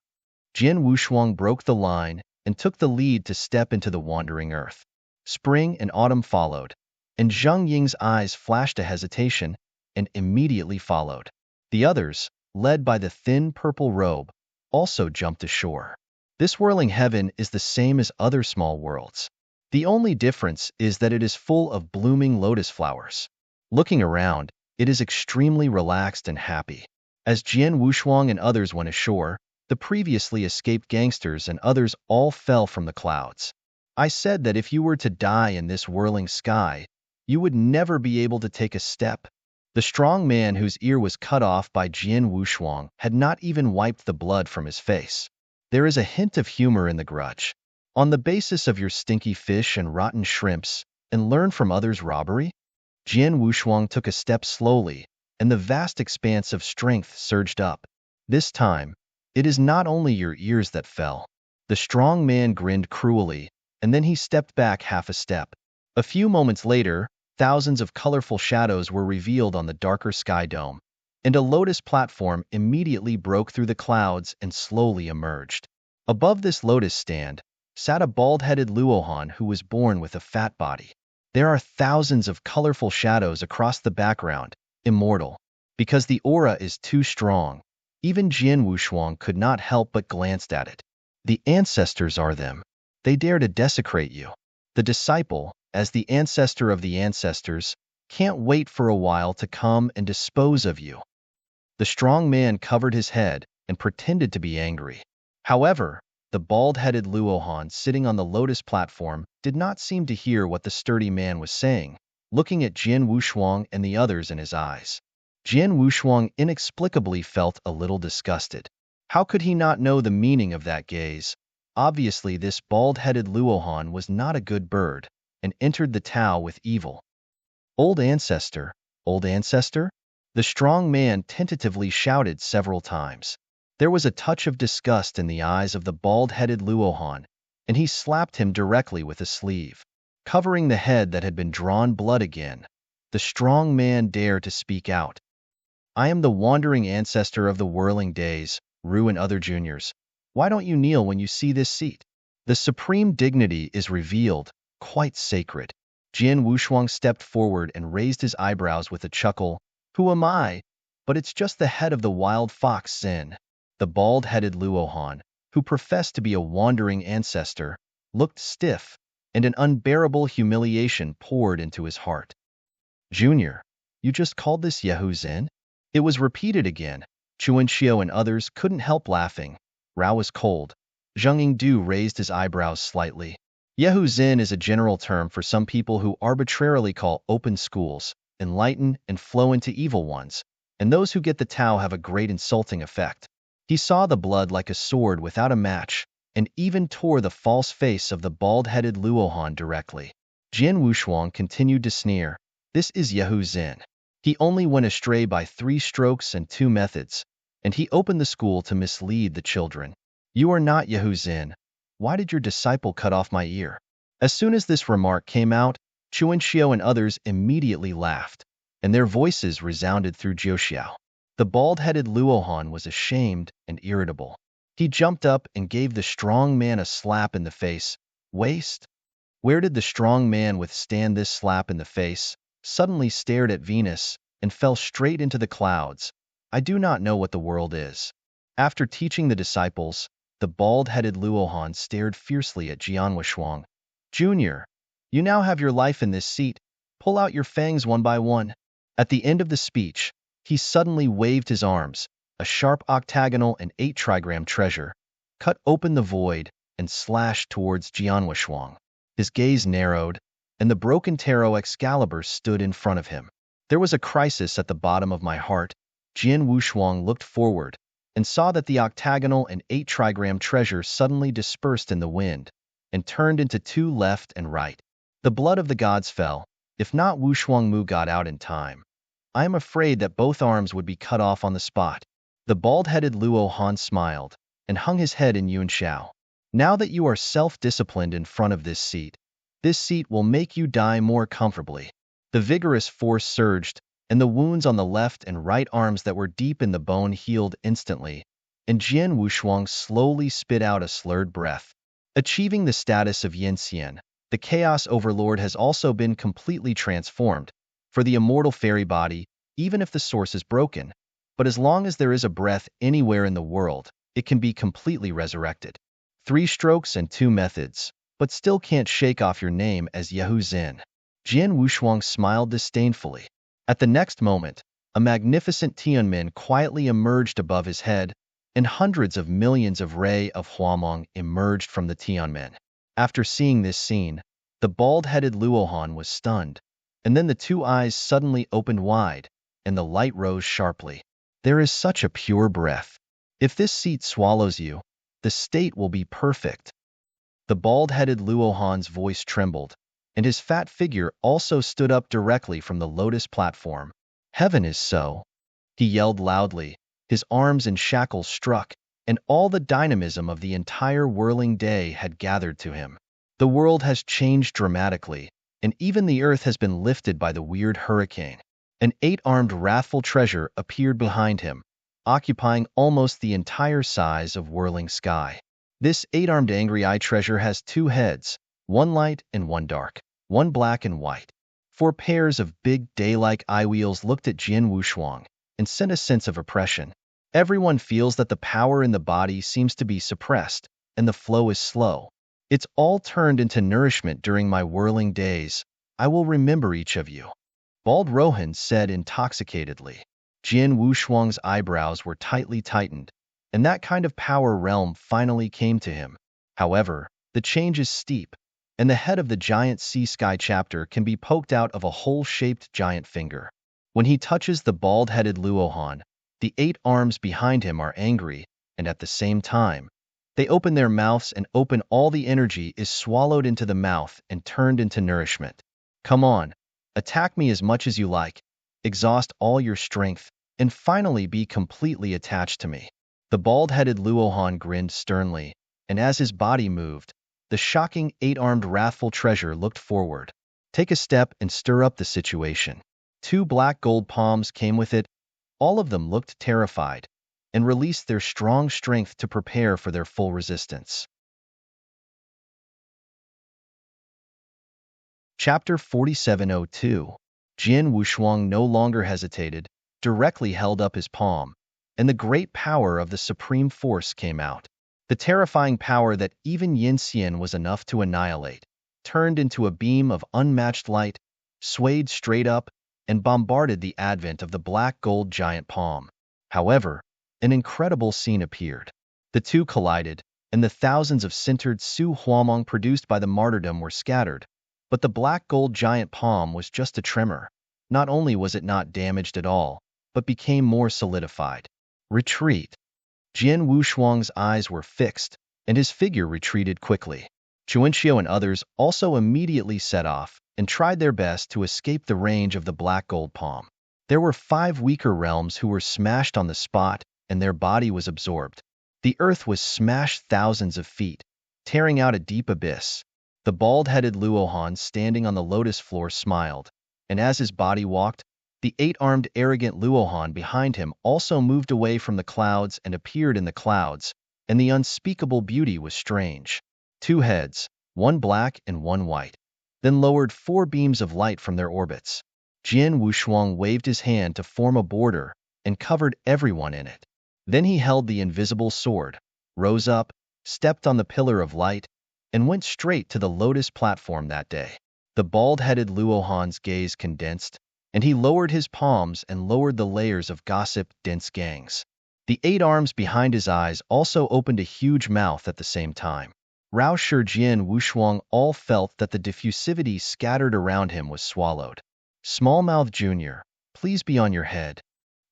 Jian Wushuang broke the line and took the lead to step into the wandering earth. Spring and autumn followed, and Zhang Ying's eyes flashed a hesitation and immediately followed. The others, led by the thin purple robe, also jumped ashore. This whirling heaven is the same as other small worlds. The only difference is that it is full of blooming lotus flowers. Looking around, it is extremely relaxed and happy. As Jian Wushuang and others went ashore, the previously escaped gangsters and others all fell from the clouds. "I said that if you were to die in this whirling sky, you would never be able to take a step." The strong man whose ear was cut off by Jian Wushuang had not even wiped the blood from his face. There is a hint of humor in the grudge. "On the basis of your stinky fish and rotten shrimps, and learn from others' robbery?" Jian Wushuang took a step slowly, and the vast expanse of strength surged up. This time, it is not only your ears that fell. The strong man grinned cruelly, and then he stepped back half a step. A few moments later, thousands of colorful shadows were revealed on the darker sky dome, and a lotus platform immediately broke through the clouds and slowly emerged. Above this lotus stand sat a bald-headed Luohan who was born with a fat body. There are thousands of colorful shadows across the background, immortal. Because the aura is too strong, even Jian Wushuang could not help but glanced at it. The ancestors are them. They dare to desecrate you. The disciple, as the ancestor of the ancestors, can't wait for a while to come and dispose of you. The strong man covered his head and pretended to be angry. However, the bald-headed Luohan sitting on the lotus platform did not seem to hear what the sturdy man was saying, looking at Jian Wushuang and the others in his eyes. Jian Wushuang inexplicably felt a little disgusted. How could he not know the meaning of that gaze? Obviously, this bald-headed Luohan was not a good bird, and entered the Tao with evil. Old ancestor, old ancestor? The strong man tentatively shouted several times. There was a touch of disgust in the eyes of the bald-headed Luohan, and he slapped him directly with a sleeve, covering the head that had been drawn blood again. The strong man dared to speak out. I am the wandering ancestor of the whirling days, Ru and other juniors. Why don't you kneel when you see this seat? The supreme dignity is revealed, quite sacred. Jian Wushuang stepped forward and raised his eyebrows with a chuckle. Who am I? But it's just the head of the wild fox Sin. The bald-headed Luohan, who professed to be a wandering ancestor, looked stiff, and an unbearable humiliation poured into his heart. Junior, you just called this Yehu Zin? It was repeated again. Chuan Xiao and others couldn't help laughing. Rao was cold. Zheng Yingdu raised his eyebrows slightly. Yehu Zin is a general term for some people who arbitrarily call open schools, enlighten and flow into evil ones, and those who get the Tao have a great insulting effect. He saw the blood like a sword without a match, and even tore the false face of the bald-headed Luohan directly. Jian Wushuang continued to sneer. This is Yehu Zin. He only went astray by 3 strokes and 2 methods, and he opened the school to mislead the children. You are not Yehu Zin. Why did your disciple cut off my ear? As soon as this remark came out, Chuan Xiao and others immediately laughed, and their voices resounded through Jiuxiao. The bald-headed Luohan was ashamed and irritable. He jumped up and gave the strong man a slap in the face. Waste? Where did the strong man withstand this slap in the face? Suddenly stared at Venus and fell straight into the clouds. I do not know what the world is. After teaching the disciples, the bald-headed Luohan stared fiercely at Jian Wushuang. Junior, you now have your life in this seat. Pull out your fangs one by one. At the end of the speech, he suddenly waved his arms. A sharp octagonal and 8 trigram treasure cut open the void and slashed towards Jian Wushuang. His gaze narrowed, and the broken tarot Excalibur stood in front of him. There was a crisis at the bottom of my heart. Jian Wushuang looked forward and saw that the octagonal and 8 trigram treasure suddenly dispersed in the wind and turned into 2 left and right. The blood of the gods fell. If not Wushuang Mu got out in time, I am afraid that both arms would be cut off on the spot. The bald-headed Luohan smiled and hung his head in Yunxiao. Now that you are self-disciplined in front of this seat will make you die more comfortably. The vigorous force surged, and the wounds on the left and right arms that were deep in the bone healed instantly, and Jian Wushuang slowly spit out a slurred breath. Achieving the status of Yin-Xian, the Chaos Overlord has also been completely transformed. For the immortal fairy body, even if the source is broken, but as long as there is a breath anywhere in the world, it can be completely resurrected. 3 strokes and 2 methods, but still can't shake off your name as Yehu Zin. Jian Wushuang smiled disdainfully. At the next moment, a magnificent Tianmen quietly emerged above his head, and hundreds of millions of ray of Huameng emerged from the Tianmen. After seeing this scene, the bald-headed Luohan was stunned, and then the 2 eyes suddenly opened wide, and the light rose sharply. There is such a pure breath. If this seat swallows you, the state will be perfect. The bald-headed Luohan's voice trembled, and his fat figure also stood up directly from the lotus platform. Heaven is so. He yelled loudly. His arms in shackles struck, and all the dynamism of the entire whirling day had gathered to him. The world has changed dramatically, and even the earth has been lifted by the weird hurricane. An 8-armed wrathful treasure appeared behind him, occupying almost the entire size of whirling sky. This 8-armed angry eye treasure has 2 heads, one light and one dark, one black and white. Four pairs of big day-like eye wheels looked at Jian Wushuang and sent a sense of oppression. Everyone feels that the power in the body seems to be suppressed, and the flow is slow. It's all turned into nourishment during my whirling days. I will remember each of you. Bald Rohan said intoxicatedly. Jian Wushuang's eyebrows were tightly tightened, and that kind of power realm finally came to him. However, the change is steep, and the head of the giant sea sky chapter can be poked out of a hole-shaped giant finger. When he touches the bald-headed Luohan, the 8 arms behind him are angry, and at the same time, they open their mouths and all the energy is swallowed into the mouth and turned into nourishment. Come on, attack me as much as you like, exhaust all your strength, and finally be completely attached to me. The bald-headed Luohan grinned sternly, and as his body moved, the shocking 8-armed wrathful treasure looked forward. Take a step and stir up the situation. 2 black gold palms came with it. All of them looked terrified, and released their strong strength to prepare for their full resistance. Chapter 4702. Jian Wushuang no longer hesitated, directly held up his palm, and the great power of the supreme force came out. The terrifying power that even Yin Xian was enough to annihilate, turned into a beam of unmatched light, swayed straight up, and bombarded the advent of the black gold giant palm. However, an incredible scene appeared. The two collided, and the thousands of sintered Su Huamong produced by the martyrdom were scattered, but the black gold giant palm was just a tremor. Not only was it not damaged at all, but became more solidified. Retreat. Jian Wushuang's eyes were fixed, and his figure retreated quickly. Chuanxiu and others also immediately set off and tried their best to escape the range of the black gold palm. There were 5 weaker realms who were smashed on the spot, and their body was absorbed. The earth was smashed thousands of feet, tearing out a deep abyss. The bald-headed Luohan standing on the lotus floor smiled, and as his body walked, the 8-armed arrogant Luohan behind him also moved away from the clouds and appeared in the clouds, and the unspeakable beauty was strange. 2 heads, 1 black and 1 white, then lowered 4 beams of light from their orbits. Jian Wushuang waved his hand to form a border and covered everyone in it. Then he held the invisible sword, rose up, stepped on the pillar of light, and went straight to the lotus platform that day. The bald-headed Luohan's gaze condensed, and he lowered his palms and lowered the layers of gossip dense gangs. The 8 arms behind his eyes also opened a huge mouth at the same time. Rao Shi Jian Wushuang all felt that the diffusivity scattered around him was swallowed. Smallmouth Jr., please be on your head.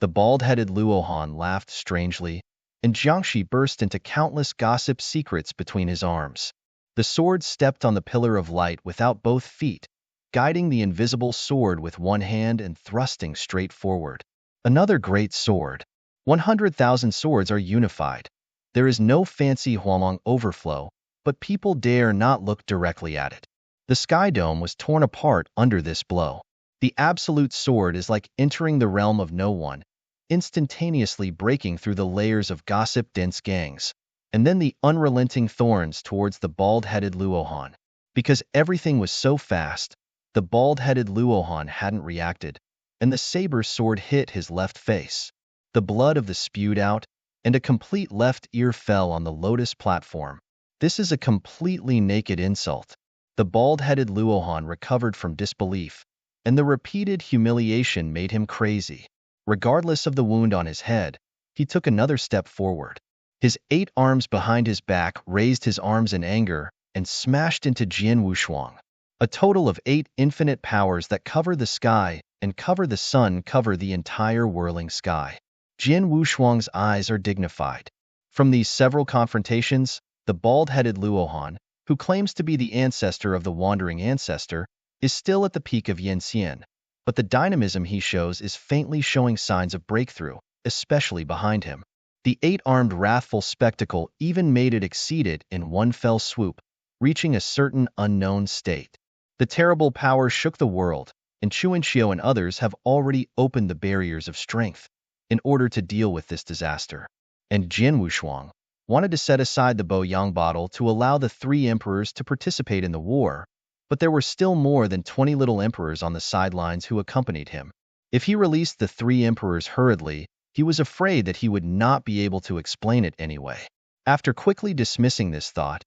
The bald-headed Luohan laughed strangely, and Jiangxi burst into countless gossip secrets between his arms. The sword stepped on the pillar of light without both feet, guiding the invisible sword with one hand and thrusting straight forward. Another great sword. 100,000 swords are unified. There is no fancy Huamong overflow, but people dare not look directly at it. The sky dome was torn apart under this blow. The absolute sword is like entering the realm of no one, instantaneously breaking through the layers of gossip-dense gangs, and then the unrelenting thorns towards the bald-headed Luohan. Because everything was so fast, the bald-headed Luohan hadn't reacted, and the saber sword hit his left face. The blood of the spewed out, and a complete left ear fell on the lotus platform. This is a completely naked insult. The bald-headed Luohan recovered from disbelief, and the repeated humiliation made him crazy. Regardless of the wound on his head, he took another step forward. His 8 arms behind his back raised his arms in anger and smashed into Jian Wushuang. A total of 8 infinite powers that cover the sky and cover the sun cover the entire whirling sky. Jian Wushuang's eyes are dignified. From these several confrontations, the bald-headed Luohan, who claims to be the ancestor of the wandering ancestor, is still at the peak of Yin Xian, but the dynamism he shows is faintly showing signs of breakthrough, especially behind him. The 8-armed wrathful spectacle even made it exceed it in one fell swoop, reaching a certain unknown state. The terrible power shook the world, and Chuanxiu and others have already opened the barriers of strength in order to deal with this disaster. And Jian Wushuang wanted to set aside the Boyang bottle to allow the 3 emperors to participate in the war, but there were still more than 20 little emperors on the sidelines who accompanied him. If he released the 3 emperors hurriedly, he was afraid that he would not be able to explain it anyway. After quickly dismissing this thought,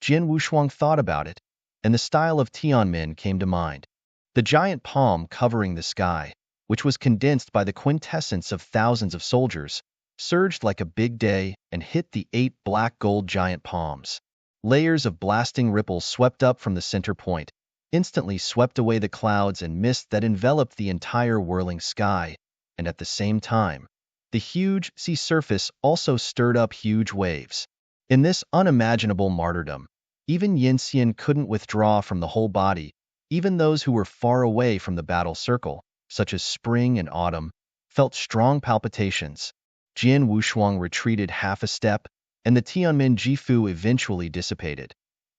Jian Wushuang thought about it, and the style of Tianmin came to mind. The giant palm covering the sky, which was condensed by the quintessence of thousands of soldiers, surged like a big day and hit the 8 black gold giant palms. Layers of blasting ripples swept up from the center point, instantly swept away the clouds and mist that enveloped the entire whirling sky, and at the same time, the huge sea surface also stirred up huge waves. In this unimaginable martyrdom, even Yin couldn't withdraw from the whole body. Even those who were far away from the battle circle, such as spring and autumn, felt strong palpitations. Jian Wushuang retreated half a step, and the Tianmin Jifu eventually dissipated.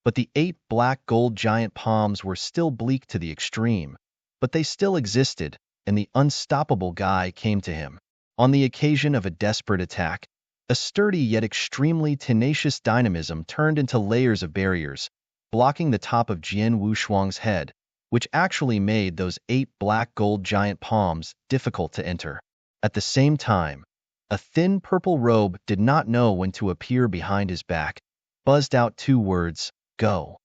But the 8 black gold giant palms were still bleak to the extreme, but they still existed, and the unstoppable guy came to him. On the occasion of a desperate attack, a sturdy yet extremely tenacious dynamism turned into layers of barriers, blocking the top of Jian Wushuang's head, which actually made those 8 black gold giant palms difficult to enter. At the same time, a thin purple robe did not know when to appear behind his back, buzzed out 2 words, "Go."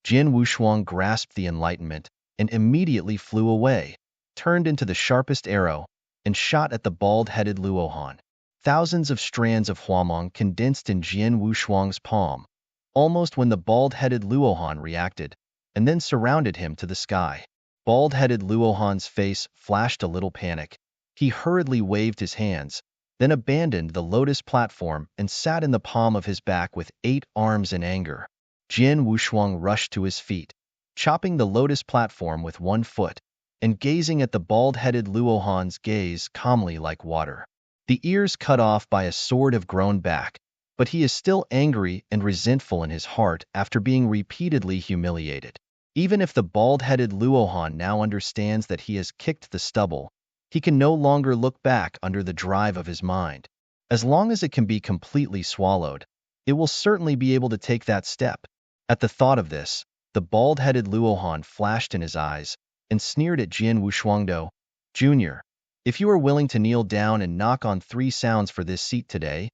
Jian Wushuang grasped the enlightenment and immediately flew away, turned into the sharpest arrow, and shot at the bald-headed Luohan. Thousands of strands of huamang condensed in Jian Wushuang's palm, almost when the bald-headed Luohan reacted, and then surrounded him to the sky. Bald-headed Luohan's face flashed a little panic. He hurriedly waved his hands, then abandoned the lotus platform and sat in the palm of his back with 8 arms in anger. Jian Wushuang rushed to his feet, chopping the lotus platform with 1 foot, and gazing at the bald-headed Luohan's gaze calmly like water. The ears cut off by a sword have grown back, but he is still angry and resentful in his heart after being repeatedly humiliated. Even if the bald-headed Luohan now understands that he has kicked the stubble, he can no longer look back under the drive of his mind. As long as it can be completely swallowed, it will certainly be able to take that step. At the thought of this, the bald-headed Luohan flashed in his eyes and sneered at Jian Wushuangdo. "Junior, if you are willing to kneel down and knock on 3 sounds for this seat today,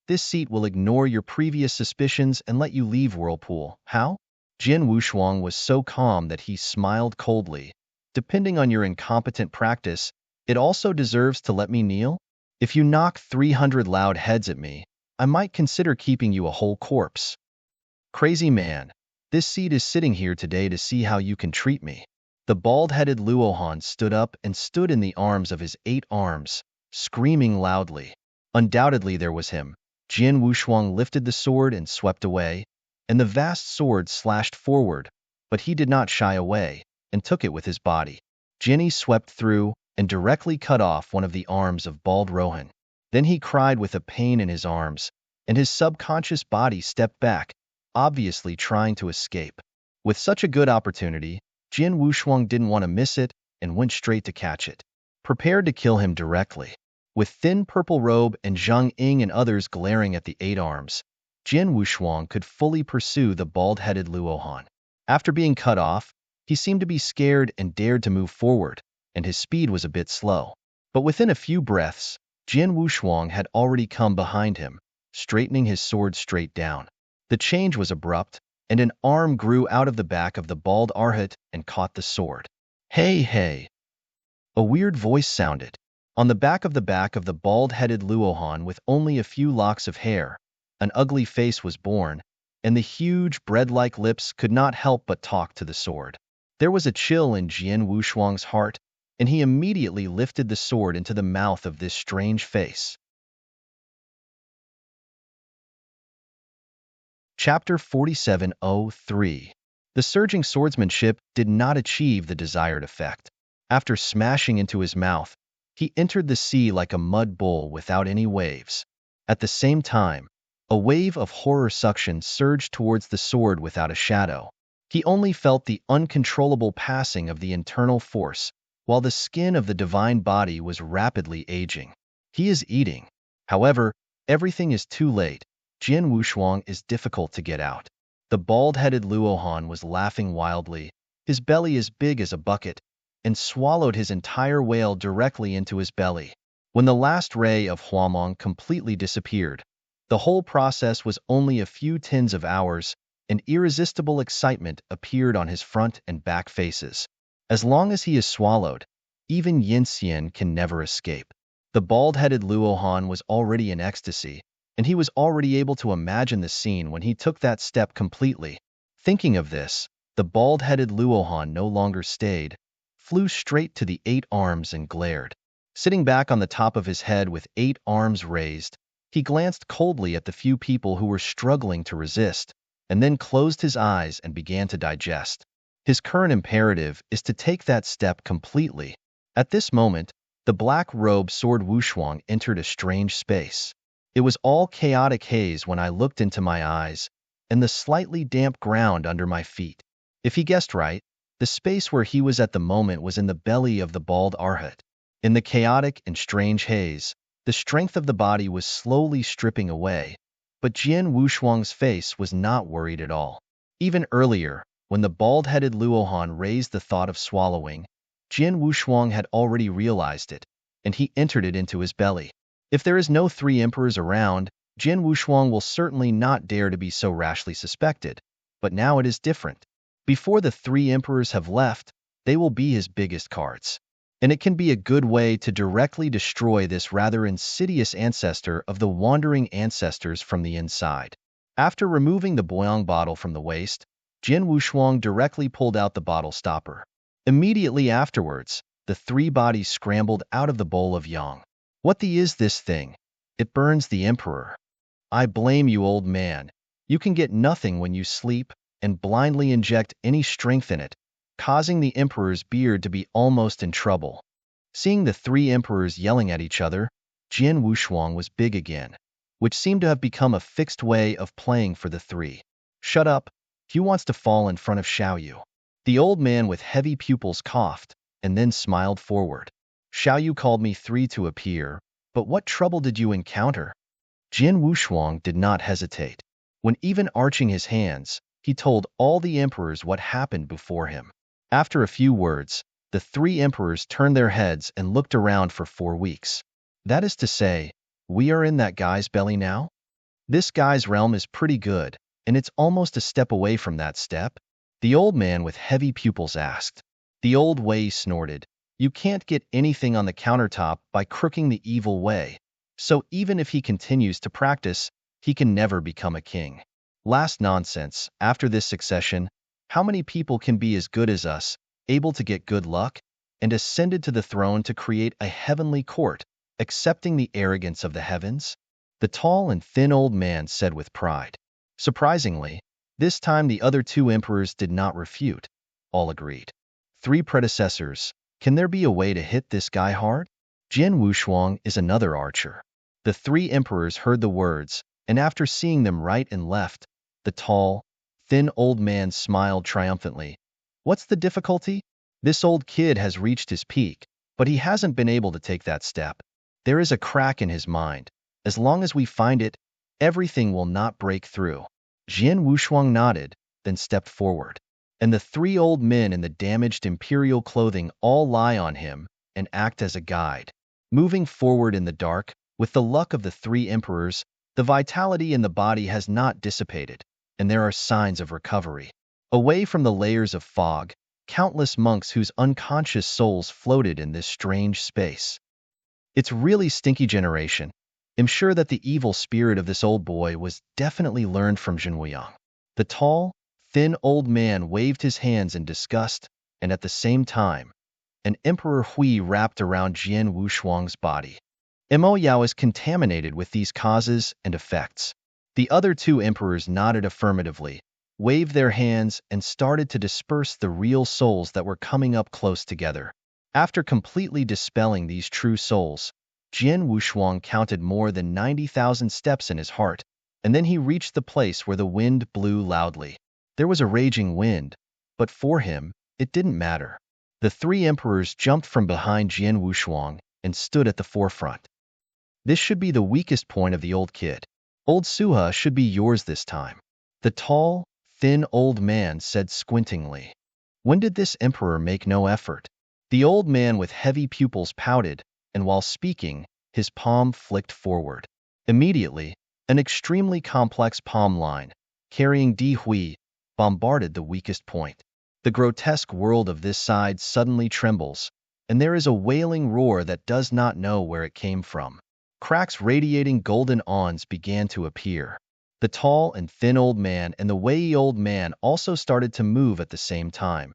this seat will ignore your previous suspicions and let you leave Whirlpool. How?" Jian Wushuang was so calm that he smiled coldly. "Depending on your incompetent practice, it also deserves to let me kneel? If you knock 300 loud heads at me, I might consider keeping you a whole corpse. Crazy man, this seat is sitting here today to see how you can treat me." The bald-headed Luohan stood up and stood in the arms of his 8 arms, screaming loudly. Undoubtedly there was him. Jian Wushuang lifted the sword and swept away, and the vast sword slashed forward, but he did not shy away, and took it with his body. Jian swept through and directly cut off one of the arms of bald Rohan. Then he cried with a pain in his arms, and his subconscious body stepped back, obviously trying to escape. With such a good opportunity, Jian Wushuang didn't want to miss it and went straight to catch it, prepared to kill him directly. With thin purple robe and Zhang Ying and others glaring at the 8 arms, Jian Wushuang could fully pursue the bald-headed Luohan. After being cut off, he seemed to be scared and dared to move forward, and his speed was a bit slow. But within a few breaths, Jian Wushuang had already come behind him, straightening his sword straight down. The change was abrupt, and an arm grew out of the back of the bald Arhat and caught the sword. "Hey, hey!" A weird voice sounded. On the back of the bald-headed Luohan with only a few locks of hair, an ugly face was born, and the huge bread-like lips could not help but talk to the sword. There was a chill in Jian Wushuang's heart, and he immediately lifted the sword into the mouth of this strange face. Chapter 4703. The surging swordsmanship did not achieve the desired effect. After smashing into his mouth, he entered the sea like a mud bull without any waves. At the same time, a wave of horror suction surged towards the sword without a shadow. He only felt the uncontrollable passing of the internal force, while the skin of the divine body was rapidly aging. He is eating. However, everything is too late. Jian Wushuang is difficult to get out. The bald-headed Luohan was laughing wildly, his belly as big as a bucket, and swallowed his entire whale directly into his belly. When the last ray of Huamong completely disappeared, the whole process was only a few tens of hours, and irresistible excitement appeared on his front and back faces. As long as he is swallowed, even Yin Xian can never escape. The bald-headed Luohan was already in ecstasy, and he was already able to imagine the scene when he took that step completely. Thinking of this, the bald-headed Luohan no longer stayed, flew straight to the 8 arms and glared. Sitting back on the top of his head with 8 arms raised, he glanced coldly at the few people who were struggling to resist, and then closed his eyes and began to digest. His current imperative is to take that step completely. At this moment, the black-robed sword Wushuang entered a strange space. It was all chaotic haze when I looked into my eyes, and the slightly damp ground under my feet. If he guessed right, the space where he was at the moment was in the belly of the bald Arhat. In the chaotic and strange haze, the strength of the body was slowly stripping away, but Jian Wushuang's face was not worried at all. Even earlier, when the bald-headed Luohan raised the thought of swallowing, Jian Wushuang had already realized it, and he entered it into his belly. If there is no 3 emperors around, Jian Wushuang will certainly not dare to be so rashly suspected, but now it is different. Before the 3 emperors have left, they will be his biggest cards. And it can be a good way to directly destroy this rather insidious ancestor of the wandering ancestors from the inside. After removing the Boyang bottle from the waist, Jian Wushuang directly pulled out the bottle stopper. Immediately afterwards, the 3 bodies scrambled out of the bowl of yang. What is this thing? It burns the emperor. I blame you, old man. You can get nothing when you sleep, and blindly inject any strength in it, causing the emperor's beard to be almost in trouble. Seeing the 3 emperors yelling at each other, Jian Wushuang was big again, which seemed to have become a fixed way of playing for the 3. Shut up, who wants to fall in front of Xiaoyu? The old man with heavy pupils coughed, and then smiled forward. Xiaoyu called me 3 to appear, but what trouble did you encounter? Jian Wushuang did not hesitate. When even arching his hands, he told all the emperors what happened before him. After a few words, the 3 emperors turned their heads and looked around for 4 weeks. That is to say, we are in that guy's belly now? This guy's realm is pretty good, and it's almost a step away from that step? The old man with heavy pupils asked. The old Wei snorted. You can't get anything on the countertop by crooking the evil way, so even if he continues to practice, he can never become a king. Last nonsense. After this succession, how many people can be as good as us, able to get good luck, and ascended to the throne to create a heavenly court, accepting the arrogance of the heavens? The tall and thin old man said with pride. Surprisingly, this time the other 2 emperors did not refute. All agreed. 3 predecessors. Can there be a way to hit this guy hard? Jian Wushuang is another archer. The 3 emperors heard the words, and after seeing them right and left, the tall, thin old man smiled triumphantly. What's the difficulty? This old kid has reached his peak, but he hasn't been able to take that step. There is a crack in his mind. As long as we find it, everything will not break through. Jian Wushuang nodded, then stepped forward. And the 3 old men in the damaged imperial clothing all lie on him and act as a guide. Moving forward in the dark, with the luck of the 3 emperors, the vitality in the body has not dissipated, and there are signs of recovery. Away from the layers of fog, countless monks whose unconscious souls floated in this strange space. It's really stinky generation. I'm sure that the evil spirit of this old boy was definitely learned from Zhenwuyang. The tall, thin old man waved his hands in disgust, and at the same time, an Emperor Hui wrapped around Jian Wushuang's body. Mo Yao is contaminated with these causes and effects. The other 2 emperors nodded affirmatively, waved their hands, and started to disperse the real souls that were coming up close together. After completely dispelling these true souls, Jian Wushuang counted more than 90,000 steps in his heart, and then he reached the place where the wind blew loudly. There was a raging wind, but for him, it didn't matter. The 3 emperors jumped from behind Jian Wushuang and stood at the forefront. This should be the weakest point of the old kid. Old Suha should be yours this time. The tall, thin old man said squintingly. When did this emperor make no effort? The old man with heavy pupils pouted, and while speaking, his palm flicked forward. Immediately, an extremely complex palm line, carrying Di Hui, bombarded the weakest point. The grotesque world of this side suddenly trembles, and there is a wailing roar that does not know where it came from. Cracks radiating golden awns began to appear. The tall and thin old man and the Wei old man also started to move at the same time,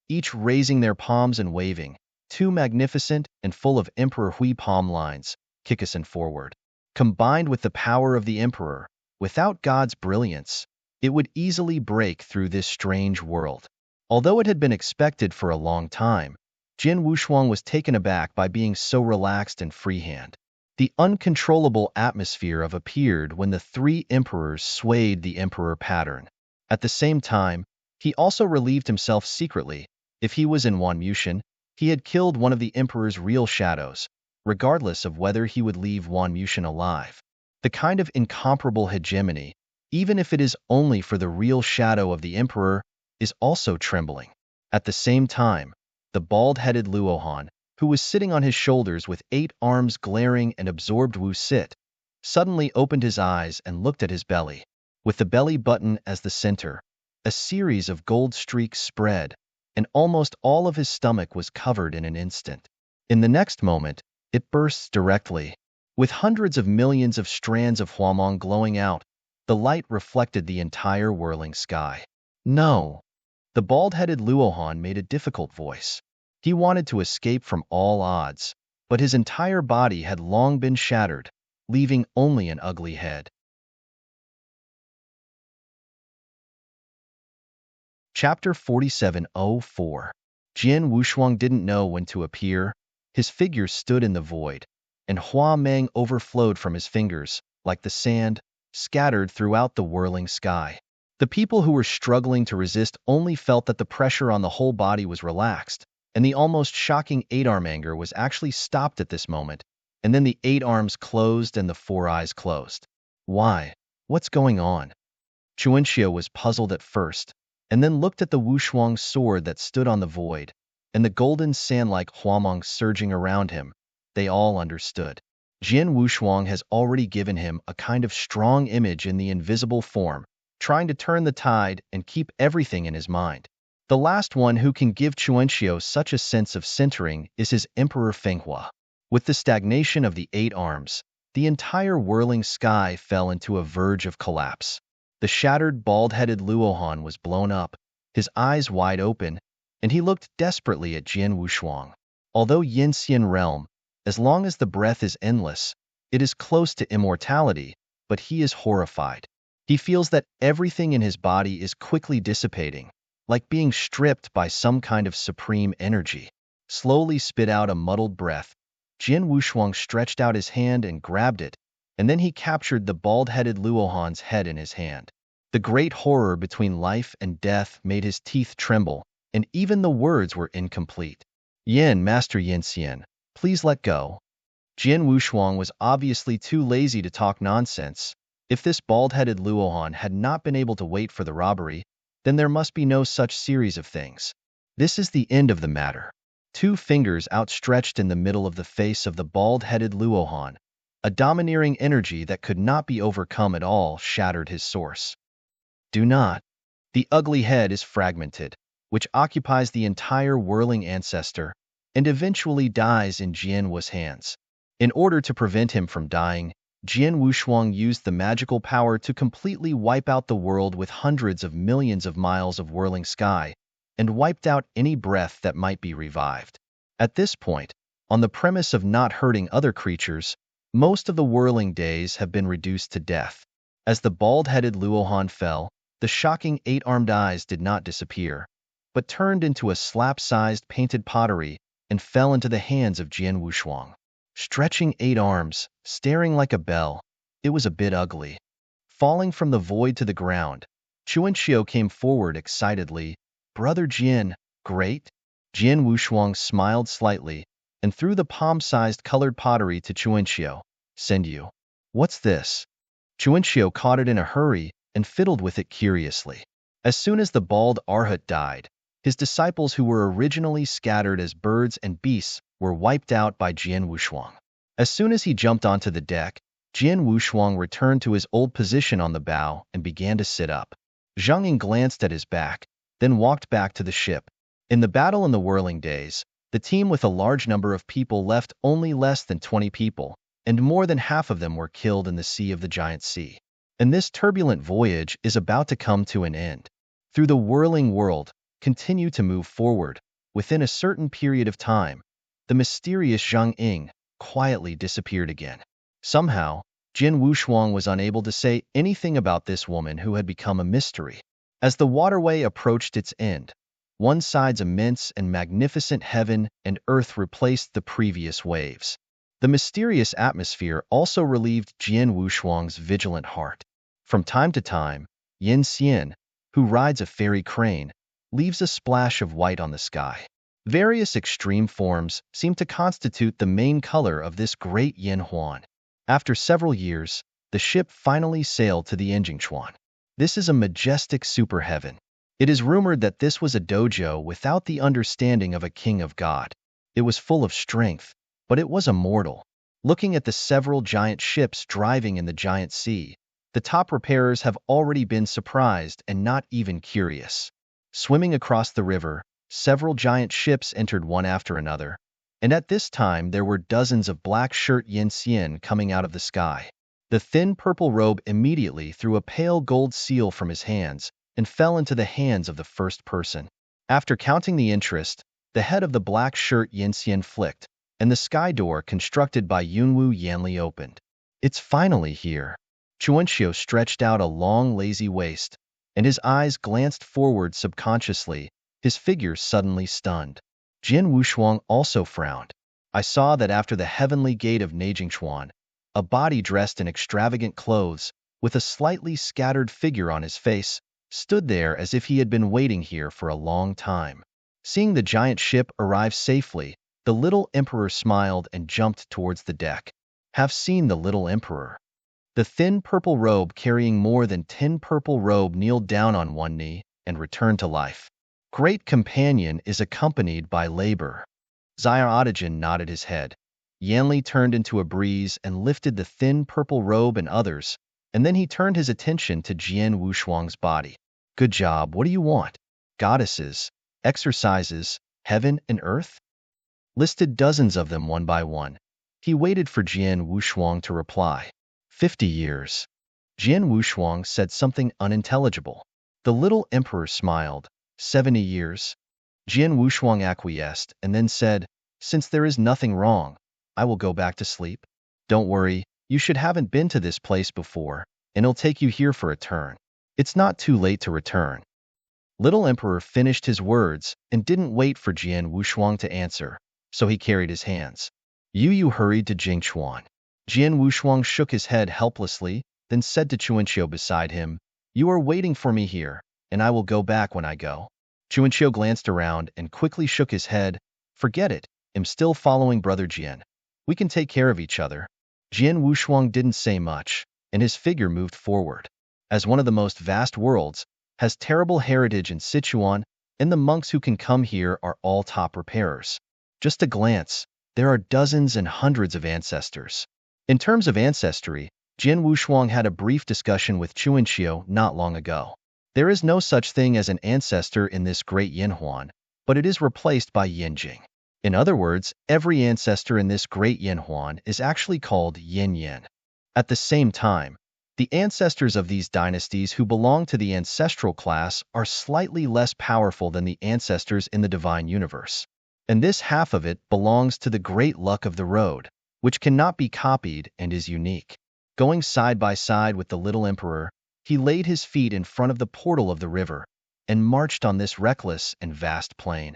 each raising their palms and waving, two magnificent and full of Emperor Hui palm lines, kicking forward. Combined with the power of the emperor, without God's brilliance, it would easily break through this strange world. Although it had been expected for a long time, Jin Wushuang was taken aback by being so relaxed and freehand. The uncontrollable atmosphere of appeared when the three emperors swayed the emperor pattern. At the same time, he also relieved himself secretly. If he was in Wan Mushin, he had killed one of the emperor's real shadows, regardless of whether he would leave Wan Mushin alive. The kind of incomparable hegemony, even if it is only for the real shadow of the emperor, is also trembling. At the same time, the bald-headed Luohan, who was sitting on his shoulders with 8 arms glaring and absorbed Wu Sit, suddenly opened his eyes and looked at his belly. With the belly button as the center, a series of gold streaks spread, and almost all of his stomach was covered in an instant. In the next moment, it bursts directly. With hundreds of millions of strands of huamong glowing out, the light reflected the entire whirling sky. No! The bald-headed Luohan made a difficult voice. He wanted to escape from all odds, but his entire body had long been shattered, leaving only an ugly head. Chapter 4704. Jian Wushuang didn't know when to appear. His figure stood in the void, and Hua Meng overflowed from his fingers, like the sand, scattered throughout the whirling sky. The people who were struggling to resist only felt that the pressure on the whole body was relaxed, and the almost shocking 8-arm anger was actually stopped at this moment, and then the 8 arms closed and the 4 eyes closed. Why? What's going on? Chuanxia was puzzled at first, and then looked at the Wushuang sword that stood on the void, and the golden sand-like huamong surging around him. They all understood. Jian Wushuang has already given him a kind of strong image in the invisible form, trying to turn the tide and keep everything in his mind. The last one who can give Chuanxio such a sense of centering is his Emperor Fenghua. With the stagnation of the 8 arms, the entire whirling sky fell into a verge of collapse. The shattered, bald-headed Luohan was blown up, his eyes wide open, and he looked desperately at Jian Wushuang. Although Yinxian realm, as long as the breath is endless, it is close to immortality, but he is horrified. He feels that everything in his body is quickly dissipating, like being stripped by some kind of supreme energy. Slowly spit out a muddled breath, Jian Wushuang stretched out his hand and grabbed it, and then he captured the bald-headed Luohan's head in his hand. The great horror between life and death made his teeth tremble, and even the words were incomplete. Yin, Master Yinxian, please let go. Jian Wushuang was obviously too lazy to talk nonsense. If this bald-headed Luohan had not been able to wait for the robbery, then there must be no such series of things. This is the end of the matter. 2 fingers outstretched in the middle of the face of the bald-headed Luohan, a domineering energy that could not be overcome at all shattered his source. Do not. The ugly head is fragmented, which occupies the entire whirling ancestor, and eventually dies in Jian Wu's hands. In order to prevent him from dying, Jian Wushuang used the magical power to completely wipe out the world with hundreds of millions of miles of whirling sky, and wiped out any breath that might be revived. At this point, on the premise of not hurting other creatures, most of the whirling days have been reduced to death. As the bald-headed Luohan fell, the shocking 8-armed eyes did not disappear, but turned into a slap-sized painted pottery and fell into the hands of Jian Wushuang. Stretching 8 arms, staring like a bell, it was a bit ugly. Falling from the void to the ground, Chuanxio came forward excitedly. Brother Jian, great? Jian Wushuang smiled slightly and threw the palm-sized colored pottery to Chuanxio. Send you. What's this? Chuanxio caught it in a hurry and fiddled with it curiously. As soon as the bald Arhat died, His disciples, who were originally scattered as birds and beasts, were wiped out by Jian Wushuang. As soon as he jumped onto the deck, Jian Wushuang returned to his old position on the bow and began to sit up. Zhang Ying glanced at his back, then walked back to the ship. In the battle in the Whirling Days, the team with a large number of people left only less than 20 people, and more than half of them were killed in the Sea of the Giant Sea. And this turbulent voyage is about to come to an end. Through the whirling world, continue to move forward. Within a certain period of time, the mysterious Zhang Ying quietly disappeared again. Somehow, Jian Wushuang was unable to say anything about this woman who had become a mystery. As the waterway approached its end, one side's immense and magnificent heaven and earth replaced the previous waves. The mysterious atmosphere also relieved Jian Wushuang's vigilant heart. From time to time, Yin Xian, who rides a fairy crane, leaves a splash of white on the sky. Various extreme forms seem to constitute the main color of this great Yin Huan. After several years, the ship finally sailed to the Enjingchuan. This is a majestic super heaven. It is rumored that this was a dojo without the understanding of a king of God. It was full of strength, but it was immortal. Looking at the several giant ships driving in the giant sea, the top repairers have already been surprised and not even curious. Swimming across the river, several giant ships entered one after another, and at this time there were dozens of black-shirt Yin Xian coming out of the sky. The thin purple robe immediately threw a pale gold seal from his hands and fell into the hands of the first person. After counting the interest, the head of the black-shirt Yin Xian flicked, and the sky door constructed by Yunwu Yanli opened. It's finally here. Chuanxiu stretched out a long, lazy waist, and his eyes glanced forward subconsciously, his figure suddenly stunned. Jian Wushuang also frowned. I saw that after the heavenly gate of Neijingchuan, a body dressed in extravagant clothes, with a slightly scattered figure on his face, stood there as if he had been waiting here for a long time. Seeing the giant ship arrive safely, the little emperor smiled and jumped towards the deck. Have seen the little emperor. The thin purple robe carrying more than 10 purple robe kneeled down on one knee and returned to life. Great companion is accompanied by labor. Xiaodajan nodded his head. Yanli turned into a breeze and lifted the thin purple robe and others, and then he turned his attention to Jian Wushuang's body. Good job, what do you want? Goddesses, exercises, heaven and earth? Listed dozens of them one by one. He waited for Jian Wushuang to reply. 50 years. Jian Wushuang said something unintelligible. The little emperor smiled. 70 years. Jian Wushuang acquiesced and then said, since there is nothing wrong, I will go back to sleep. Don't worry, you should haven't been to this place before, and it'll take you here for a turn. It's not too late to return. Little Emperor finished his words and didn't wait for Jian Wushuang to answer, so he carried his hands. Yu hurried to Jingchuan. Jian Wushuang shook his head helplessly, then said to Chuanxiu beside him, you are waiting for me here, and I will go back when I go. Chuanxiu glanced around and quickly shook his head. Forget it, I'm still following Brother Jian. We can take care of each other. Jian Wushuang didn't say much, and his figure moved forward. As one of the most vast worlds, has terrible heritage in Sichuan, and the monks who can come here are all top repairers. Just a glance, there are dozens and hundreds of ancestors. In terms of ancestry, Jian Wushuang had a brief discussion with Chuanxiu not long ago. There is no such thing as an ancestor in this great Yinhuan, but it is replaced by Yinjing. In other words, every ancestor in this great Yinhuan is actually called Yin-Yin. At the same time, the ancestors of these dynasties who belong to the ancestral class are slightly less powerful than the ancestors in the divine universe. And this half of it belongs to the great luck of the road, which cannot be copied and is unique. Going side by side with the little emperor, he laid his feet in front of the portal of the river and marched on this reckless and vast plain.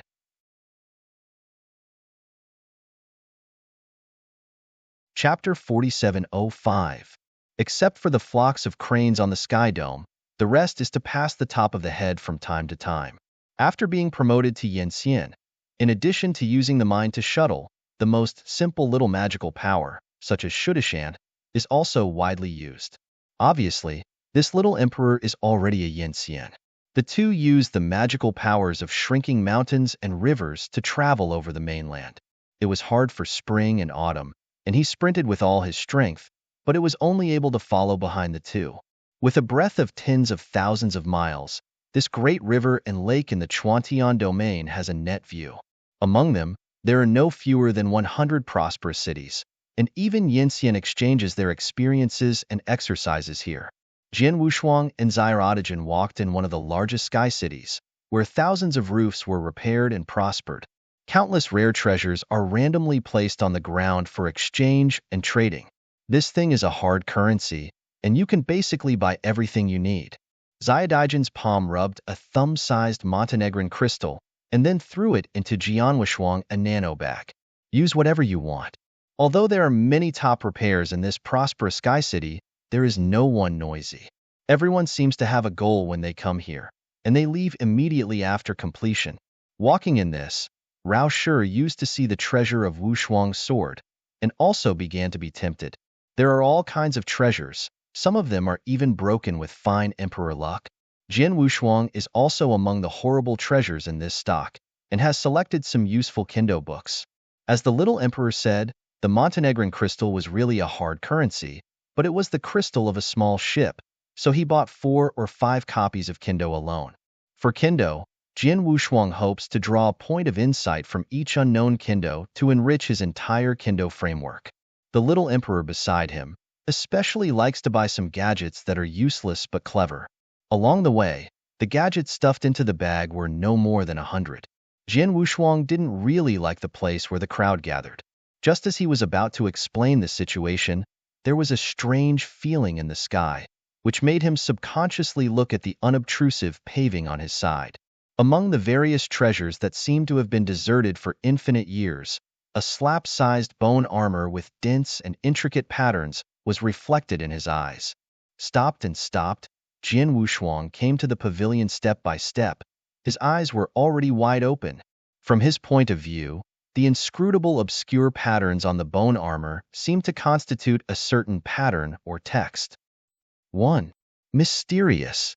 Chapter 4705. Except for the flocks of cranes on the sky dome, the rest is to pass the top of the head from time to time. After being promoted to Yin Xian, in addition to using the mind to shuttle, the most simple little magical power, such as Shudishan, is also widely used. Obviously, this little emperor is already a Yin Xian. The two used the magical powers of shrinking mountains and rivers to travel over the mainland. It was hard for spring and autumn, and he sprinted with all his strength, but it was only able to follow behind the two. With a breadth of tens of thousands of miles, this great river and lake in the Chuantian domain has a net view. Among them, there are no fewer than 100 prosperous cities, and even Yinxian exchanges their experiences and exercises here. Jian Wushuang and Xiaodajan walked in one of the largest sky cities, where thousands of roofs were repaired and prospered. Countless rare treasures are randomly placed on the ground for exchange and trading. This thing is a hard currency, and you can basically buy everything you need. Xiaodajan's palm rubbed a thumb-sized Montenegrin crystal and then threw it into Jian Wushuang a nano bag. Use whatever you want. Although there are many top repairs in this prosperous sky city, there is no one noisy. Everyone seems to have a goal when they come here, and they leave immediately after completion. Walking in this, Rao Shi used to see the treasure of Wushuang's sword, and also began to be tempted. There are all kinds of treasures, some of them are even broken with fine emperor luck. Jian Wushuang is also among the horrible treasures in this stock, and has selected some useful Kendo books. As the little emperor said, the Montenegrin crystal was really a hard currency, but it was the crystal of a small ship, so he bought 4 or 5 copies of Kendo alone. For Kendo, Jian Wushuang hopes to draw a point of insight from each unknown Kendo to enrich his entire Kendo framework. The little emperor beside him especially likes to buy some gadgets that are useless but clever. Along the way, the gadgets stuffed into the bag were no more than 100. Jian Wushuang didn't really like the place where the crowd gathered. Just as he was about to explain the situation, there was a strange feeling in the sky, which made him subconsciously look at the unobtrusive paving on his side. Among the various treasures that seemed to have been deserted for infinite years, a slap-sized bone armor with dense and intricate patterns was reflected in his eyes. Stopped, Jian Wushuang came to the pavilion step by step. His eyes were already wide open. From his point of view, the inscrutable obscure patterns on the bone armor seemed to constitute a certain pattern or text. 1. Mysterious.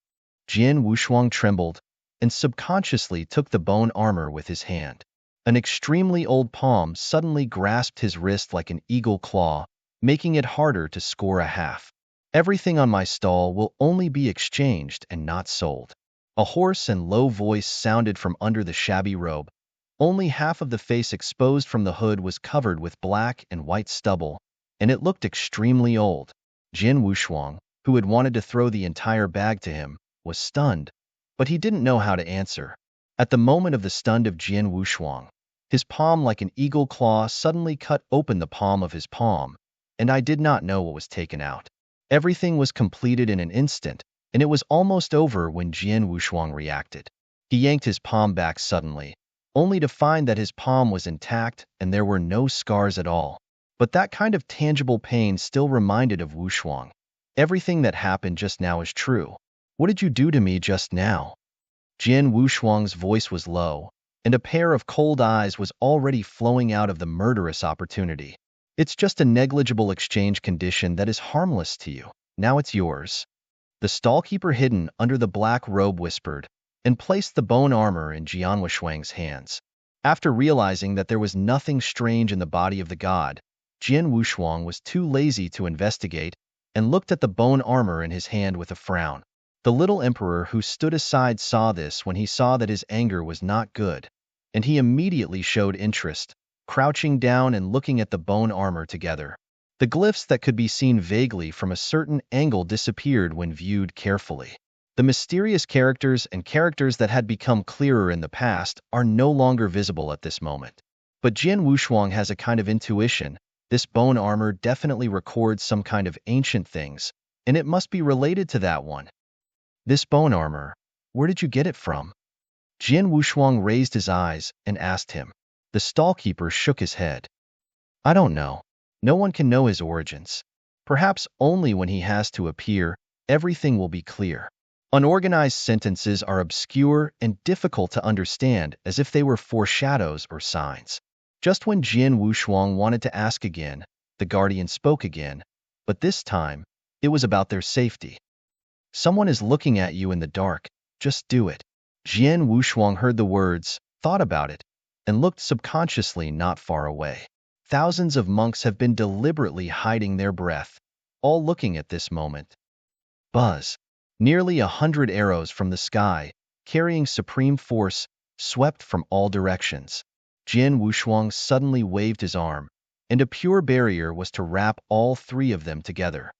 Jian Wushuang trembled and subconsciously took the bone armor with his hand. An extremely old palm suddenly grasped his wrist like an eagle claw, making it harder to score a half. Everything on my stall will only be exchanged and not sold. A hoarse and low voice sounded from under the shabby robe. Only half of the face exposed from the hood was covered with black and white stubble, and it looked extremely old. Jian Wushuang, who had wanted to throw the entire bag to him, was stunned, but he didn't know how to answer. At the moment of the stun of Jian Wushuang, his palm like an eagle claw suddenly cut open the palm of his palm, and I did not know what was taken out. Everything was completed in an instant, and it was almost over when Jian Wushuang reacted. He yanked his palm back suddenly, only to find that his palm was intact and there were no scars at all. But that kind of tangible pain still reminded of Wushuang. Everything that happened just now is true. What did you do to me just now? Jian Wushuang's voice was low, and a pair of cold eyes was already flowing out of the murderous opportunity. It's just a negligible exchange condition that is harmless to you. Now it's yours. The stallkeeper hidden under the black robe whispered, and placed the bone armor in Jian Wushuang's hands. After realizing that there was nothing strange in the body of the god, Jian Wushuang was too lazy to investigate and looked at the bone armor in his hand with a frown. The little emperor who stood aside saw this when he saw that his anger was not good, and he immediately showed interest, crouching down and looking at the bone armor together. The glyphs that could be seen vaguely from a certain angle disappeared when viewed carefully. The mysterious characters and characters that had become clearer in the past are no longer visible at this moment. But Jian Wushuang has a kind of intuition. This bone armor definitely records some kind of ancient things, and it must be related to that one. This bone armor, where did you get it from? Jian Wushuang raised his eyes and asked him. The stallkeeper shook his head. I don't know. No one can know his origins. Perhaps only when he has to appear, everything will be clear. Unorganized sentences are obscure and difficult to understand, as if they were foreshadows or signs. Just when Jian Wushuang wanted to ask again, the guardian spoke again, but this time, it was about their safety. Someone is looking at you in the dark. just do it. Jian Wushuang heard the words, thought about it, and looked subconsciously not far away. Thousands of monks have been deliberately hiding their breath, all looking at this moment. Buzz. Nearly 100 arrows from the sky, carrying supreme force, swept from all directions. Jian Wushuang suddenly waved his arm, and a pure barrier was to wrap all three of them together.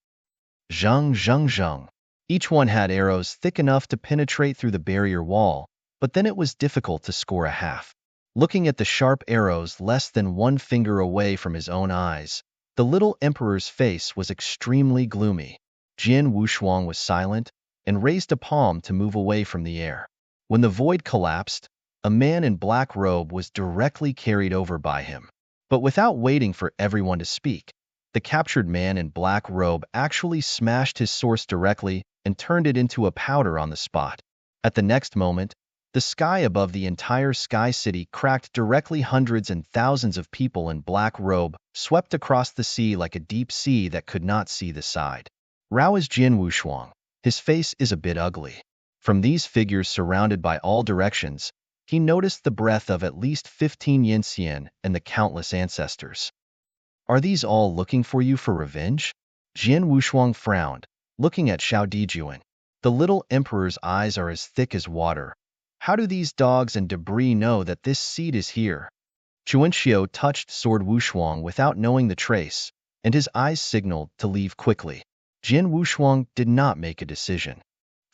Zheng, zheng, zheng. Each one had arrows thick enough to penetrate through the barrier wall, but then it was difficult to score a half. Looking at the sharp arrows less than 1 finger away from his own eyes, the little emperor's face was extremely gloomy. Jian Wushuang was silent and raised a palm to move away from the air. When the void collapsed, a man in black robe was directly carried over by him. But without waiting for everyone to speak, the captured man in black robe actually smashed his source directly and turned it into a powder on the spot. At the next moment, the sky above the entire Sky City cracked directly. Hundreds and thousands of people in black robe swept across the sea like a deep sea that could not see the side. Rao is Jian Wushuang. His face is a bit ugly. From these figures surrounded by all directions, he noticed the breath of at least 15 Yinxian and the countless ancestors. Are these all looking for you for revenge? Jian Wushuang frowned, looking at Xiao Dijuan. The little emperor's eyes are as thick as water. How do these dogs and debris know that this seed is here? Chuanxiu touched Sword Wushuang without knowing the trace, and his eyes signaled to leave quickly. Jian Wushuang did not make a decision.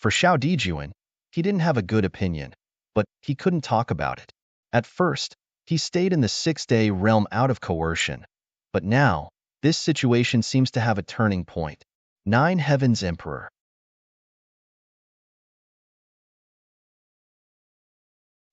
For Xiao Dijuan, he didn't have a good opinion, but he couldn't talk about it. At first, he stayed in the 6-day realm out of coercion, but now, this situation seems to have a turning point. 9 Heavens Emperor.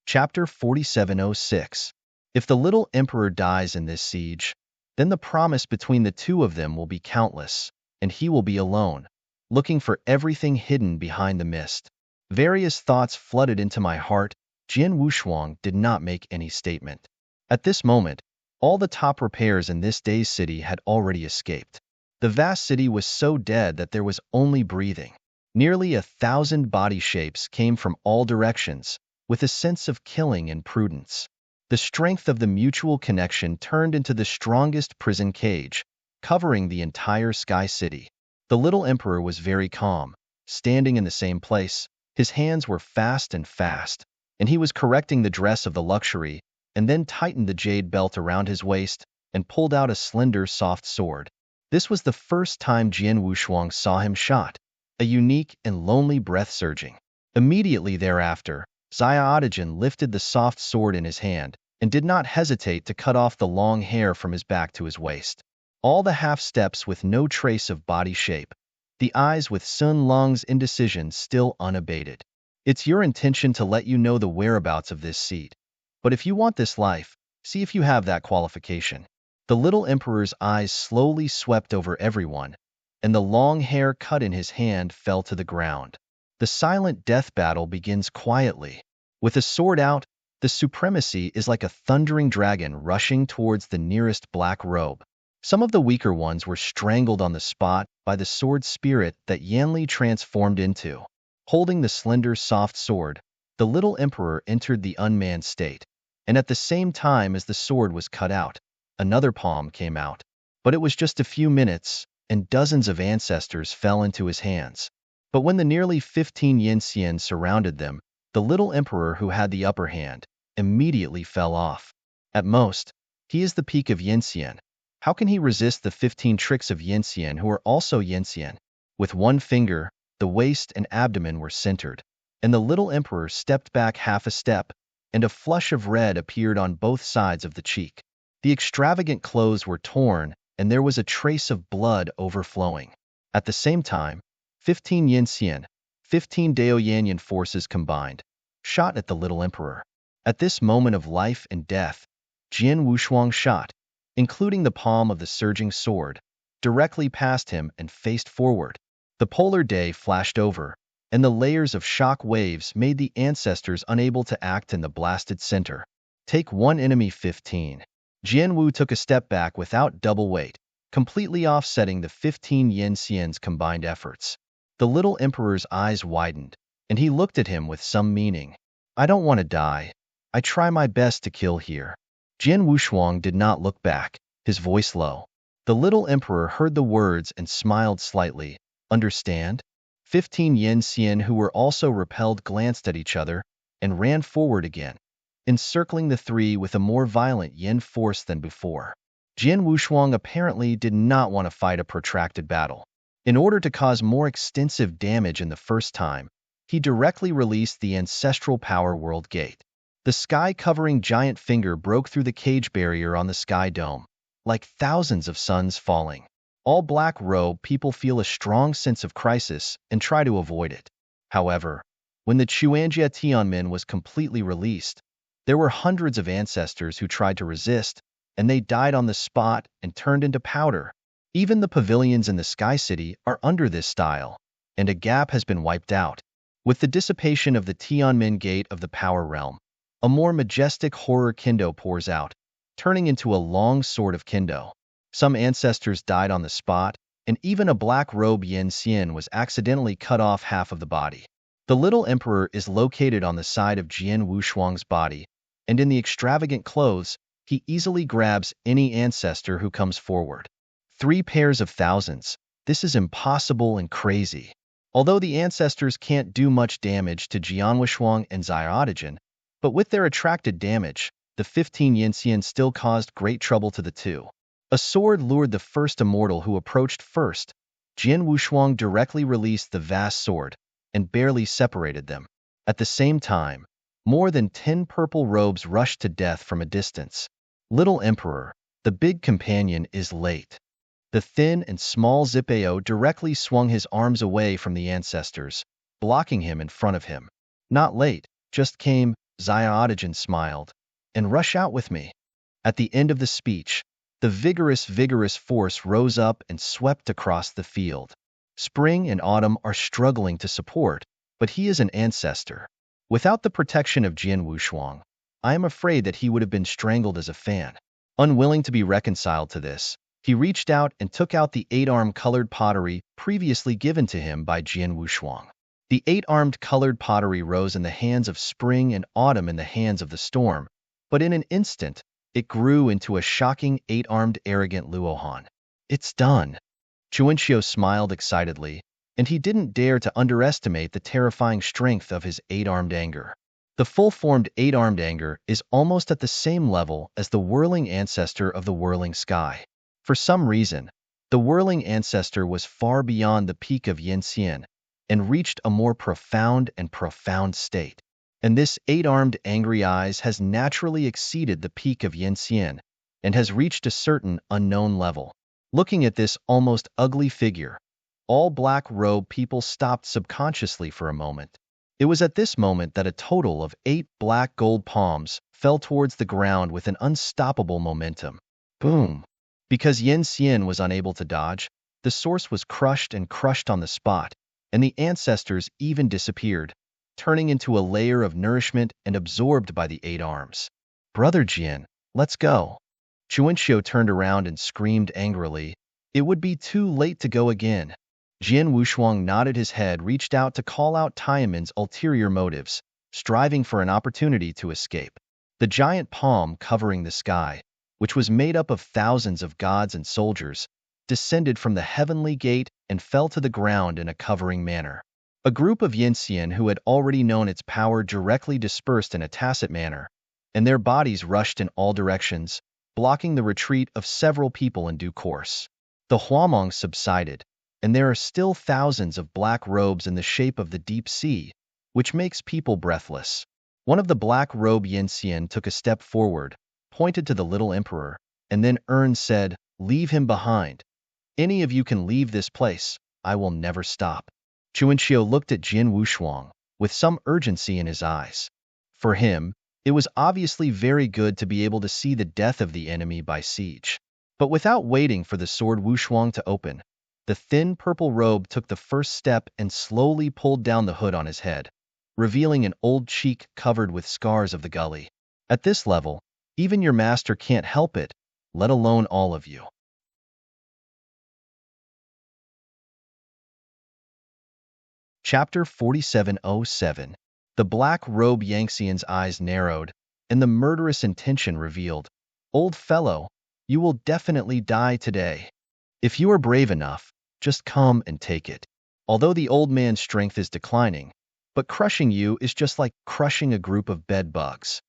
Chapter 4706. If the little emperor dies in this siege, then the promise between the two of them will be countless, and he will be alone, looking for everything hidden behind the mist. Various thoughts flooded into my heart. Jian Wushuang did not make any statement. At this moment, all the top repairs in this day's city had already escaped. The vast city was so dead that there was only breathing. Nearly 1,000 body shapes came from all directions, with a sense of killing and prudence. The strength of the mutual connection turned into the strongest prison cage, covering the entire Sky City. The little emperor was very calm, standing in the same place. His hands were fast, and he was correcting the dress of the luxury, and then tightened the jade belt around his waist and pulled out a slender, soft sword. This was the first time Jian Wushuang saw him shot, a unique and lonely breath surging. Immediately thereafter, Xia Adajan lifted the soft sword in his hand and did not hesitate to cut off the long hair from his back to his waist. All the half-steps with no trace of body shape, the eyes with Sun Long's indecision still unabated. It's your intention to let you know the whereabouts of this seed. But if you want this life, see if you have that qualification. The little emperor's eyes slowly swept over everyone, and the long hair cut in his hand fell to the ground. The silent death battle begins quietly. With a sword out, the supremacy is like a thundering dragon rushing towards the nearest black robe. Some of the weaker ones were strangled on the spot by the sword spirit that Yanli transformed into. Holding the slender, soft sword, the little emperor entered the unmanned state, and at the same time as the sword was cut out, another palm came out. But it was just a few minutes, and dozens of ancestors fell into his hands. But when the nearly 15 Yinxian surrounded them, the little emperor who had the upper hand immediately fell off. At most, he is the peak of Yinxian. How can he resist the 15 tricks of Yinxian who are also Yinxian? With one finger, the waist and abdomen were centered, and the little emperor stepped back half a step, and a flush of red appeared on both sides of the cheek. The extravagant clothes were torn, and there was a trace of blood overflowing. At the same time, 15 Yinxian, 15 Daoyanyan forces combined, shot at the little emperor. At this moment of life and death, Jian Wushuang shot, including the palm of the surging sword, directly past him and faced forward. The polar day flashed over, and the layers of shock waves made the ancestors unable to act in the blasted center. Take one enemy 15. Jian Wu took a step back without double weight, completely offsetting the 15 Yinxian's combined efforts. The little emperor's eyes widened, and he looked at him with some meaning. I don't want to die. I try my best to kill here. Jian Wushuang did not look back, his voice low. The little emperor heard the words and smiled slightly. Understand? 15 Yen Xian, who were also repelled, glanced at each other and ran forward again, encircling the three with a more violent yen force than before. Jian Wushuang apparently did not want to fight a protracted battle. In order to cause more extensive damage in the first time, he directly released the ancestral power world gate. The sky-covering giant finger broke through the cage barrier on the sky dome, like thousands of suns falling. All black robe people feel a strong sense of crisis and try to avoid it. However, when the Chuanjia Tianmin was completely released, there were hundreds of ancestors who tried to resist, and they died on the spot and turned into powder. Even the pavilions in the Sky City are under this style, and a gap has been wiped out. With the dissipation of the Tianmin Gate of the Power Realm, a more majestic horror kendo pours out, turning into a long sword of kendo. Some ancestors died on the spot, and even a black robe Yen Xian was accidentally cut off half of the body. The little emperor is located on the side of Jian Wushuang's body, and in the extravagant clothes, he easily grabs any ancestor who comes forward. 3 pairs of thousands. This is impossible and crazy. Although the ancestors can't do much damage to Jian Wushuang and Xiaotigen, but with their attracted damage, the 15 Yen Xian still caused great trouble to the two. A sword lured the first immortal who approached first. Jian Wushuang directly released the vast sword and barely separated them. At the same time, more than 10 purple robes rushed to death from a distance. Little Emperor, the big companion, is late. The thin and small Zipao directly swung his arms away from the ancestors, blocking him in front of him. Not late, just came, Xiaotigen smiled. And rush out with me. At the end of the speech, the vigorous force rose up and swept across the field. Spring and autumn are struggling to support, but he is an ancestor. Without the protection of Jian Wushuang, I am afraid that he would have been strangled as a fan. Unwilling to be reconciled to this, he reached out and took out the 8-armed colored pottery previously given to him by Jian Wushuang. The 8-armed colored pottery rose in the hands of spring and autumn in the hands of the storm, but in an instant, it grew into a shocking 8-armed arrogant Luohan. It's done. Chuanxiu smiled excitedly, and he didn't dare to underestimate the terrifying strength of his 8-armed anger. The full-formed 8-armed anger is almost at the same level as the whirling ancestor of the whirling sky. For some reason, the whirling ancestor was far beyond the peak of Yen Xian and reached a more profound state. And this 8-armed angry eyes has naturally exceeded the peak of Yen Xian and has reached a certain unknown level. Looking at this almost ugly figure, all black robe people stopped subconsciously for a moment. It was at this moment that a total of 8 black gold palms fell towards the ground with an unstoppable momentum. Boom! Because Yen Xian was unable to dodge, the source was crushed on the spot, and the ancestors even disappeared, turning into a layer of nourishment and absorbed by the 8 arms. Brother Jian, let's go. Chuanxiu turned around and screamed angrily. It would be too late to go again. Jian Wushuang nodded his head, reached out to call out Tianmin's ulterior motives, striving for an opportunity to escape. The giant palm covering the sky, which was made up of thousands of gods and soldiers, descended from the heavenly gate and fell to the ground in a covering manner. A group of Yen Xian who had already known its power directly dispersed in a tacit manner, and their bodies rushed in all directions, blocking the retreat of several people in due course. The Huamong subsided, and there are still thousands of black robes in the shape of the deep sea, which makes people breathless. One of the black robe Yen Xian took a step forward, pointed to the little emperor, and then said, "Leave him behind. Any of you can leave this place. I will never stop." Chuanxiu looked at Jian Wushuang with some urgency in his eyes. For him, it was obviously very good to be able to see the death of the enemy by siege. But without waiting for the sword Wushuang to open, the thin purple robe took the first step and slowly pulled down the hood on his head, revealing an old cheek covered with scars of the gully. At this level, even your master can't help it, let alone all of you. Chapter 4707. The black-robed Yangxian's eyes narrowed, and the murderous intention revealed. Old fellow, you will definitely die today. If you are brave enough, just come and take it. Although the old man's strength is declining, but crushing you is just like crushing a group of bed bugs.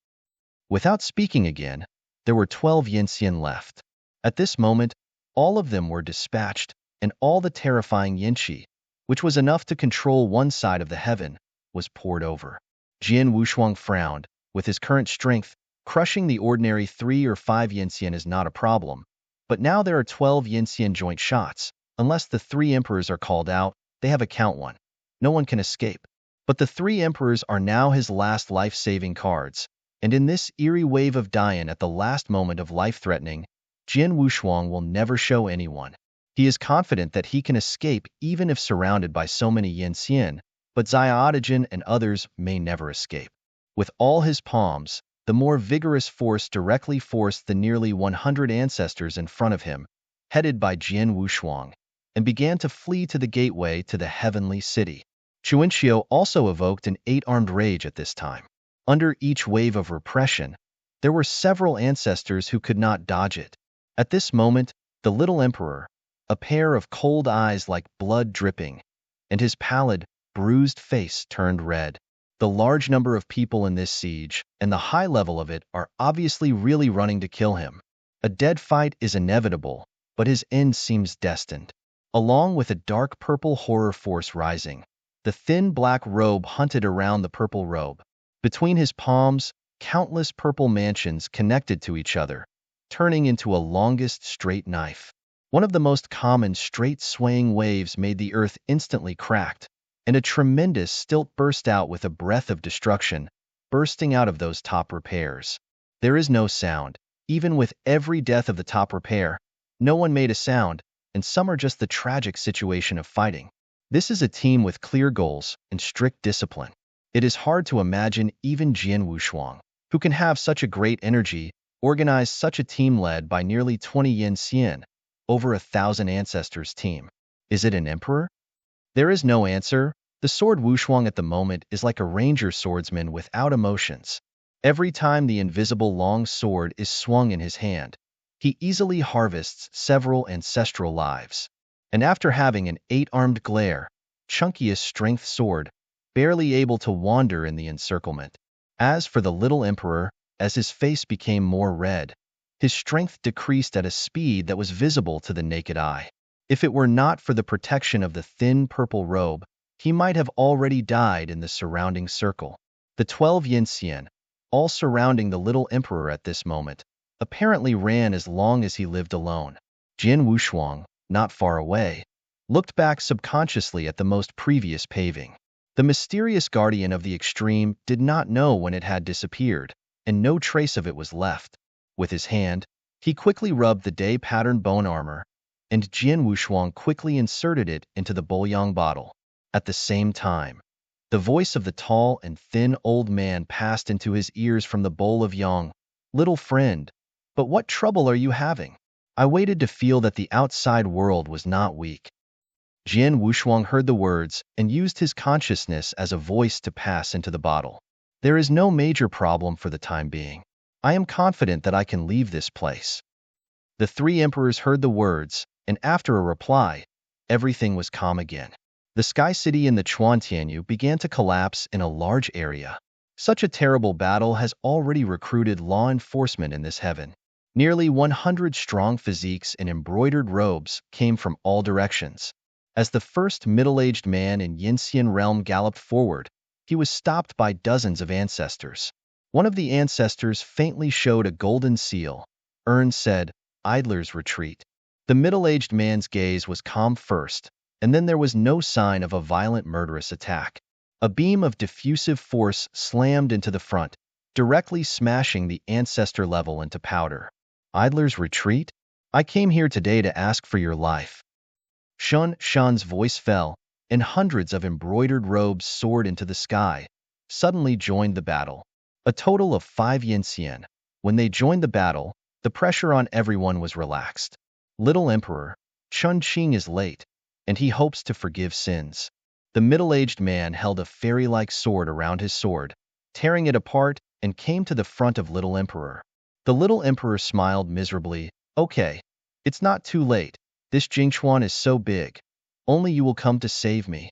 Without speaking again, there were 12 Yinxian left. At this moment, all of them were dispatched, and all the terrifying Yinshi, which was enough to control one side of the heaven, was poured over. Jian Wushuang frowned. With his current strength, crushing the ordinary 3 or 5 Yinxian is not a problem, but now there are 12 Yinxian joint shots. Unless the 3 emperors are called out, they have a count 1. No one can escape. But the 3 emperors are now his last life-saving cards, and in this eerie wave of dying at the last moment of life-threatening, Jian Wushuang will never show anyone. He is confident that he can escape even if surrounded by so many Yinxian, but Xiaotajin and others may never escape. With all his palms, the more vigorous force directly forced the nearly 100 ancestors in front of him, headed by Jian Wushuang, and began to flee to the gateway to the heavenly city. Chuanxiu also evoked an 8-armed rage at this time. Under each wave of repression, there were several ancestors who could not dodge it. At this moment, the little emperor, a pair of cold eyes like blood dripping, and his pallid, bruised face turned red. The large number of people in this siege, and the high level of it, are obviously really running to kill him. A dead fight is inevitable, but his end seems destined. Along with a dark purple horror force rising, the thin black robe hunted around the purple robe. Between his palms, countless purple mansions connected to each other, turning into a longest straight knife. One of the most common straight swaying waves made the earth instantly cracked, and a tremendous stilt burst out with a breath of destruction, bursting out of those top repairs. There is no sound. Even with every death of the top repair, no one made a sound, and some are just the tragic situation of fighting. This is a team with clear goals and strict discipline. It is hard to imagine even Jian Wushuang, who can have such a great energy, organize such a team led by nearly 20 Yinxian, over 1,000 ancestors team. Is it an emperor? There is no answer. The sword Wushuang at the moment is like a ranger swordsman without emotions. Every time the invisible long sword is swung in his hand, he easily harvests several ancestral lives. And after having an 8-armed glare, chunkiest strength sword, barely able to wander in the encirclement. As for the little emperor, as his face became more red, his strength decreased at a speed that was visible to the naked eye. If it were not for the protection of the thin purple robe, he might have already died in the surrounding circle. The 12 Yinxian, all surrounding the little emperor at this moment, apparently ran as long as he lived alone. Jian Wushuang, not far away, looked back subconsciously at the most previous paving. The mysterious guardian of the extreme did not know when it had disappeared, and no trace of it was left. With his hand, he quickly rubbed the day-patterned bone armor, and Jian Wushuang quickly inserted it into the bouillon bottle. At the same time, the voice of the tall and thin old man passed into his ears from the bowl of yang. Little friend, but what trouble are you having? I waited to feel that the outside world was not weak. Jian Wushuang heard the words and used his consciousness as a voice to pass into the bottle. There is no major problem for the time being. I am confident that I can leave this place. The 3 emperors heard the words, and after a reply, everything was calm again. The Sky City in the Chuantianyu began to collapse in a large area. Such a terrible battle has already recruited law enforcement in this heaven. Nearly 100 strong physiques in embroidered robes came from all directions. As the first middle-aged man in Yinxian realm galloped forward, he was stopped by dozens of ancestors. One of the ancestors faintly showed a golden seal. Ern said, "Idler's retreat." The middle-aged man's gaze was calm first, and then there was no sign of a violent murderous attack. A beam of diffusive force slammed into the front, directly smashing the ancestor level into powder. "Idler's retreat? I came here today to ask for your life." Shan's voice fell, and hundreds of embroidered robes soared into the sky, suddenly joined the battle. A total of 5 Yinxian. When they joined the battle, the pressure on everyone was relaxed. Little Emperor, Chun Qing is late, and he hopes to forgive sins. The middle-aged man held a fairy-like sword around his sword, tearing it apart, and came to the front of Little Emperor. The Little Emperor smiled miserably. Okay, it's not too late. This Jingchuan is so big. Only you will come to save me.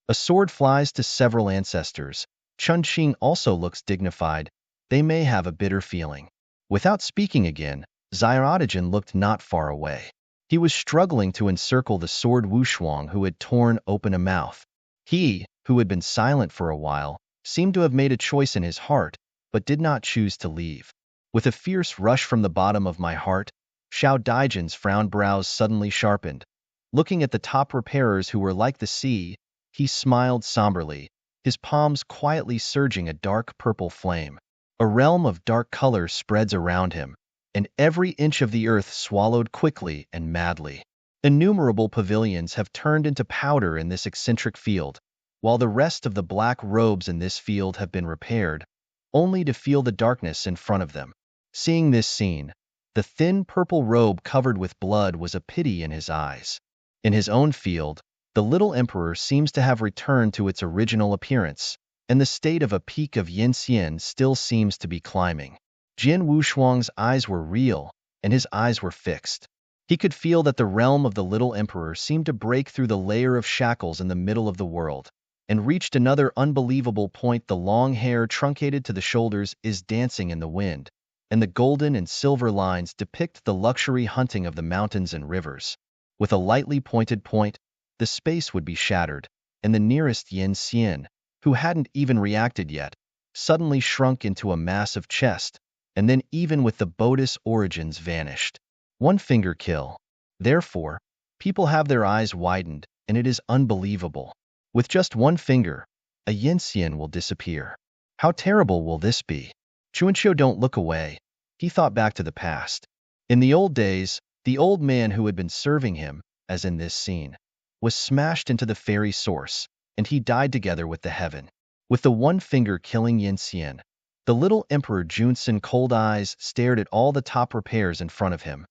A sword flies to several ancestors. Chunqing also looks dignified. They may have a bitter feeling. Without speaking again, Xiaotajin looked not far away. He was struggling to encircle the sword Wushuang, who had torn open a mouth. He, who had been silent for a while, seemed to have made a choice in his heart, but did not choose to leave. With a fierce rush from the bottom of my heart, Xiao Daijin's frowned brows suddenly sharpened. Looking at the top repairers who were like the sea, he smiled somberly, his palms quietly surging a dark purple flame. A realm of dark color spreads around him, and every inch of the earth swallowed quickly and madly. Innumerable pavilions have turned into powder in this eccentric field, while the rest of the black robes in this field have been repaired, only to feel the darkness in front of them. Seeing this scene, the thin purple robe covered with blood was a pity in his eyes. In his own field, the Little Emperor seems to have returned to its original appearance, and the state of a peak of Yinxian still seems to be climbing. Jin Wushuang's eyes were real, and his eyes were fixed. He could feel that the realm of the Little Emperor seemed to break through the layer of shackles in the middle of the world, and reached another unbelievable point. The long hair truncated to the shoulders is dancing in the wind, and the golden and silver lines depict the luxury hunting of the mountains and rivers. With a lightly pointed point, the space would be shattered, and the nearest Yin Xian, who hadn't even reacted yet, suddenly shrunk into a massive chest, and then even with the Bodis origins vanished. One finger kill. Therefore, people have their eyes widened, and it is unbelievable. With just one finger, a Yinxian will disappear. How terrible will this be? Chuanqiu don't look away. He thought back to the past. In the old days, the old man who had been serving him, as in this scene, was smashed into the fairy source, and he died together with the heaven. With the one finger killing Yinxian, the Little Emperor Junsun cold eyes stared at all the top repairs in front of him.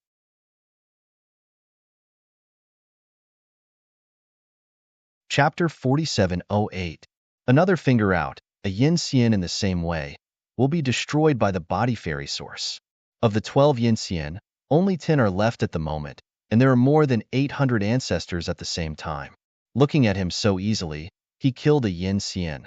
Chapter 4708. Another finger out, a Yinxian in the same way, will be destroyed by the body fairy source. Of the 12 Yinxian, only 10 are left at the moment, and there are more than 800 ancestors at the same time. Looking at him so easily, he killed a Yinxian.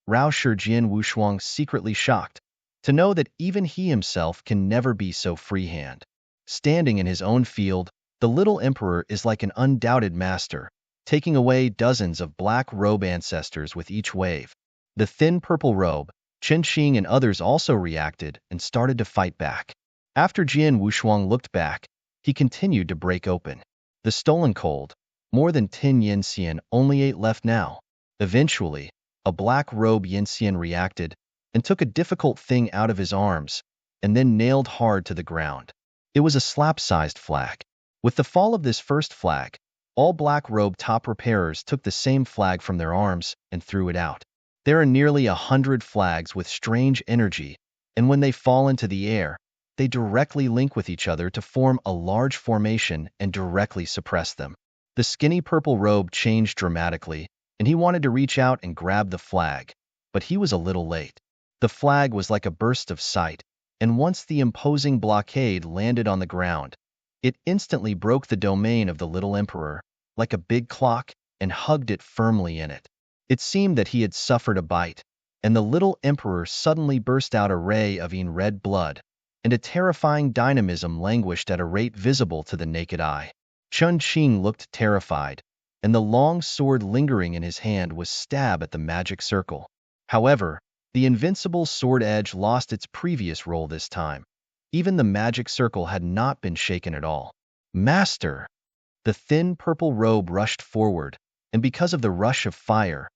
Rao Shijin Wushuang secretly shocked to know that even he himself can never be so freehand. Standing in his own field, the Little Emperor is like an undoubted master, taking away dozens of black robe ancestors with each wave. The thin purple robe, Qinxing and others also reacted and started to fight back. After Jian Wushuang looked back, he continued to break open. The stolen cold, more than 10 Yinxian, only 8 left now. Eventually, a black robe Yinxian reacted and took a difficult thing out of his arms, and then nailed hard to the ground. It was a slap-sized flag. With the fall of this first flag, all black robe top repairers took the same flag from their arms and threw it out. There are nearly 100 flags with strange energy, and when they fall into the air, they directly link with each other to form a large formation and directly suppress them. The skinny purple robe changed dramatically, and he wanted to reach out and grab the flag, but he was a little late. The flag was like a burst of sight, and once the imposing blockade landed on the ground, it instantly broke the domain of the Little Emperor, like a big clock, and hugged it firmly in it. It seemed that he had suffered a bite, and the Little Emperor suddenly burst out a ray of red blood, and a terrifying dynamism languished at a rate visible to the naked eye. Chun Qing looked terrified, and the long sword lingering in his hand was stabbed at the magic circle. However, the invincible sword edge lost its previous role this time. Even the magic circle had not been shaken at all. Master! The thin purple robe rushed forward, and because of the rush of fire,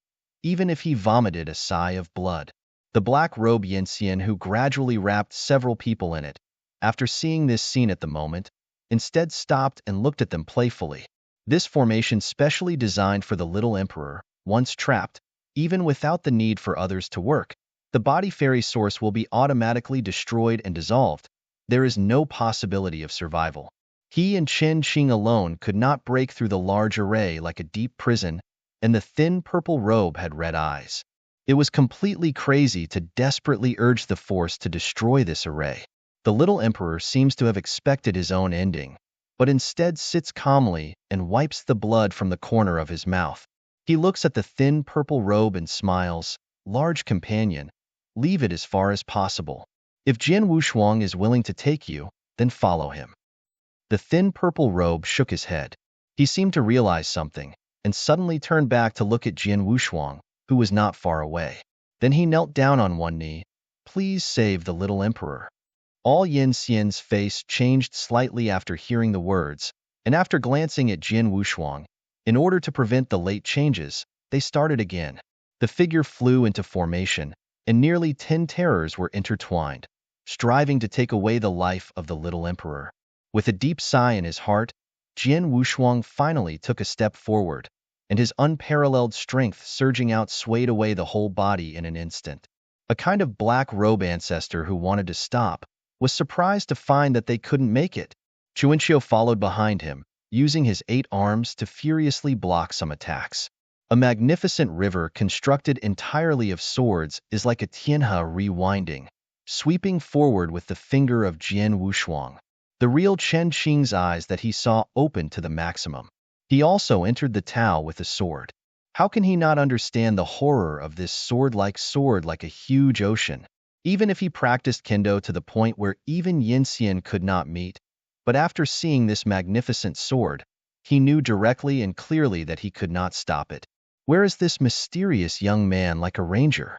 even if he vomited a sigh of blood, the black robe Yinxian, who gradually wrapped several people in it, after seeing this scene at the moment, instead stopped and looked at them playfully. This formation specially designed for the Little Emperor, once trapped, even without the need for others to work, the body fairy source will be automatically destroyed and dissolved. There is no possibility of survival. He and Chen Qing alone could not break through the large array like a deep prison, and the thin purple robe had red eyes. It was completely crazy to desperately urge the Force to destroy this array. The little emperor seems to have expected his own ending, but instead sits calmly and wipes the blood from the corner of his mouth. He looks at the thin purple robe and smiles. Large companion, leave it as far as possible. If Jian Wushuang is willing to take you, then follow him. The thin purple robe shook his head. He seemed to realize something, and suddenly turned back to look at Jian Wushuang, who was not far away. Then he knelt down on one knee. Please save the little emperor. All Yin Xian's face changed slightly after hearing the words, and after glancing at Jian Wushuang, in order to prevent the late changes, they started again. The figure flew into formation, and nearly 10 terrors were intertwined, striving to take away the life of the little emperor. With a deep sigh in his heart, Jian Wushuang finally took a step forward, and his unparalleled strength surging out swayed away the whole body in an instant. A kind of black robe ancestor who wanted to stop was surprised to find that they couldn't make it. Chuanqiu followed behind him, using his 8 arms to furiously block some attacks. A magnificent river constructed entirely of swords is like a tianhe rewinding, sweeping forward with the finger of Jian Wushuang. The real Chen Qing's eyes that he saw opened to the maximum. He also entered the Tao with a sword. How can he not understand the horror of this sword like a huge ocean? Even if he practiced kendo to the point where even Yin Xian could not meet, but after seeing this magnificent sword, he knew directly and clearly that he could not stop it. Where is this mysterious young man like a ranger?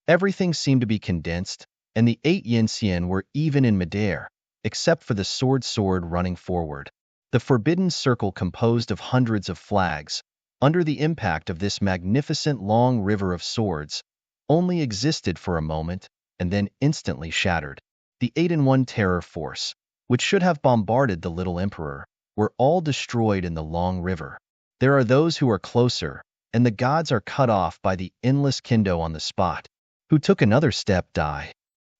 Everything seemed to be condensed, and the 8 Yin Xian were even in midair, except for the sword running forward. The forbidden circle composed of hundreds of flags, under the impact of this magnificent long river of swords, only existed for a moment, and then instantly shattered. The 8-in-1 terror force, which should have bombarded the little emperor, were all destroyed in the long river. There are those who are closer, and the gods are cut off by the endless kendo on the spot. Who took another step die.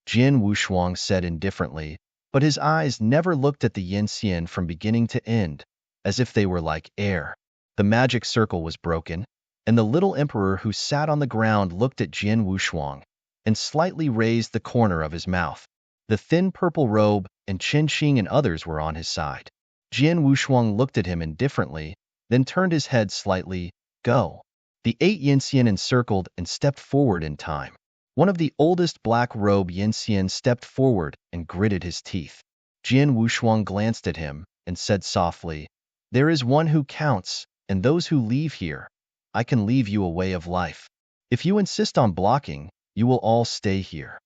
Jian Wushuang said indifferently, but his eyes never looked at the Yin Xian from beginning to end, as if they were like air. The magic circle was broken, and the little emperor who sat on the ground looked at Jian Wushuang, and slightly raised the corner of his mouth. The thin purple robe and Chen Qing and others were on his side. Jian Wushuang looked at him indifferently, then turned his head slightly. Go. The 8 Yin Xian encircled and stepped forward in time. One of the oldest black robe Yin Xian stepped forward and gritted his teeth. Jian Wushuang glanced at him and said softly, "There is one who counts, and those who leave here. I can leave you a way of life. If you insist on blocking, you will all stay here."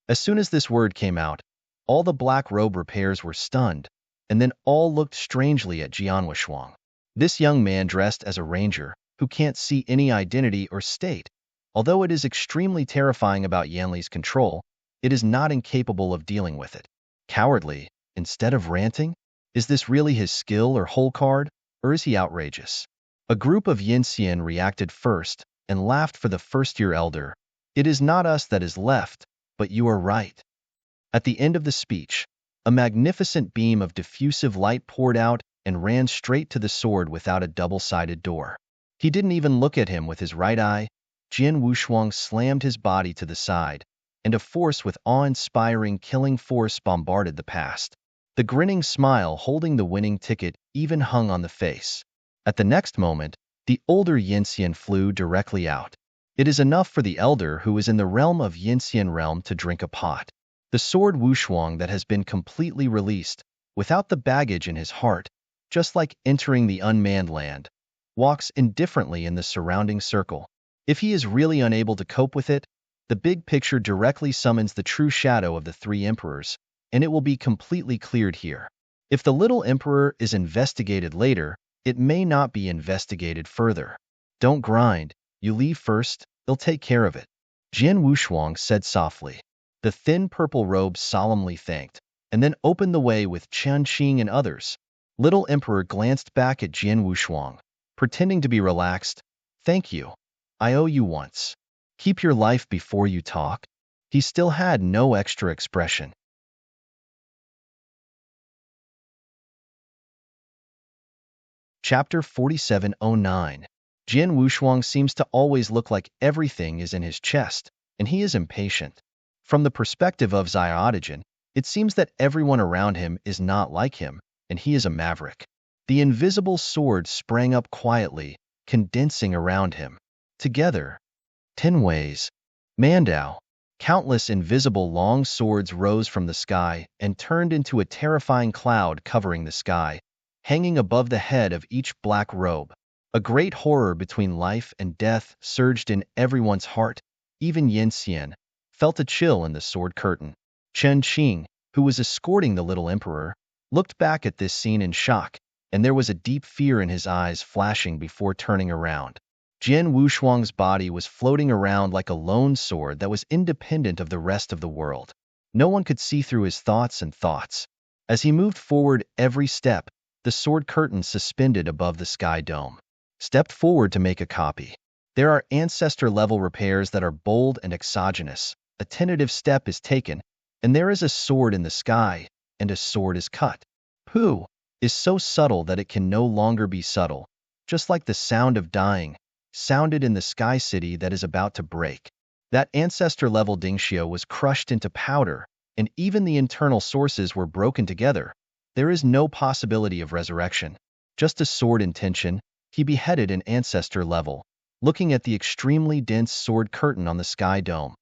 As soon as this word came out, all the black robe repairs were stunned, and then all looked strangely at Jian Wushuang. This young man dressed as a ranger, who can't see any identity or state. Although it is extremely terrifying about Yanli's control, it is not incapable of dealing with it. Cowardly, instead of ranting? Is this really his skill or whole card, or is he outrageous? A group of Yin Xian reacted first and laughed for the first-year elder. It is not us that is left, but you are right. At the end of the speech, a magnificent beam of diffusive light poured out and ran straight to the sword without a double-sided door. He didn't even look at him with his right eye. Jian Wushuang slammed his body to the side, and a force with awe-inspiring killing force bombarded the past. The grinning smile holding the winning ticket even hung on the face. At the next moment, the older Yin Xian flew directly out. It is enough for the elder who is in the realm of Yin Xian realm to drink a pot. The sword Wushuang that has been completely released, without the baggage in his heart, just like entering the unmanned land, walks indifferently in the surrounding circle. If he is really unable to cope with it, the big picture directly summons the true shadow of the 3 emperors, and it will be completely cleared here. If the little emperor is investigated later, it may not be investigated further. Don't grind, you leave first, they'll take care of it. Jian Wushuang said softly. The thin purple robe solemnly thanked, and then opened the way with Chen Qing and others. Little emperor glanced back at Jian Wushuang, pretending to be relaxed. Thank you. I owe you once. Keep your life before you talk. He still had no extra expression. Chapter 4709. Jian Wushuang seems to always look like everything is in his chest, and he is impatient. From the perspective of Xiaotajin, it seems that everyone around him is not like him, and he is a maverick. The invisible sword sprang up quietly, condensing around him. Together, 10 ways. Mandao. Countless invisible long swords rose from the sky and turned into a terrifying cloud covering the sky, hanging above the head of each black robe. A great horror between life and death surged in everyone's heart. Even Yin Xian felt a chill in the sword curtain. Chen Qing, who was escorting the little emperor, looked back at this scene in shock, and there was a deep fear in his eyes flashing before turning around. Jian Wushuang's body was floating around like a lone sword that was independent of the rest of the world. No one could see through his thoughts and thoughts. As he moved forward every step, the sword curtain suspended above the sky dome. Stepped forward to make a copy. There are ancestor-level repairs that are bold and exogenous. A tentative step is taken, and there is a sword in the sky, and a sword is cut. Pu is so subtle that it can no longer be subtle, just like the sound of dying, sounded in the sky city that is about to break. That ancestor-level Dingxio was crushed into powder, and even the internal sources were broken together. There is no possibility of resurrection. Just a sword in tension, he beheaded an ancestor level, looking at the extremely dense sword curtain on the sky dome.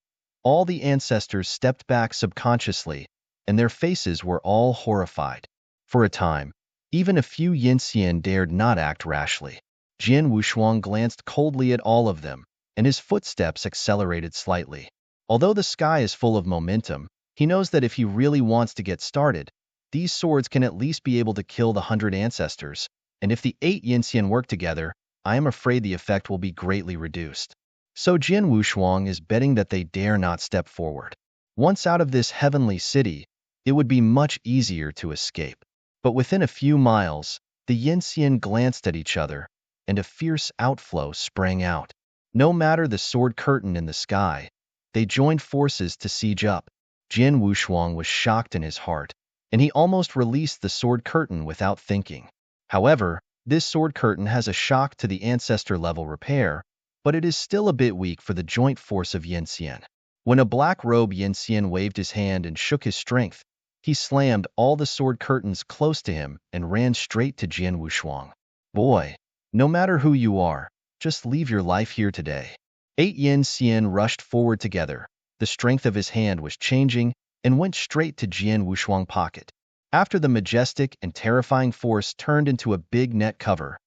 All the ancestors stepped back subconsciously, and their faces were all horrified. For a time, even a few Yin Xian dared not act rashly. Jian Wushuang glanced coldly at all of them, and his footsteps accelerated slightly. Although the sky is full of momentum, he knows that if he really wants to get started, these swords can at least be able to kill the 100 ancestors, and if the 8 Yin Xian work together, I am afraid the effect will be greatly reduced. So Jian Wushuang is betting that they dare not step forward. Once out of this heavenly city, it would be much easier to escape. But within a few miles, the Yin Xian glanced at each other, and a fierce outflow sprang out. No matter the sword curtain in the sky, they joined forces to siege up. Jian Wushuang was shocked in his heart, and he almost released the sword curtain without thinking. However, this sword curtain has a shock to the ancestor-level repair, but it is still a bit weak for the joint force of Yin Xian. When a black-robe Yin Xian waved his hand and shook his strength, he slammed all the sword curtains close to him and ran straight to Jian Wushuang. Boy, no matter who you are, just leave your life here today. 8 Yin Xian rushed forward together. The strength of his hand was changing and went straight to Jian Wushuang's pocket. After the majestic and terrifying force turned into a big net cover,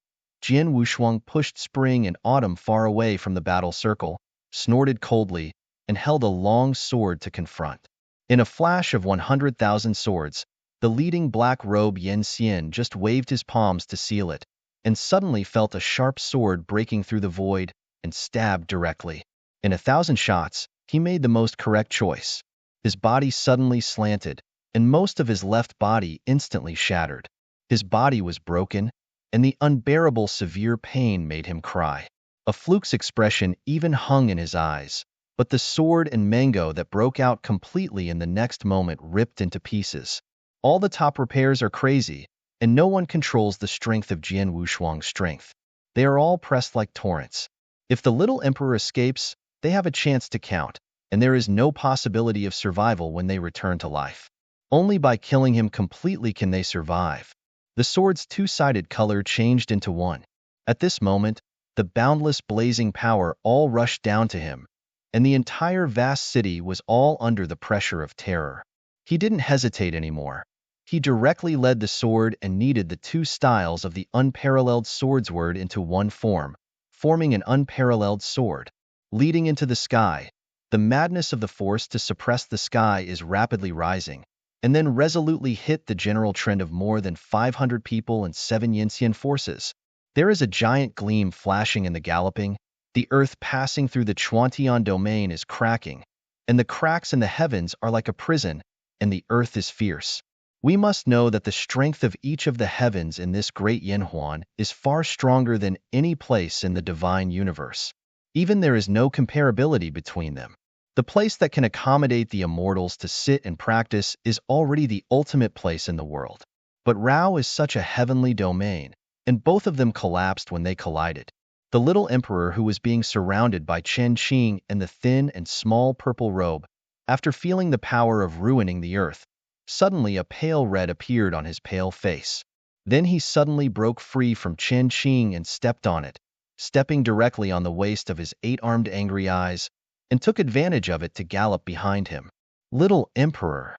Jian Wushuang pushed Spring and Autumn far away from the battle circle, snorted coldly, and held a long sword to confront. In a flash of 100,000 swords, the leading black-robe Yin Xian just waved his palms to seal it, and suddenly felt a sharp sword breaking through the void and stabbed directly. In 1,000 shots, he made the most correct choice. His body suddenly slanted, and most of his left body instantly shattered. His body was broken, and the unbearable severe pain made him cry. A fluke's expression even hung in his eyes, but the sword and mango that broke out completely in the next moment ripped into pieces. All the top repairs are crazy, and no one controls the strength of Jian Wushuang's strength. They are all pressed like torrents. If the little emperor escapes, they have a chance to count, and there is no possibility of survival when they return to life. Only by killing him completely can they survive. The sword's two-sided color changed into one. At this moment, the boundless blazing power all rushed down to him, and the entire vast city was all under the pressure of terror. He didn't hesitate anymore. He directly led the sword and kneaded the two styles of the unparalleled swordsword into one form, forming an unparalleled sword. Leading into the sky, the madness of the force to suppress the sky is rapidly rising, and then resolutely hit the general trend of more than 500 people and 7 Yinxian forces. There is a giant gleam flashing in the galloping, the earth passing through the Chuantian domain is cracking, and the cracks in the heavens are like a prison, and the earth is fierce. We must know that the strength of each of the heavens in this great Yinhuan is far stronger than any place in the divine universe. Even there is no comparability between them. The place that can accommodate the immortals to sit and practice is already the ultimate place in the world. But Rao is such a heavenly domain, and both of them collapsed when they collided. The little emperor, who was being surrounded by Chen Qing and the thin and small purple robe, after feeling the power of ruining the earth, suddenly a pale red appeared on his pale face. Then he suddenly broke free from Chen Qing and stepped on it, stepping directly on the waist of his eight-armed angry eyes, and took advantage of it to gallop behind him. Little Emperor!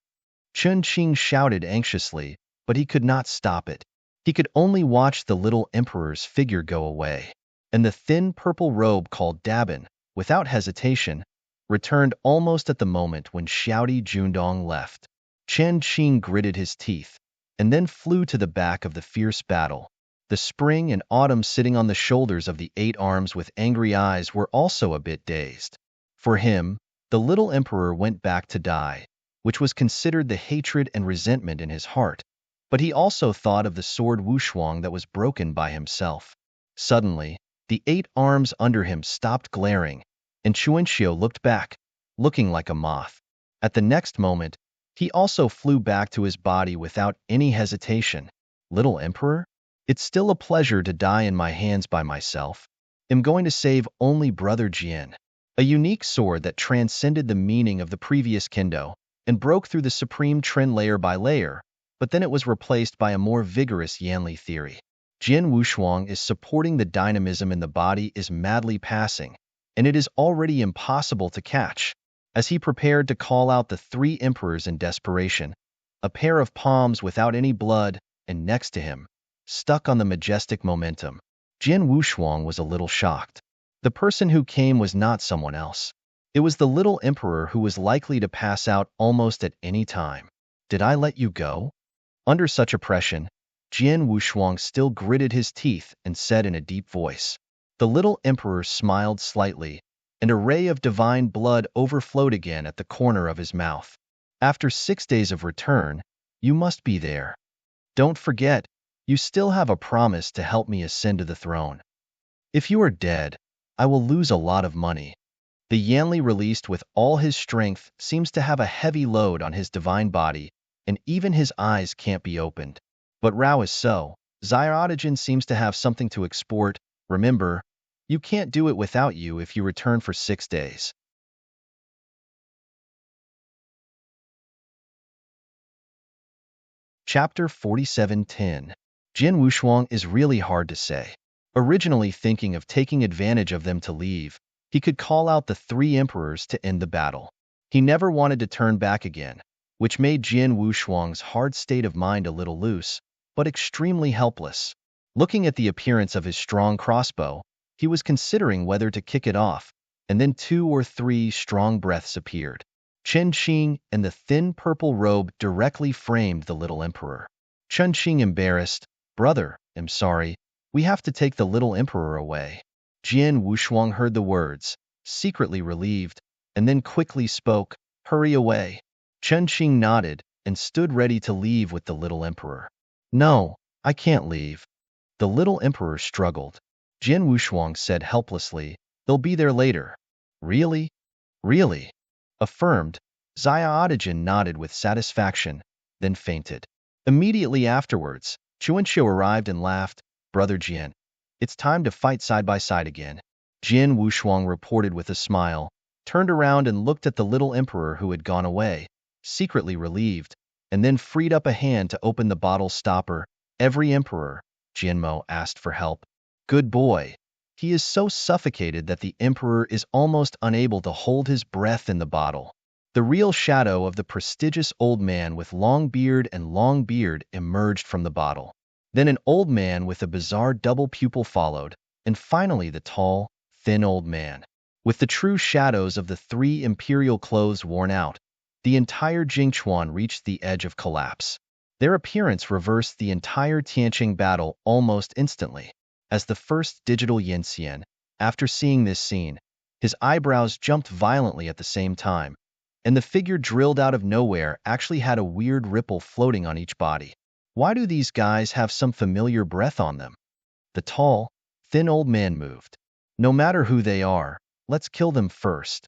Chen Qing shouted anxiously, but he could not stop it. He could only watch the little emperor's figure go away. And the thin purple robe called Dabin, without hesitation, returned almost at the moment when Xiaodi Jundong left. Chen Qing gritted his teeth, and then flew to the back of the fierce battle. The spring and autumn sitting on the shoulders of the eight arms with angry eyes were also a bit dazed. For him, the little emperor went back to die, which was considered the hatred and resentment in his heart, but he also thought of the sword Wushuang that was broken by himself. Suddenly, the eight arms under him stopped glaring, and Chuanxiu looked back, looking like a moth. At the next moment, he also flew back to his body without any hesitation. Little Emperor? It's still a pleasure to die in my hands by myself. I'm going to save only Brother Jian. A unique sword that transcended the meaning of the previous kendo and broke through the supreme trend layer by layer, but then it was replaced by a more vigorous Yanli theory. Jian Wushuang is supporting the dynamism in the body is madly passing, and it is already impossible to catch. As he prepared to call out the three emperors in desperation, a pair of palms without any blood, and next to him, stuck on the majestic momentum, Jian Wushuang was a little shocked. The person who came was not someone else. It was the little emperor who was likely to pass out almost at any time. Did I let you go? Under such oppression, Jian Wushuang still gritted his teeth and said in a deep voice. The little emperor smiled slightly, and a ray of divine blood overflowed again at the corner of his mouth. After 6 days of return, you must be there. Don't forget, you still have a promise to help me ascend to the throne. If you are dead, I will lose a lot of money. The Yanli released with all his strength seems to have a heavy load on his divine body, and even his eyes can't be opened. But Rao is so. Xiaotajin seems to have something to export. Remember, you can't do it without you if you return for 6 days. Chapter 47:10. Jian Wushuang is really hard to say. Originally thinking of taking advantage of them to leave, he could call out the three emperors to end the battle. He never wanted to turn back again, which made Jian Wushuang's hard state of mind a little loose, but extremely helpless. Looking at the appearance of his strong crossbow, he was considering whether to kick it off, and then 2 or 3 strong breaths appeared. Chen Qing and the thin purple robe directly framed the little emperor. Chen Qing embarrassed, "Brother, I'm sorry, we have to take the little emperor away." Jian Wushuang heard the words, secretly relieved, and then quickly spoke, "Hurry away." Chen Qing nodded and stood ready to leave with the little emperor. "No, I can't leave." The little emperor struggled. Jian Wushuang said helplessly, "They'll be there later." "Really? Really?" Affirmed. Xiaotajin nodded with satisfaction, then fainted. Immediately afterwards, Chuanxiu arrived and laughed, "Brother Jian, it's time to fight side by side again." Jian Wushuang reported with a smile, turned around and looked at the little emperor who had gone away, secretly relieved, and then freed up a hand to open the bottle stopper. "Every emperor," Jianmo asked for help. "Good boy." He is so suffocated that the emperor is almost unable to hold his breath in the bottle. The real shadow of the prestigious old man with long beard emerged from the bottle. Then an old man with a bizarre double pupil followed, and finally the tall, thin old man. With the true shadows of the 3 imperial clothes worn out, the entire Jingchuan reached the edge of collapse. Their appearance reversed the entire Tianqing battle almost instantly. As the first digital Yanxian, after seeing this scene, his eyebrows jumped violently at the same time, and the figure drilled out of nowhere actually had a weird ripple floating on each body. Why do these guys have some familiar breath on them? The tall, thin old man moved. No matter who they are, let's kill them first.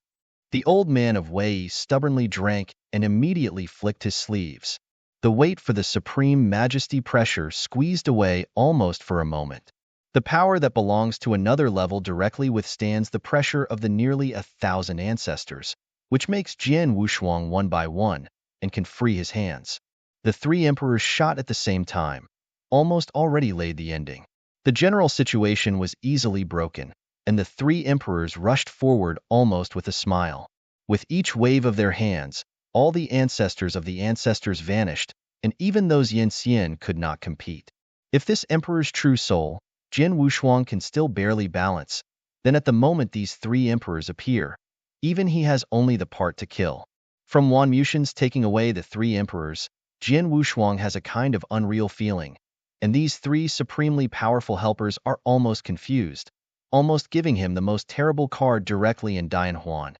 The old man of Wei stubbornly drank and immediately flicked his sleeves. The weight for the supreme majesty pressure squeezed away almost for a moment. The power that belongs to another level directly withstands the pressure of the nearly 1,000 ancestors, which makes Jian Wushuang one by one and can free his hands. The three emperors shot at the same time, almost already laid the ending. The general situation was easily broken, and the three emperors rushed forward almost with a smile. With each wave of their hands, all the ancestors of the ancestors vanished, and even those Yin Xian could not compete. If this emperor's true soul, Jian Wushuang, can still barely balance, then at the moment these three emperors appear, even he has only the part to kill. From Wan Mushin's taking away the three emperors, Jian Wushuang has a kind of unreal feeling, and these three supremely powerful helpers are almost confused, almost giving him the most terrible card directly in Dian Huan.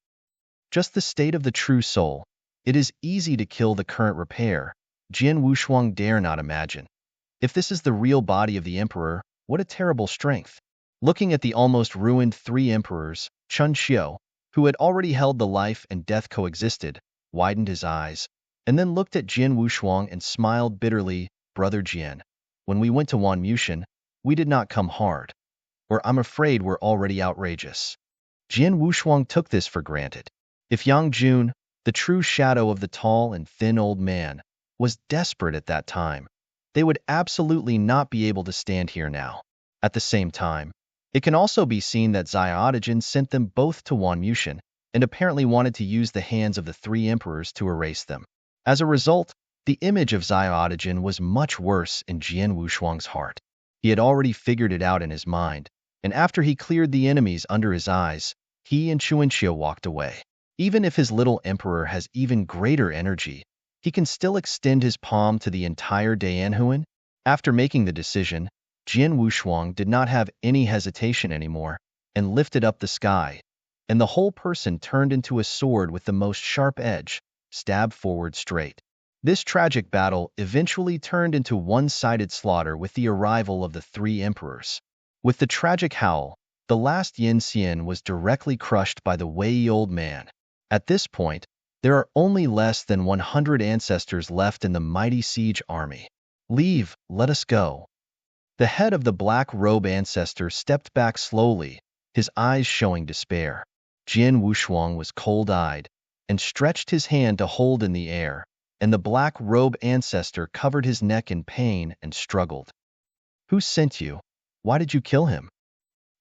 Just the state of the true soul. It is easy to kill the current repair. Jian Wushuang dare not imagine. If this is the real body of the emperor, what a terrible strength. Looking at the almost ruined three emperors, Chun Xiu, who had already held the life and death coexisted, widened his eyes, and then looked at Jian Wushuang and smiled bitterly. Brother Jian, when we went to Wan Mushin, we did not come hard. Or I'm afraid we're already outrageous. Jian Wushuang took this for granted. If Yang Jun, the true shadow of the tall and thin old man, was desperate at that time, they would absolutely not be able to stand here now. At the same time, it can also be seen that Xiaodajin sent them both to Wan Mushin and apparently wanted to use the hands of the three emperors to erase them. As a result, the image of Xiaodajin was much worse in Jian Wushuang's heart. He had already figured it out in his mind, and after he cleared the enemies under his eyes, he and Chuanxia walked away. Even if his little emperor has even greater energy, he can still extend his palm to the entire Dianhuan. After making the decision, Jian Wushuang did not have any hesitation anymore and lifted up the sky, and the whole person turned into a sword with the most sharp edge, stabbed forward straight. This tragic battle eventually turned into one-sided slaughter with the arrival of the three emperors. With the tragic howl, the last Yin Xian was directly crushed by the Wei old man. At this point, there are only less than 100 ancestors left in the mighty siege army. Leave, let us go. The head of the black robe ancestor stepped back slowly, his eyes showing despair. Jian Wushuang was cold-eyed and stretched his hand to hold in the air, and the black robe ancestor covered his neck in pain and struggled. Who sent you? Why did you kill him?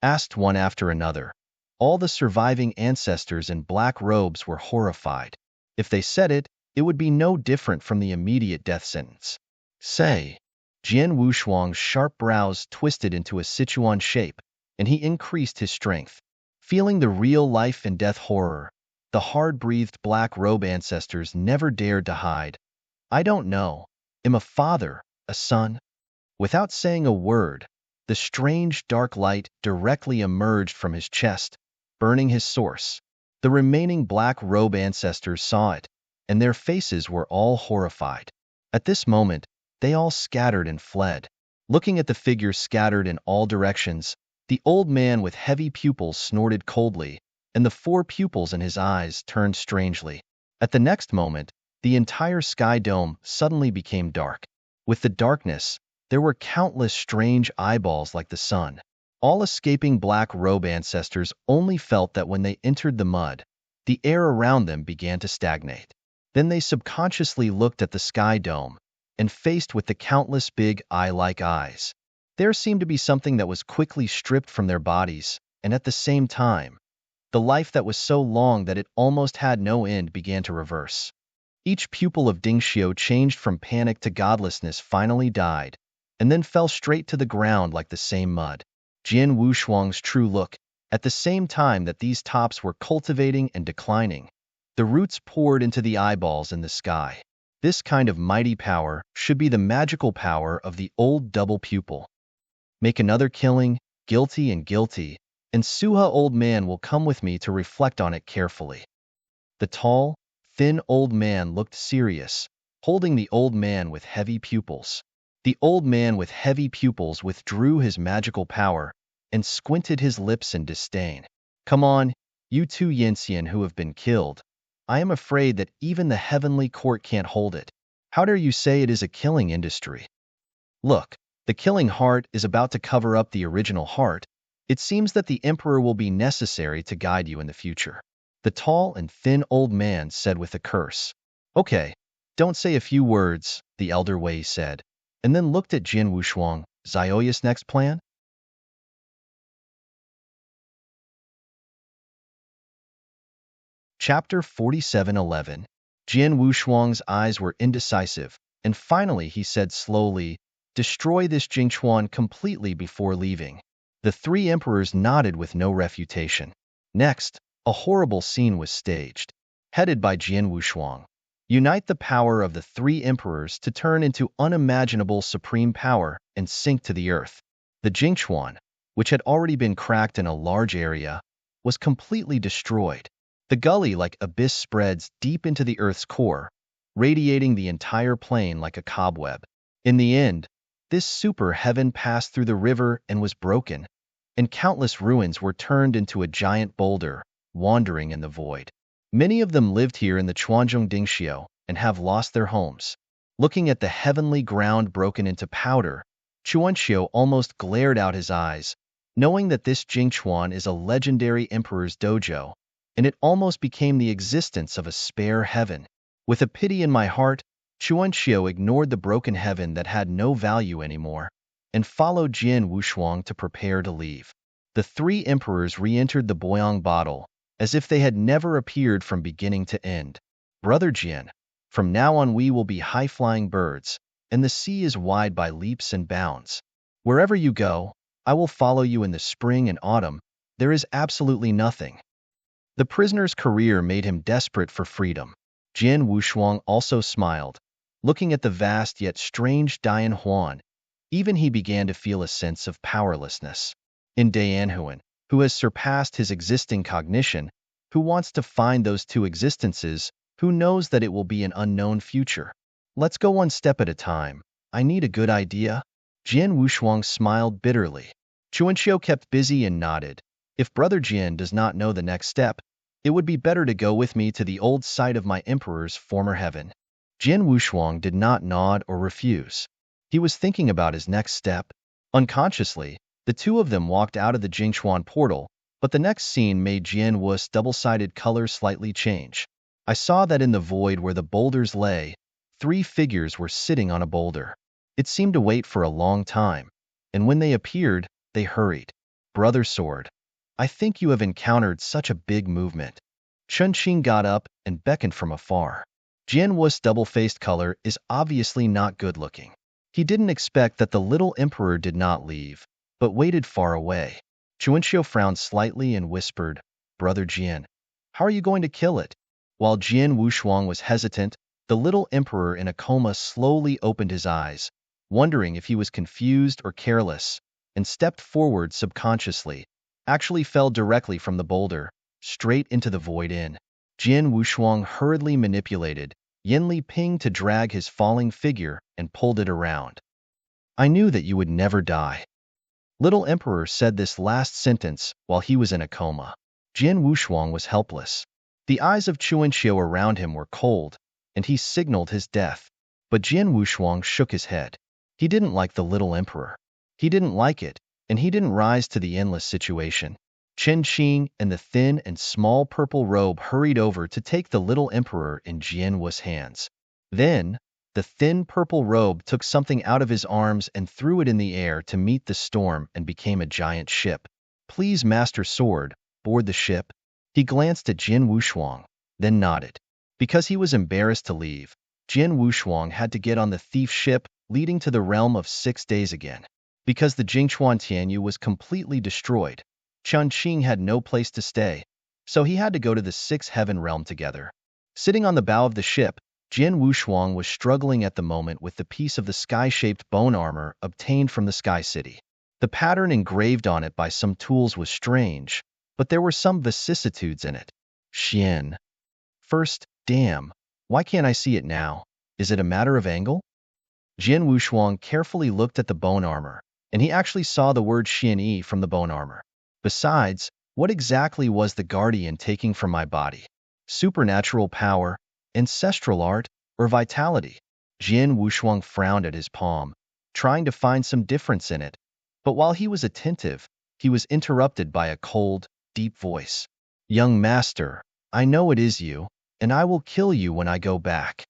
Asked one after another. All the surviving ancestors in black robes were horrified. If they said it, it would be no different from the immediate death sentence. Say. Jian Wushuang's sharp brows twisted into a Sichuan shape, and he increased his strength. Feeling the real life and death horror, the hard-breathed black robe ancestors never dared to hide. I don't know. Am a father, a son? Without saying a word, the strange dark light directly emerged from his chest, burning his source. The remaining black robe ancestors saw it, and their faces were all horrified. At this moment, they all scattered and fled. Looking at the figures scattered in all directions, the old man with heavy pupils snorted coldly, and the four pupils in his eyes turned strangely. At the next moment, the entire sky dome suddenly became dark. With the darkness, there were countless strange eyeballs like the sun. All escaping black robe ancestors only felt that when they entered the mud, the air around them began to stagnate. Then they subconsciously looked at the sky dome, and faced with the countless big eye-like eyes, there seemed to be something that was quickly stripped from their bodies, and at the same time, the life that was so long that it almost had no end began to reverse. Each pupil of Dingxiu changed from panic to godlessness, finally died, and then fell straight to the ground like the same mud. Jian Wushuang's true look, at the same time that these tops were cultivating and declining, the roots poured into the eyeballs in the sky. This kind of mighty power should be the magical power of the old double pupil. Make another killing, guilty, and Suha old man will come with me to reflect on it carefully. The tall, thin old man looked serious, holding the old man with heavy pupils. The old man with heavy pupils withdrew his magical power and squinted his lips in disdain. Come on, you two Yinxian who have been killed. I am afraid that even the heavenly court can't hold it. How dare you say it is a killing industry? Look, The killing heart is about to cover up the original heart. It seems that the emperor will be necessary to guide you in the future. The tall and thin old man said with a curse. Okay, don't say a few words, the elder Wei said, and then looked at Jin Wushuang. Zioya's next plan? Chapter 47:11. Jin Wushuang's eyes were indecisive, and finally he said slowly, destroy this Jingchuan completely before leaving. The three emperors nodded with no refutation. Next, a horrible scene was staged. Headed by Jin Wushuang. Unite the power of the three emperors to turn into unimaginable supreme power and sink to the earth. The Jingchuan, which had already been cracked in a large area, was completely destroyed. The gully-like abyss spreads deep into the Earth's core, radiating the entire plain like a cobweb. In the end, this super heaven passed through the river and was broken, and countless ruins were turned into a giant boulder, wandering in the void. Many of them lived here in the Chuanzhong Dingxiu and have lost their homes. Looking at the heavenly ground broken into powder, Chuanxiu almost glared out his eyes, knowing that this Jingchuan is a legendary emperor's dojo, and it almost became the existence of a spare heaven. With a pity in my heart, Chuanxiu ignored the broken heaven that had no value anymore, and followed Jin Wushuang to prepare to leave. The three emperors re-entered the Boyang bottle, as if they had never appeared from beginning to end. Brother Jin, from now on we will be high-flying birds, and the sea is wide by leaps and bounds. Wherever you go, I will follow you in the spring and autumn. There is absolutely nothing. The prisoner's career made him desperate for freedom. Jin Wushuang also smiled, looking at the vast yet strange Dian Huan. Even he began to feel a sense of powerlessness. In Dayanhuan, who has surpassed his existing cognition, who wants to find those two existences, who knows that it will be an unknown future. Let's go one step at a time. I need a good idea. Jin Wushuang smiled bitterly. Chuanxiu kept busy and nodded. If Brother Jin does not know the next step, it would be better to go with me to the old site of my emperor's former heaven. Jin Wushuang did not nod or refuse. He was thinking about his next step. Unconsciously, the two of them walked out of the Jingchuan portal, but the next scene made Jin Wu's double-sided color slightly change. I saw that in the void where the boulders lay, three figures were sitting on a boulder. It seemed to wait for a long time, and when they appeared, they hurried. Brother Sword, I think you have encountered such a big movement. Chun Qing got up and beckoned from afar. Jin Wu's double-faced color is obviously not good-looking. He didn't expect that the little emperor did not leave, but waited far away. Chuanxiu frowned slightly and whispered, Brother Jin, how are you going to kill it? While Jin Wushuang was hesitant, the little emperor in a coma slowly opened his eyes, wondering if he was confused or careless, and stepped forward subconsciously, actually fell directly from the boulder, straight into the void in. Jin Wushuang hurriedly manipulated Yinli Ping to drag his falling figure and pulled it around. I knew that you would never die. Little Emperor said this last sentence while he was in a coma. Jin Wushuang was helpless. The eyes of Chuanxiu around him were cold, and he signaled his death. But Jin Wushuang shook his head. He didn't like the little emperor. He didn't like it, and he didn't rise to the endless situation. Chen Qing and the thin and small purple robe hurried over to take the little emperor in Jin Wu's hands. Then, the thin purple robe took something out of his arms and threw it in the air to meet the storm and became a giant ship. Please, Master Sword, board the ship. He glanced at Jin Wushuang, then nodded. Because he was embarrassed to leave, Jin Wushuang had to get on the thief ship leading to the realm of 6 days again. Because the Jingchuan Tianyu was completely destroyed, Chun Qing had no place to stay, so he had to go to the 6th heaven realm together. Sitting on the bow of the ship, Jin Wushuang was struggling at the moment with the piece of the sky-shaped bone armor obtained from the Sky City. The pattern engraved on it by some tools was strange, but there were some vicissitudes in it. Xian. First, damn, why can't I see it now? Is it a matter of angle? Jin Wushuang carefully looked at the bone armor, and he actually saw the word Xian from the bone armor. Besides, what exactly was the guardian taking from my body? Supernatural power, ancestral art, or vitality? Jin Wushuang frowned at his palm, trying to find some difference in it. But while he was attentive, he was interrupted by a cold, deep voice. Young master, I know it is you, and I will kill you when I go back.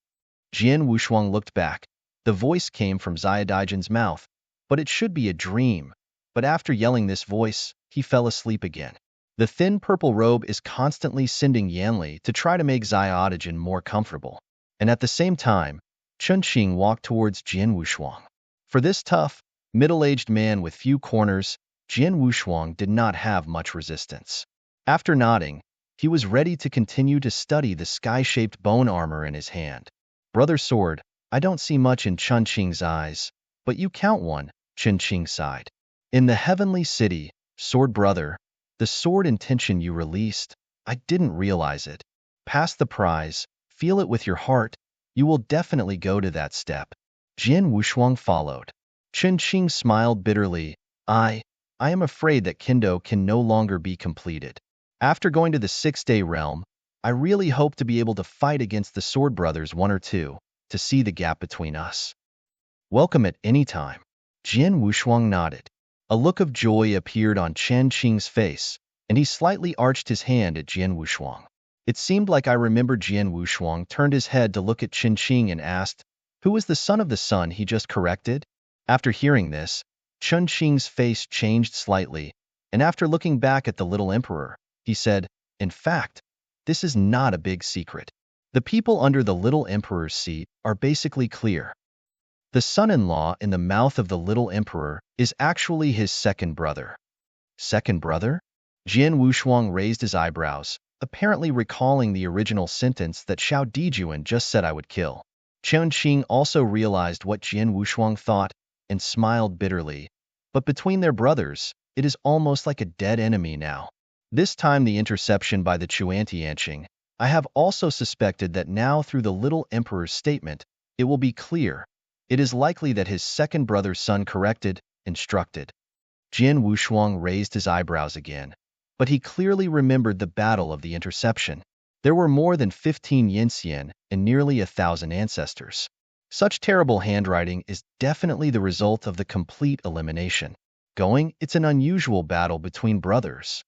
Jian Wushuang looked back. The voice came from Xiaodigen's mouth, but it should be a dream. But after yelling this voice, he fell asleep again. The thin purple robe is constantly sending Yanli to try to make Xiaodigen more comfortable. And at the same time, Chunqing walked towards Jian Wushuang. For this tough, middle-aged man with few corners, Jian Wushuang did not have much resistance. After nodding, he was ready to continue to study the sky-shaped bone armor in his hand. Brother Sword, I don't see much in Chunqing's eyes, but you count one, Chunqing sighed. In the heavenly city, Sword brother, the sword intention you released, I didn't realize it. Pass the prize, feel it with your heart, you will definitely go to that step. Jian Wushuang followed. Chunqing smiled bitterly. I am afraid that Kendo can no longer be completed. After going to the 6-day realm, I really hope to be able to fight against the Sword Brothers 1 or 2, to see the gap between us. Welcome at any time. Jian Wushuang nodded. A look of joy appeared on Chunqing's face, and he slightly arched his hand at Jian Wushuang. It seemed like I remembered Jian Wushuang turned his head to look at Chunqing and asked, who was the son of the son he just corrected? After hearing this, Chunqing's face changed slightly, and after looking back at the little emperor, he said, in fact, this is not a big secret. The people under the little emperor's seat are basically clear. The son-in-law in the mouth of the little emperor is actually his second brother. Second brother? Jian Wushuang raised his eyebrows, apparently recalling the original sentence that Xiao Dijuan just said I would kill. Chunqing also realized what Jian Wushuang thought and smiled bitterly. But between their brothers, it is almost like a dead enemy now. This time the interception by the Chuantianqing, I have also suspected that now through the little emperor's statement, it will be clear. It is likely that his second brother's son corrected, instructed. Jian Wushuang raised his eyebrows again, but he clearly remembered the battle of the interception. There were more than 15 Yinxian and nearly 1,000 ancestors. Such terrible handwriting is definitely the result of the complete elimination. It's an unusual battle between brothers.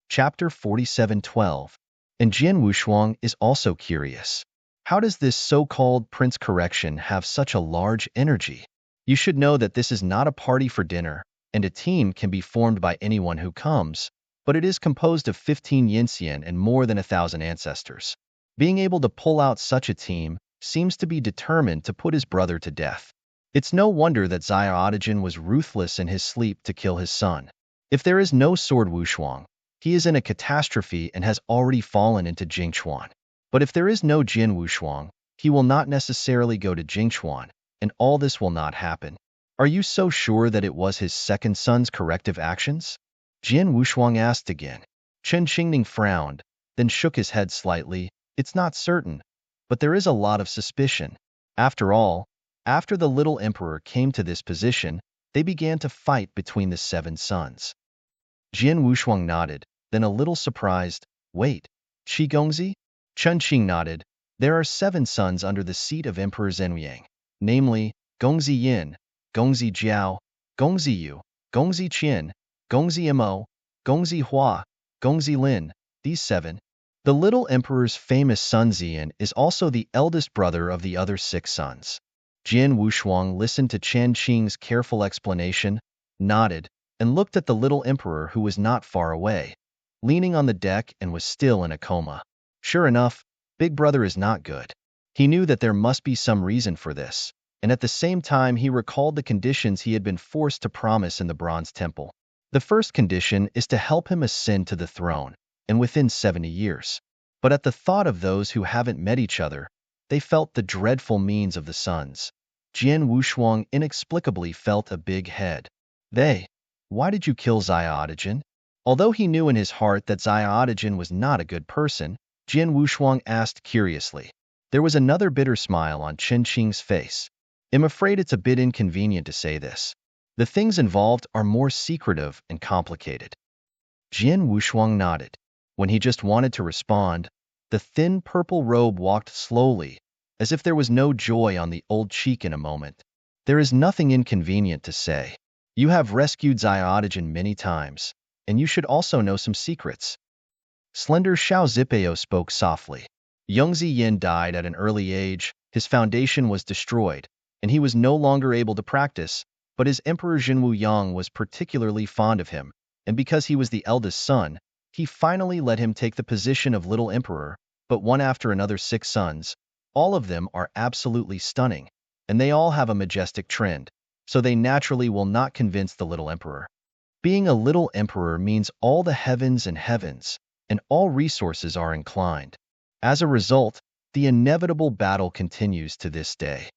Chapter 47:12. And Jian Wushuang is also curious. How does this so-called Prince Correction have such a large energy? You should know that this is not a party for dinner, and a team can be formed by anyone who comes, but it is composed of 15 Yinxian and more than 1,000 ancestors. Being able to pull out such a team seems to be determined to put his brother to death. It's no wonder that Xiaodigen was ruthless in his sleep to kill his son. If there is no Sword Wushuang, he is in a catastrophe and has already fallen into Jingchuan. But if there is no Jian Wushuang, he will not necessarily go to Jingchuan, and all this will not happen. Are you so sure that it was his second son's corrective actions? Jian Wushuang asked again. Chunqing frowned, then shook his head slightly. It's not certain, but there is a lot of suspicion. After all, after the little emperor came to this position, they began to fight between the 7 sons. Jian Wushuang nodded, then a little surprised. Wait, Qi Gongzi? Chunqing nodded. There are 7 sons under the seat of Emperor Zhenyang, namely, Gongzi Yin, Gongzi Jiao, Gongzi Yu, Gongzi Qian, Gongzi Mo, Gongzi Hua, Gongzi Lin, these 7. The little emperor's famous son Xian is also the eldest brother of the other 6 sons. Jian Wushuang listened to Chunqing's careful explanation, nodded, and looked at the little emperor who was not far away, leaning on the deck and was still in a coma. Sure enough, Big Brother is not good. He knew that there must be some reason for this, and at the same time he recalled the conditions he had been forced to promise in the Bronze Temple. The first condition is to help him ascend to the throne, and within 70 years. But at the thought of those who haven't met each other, they felt the dreadful means of the sons. Jian Wushuang inexplicably felt a big head. Why did you kill Xiaodigen? Although he knew in his heart that Xiaodigen was not a good person, Jian Wushuang asked curiously. There was another bitter smile on Chunqing's face. I'm afraid it's a bit inconvenient to say this. The things involved are more secretive and complicated. Jian Wushuang nodded. When he just wanted to respond, The thin purple robe walked slowly, as if there was no joy on the old cheek in a moment. There is nothing inconvenient to say. You have rescued Zyodigen many times, and you should also know some secrets. Slender Xiao Zipeo spoke softly. Yongzi Yin died at an early age, his foundation was destroyed, and he was no longer able to practice, but his Emperor Jinwu Yang was particularly fond of him, and because he was the eldest son, he finally let him take the position of little emperor, but one after another 6 sons. All of them are absolutely stunning, and they all have a majestic trend, so they naturally will not convince the little emperor. Being a little emperor means all the heavens and all resources are inclined. As a result, the inevitable battle continues to this day.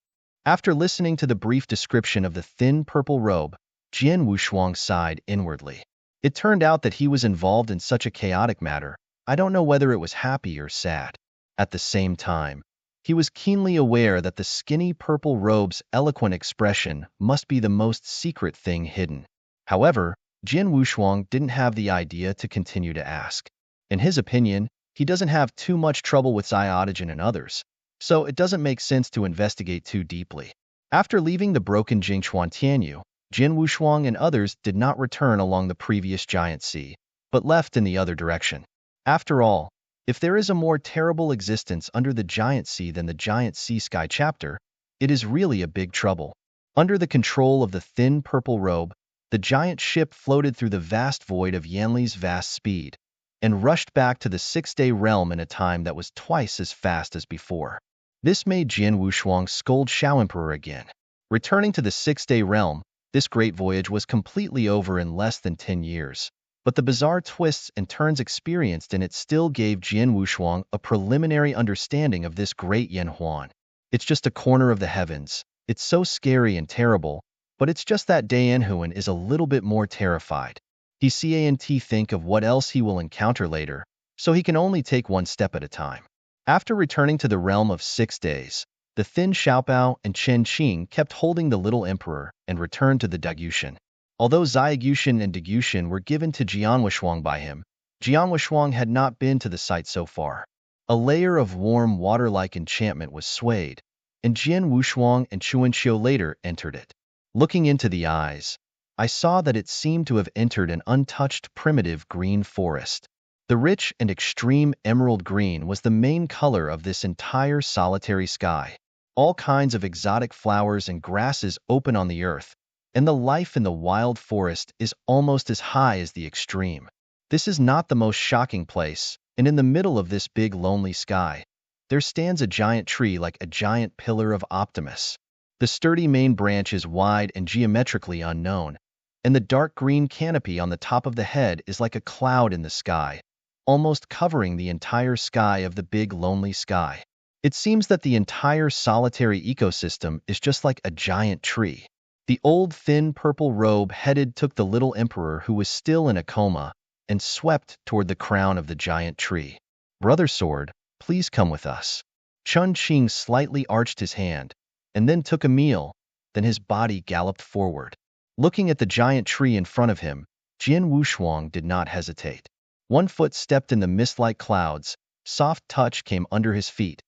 After listening to the brief description of the thin purple robe, Jian Wushuang sighed inwardly. It turned out that he was involved in such a chaotic matter. I don't know whether it was happy or sad. At the same time, he was keenly aware that the skinny purple robe's eloquent expression must be the most secret thing hidden. However, Jian Wushuang didn't have the idea to continue to ask. In his opinion, he doesn't have too much trouble with Zyodigen and others, so it doesn't make sense to investigate too deeply. After leaving the broken Jingchuan Tianyu, Jian Wushuang and others did not return along the previous giant sea, but left in the other direction. After all, if there is a more terrible existence under the giant sea than the giant sea sky chapter, it is really a big trouble. Under the control of the thin purple robe, the giant ship floated through the vast void of Yanli's vast speed, and rushed back to the 6-day realm in a time that was twice as fast as before. This made Jian Wushuang scold Xiao Emperor again. Returning to the 6-day realm, this great voyage was completely over in less than 10 years. But the bizarre twists and turns experienced in it still gave Jian Wushuang a preliminary understanding of this great Yanhuan. It's just a corner of the heavens. It's so scary and terrible, but it's just that Dayanhuan is a little bit more terrified. He can't think of what else he will encounter later, so he can only take one step at a time. After returning to the realm of 6 days, the thin Xiaopao and Chen Qing kept holding the little emperor and returned to the Dagyushan. Although Zyagushan and Dagyushan were given to Jian Wushuang by him, Jian Wushuang had not been to the site so far. A layer of warm water-like enchantment was swayed, and Jian Wushuang and Chuanxiu later entered it. Looking into the eyes, I saw that it seemed to have entered an untouched primitive green forest. The rich and extreme emerald green was the main color of this entire solitary sky. All kinds of exotic flowers and grasses open on the earth, and the life in the wild forest is almost as high as the extreme. This is not the most shocking place, and in the middle of this big lonely sky, there stands a giant tree like a giant pillar of Optimus. The sturdy main branch is wide and geometrically unknown, and the dark green canopy on the top of the head is like a cloud in the sky, almost covering the entire sky of the big lonely sky. It seems that the entire solitary ecosystem is just like a giant tree. The old thin purple robe headed took the little emperor who was still in a coma and swept toward the crown of the giant tree. Brother Sword, please come with us. Chun Qing slightly arched his hand and then took a meal, then his body galloped forward. Looking at the giant tree in front of him, Jian Wushuang did not hesitate. One foot stepped in the mist-like clouds, soft touch came under his feet.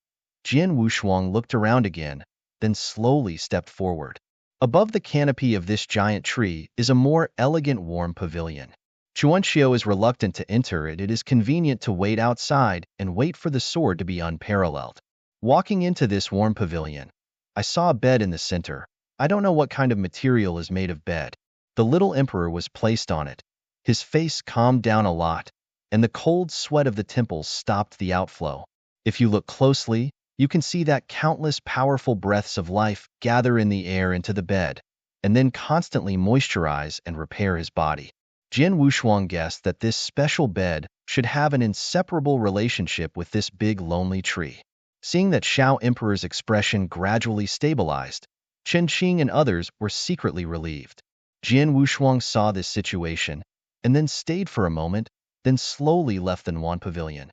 Jian Wushuang looked around again, then slowly stepped forward. Above the canopy of this giant tree is a more elegant warm pavilion. Chuanxiu is reluctant to enter it. It is convenient to wait outside and wait for the sword to be unparalleled. Walking into this warm pavilion, I saw a bed in the center. I don't know what kind of material is made of bed. The little emperor was placed on it. His face calmed down a lot, and the cold sweat of the temples stopped the outflow. If you look closely, you can see that countless powerful breaths of life gather in the air into the bed, and then constantly moisturize and repair his body. Jian Wushuang guessed that this special bed should have an inseparable relationship with this big lonely tree. Seeing that Xiao Emperor's expression gradually stabilized, Chen Qing and others were secretly relieved. Jian Wushuang saw this situation, and then stayed for a moment, then slowly left the Nuan Pavilion.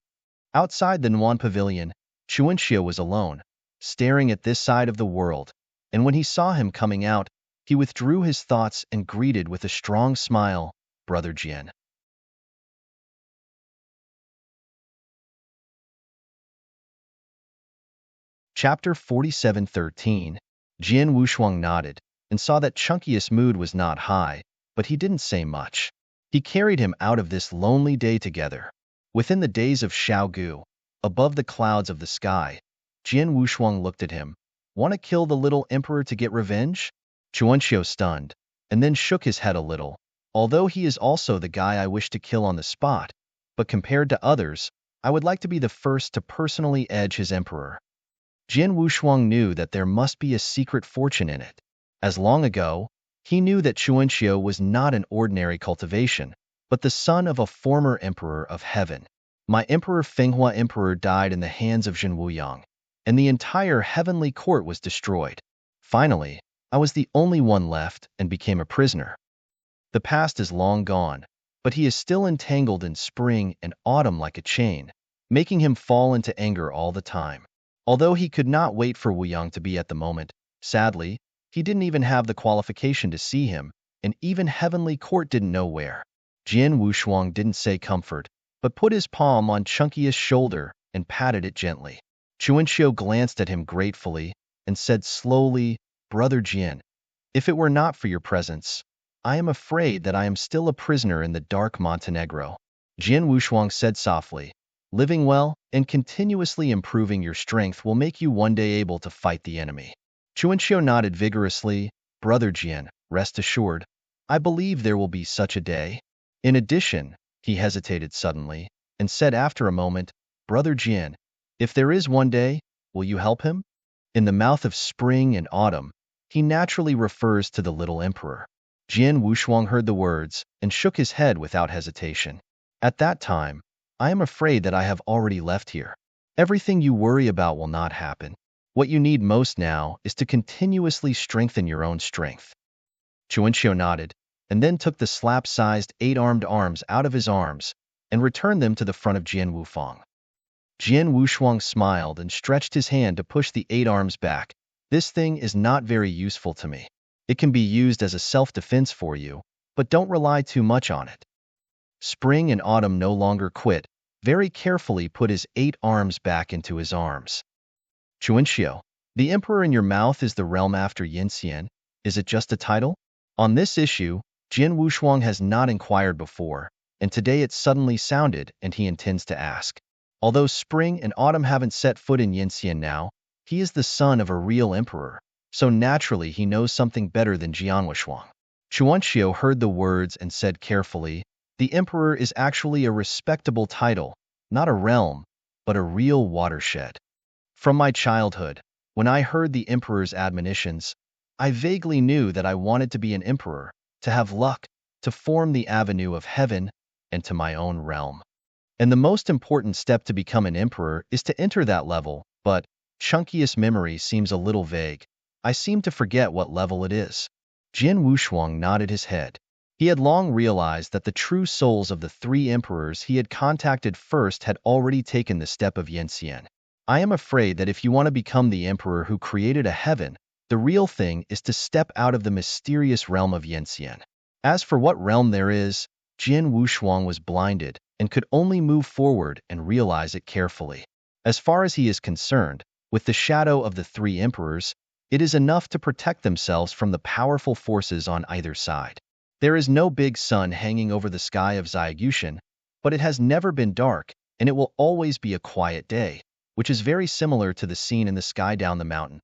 Outside the Nuan Pavilion, Chuanxiu was alone, staring at this side of the world, and when he saw him coming out, he withdrew his thoughts and greeted with a strong smile, "Brother Jian." Chapter 47:13. Jian Wushuang nodded and saw that Chunkiest mood was not high, but he didn't say much. He carried him out of this lonely day together. Within the days of Xiaogu, above the clouds of the sky, Jian Wushuang looked at him. Want to kill the little emperor to get revenge? Chuanxiu stunned, and then shook his head a little. Although he is also the guy I wish to kill on the spot, but compared to others, I would like to be the first to personally edge his emperor. Jian Wushuang knew that there must be a secret fortune in it. As long ago, he knew that Chuanxiu was not an ordinary cultivation, but the son of a former emperor of heaven. My emperor Fenghua Emperor died in the hands of Zhen Wuyang, and the entire heavenly court was destroyed. Finally, I was the only one left and became a prisoner. The past is long gone, but he is still entangled in spring and autumn like a chain, making him fall into anger all the time. Although he could not wait for Wuyang to be at the moment, sadly, he didn't even have the qualification to see him, and even heavenly court didn't know where. Jian Wushuang didn't say comfort, but put his palm on Chunkiest's shoulder and patted it gently. Chuanxiu glanced at him gratefully and said slowly, "Brother Jian, if it were not for your presence, I am afraid that I am still a prisoner in the dark Montenegro." Jian Wushuang said softly, "Living well and continuously improving your strength will make you one day able to fight the enemy." Chuanxiu nodded vigorously. "Brother Jian, rest assured, I believe there will be such a day." In addition, he hesitated suddenly and said after a moment, "Brother Jian, if there is one day, will you help him?" In the mouth of spring and autumn, he naturally refers to the little emperor. Jian Wushuang heard the words and shook his head without hesitation. At that time, I am afraid that I have already left here. Everything you worry about will not happen. What you need most now is to continuously strengthen your own strength." Chuanxiu nodded, and then took the slap-sized 8-armed arms out of his arms and returned them to the front of Jian Wushuang. Jian Wushuang smiled and stretched his hand to push the 8 arms back. "This thing is not very useful to me. It can be used as a self-defense for you, but don't rely too much on it." Spring and autumn no longer quit, very carefully put his 8 arms back into his arms. "Chuanxiu, the emperor in your mouth is the realm after Yinxian. Is it just a title?" On this issue, Jian Wushuang has not inquired before, and today it suddenly sounded and he intends to ask. Although spring and autumn haven't set foot in Yinxian now, he is the son of a real emperor, so naturally he knows something better than Jian Wushuang. Chuanxiu heard the words and said carefully, "The emperor is actually a respectable title, not a realm, but a real watershed. From my childhood, when I heard the emperor's admonitions, I vaguely knew that I wanted to be an emperor, to have luck, to form the avenue of heaven, and to my own realm. And the most important step to become an emperor is to enter that level, but Chunkiest memory seems a little vague. I seem to forget what level it is." Jian Wushuang nodded his head. He had long realized that the true souls of the 3 emperors he had contacted first had already taken the step of Yinxian. "I am afraid that if you want to become the emperor who created a heaven, the real thing is to step out of the mysterious realm of Yinxian." As for what realm there is, Jian Wushuang was blinded and could only move forward and realize it carefully. As far as he is concerned, with the shadow of the 3 emperors, it is enough to protect themselves from the powerful forces on either side. There is no big sun hanging over the sky of Xiaogushan, but it has never been dark, and it will always be a quiet day, which is very similar to the scene in the sky down the mountain.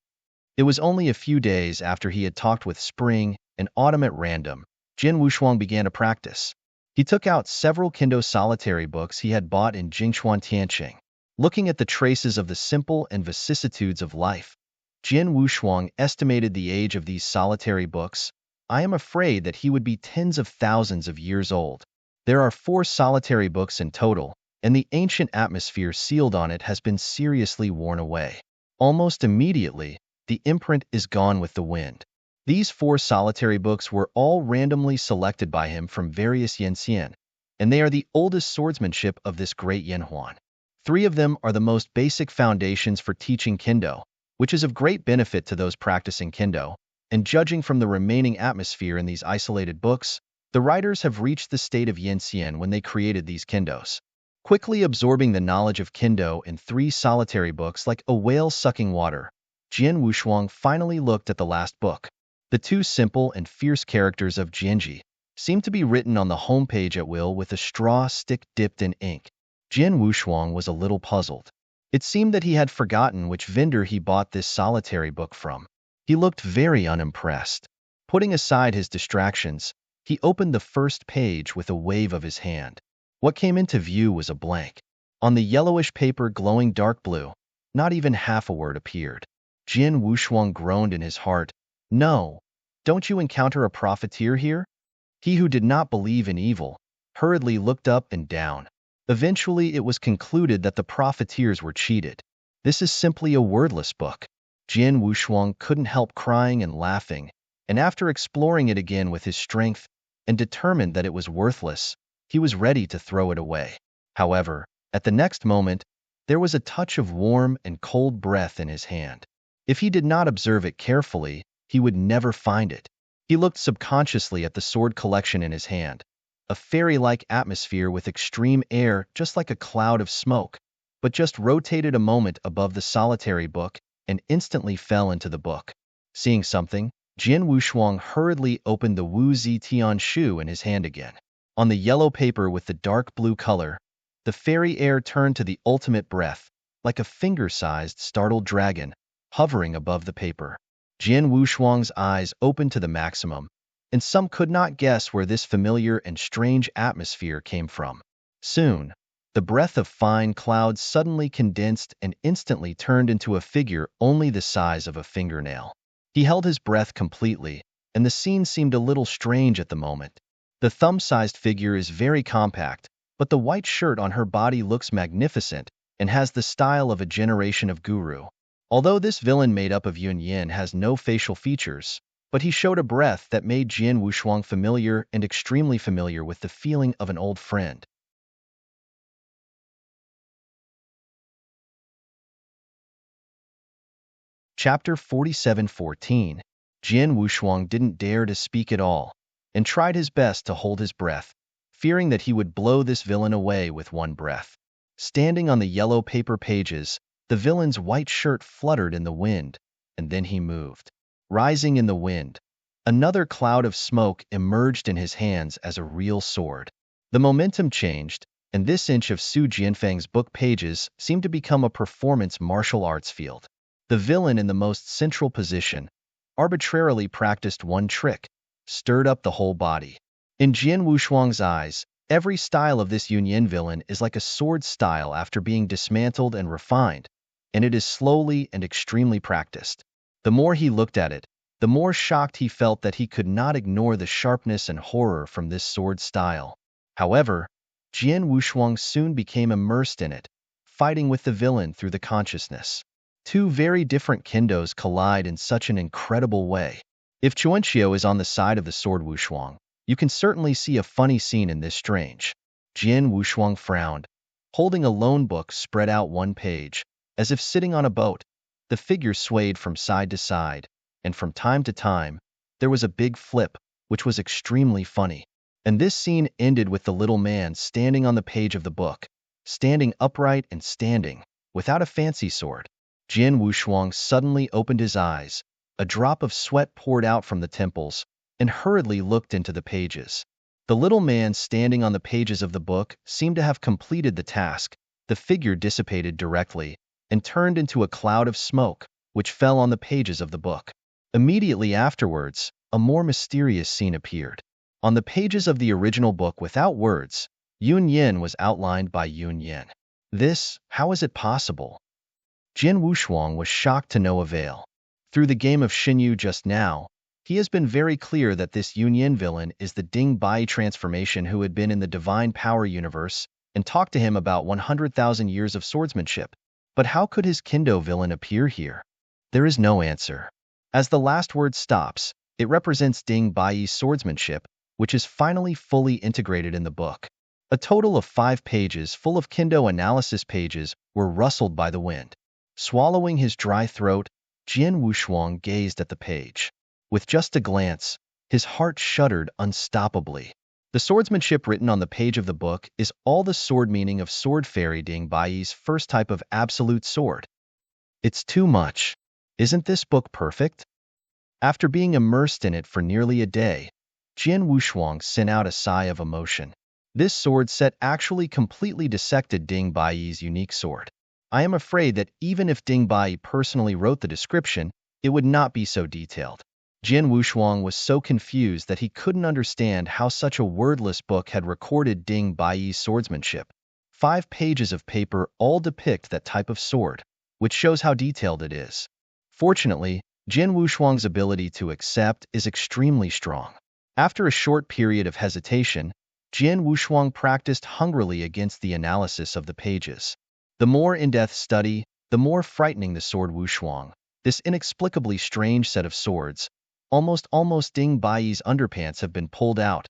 It was only a few days after he had talked with spring and autumn at random, Jian Wushuang began to practice. He took out several Kendo solitary books he had bought in Jingchuan Tianqing. Looking at the traces of the simple and vicissitudes of life, Jian Wushuang estimated the age of these solitary books. I am afraid that he would be tens of thousands of years old. There are 4 solitary books in total, and the ancient atmosphere sealed on it has been seriously worn away. Almost immediately, the imprint is gone with the wind. These 4 solitary books were all randomly selected by him from various Yinxian, and they are the oldest swordsmanship of this great Yanhuan. 3 of them are the most basic foundations for teaching Kendo, which is of great benefit to those practicing Kendo, and judging from the remaining atmosphere in these isolated books, the writers have reached the state of Yinxian when they created these Kendos. Quickly absorbing the knowledge of Kendo in 3 solitary books like a whale sucking water, Jian Wushuang finally looked at the last book. The 2 simple and fierce characters of Jianji seemed to be written on the homepage at will with a straw stick dipped in ink. Jian Wushuang was a little puzzled. It seemed that he had forgotten which vendor he bought this solitary book from. He looked very unimpressed. Putting aside his distractions, he opened the first page with a wave of his hand. What came into view was a blank. On the yellowish paper glowing dark blue, not even half a word appeared. Jian Wushuang groaned in his heart. No, don't you encounter a profiteer here? He who did not believe in evil hurriedly looked up and down. Eventually, it was concluded that the profiteers were cheated. This is simply a wordless book. Jian Wushuang couldn't help crying and laughing, and after exploring it again with his strength and determined that it was worthless, he was ready to throw it away. However, at the next moment, there was a touch of warm and cold breath in his hand. If he did not observe it carefully, he would never find it. He looked subconsciously at the sword collection in his hand, a fairy-like atmosphere with extreme air just like a cloud of smoke, but just rotated a moment above the solitary book and instantly fell into the book. Seeing something, Jian Wushuang hurriedly opened the Wu Zi Tian Shu in his hand again. On the yellow paper with the dark blue color, the fairy air turned to the ultimate breath, like a finger-sized startled dragon, hovering above the paper. Jian Wushuang's eyes opened to the maximum, and some could not guess where this familiar and strange atmosphere came from. Soon, the breath of fine clouds suddenly condensed and instantly turned into a figure only the size of a fingernail. He held his breath completely, and the scene seemed a little strange at the moment. The thumb-sized figure is very compact, but the white shirt on her body looks magnificent and has the style of a generation of guru. Although this villain made up of Yun Yin has no facial features, but he showed a breath that made Jian Wushuang familiar and extremely familiar with the feeling of an old friend. Chapter 47:14. Jian Wushuang didn't dare to speak at all, and tried his best to hold his breath, fearing that he would blow this villain away with one breath. Standing on the yellow paper pages, the villain's white shirt fluttered in the wind, and then he moved. Rising in the wind, another cloud of smoke emerged in his hands as a real sword. The momentum changed, and this inch of Su Jianfeng's book pages seemed to become a performance martial arts field. The villain in the most central position arbitrarily practiced one trick, stirred up the whole body. In Jian Wushuang's eyes, every style of this Yunyan villain is like a sword style after being dismantled and refined, and it is slowly and extremely practiced. The more he looked at it, the more shocked he felt that he could not ignore the sharpness and horror from this sword style. However, Jian Wushuang soon became immersed in it, fighting with the villain through the consciousness. 2 very different kendos collide in such an incredible way. If Chuanqiu is on the side of the sword Wushuang, you can certainly see a funny scene in this strange. Jian Wushuang frowned, holding a lone book spread out one page, as if sitting on a boat. The figure swayed from side to side, and from time to time, there was a big flip, which was extremely funny. And this scene ended with the little man standing on the page of the book, standing upright and standing, without a fancy sword. Jian Wushuang suddenly opened his eyes, a drop of sweat poured out from the temples, and hurriedly looked into the pages. The little man standing on the pages of the book seemed to have completed the task. The figure dissipated directly, and turned into a cloud of smoke, which fell on the pages of the book. Immediately afterwards, a more mysterious scene appeared. On the pages of the original book without words, Yun Yin was outlined by Yun Yin. How is it possible? Jian Wushuang was shocked to no avail. Through the game of Xinyu just now, he has been very clear that this Yun Yin villain is the Ding Bai transformation who had been in the Divine Power universe and talked to him about 100,000 years of swordsmanship. But how could his Kendo villain appear here? There is no answer. As the last word stops, it represents Ding Bai's swordsmanship, which is finally fully integrated in the book. A total of 5 pages full of Kendo analysis pages were rustled by the wind. Swallowing his dry throat, Jian Wushuang gazed at the page. With just a glance, his heart shuddered unstoppably. The swordsmanship written on the page of the book is all the sword meaning of sword fairy Ding Baiyi's first type of absolute sword. It's too much. Isn't this book perfect? After being immersed in it for nearly a day, Jian Wushuang sent out a sigh of emotion. This sword set actually completely dissected Ding Baiyi's unique sword. I am afraid that even if Ding Baiyi personally wrote the description, it would not be so detailed. Jian Wushuang was so confused that he couldn't understand how such a wordless book had recorded Ding Baiyi's swordsmanship. 5 pages of paper all depict that type of sword, which shows how detailed it is. Fortunately, Jian Wushuang's ability to accept is extremely strong. After a short period of hesitation, Jian Wushuang practiced hungrily against the analysis of the pages. The more in-depth study, the more frightening the sword Wushuang. This inexplicably strange set of swords. Almost Ding Baiyi's underpants have been pulled out.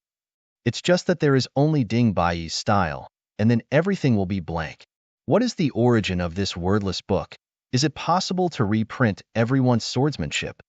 It's just that there is only Ding Baiyi's style, and then everything will be blank. What is the origin of this wordless book? Is it possible to reprint everyone's swordsmanship?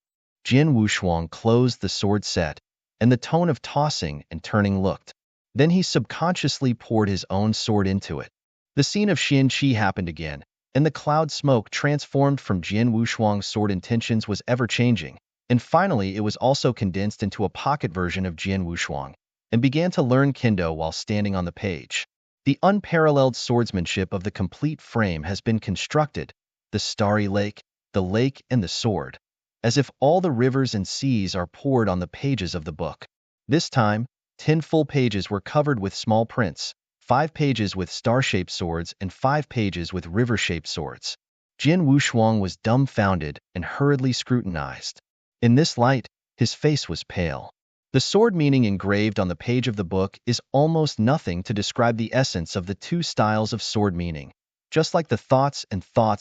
Jian Wushuang closed the sword set, and the tone of tossing and turning looked. Then he subconsciously poured his own sword into it. The scene of Xian Qi happened again, and the cloud smoke transformed from Jian Wushuang's sword intentions was ever-changing, and finally it was also condensed into a pocket version of Jian Wushuang, and began to learn Kendo while standing on the page. The unparalleled swordsmanship of the complete frame has been constructed, the starry lake, the lake and the sword, as if all the rivers and seas are poured on the pages of the book. This time, 10 full pages were covered with small prints, 5 pages with star-shaped swords and 5 pages with river-shaped swords. Jian Wushuang was dumbfounded and hurriedly scrutinized. In this light, his face was pale. The sword meaning engraved on the page of the book is almost nothing to describe the essence of the 2 styles of sword meaning, just like the thoughts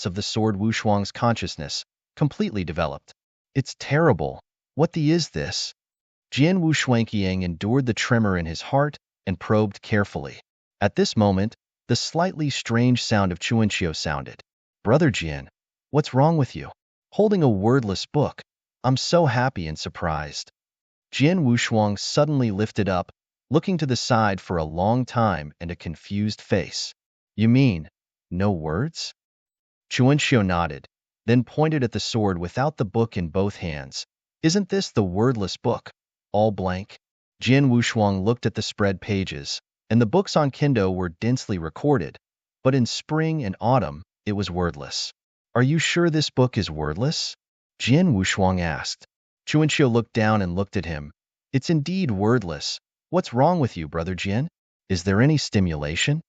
of the sword Wushuang's consciousness, completely developed. It's terrible. What the is this? Jian Wushuang endured the tremor in his heart and probed carefully. At this moment, the slightly strange sound of Chuanqiu sounded. Brother Jian, what's wrong with you? Holding a wordless book. I'm so happy and surprised. Jian Wushuang suddenly lifted up, looking to the side for a long time and a confused face. You mean, no words? Chuanqiu nodded, then pointed at the sword without the book in both hands. Isn't this the wordless book? All blank? Jian Wushuang looked at the spread pages, and the books on Kendo were densely recorded, but in spring and autumn, it was wordless. Are you sure this book is wordless? Jian Wushuang asked. Chuanqiu looked down and looked at him. It's indeed wordless. What's wrong with you, Brother Jian? Is there any stimulation?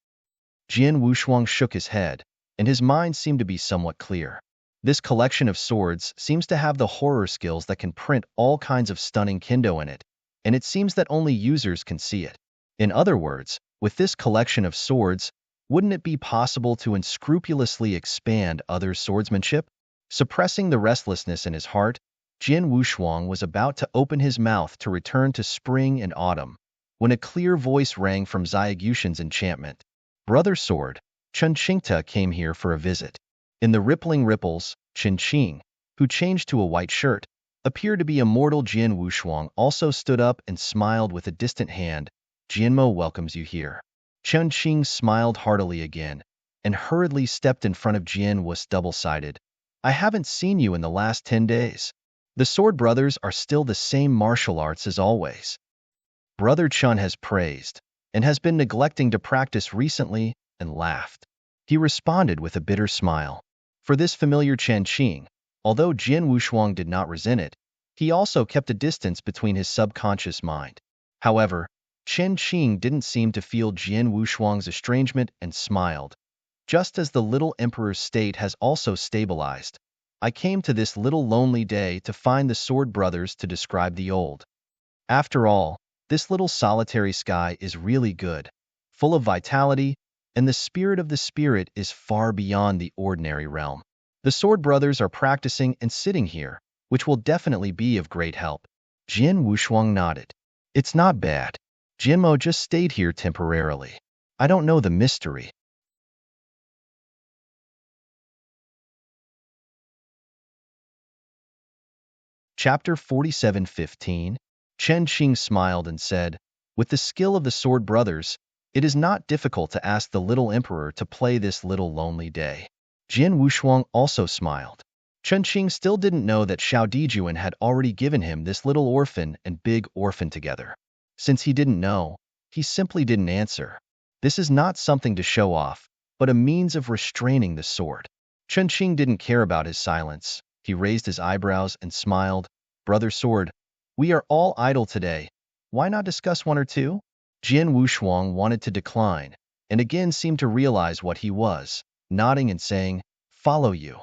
Jian Wushuang shook his head, and his mind seemed to be somewhat clear. This collection of swords seems to have the horror skills that can print all kinds of stunning Kendo in it, and it seems that only users can see it. In other words, with this collection of swords, wouldn't it be possible to unscrupulously expand others' swordsmanship? Suppressing the restlessness in his heart, Jian Wushuang was about to open his mouth to return to spring and autumn, when a clear voice rang from Xiaogushan's enchantment. Brother Sword, Chen Qingta came here for a visit. In the rippling ripples, Chen Qing, who changed to a white shirt, appeared to be immortal. Jian Wushuang also stood up and smiled with a distant hand. Jianmo welcomes you here. Chen Qing smiled heartily again, and hurriedly stepped in front of Jian. Was double-sided. I haven't seen you in the last 10 days. The Sword Brothers are still the same martial arts as always. Brother Chun has praised, and has been neglecting to practice recently, and laughed. He responded with a bitter smile. For this familiar Chen Qing, although Jian Wushuang did not resent it, he also kept a distance between his subconscious mind. However, Chen Qing didn't seem to feel Jian Wushuang's estrangement and smiled. Just as the little emperor's state has also stabilized, I came to this little lonely day to find the Sword Brothers to describe the old. After all, this little solitary sky is really good, full of vitality, and the spirit of the spirit is far beyond the ordinary realm. The Sword Brothers are practicing and sitting here, which will definitely be of great help. Jian Wushuang nodded. It's not bad. Jianmo just stayed here temporarily. I don't know the mystery. Chapter 47:15. Chen Qing smiled and said, With the skill of the Sword Brothers, it is not difficult to ask the little emperor to play this little lonely day. Jian Wushuang also smiled. Chen Qing still didn't know that Xiao Dijuan had already given him this little orphan and big orphan together. Since he didn't know, he simply didn't answer. This is not something to show off, but a means of restraining the sword. Chen Qing didn't care about his silence. He raised his eyebrows and smiled. Brother Sword, we are all idle today. Why not discuss one or two? Jian Wushuang wanted to decline, and again seemed to realize what he was, nodding and saying, "Follow you."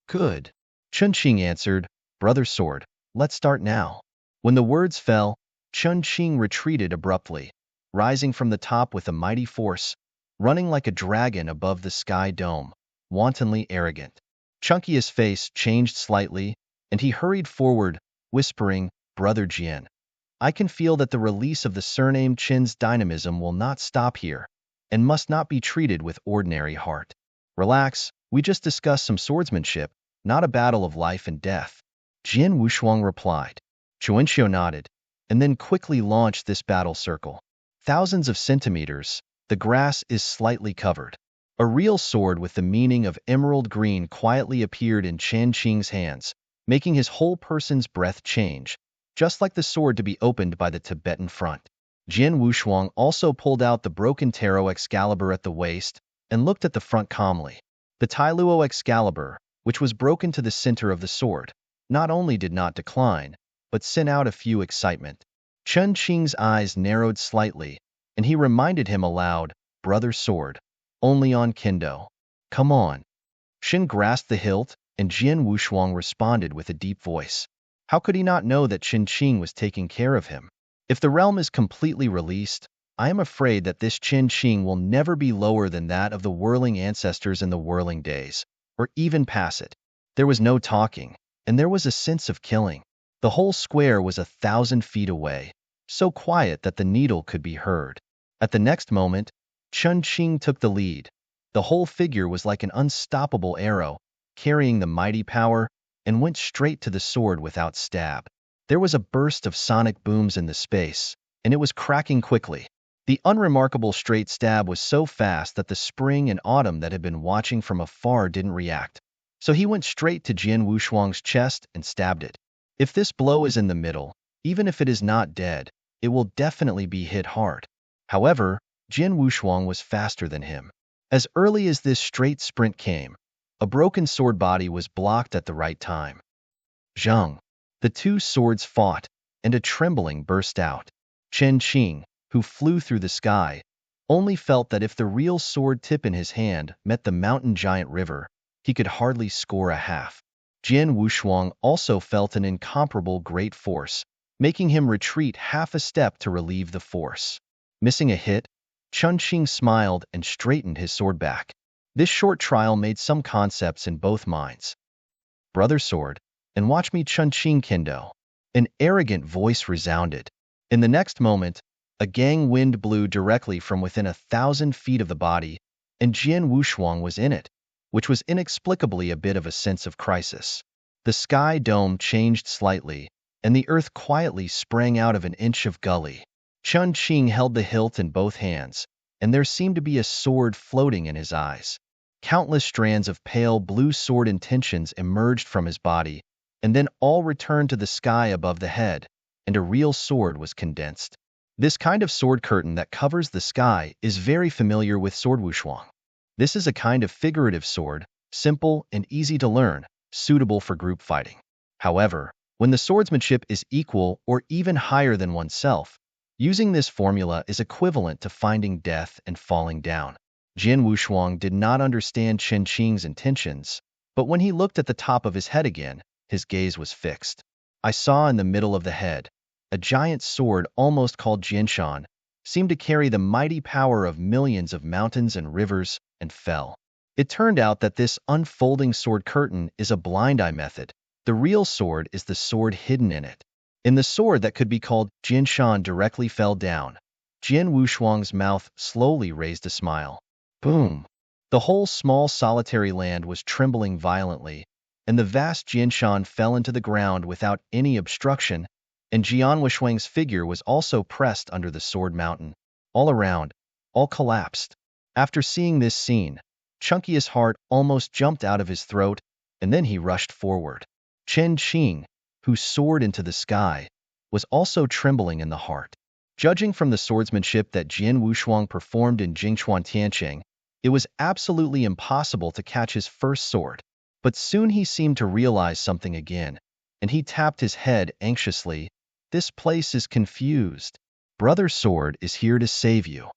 "Good." Chen Qing answered, "Brother Sword, let's start now." When the words fell, Chen Qing retreated abruptly, rising from the top with a mighty force, running like a dragon above the sky dome, wantonly arrogant. Chunky's face changed slightly, and he hurried forward, whispering, "Brother Jian, I can feel that the release of the surname Qin's dynamism will not stop here, and must not be treated with ordinary heart. Relax, we just discussed some swordsmanship, not a battle of life and death." Jian Wushuang replied. Chuanxiu nodded, and then quickly launched this battle circle. Thousands of centimeters, the grass is slightly covered. A real sword with the meaning of emerald green quietly appeared in Chen Qing's hands, making his whole person's breath change, just like the sword to be opened by the Tibetan front. Jian Wushuang also pulled out the broken tarot Excalibur at the waist and looked at the front calmly. The Tailuo Excalibur, which was broken to the center of the sword, not only did not decline, but sent out a few excitement. Chen Qing's eyes narrowed slightly, and he reminded him aloud, "Brother Sword, only on kendo. Come on." Shin grasped the hilt, and Jian Wushuang responded with a deep voice. How could he not know that Chen Qing was taking care of him? If the realm is completely released, I am afraid that this Chen Qing will never be lower than that of the whirling ancestors in the whirling days, or even pass it. There was no talking, and there was a sense of killing. The whole square was 1,000 feet away, so quiet that the needle could be heard. At the next moment, Chen Qing took the lead. The whole figure was like an unstoppable arrow, carrying the mighty power, and went straight to the sword without stab. There was a burst of sonic booms in the space, and it was cracking quickly. The unremarkable straight stab was so fast that the spring and autumn that had been watching from afar didn't react. So he went straight to Jian Wushuang's chest and stabbed it. If this blow is in the middle, even if it is not dead, it will definitely be hit hard. However, Jian Wushuang was faster than him. As early as this straight sprint came, a broken sword body was blocked at the right time. Zhang. The two swords fought, and a trembling burst out. Chen Qing, who flew through the sky, only felt that if the real sword tip in his hand met the mountain giant river, he could hardly score a half. Jian Wushuang also felt an incomparable great force, making him retreat half a step to relieve the force. Missing a hit, Chen Qing smiled and straightened his sword back. This short trial made some concepts in both minds. "Brother Sword, and watch me Chen Qing kendo." An arrogant voice resounded. In the next moment, a gang wind blew directly from within 1,000 feet of the body, and Jian Wushuang was in it, which was inexplicably a bit of a sense of crisis. The sky dome changed slightly, and the earth quietly sprang out of an inch of gully. Chen Qing held the hilt in both hands, and there seemed to be a sword floating in his eyes. Countless strands of pale blue sword intentions emerged from his body, and then all returned to the sky above the head, and a real sword was condensed. This kind of sword curtain that covers the sky is very familiar with Sword Wushuang. This is a kind of figurative sword, simple and easy to learn, suitable for group fighting. However, when the swordsmanship is equal or even higher than oneself, using this formula is equivalent to finding death and falling down. Jian Wushuang did not understand Chen Qing's intentions, but when he looked at the top of his head again, his gaze was fixed. I saw in the middle of the head, a giant sword almost called Jianshan, seemed to carry the mighty power of millions of mountains and rivers, and fell. It turned out that this unfolding sword curtain is a blind eye method. The real sword is the sword hidden in it. In the sword that could be called Jianshan directly fell down. Jian Wushuang's mouth slowly raised a smile. Boom! The whole small solitary land was trembling violently, and the vast Jianshan fell into the ground without any obstruction, and Jian Wuxuang's figure was also pressed under the sword mountain. All around, all collapsed. After seeing this scene, Chunky's heart almost jumped out of his throat, and then he rushed forward. Chen Qing, who soared into the sky, was also trembling in the heart. Judging from the swordsmanship that Jian Wuxuang performed in Jingchuan Tianqing, it was absolutely impossible to catch his first sword. But soon he seemed to realize something again, and he tapped his head anxiously. This place is confused. Brother Sword is here to save you.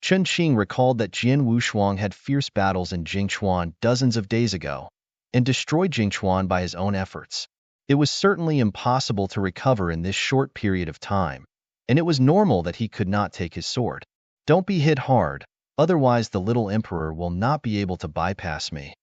Chen Qing recalled that Jian Wuxuang had fierce battles in Jingchuan dozens of days ago, and destroyed Jingchuan by his own efforts. It was certainly impossible to recover in this short period of time, and it was normal that he could not take his sword. Don't be hit hard, otherwise the little emperor will not be able to bypass me.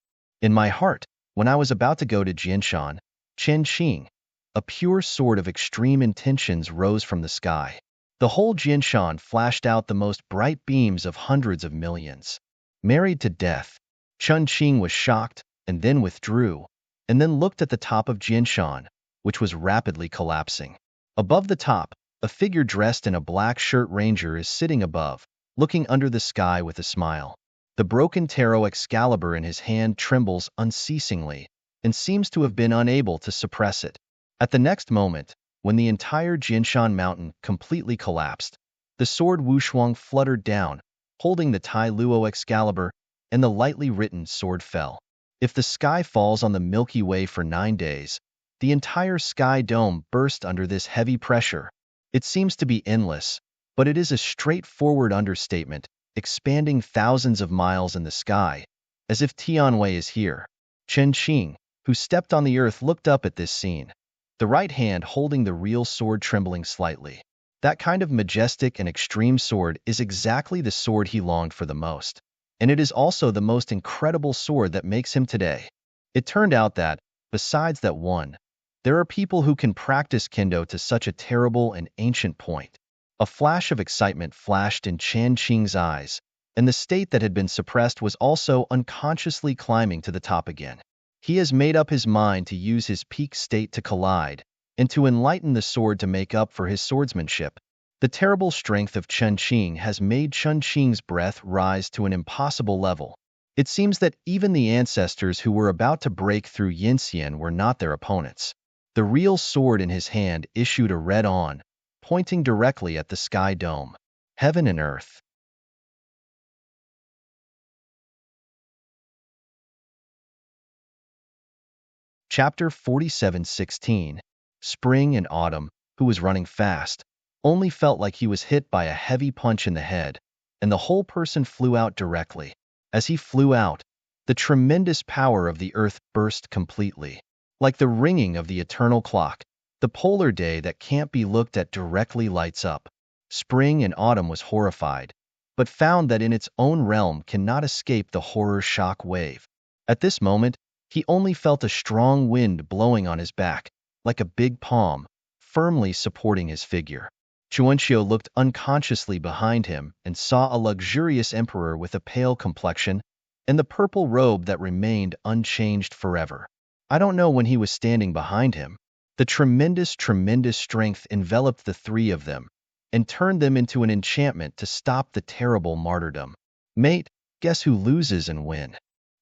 In my heart, when I was about to go to Jianshan, Chen Qing, a pure sword of extreme intentions rose from the sky. The whole Jianshan flashed out the most bright beams of hundreds of millions. Married to death, Chen Qing was shocked, and then withdrew, and then looked at the top of Jianshan, which was rapidly collapsing. Above the top, a figure dressed in a black shirt ranger is sitting above, looking under the sky with a smile. The broken tarot Excalibur in his hand trembles unceasingly, and seems to have been unable to suppress it. At the next moment, when the entire Jianshan mountain completely collapsed, the sword Wuxuang fluttered down, holding the Tai Luo Excalibur, and the lightly written sword fell. If the sky falls on the Milky Way for 9 days, the entire sky dome burst under this heavy pressure. It seems to be endless, but it is a straightforward understatement, expanding thousands of miles in the sky, as if Tianwei is here. Chen Qing, who stepped on the earth, looked up at this scene, the right hand holding the real sword trembling slightly. That kind of majestic and extreme sword is exactly the sword he longed for the most, and it is also the most incredible sword that makes him today. It turned out that, besides that one, there are people who can practice kendo to such a terrible and ancient point. A flash of excitement flashed in Chen Qing's eyes, and the state that had been suppressed was also unconsciously climbing to the top again. He has made up his mind to use his peak state to collide, and to enlighten the sword to make up for his swordsmanship. The terrible strength of Chen Qing has made Chen Qing's breath rise to an impossible level. It seems that even the ancestors who were about to break through Yinxian were not their opponents. The real sword in his hand issued a red on, pointing directly at the sky dome. Heaven and earth. Chapter 47:16. Spring and Autumn, who was running fast, only felt like he was hit by a heavy punch in the head, and the whole person flew out directly. As he flew out, the tremendous power of the earth burst completely. Like the ringing of the eternal clock, the polar day that can't be looked at directly lights up. Spring and Autumn was horrified, but found that in its own realm cannot escape the horror shock wave. At this moment, he only felt a strong wind blowing on his back, like a big palm, firmly supporting his figure. Chuanxiu looked unconsciously behind him and saw a luxurious emperor with a pale complexion and the purple robe that remained unchanged forever. I don't know when he was standing behind him. The tremendous strength enveloped the three of them and turned them into an enchantment to stop the terrible martyrdom. Mate, guess who loses and when?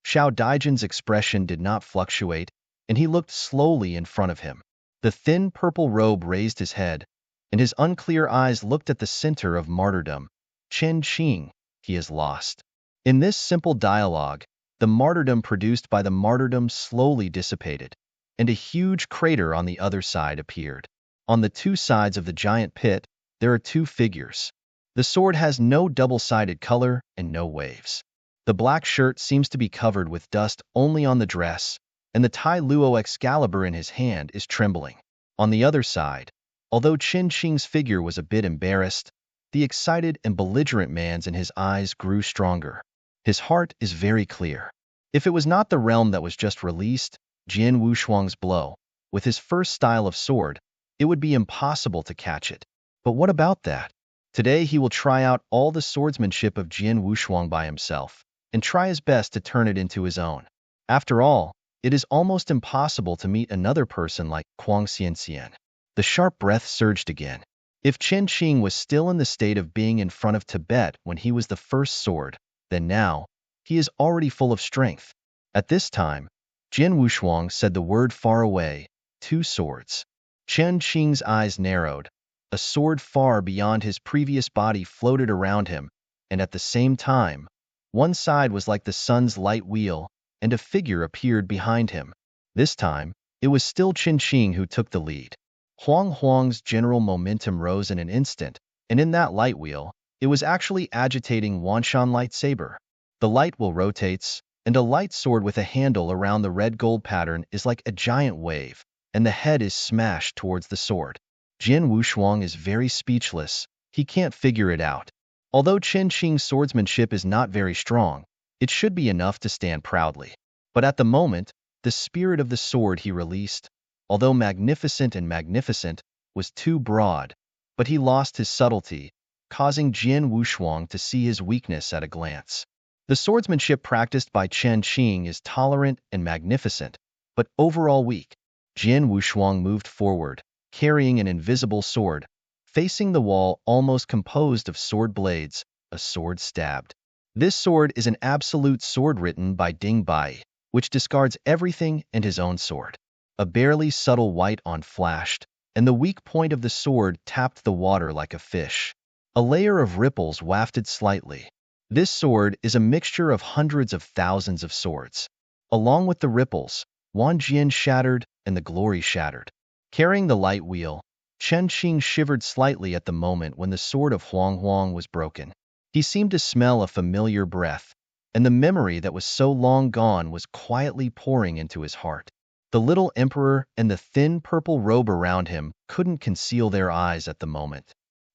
Xiao Daijin's expression did not fluctuate, and he looked slowly in front of him. The thin purple robe raised his head, and his unclear eyes looked at the center of martyrdom. Chen Qing, he is lost. In this simple dialogue, the martyrdom produced by the martyrdom slowly dissipated, and a huge crater on the other side appeared. On the two sides of the giant pit, there are two figures. The sword has no double-sided color and no waves. The black shirt seems to be covered with dust only on the dress, and the Tai Luo Excalibur in his hand is trembling. On the other side, although Chen Qing's figure was a bit embarrassed, the excited and belligerent man's in his eyes grew stronger. His heart is very clear. If it was not the realm that was just released, Jian Wuxuang's blow, with his first style of sword, it would be impossible to catch it. But what about that? Today he will try out all the swordsmanship of Jian Wuxuang by himself, and try his best to turn it into his own. After all, it is almost impossible to meet another person like Kuang Xianxian. The sharp breath surged again. If Chen Qing was still in the state of being in front of Tibet when he was the first sword, then now, he is already full of strength. At this time, Jian Wushuang said the word far away, 2 swords. Chen Qing's eyes narrowed. A sword far beyond his previous body floated around him, and at the same time, one side was like the sun's light wheel, and a figure appeared behind him. This time, it was still Chen Qing who took the lead. Huang Huang's general momentum rose in an instant, and in that light wheel, it was actually agitating Wanshan lightsaber. The light wheel rotates, and a light sword with a handle around the red-gold pattern is like a giant wave, and the head is smashed towards the sword. Jian Wushuang is very speechless. He can't figure it out. Although Chen Qing's swordsmanship is not very strong, it should be enough to stand proudly. But at the moment, the spirit of the sword he released, although magnificent, was too broad, but he lost his subtlety, causing Jian Wushuang to see his weakness at a glance. The swordsmanship practiced by Chen Qing is tolerant and magnificent, but overall weak. Jian Wushuang moved forward, carrying an invisible sword, facing the wall almost composed of sword blades, a sword stabbed. This sword is an absolute sword written by Ding Bai, which discards everything and his own sword. A barely subtle white on flashed, and the weak point of the sword tapped the water like a fish. A layer of ripples wafted slightly. This sword is a mixture of hundreds of thousands of swords. Along with the ripples, Wan Jian shattered and the glory shattered. Carrying the light wheel, Chen Qing shivered slightly at the moment when the sword of Huang Huang was broken. He seemed to smell a familiar breath, and the memory that was so long gone was quietly pouring into his heart. The little emperor and the thin purple robe around him couldn't conceal their eyes at the moment.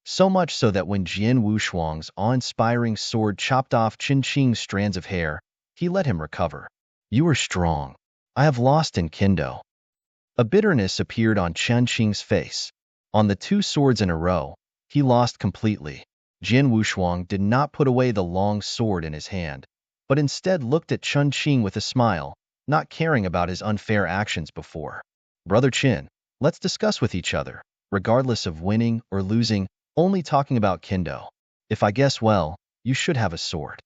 So much so that when Jian Wushuang's awe-inspiring sword chopped off Chen Qing's strands of hair, he let him recover. "You are strong. I have lost in Kendo." A bitterness appeared on Chen Qing's face. On the 2 swords in a row, he lost completely. Jian Wushuang did not put away the long sword in his hand, but instead looked at Chen Qing with a smile, not caring about his unfair actions before. "Brother Qin, let's discuss with each other, regardless of winning or losing, only talking about Kendo. If I guess well, you should have a sword."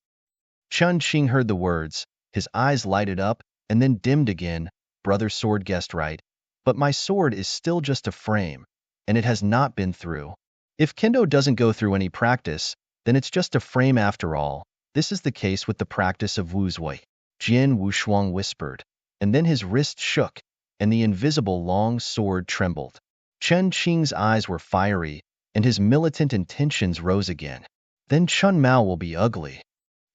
Chen Qing heard the words, his eyes lighted up, and then dimmed again. "Brother Sword guessed right, but my sword is still just a frame, and it has not been through. If Kendo doesn't go through any practice, then it's just a frame after all. This is the case with the practice of Wuzui." Jian Wushuang whispered, and then his wrist shook, and the invisible long sword trembled. Chen Qing's eyes were fiery, and his militant intentions rose again. "Then Chun Mao will be ugly."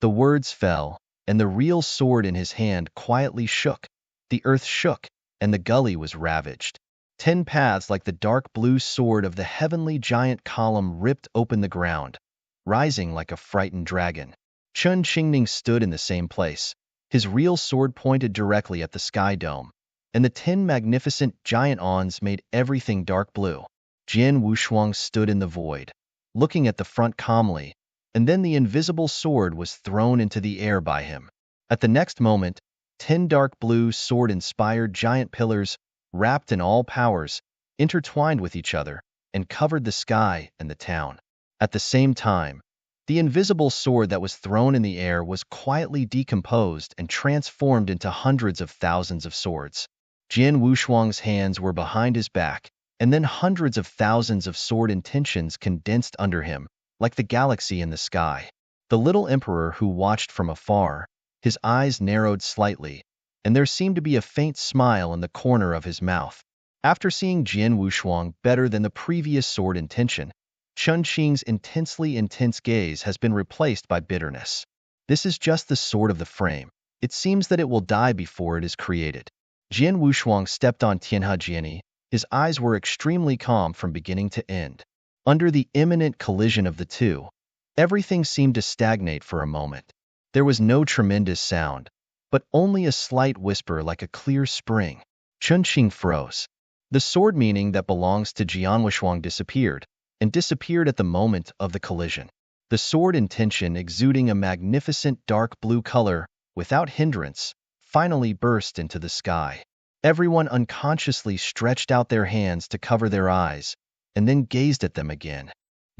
The words fell, and the real sword in his hand quietly shook. The earth shook, and the gully was ravaged. 10 paths like the dark blue sword of the heavenly giant column ripped open the ground, rising like a frightened dragon. Chen Qingning stood in the same place, his real sword pointed directly at the sky dome, and the 10 magnificent giant awns made everything dark blue. Jian Wushuang stood in the void, looking at the front calmly, and then the invisible sword was thrown into the air by him. At the next moment, 10 dark blue sword-inspired giant pillars, wrapped in all powers, intertwined with each other, and covered the sky and the town. At the same time, the invisible sword that was thrown in the air was quietly decomposed and transformed into hundreds of thousands of swords. Jian Wushuang's hands were behind his back, and then hundreds of thousands of sword intentions condensed under him, like the galaxy in the sky. The little emperor who watched from afar, his eyes narrowed slightly, and there seemed to be a faint smile in the corner of his mouth. After seeing Jian Wushuang better than the previous sword intention, Chen Qing's intensely intense gaze has been replaced by bitterness. This is just the sword of the frame. It seems that it will die before it is created. Jian Wushuang stepped on Tianhe Jiani. His eyes were extremely calm from beginning to end. Under the imminent collision of the two, everything seemed to stagnate for a moment. There was no tremendous sound, but only a slight whisper like a clear spring. Chen Qing froze. The sword meaning that belongs to Jian Wushuang disappeared, and disappeared at the moment of the collision. The sword intention exuding a magnificent dark blue color, without hindrance, finally burst into the sky. Everyone unconsciously stretched out their hands to cover their eyes, and then gazed at them again.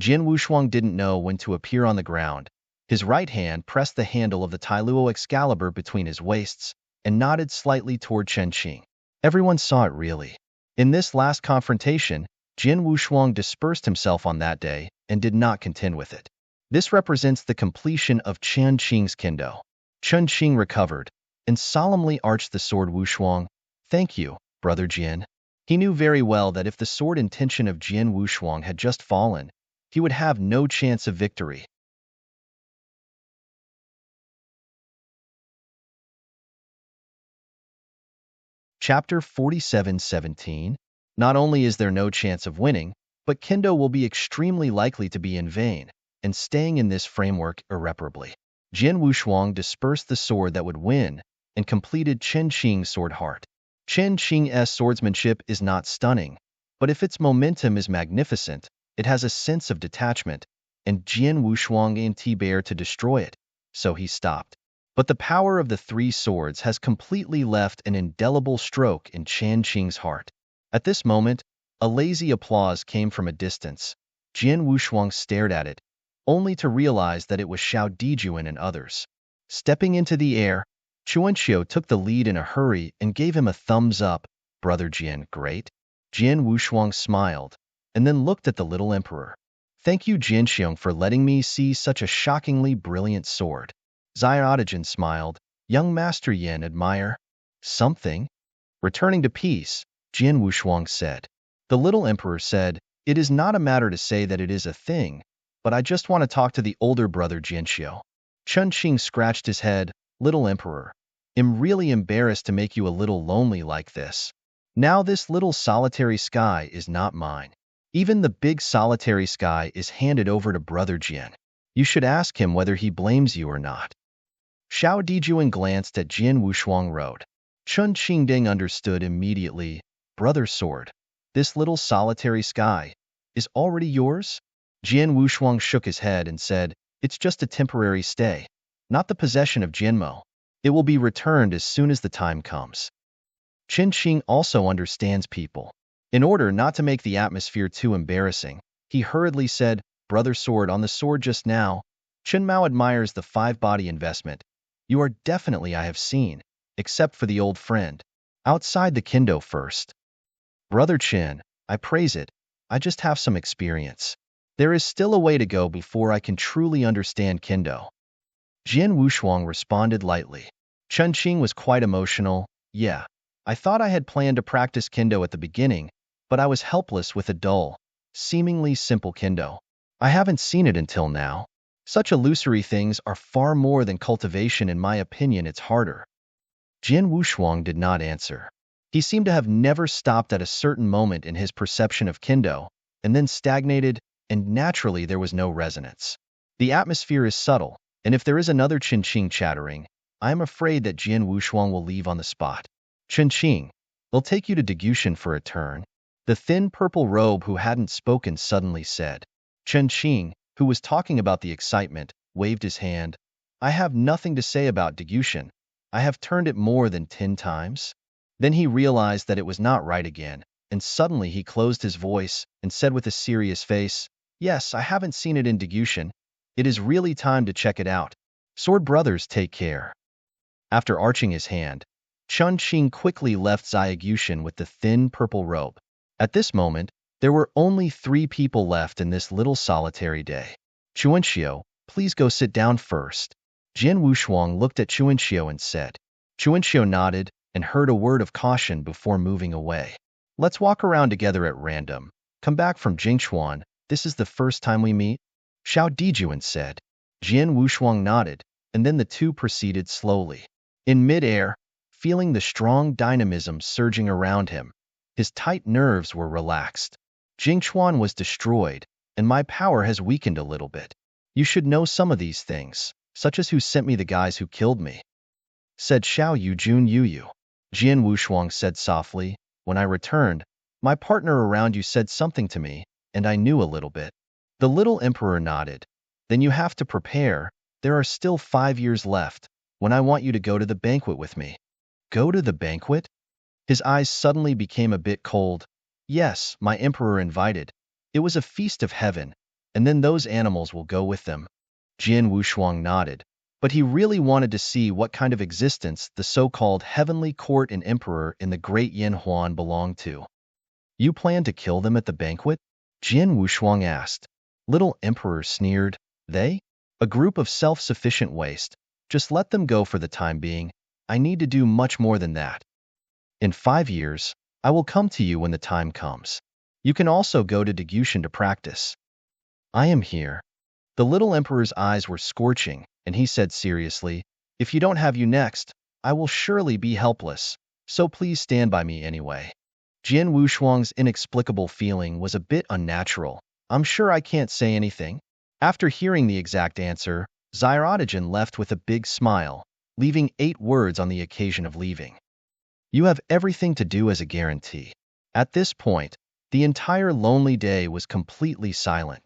Jian Wushuang didn't know when to appear on the ground. His right hand pressed the handle of the Tailuo Excalibur between his waists and nodded slightly toward Chen Qing. Everyone saw it really. In this last confrontation, Jian Wushuang dispersed himself on that day and did not contend with it. This represents the completion of Chen Qing's kendo. Chen Qing recovered and solemnly arched the sword. Wushuang, thank you, Brother Jian. He knew very well that if the sword intention of Jian Wushuang had just fallen, he would have no chance of victory. Chapter 47:17. Not only is there no chance of winning, but kendo will be extremely likely to be in vain, and staying in this framework irreparably. Jian Wushuang dispersed the sword that would win and completed Chen Qing's sword heart. Chen Qing's swordsmanship is not stunning, but if its momentum is magnificent, it has a sense of detachment, and Jian Wushuang aimed to destroy it, so he stopped. But the power of the three swords has completely left an indelible stroke in Chen Qing's heart. At this moment, a lazy applause came from a distance. Jian Wushuang stared at it, only to realize that it was Xiao Dijuan and others. Stepping into the air, Chuanxiu took the lead in a hurry and gave him a thumbs up. Brother Jian, great. Jian Wushuang smiled, and then looked at the little emperor. Thank you, Jianxiong, for letting me see such a shockingly brilliant sword. Xiaodajan smiled. Young Master Yin, admire something? Returning to peace, Jian Wushuang said. The little emperor said, it is not a matter to say that it is a thing, but I just want to talk to the older brother Jianxiu. Chen Qing scratched his head. Little emperor, I'm really embarrassed to make you a little lonely like this. Now this little solitary sky is not mine. Even the big solitary sky is handed over to brother Jian. You should ask him whether he blames you or not. Xiao Dijuan glanced at Jian Wushuang wrote. Chen Qingding understood immediately. Brother Sword, this little solitary sky is already yours? Jian Wushuang shook his head and said, it's just a temporary stay, not the possession of Jianmo. It will be returned as soon as the time comes. Chen Qing also understands people. In order not to make the atmosphere too embarrassing, he hurriedly said, Brother Sword, on the sword just now, Chen Mao admires the five-body investment. You are definitely I have seen, except for the old friend. Outside the kendo first. Brother Chen, I praise it. I just have some experience. There is still a way to go before I can truly understand kendo. Jian Wushuang responded lightly. Chen Qing was quite emotional. Yeah, I thought I had planned to practice kendo at the beginning, but I was helpless with a dull, seemingly simple kendo. I haven't seen it until now. Such illusory things are far more than cultivation. In my opinion, it's harder. Jian Wushuang did not answer. He seemed to have never stopped at a certain moment in his perception of kendo, and then stagnated, and naturally there was no resonance. The atmosphere is subtle, and if there is another Chen Qing chattering, I am afraid that Jian Wushuang will leave on the spot. Chen Qing, we'll take you to Degushan for a turn. The thin purple robe who hadn't spoken suddenly said. Chen Qing, who was talking about the excitement, waved his hand. I have nothing to say about Degushan. I have turned it more than 10 times. Then he realized that it was not right again, and suddenly he closed his voice and said with a serious face, yes, I haven't seen it in Degushan. It is really time to check it out. Sword brothers, take care. After arching his hand, Chen Qing quickly left Xiagushan with the thin purple robe. At this moment, there were only 3 people left in this little solitary day. Chuanxiu, please go sit down first. Jian Wushuang looked at Chuanxiu and said. Chuanxiu nodded and heard a word of caution before moving away. Let's walk around together at random. Come back from Jingchuan. This is the first time we meet? Xiao Dijuan said. Jian Wushuang nodded, and then the two proceeded slowly. In mid-air, feeling the strong dynamism surging around him, his tight nerves were relaxed. Jingchuan was destroyed, and my power has weakened a little bit. You should know some of these things, such as who sent me the guys who killed me, said Xiao Yujun Yuyu. Jian Wushuang said softly, when I returned, my partner around you said something to me, and I knew a little bit. The little emperor nodded. Then you have to prepare. There are still 5 years left, when I want you to go to the banquet with me. Go to the banquet? His eyes suddenly became a bit cold. Yes, my emperor invited. It was a feast of heaven, and then those animals will go with them. Jian Wushuang nodded, but he really wanted to see what kind of existence the so-called heavenly court and emperor in the great Yin Huan belonged to. You plan to kill them at the banquet? Jian Wushuang asked. Little emperor sneered. They? A group of self-sufficient waste. Just let them go for the time being. I need to do much more than that. In 5 years, I will come to you when the time comes. You can also go to Degushan to practice. I am here. The little emperor's eyes were scorching, and he said seriously, if you don't have you next, I will surely be helpless, so please stand by me anyway. Jian Wushuang's inexplicable feeling was a bit unnatural. I'm sure I can't say anything. After hearing the exact answer, Xiaodajan left with a big smile, leaving 8 words on the occasion of leaving. You have everything to do as a guarantee. At this point, the entire lonely day was completely silent.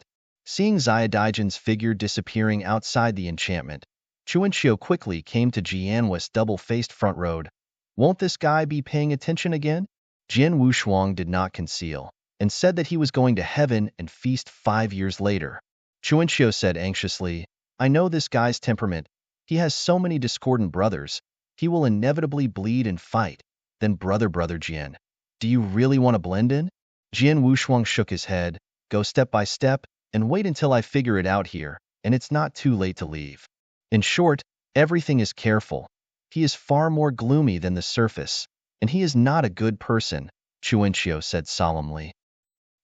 Seeing Xiaodajan's figure disappearing outside the enchantment, Chuanxiu quickly came to Jianhui's double-faced front road. Won't this guy be paying attention again? Jian Wushuang did not conceal, and said that he was going to heaven and feast 5 years later. Chuanxiu said anxiously, I know this guy's temperament. He has so many discordant brothers. He will inevitably bleed and fight. Then brother Jian, do you really want to blend in? Jian Wushuang shook his head. Go step by step, and wait until I figure it out here, and it's not too late to leave. In short, everything is careful. He is far more gloomy than the surface, and he is not a good person, Chuanxiu said solemnly.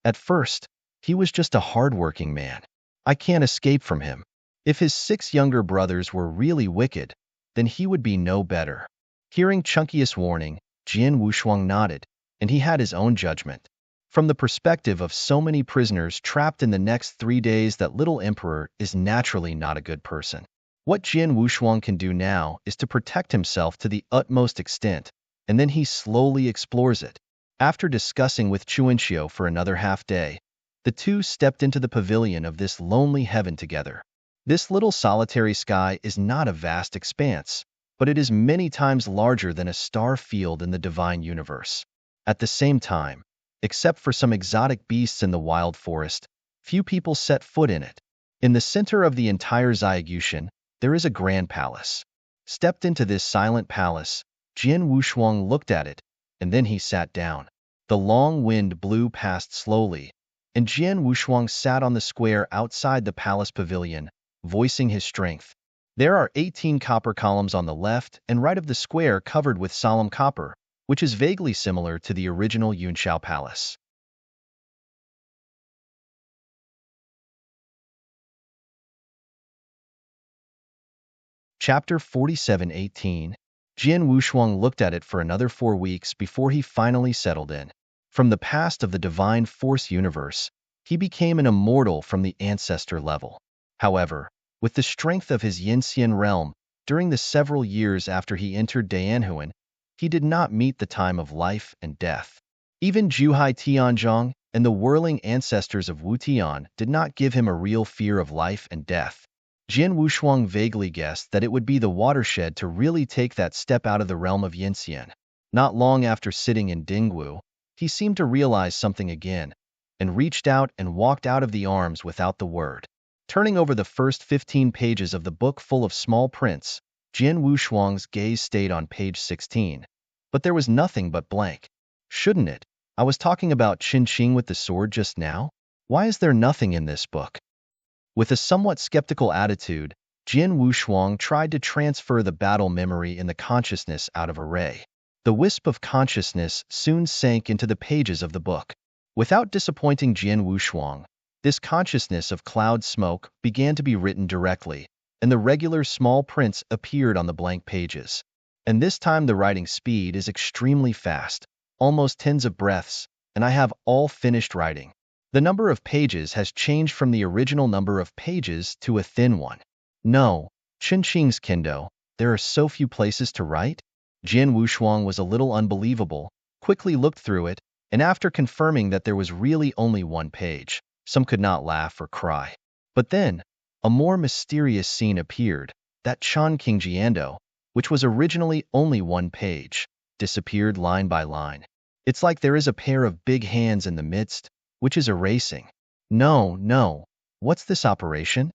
At first, he was just a hard-working man. I can't escape from him. If his 6 younger brothers were really wicked, then he would be no better. Hearing Chunkius' warning, Jian Wushuang nodded, and he had his own judgment. From the perspective of so many prisoners trapped in the next 3 days, that little emperor is naturally not a good person. What Jian Wushuang can do now is to protect himself to the utmost extent, and then he slowly explores it. After discussing with Chuanxiu for another half-day, the two stepped into the pavilion of this lonely heaven together. This little solitary sky is not a vast expanse, but it is many times larger than a star field in the divine universe. At the same time, except for some exotic beasts in the wild forest, few people set foot in it. In the center of the entire Xiaogushan, there is a grand palace. Stepped into this silent palace, Jian Wushuang looked at it, and then he sat down. The long wind blew past slowly, and Jian Wushuang sat on the square outside the palace pavilion, voicing his strength. There are 18 copper columns on the left and right of the square covered with solemn copper, which is vaguely similar to the original Yunshao Palace. Chapter 47:18. Jian Wushuang looked at it for another 4 weeks before he finally settled in. From the past of the divine force universe, he became an immortal from the ancestor level. However, with the strength of his Yinxian realm, during the several years after he entered Dayanhuan, he did not meet the time of life and death. Even Zhuhai Tianzhong and the whirling ancestors of Wu Tian did not give him a real fear of life and death. Jian Wushuang vaguely guessed that it would be the watershed to really take that step out of the realm of Yinxian. Not long after sitting in Dingwu, he seemed to realize something again, and reached out and walked out of the arms without the word. Turning over the first 15 pages of the book full of small prints, Jian Wushuang's gaze stayed on page 16. But there was nothing but blank. Shouldn't it? I was talking about Qin Qing with the sword just now. Why is there nothing in this book? With a somewhat skeptical attitude, Jian Wushuang tried to transfer the battle memory in the consciousness out of array. The wisp of consciousness soon sank into the pages of the book. Without disappointing Jian Wushuang, this consciousness of cloud smoke began to be written directly, and the regular small prints appeared on the blank pages. And this time the writing speed is extremely fast, almost tens of breaths, and I have all finished writing. The number of pages has changed from the original number of pages to a thin one. No, Qin Qing's kendo, there are so few places to write? Jian Wushuang was a little unbelievable, quickly looked through it, and after confirming that there was really only one page, some could not laugh or cry. But then, a more mysterious scene appeared, that Chan King Jiando, which was originally only one page. disappeared line by line. It's like there is a pair of big hands in the midst, which is erasing. No, no. What's this operation?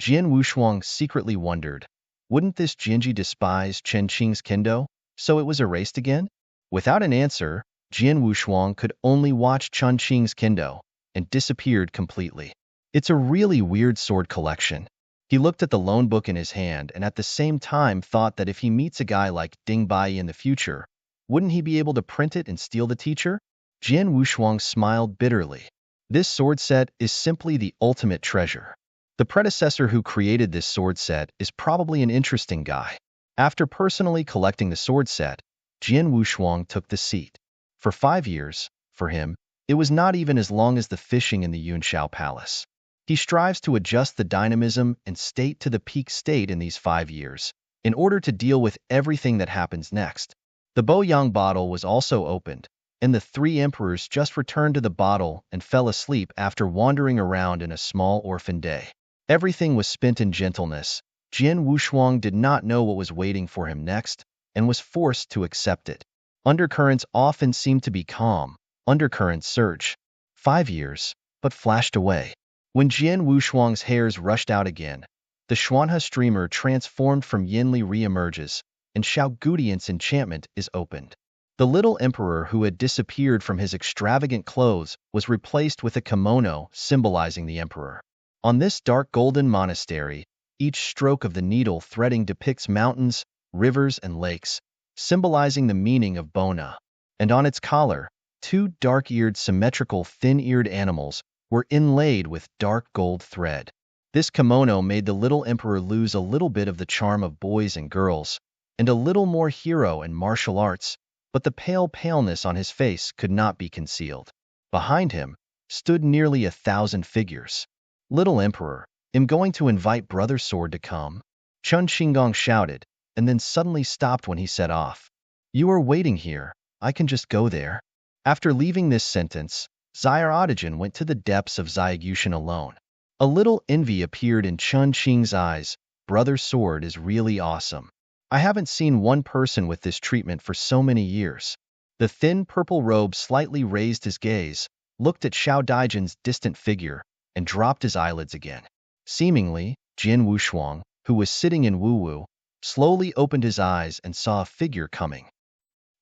Jian Wushuang secretly wondered. Wouldn't this Jianji despise Chen Qing's kendo, so it was erased again? Without an answer, Jian Wushuang could only watch Chen Qing's kendo, and disappeared completely. It's a really weird sword collection. He looked at the loan book in his hand and at the same time thought that if he meets a guy like Ding Bai in the future, wouldn't he be able to print it and steal the teacher? Jian Wushuang smiled bitterly. This sword set is simply the ultimate treasure. The predecessor who created this sword set is probably an interesting guy. After personally collecting the sword set, Jian Wushuang took the seat. For 5 years, for him, it was not even as long as the fishing in the Yunshao Palace. He strives to adjust the dynamism and state to the peak state in these 5 years, in order to deal with everything that happens next. The Boyang bottle was also opened, and the 3 emperors just returned to the bottle and fell asleep after wandering around in a small orphan day. Everything was spent in gentleness. Jian Wushuang did not know what was waiting for him next, and was forced to accept it. Undercurrents often seem to be calm. Undercurrents surge. 5 years, but flashed away. When Jian Wushuang's hairs rushed out again, the Xuanhe streamer transformed from Yinli re-emerges, and Xiao Gudian's enchantment is opened. The little emperor who had disappeared from his extravagant clothes was replaced with a kimono symbolizing the emperor. On this dark golden monastery, each stroke of the needle threading depicts mountains, rivers, and lakes, symbolizing the meaning of Bona. And on its collar, 2 dark-eared symmetrical thin-eared animals were inlaid with dark gold thread. This kimono made the little emperor lose a little bit of the charm of boys and girls, and a little more hero and martial arts, but the pale paleness on his face could not be concealed. Behind him stood nearly 1,000 figures. Little Emperor, I'm going to invite Brother Sword to come. Chun Xinggong shouted, and then suddenly stopped when he set off. You are waiting here, I can just go there. After leaving this sentence, Xiao Audigen went to the depths of Xiaoyushan alone. A little envy appeared in Chun Qing's eyes. Brother Sword is really awesome. I haven't seen one person with this treatment for so many years. The thin purple robe slightly raised his gaze, looked at Xiao Daijian's distant figure, and dropped his eyelids again. Seemingly, Jian Wushuang, who was sitting in Wu, slowly opened his eyes and saw a figure coming.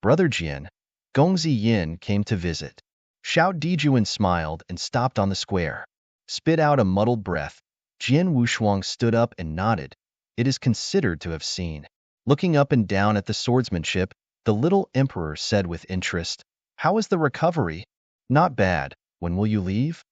Brother Jian, Gongzi Yin came to visit. Xiao Dijuan smiled and stopped on the square. Spit out a muddled breath. Jian Wushuang stood up and nodded. It is considered to have seen. Looking up and down at the swordsmanship, the little emperor said with interest, How is the recovery? Not bad. When will you leave?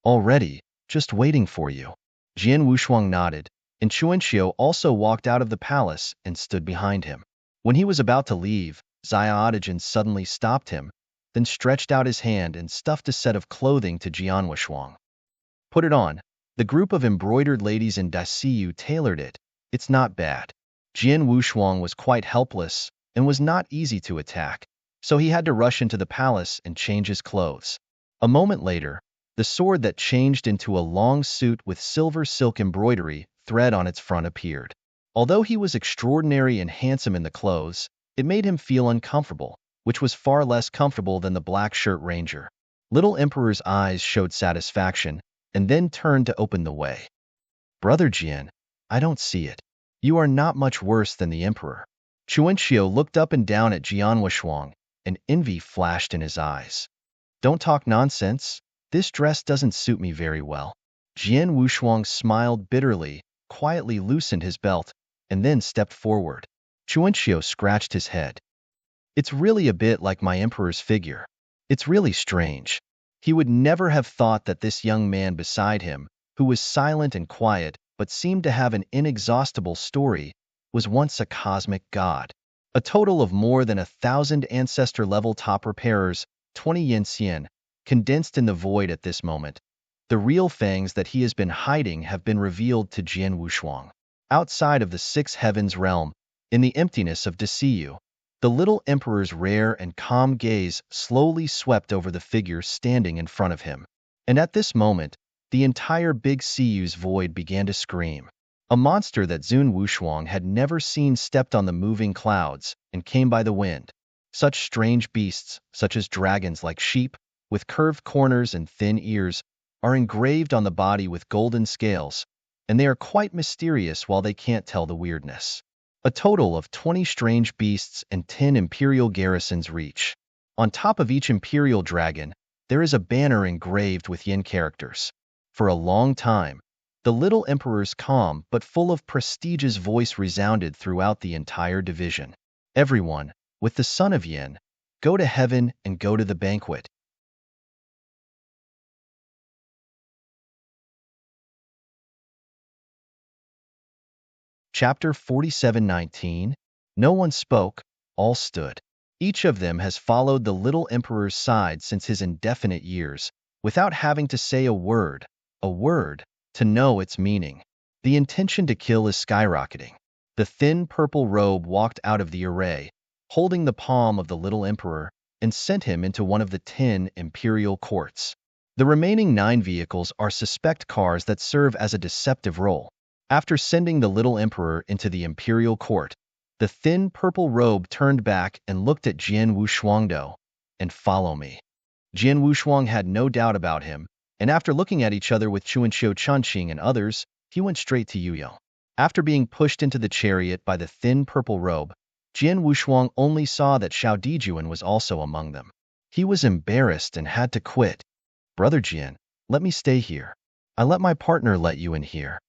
Already, just waiting for you. Jian Wushuang nodded, and Chuanxiu also walked out of the palace and stood behind him. When he was about to leave, Xiao Audigen suddenly stopped him, then stretched out his hand and stuffed a set of clothing to Jian Wushuang. Put it on. The group of embroidered ladies in Dasiyu tailored it. It's not bad. Jian Wushuang was quite helpless and was not easy to attack, so he had to rush into the palace and change his clothes. A moment later, the sword that changed into a long suit with silver silk embroidery thread on its front appeared. Although he was extraordinary and handsome in the clothes, it made him feel uncomfortable, which was far less comfortable than the black shirt ranger. Little Emperor's eyes showed satisfaction, and then turned to open the way. Brother Jian, I don't see it. You are not much worse than the Emperor. Chuanxiu looked up and down at Jian Wushuang, and envy flashed in his eyes. Don't talk nonsense. This dress doesn't suit me very well. Jian Wushuang smiled bitterly, quietly loosened his belt, and then stepped forward. Chuanxiu scratched his head. It's really a bit like my emperor's figure. It's really strange. He would never have thought that this young man beside him, who was silent and quiet but seemed to have an inexhaustible story, was once a cosmic god. A total of more than 1,000 ancestor-level top repairers, 20 yin xian, condensed in the void at this moment. The real fangs that he has been hiding have been revealed to Jian Wushuang. Outside of the 6 heavens realm, in the emptiness of Dasiyu, the little emperor's rare and calm gaze slowly swept over the figure standing in front of him. And at this moment, the entire Big Siyu's void began to scream. A monster that Zun Wushuang had never seen stepped on the moving clouds and came by the wind. Such strange beasts, such as dragons like sheep, with curved corners and thin ears, are engraved on the body with golden scales, and they are quite mysterious while they can't tell the weirdness. A total of 20 strange beasts and 10 imperial garrisons reach. On top of each imperial dragon, there is a banner engraved with yin characters. For a long time, the little emperor's calm but full of prestigious voice resounded throughout the entire division. Everyone, with the son of Yin, go to heaven and go to the banquet. Chapter 47:19. No one spoke, all stood. Each of them has followed the little emperor's side since his indefinite years, without having to say a word, to know its meaning. The intention to kill is skyrocketing. The thin purple robe walked out of the array, holding the palm of the little emperor, and sent him into one of the 10 imperial courts. The remaining 9 vehicles are suspect cars that serve as a deceptive role. After sending the little emperor into the imperial court, the thin purple robe turned back and looked at Jian Wushuangdo, and follow me. Jian Wushuang had no doubt about him, and after looking at each other with Chuanxiu Chunqing and others, he went straight to Yuyo. After being pushed into the chariot by the thin purple robe, Jian Wushuang only saw that Xiao Dijuan was also among them. He was embarrassed and had to quit. Brother Jian, let me stay here. I let my partner let you in here.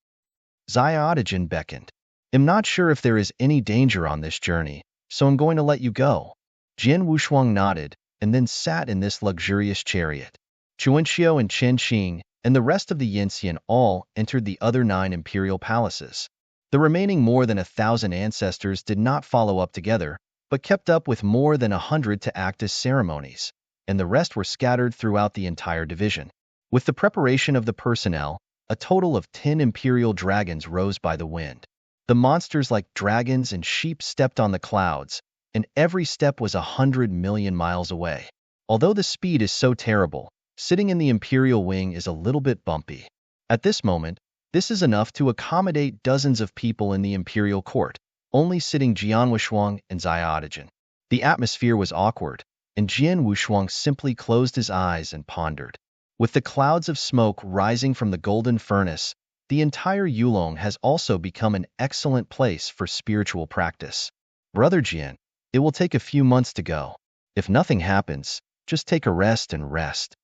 Xiaotajin beckoned. I'm not sure if there is any danger on this journey, so I'm going to let you go. Jian Wushuang nodded, and then sat in this luxurious chariot. Chuanxiu and Chen Qing and the rest of the Yinxian all entered the other 9 imperial palaces. The remaining more than 1,000 ancestors did not follow up together, but kept up with more than 100 to act as ceremonies, and the rest were scattered throughout the entire division. With the preparation of the personnel, a total of 10 imperial dragons rose by the wind. The monsters like dragons and sheep stepped on the clouds, and every step was 100 million miles away. Although the speed is so terrible, sitting in the imperial wing is a little bit bumpy. At this moment, this is enough to accommodate dozens of people in the imperial court, only sitting Jian Wushuang and Xiaotajin. The atmosphere was awkward, and Jian Wushuang simply closed his eyes and pondered. With the clouds of smoke rising from the golden furnace, the entire Yulong has also become an excellent place for spiritual practice. Brother Jian, it will take a few months to go. If nothing happens, just take a rest and rest.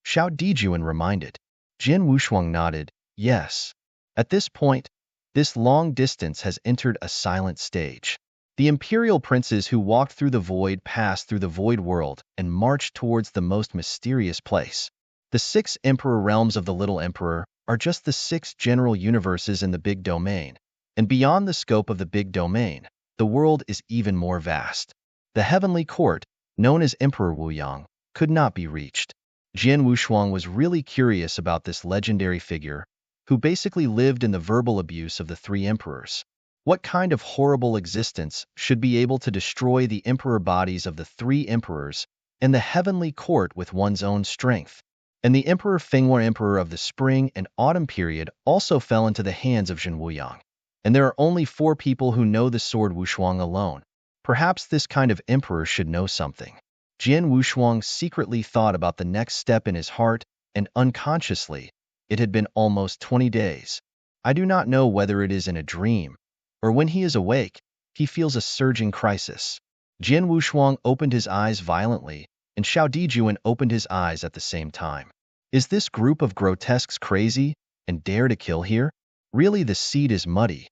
Xiao Dijuan reminded. Jian Wushuang nodded, yes. At this point, this long distance has entered a silent stage. The imperial princes who walked through the void passed through the void world and marched towards the most mysterious place. The 6 emperor realms of the little emperor are just the 6 general universes in the big domain, and beyond the scope of the big domain, the world is even more vast. The heavenly court, known as Emperor Wuyang, could not be reached. Jian Wushuang was really curious about this legendary figure, who basically lived in the verbal abuse of the 3 emperors. What kind of horrible existence should be able to destroy the emperor bodies of the 3 emperors and the heavenly court with one's own strength? And the Emperor Fenghuo, emperor of the spring and autumn period, also fell into the hands of Zhen Wuyang. And there are only 4 people who know the sword Wushuang alone. Perhaps this kind of emperor should know something. Jian Wushuang secretly thought about the next step in his heart, and unconsciously, it had been almost 20 days. I do not know whether it is in a dream, or when he is awake, he feels a surging crisis. Jian Wushuang opened his eyes violently, and Xiao Dijuan opened his eyes at the same time. Is this group of grotesques crazy and dare to kill here? Really, the seed is muddy.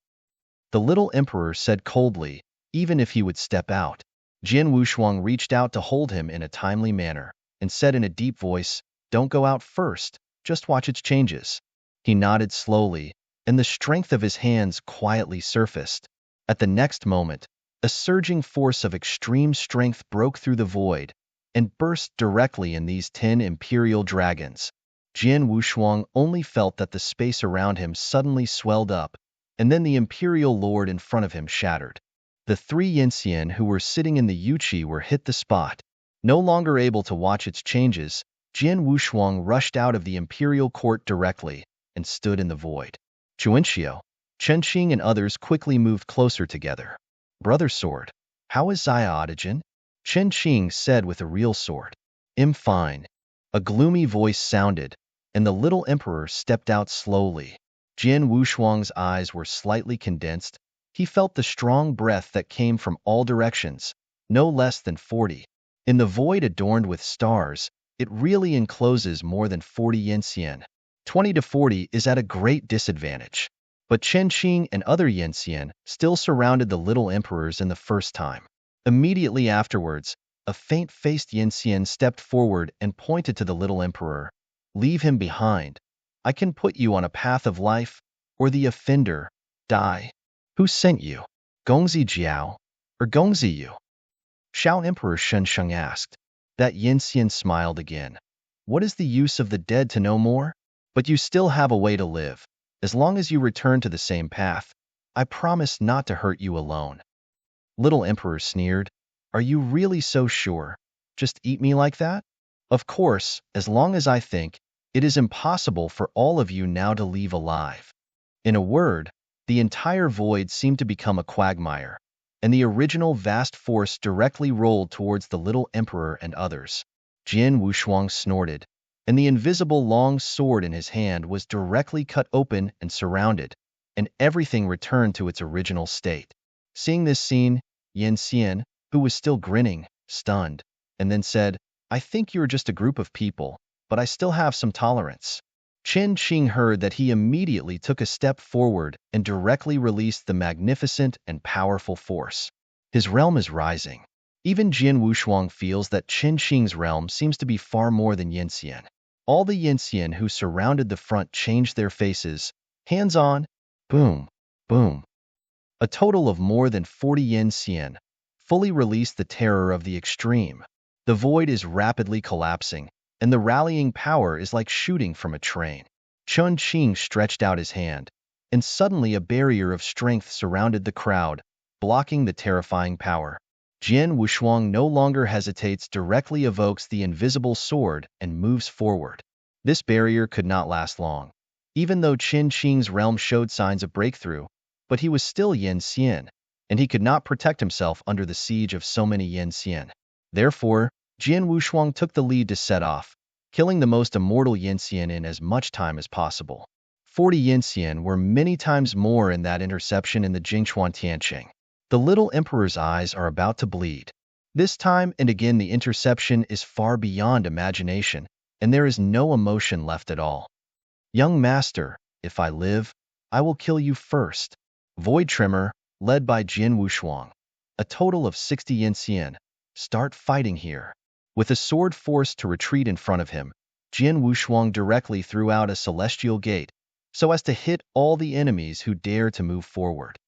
The little emperor said coldly, even if he would step out. Jian Wushuang reached out to hold him in a timely manner, and said in a deep voice, don't go out first, just watch its changes. He nodded slowly, and the strength of his hands quietly surfaced. At the next moment, a surging force of extreme strength broke through the void, and burst directly in these 10 imperial dragons. Jian Wushuang only felt that the space around him suddenly swelled up, and then the imperial lord in front of him shattered. The 3 Yinxian who were sitting in the Yuqi were hit the spot. No longer able to watch its changes, Jian Wushuang rushed out of the imperial court directly, and stood in the void. Chuanxiu, Chen Qing and others quickly moved closer together. Brother Sword, how is Xiaotajin? Chen Qing said with a real sword. Fine. A gloomy voice sounded, and the little emperor stepped out slowly. Jian Wushuang's eyes were slightly condensed. He felt the strong breath that came from all directions, no less than 40. In the void adorned with stars, it really encloses more than 40 Yanxian. 20 to 40 is at a great disadvantage. But Chen Qing and other Yanxian still surrounded the little emperors in the first time. Immediately afterwards, a faint-faced Yanxian stepped forward and pointed to the little emperor. Leave him behind. I can put you on a path of life, or the offender, die. Who sent you? Gongzi Jiao, or Gongzi Yu? Shao Emperor Shunsheng asked. That Yanxian smiled again. What is the use of the dead to know more? But you still have a way to live. As long as you return to the same path, I promise not to hurt you alone. Little Emperor sneered. Are you really so sure? Just eat me like that? Of course, as long as I think, it is impossible for all of you now to leave alive. In a word, the entire void seemed to become a quagmire, and the original vast force directly rolled towards the little emperor and others. Jian Wushuang snorted, and the invisible long sword in his hand was directly cut open and surrounded, and everything returned to its original state. Seeing this scene, Yan Xian, who was still grinning, stunned, and then said, I think you're just a group of people, but I still have some tolerance. Chen Qing heard that he immediately took a step forward and directly released the magnificent and powerful force. His realm is rising. Even Jian Wushuang feels that Chen Qing's realm seems to be far more than Yanxian. All the Yanxian who surrounded the front changed their faces. Hands on. Boom. Boom. A total of more than 40 Yanxian fully released the terror of the extreme. The void is rapidly collapsing, and the rallying power is like shooting from a train. Chen Qing stretched out his hand, and suddenly a barrier of strength surrounded the crowd, blocking the terrifying power. Jian Wushuang no longer hesitates, directly evokes the invisible sword and moves forward. This barrier could not last long. Even though Chen Qing's realm showed signs of breakthrough, but he was still Yan Xian, and he could not protect himself under the siege of so many Yan Xian. Therefore, Jian Wushuang took the lead to set off, killing the most immortal Yanxian in as much time as possible. 40 Yanxian were many times more in that interception in the Jingchuan Tianqing. The little emperor's eyes are about to bleed. This time and again the interception is far beyond imagination, and there is no emotion left at all. Young master, if I live, I will kill you first. Void Tremor, led by Jian Wushuang. A total of 60 Yanxian. Start fighting here. With a sword forced to retreat in front of him, Jian Wushuang directly threw out a celestial gate, so as to hit all the enemies who dare to move forward.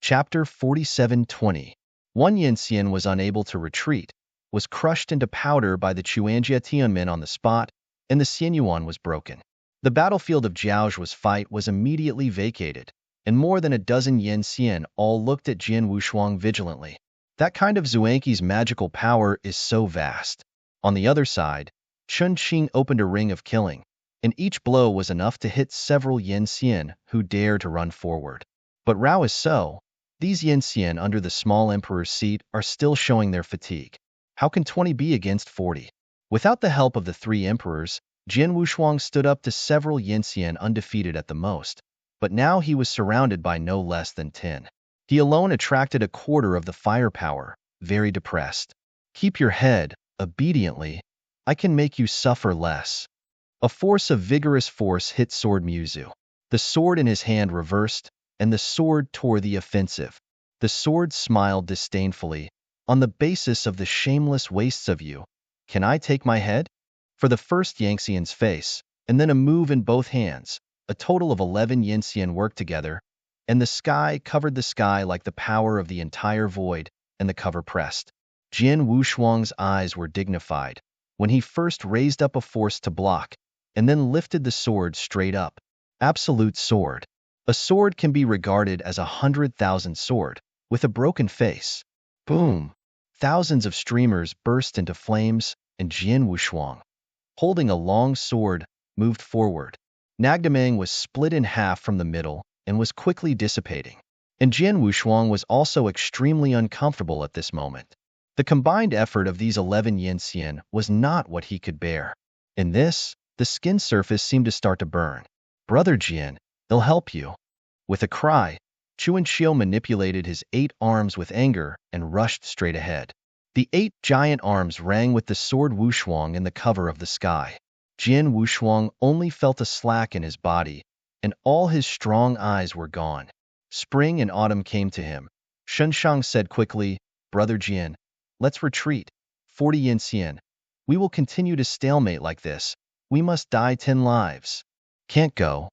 Chapter 47:20. One Yanxian was unable to retreat, was crushed into powder by the Chuanjia Tianmen on the spot, and the Xianyuan was broken. The battlefield of Jiaozhua's fight was immediately vacated, and more than a dozen Yanxian all looked at Jian Wushuang vigilantly. That kind of Xuanqi's magical power is so vast. On the other side, Chen Qing opened a ring of killing, and each blow was enough to hit several Yanxian who dare to run forward. But Rao is so. These Yanxian under the small emperor's seat are still showing their fatigue. How can 20 be against 40? Without the help of the three emperors, Jian Wushuang stood up to several Yanxian undefeated at the most, but now he was surrounded by no less than 10. He alone attracted a quarter of the firepower, very depressed. Keep your head, obediently. I can make you suffer less. A force of vigorous force hit Sword Muzu. The sword in his hand reversed, and the sword tore the offensive. The sword smiled disdainfully. On the basis of the shameless wastes of you, can I take my head? For the first Yanxian's face, and then a move in both hands, a total of 11 Yanxian worked together, and the sky covered the sky like the power of the entire void, and the cover pressed. Jian Wushuang's eyes were dignified when he first raised up a force to block, and then lifted the sword straight up. Absolute sword. A sword can be regarded as 100,000 sword, with a broken face. Boom! Thousands of streamers burst into flames, and Jian Wushuang, holding a long sword, moved forward. Nagdamang was split in half from the middle and was quickly dissipating. And Jian Wushuang was also extremely uncomfortable at this moment. The combined effort of these 11 yin-xian was not what he could bear. In this, the skin surface seemed to start to burn. "Brother Jian, they'll help you." With a cry, Chuan Xiu manipulated his 8 arms with anger and rushed straight ahead. The 8 giant arms rang with the sword Wushuang in the cover of the sky. Jian Wushuang only felt a slack in his body, and all his strong eyes were gone. Spring and autumn came to him. Shunshang said quickly, "Brother Jian, let's retreat. 40 yin-xian. We will continue to stalemate like this. We must die 10 lives." "Can't go."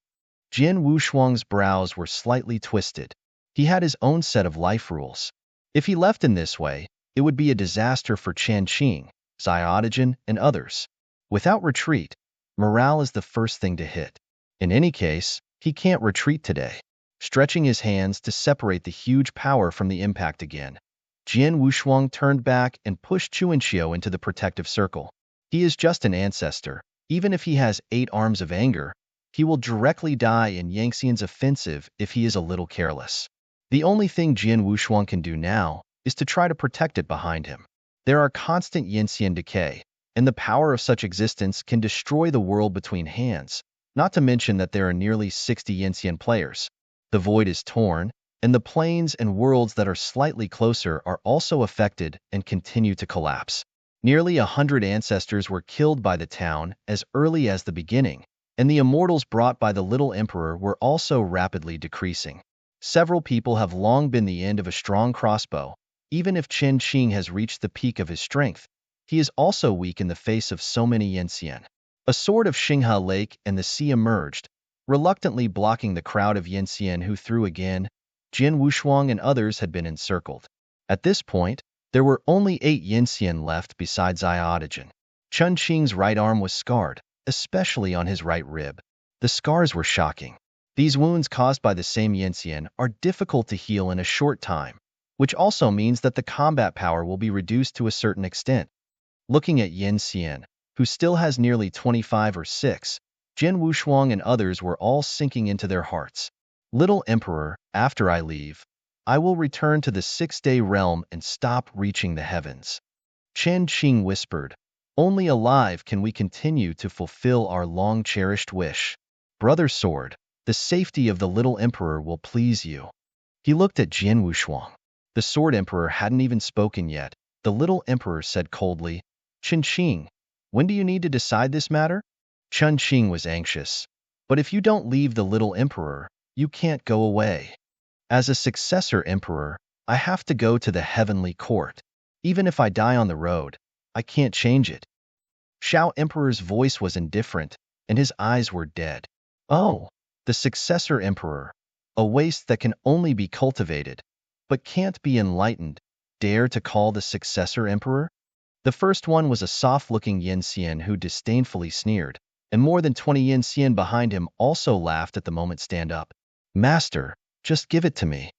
Jian Wushuang's brows were slightly twisted. He had his own set of life rules. If he left in this way, it would be a disaster for Chen Qing, Xiaodagen, and others. Without retreat, morale is the first thing to hit. In any case, he can't retreat today. Stretching his hands to separate the huge power from the impact again, Jian Wushuang turned back and pushed Chuan Xiu into the protective circle. He is just an ancestor. Even if he has 8 arms of anger, he will directly die in Yangxian's offensive if he is a little careless. The only thing Jian Wushuang can do now is to try to protect it behind him. There are constant yin-xian decay, and the power of such existence can destroy the world between hands, not to mention that there are nearly 60 yin-xian players. The void is torn, and the planes and worlds that are slightly closer are also affected and continue to collapse. Nearly 100 ancestors were killed by the town as early as the beginning, and the immortals brought by the little emperor were also rapidly decreasing. Several people have long been the end of a strong crossbow. Even if Chen Qing has reached the peak of his strength, he is also weak in the face of so many yin-xian. A sword of Xinghe Lake and the sea emerged, reluctantly blocking the crowd of yin-xian who threw again. Jian Wushuang and others had been encircled. At this point, there were only 8 yin-xian left besides Xiaodagen. Chen Qing's right arm was scarred, especially on his right rib. The scars were shocking. These wounds caused by the same yin-xian are difficult to heal in a short time, which also means that the combat power will be reduced to a certain extent. Looking at yin-xian, who still has nearly 25 or 6, Jian Wushuang and others were all sinking into their hearts. "Little Emperor, after I leave, I will return to the 6-day realm and stop reaching the heavens." Chen Qing whispered, "Only alive can we continue to fulfill our long-cherished wish. Brother Sword, the safety of the little emperor will please you." He looked at Jian Wushuang. The Sword Emperor hadn't even spoken yet. The little emperor said coldly, "Chen Qing, when do you need to decide this matter?" Chen Qing was anxious. "But if you don't leave the little emperor, you can't go away. As a successor emperor, I have to go to the heavenly court. Even if I die on the road, I can't change it." Shao Emperor's voice was indifferent, and his eyes were dead. "Oh, the successor emperor, a waste that can only be cultivated, but can't be enlightened, dare to call the successor emperor?" The first one was a soft-looking yin-xian who disdainfully sneered, and more than 20 yin-xian behind him also laughed at the moment. "Stand up. Master, just give it to me."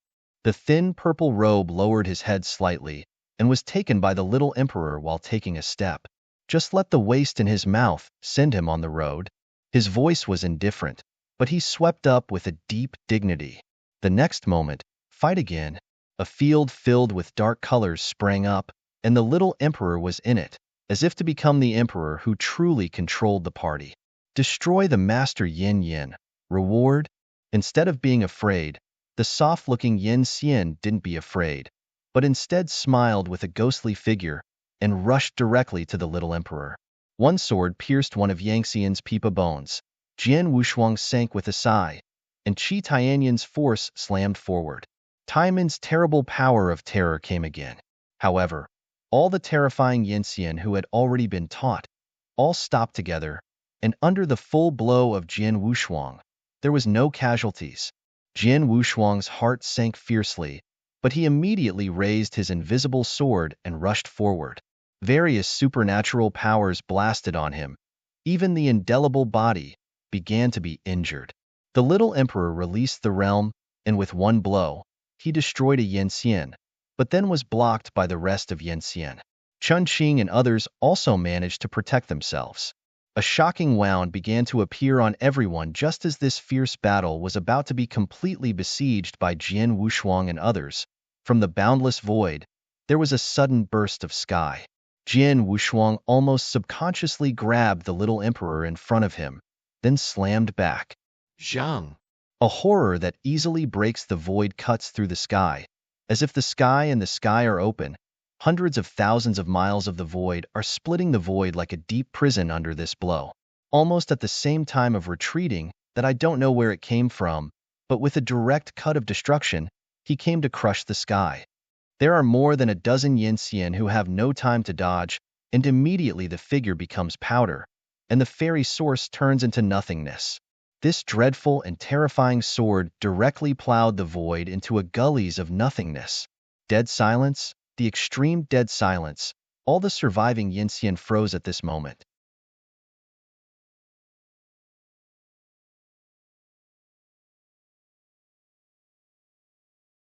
The thin purple robe lowered his head slightly and was taken by the little emperor while taking a step. Just let the waste in his mouth send him on the road. His voice was indifferent, but he swept up with a deep dignity. The next moment, fight again. A field filled with dark colors sprang up, and the little emperor was in it, as if to become the emperor who truly controlled the party. Destroy the master yin-yin. Reward? Instead of being afraid, the soft-looking yin-xian didn't be afraid, but instead smiled with a ghostly figure and rushed directly to the little emperor. One sword pierced one of Yangxian's pipa bones. Jian Wushuang sank with a sigh, and Qi Tianyan's force slammed forward. Taiman's terrible power of terror came again. However, all the terrifying yin-xian who had already been taught, all stopped together, and under the full blow of Jian Wushuang, there was no casualties. Jian Wushuang's heart sank fiercely, but he immediately raised his invisible sword and rushed forward. Various supernatural powers blasted on him. Even the indelible body began to be injured. The little emperor released the realm, and with one blow, he destroyed a yin-xian, but then was blocked by the rest of yin-xian. Chen Qing and others also managed to protect themselves. A shocking wound began to appear on everyone just as this fierce battle was about to be completely besieged by Jian Wushuang and others. From the boundless void, there was a sudden burst of sky. Jian Wushuang almost subconsciously grabbed the little emperor in front of him, then slammed back. Zhang. A horror that easily breaks the void cuts through the sky. As if the sky and the sky are open, hundreds of thousands of miles of the void are splitting the void like a deep prison under this blow. Almost at the same time of retreating that I don't know where it came from, but with a direct cut of destruction, he came to crush the sky. There are more than a dozen Yinxian who have no time to dodge, and immediately the figure becomes powder, and the fairy source turns into nothingness. This dreadful and terrifying sword directly plowed the void into a gullies of nothingness. Dead silence, the extreme dead silence. All the surviving Yinxian froze at this moment.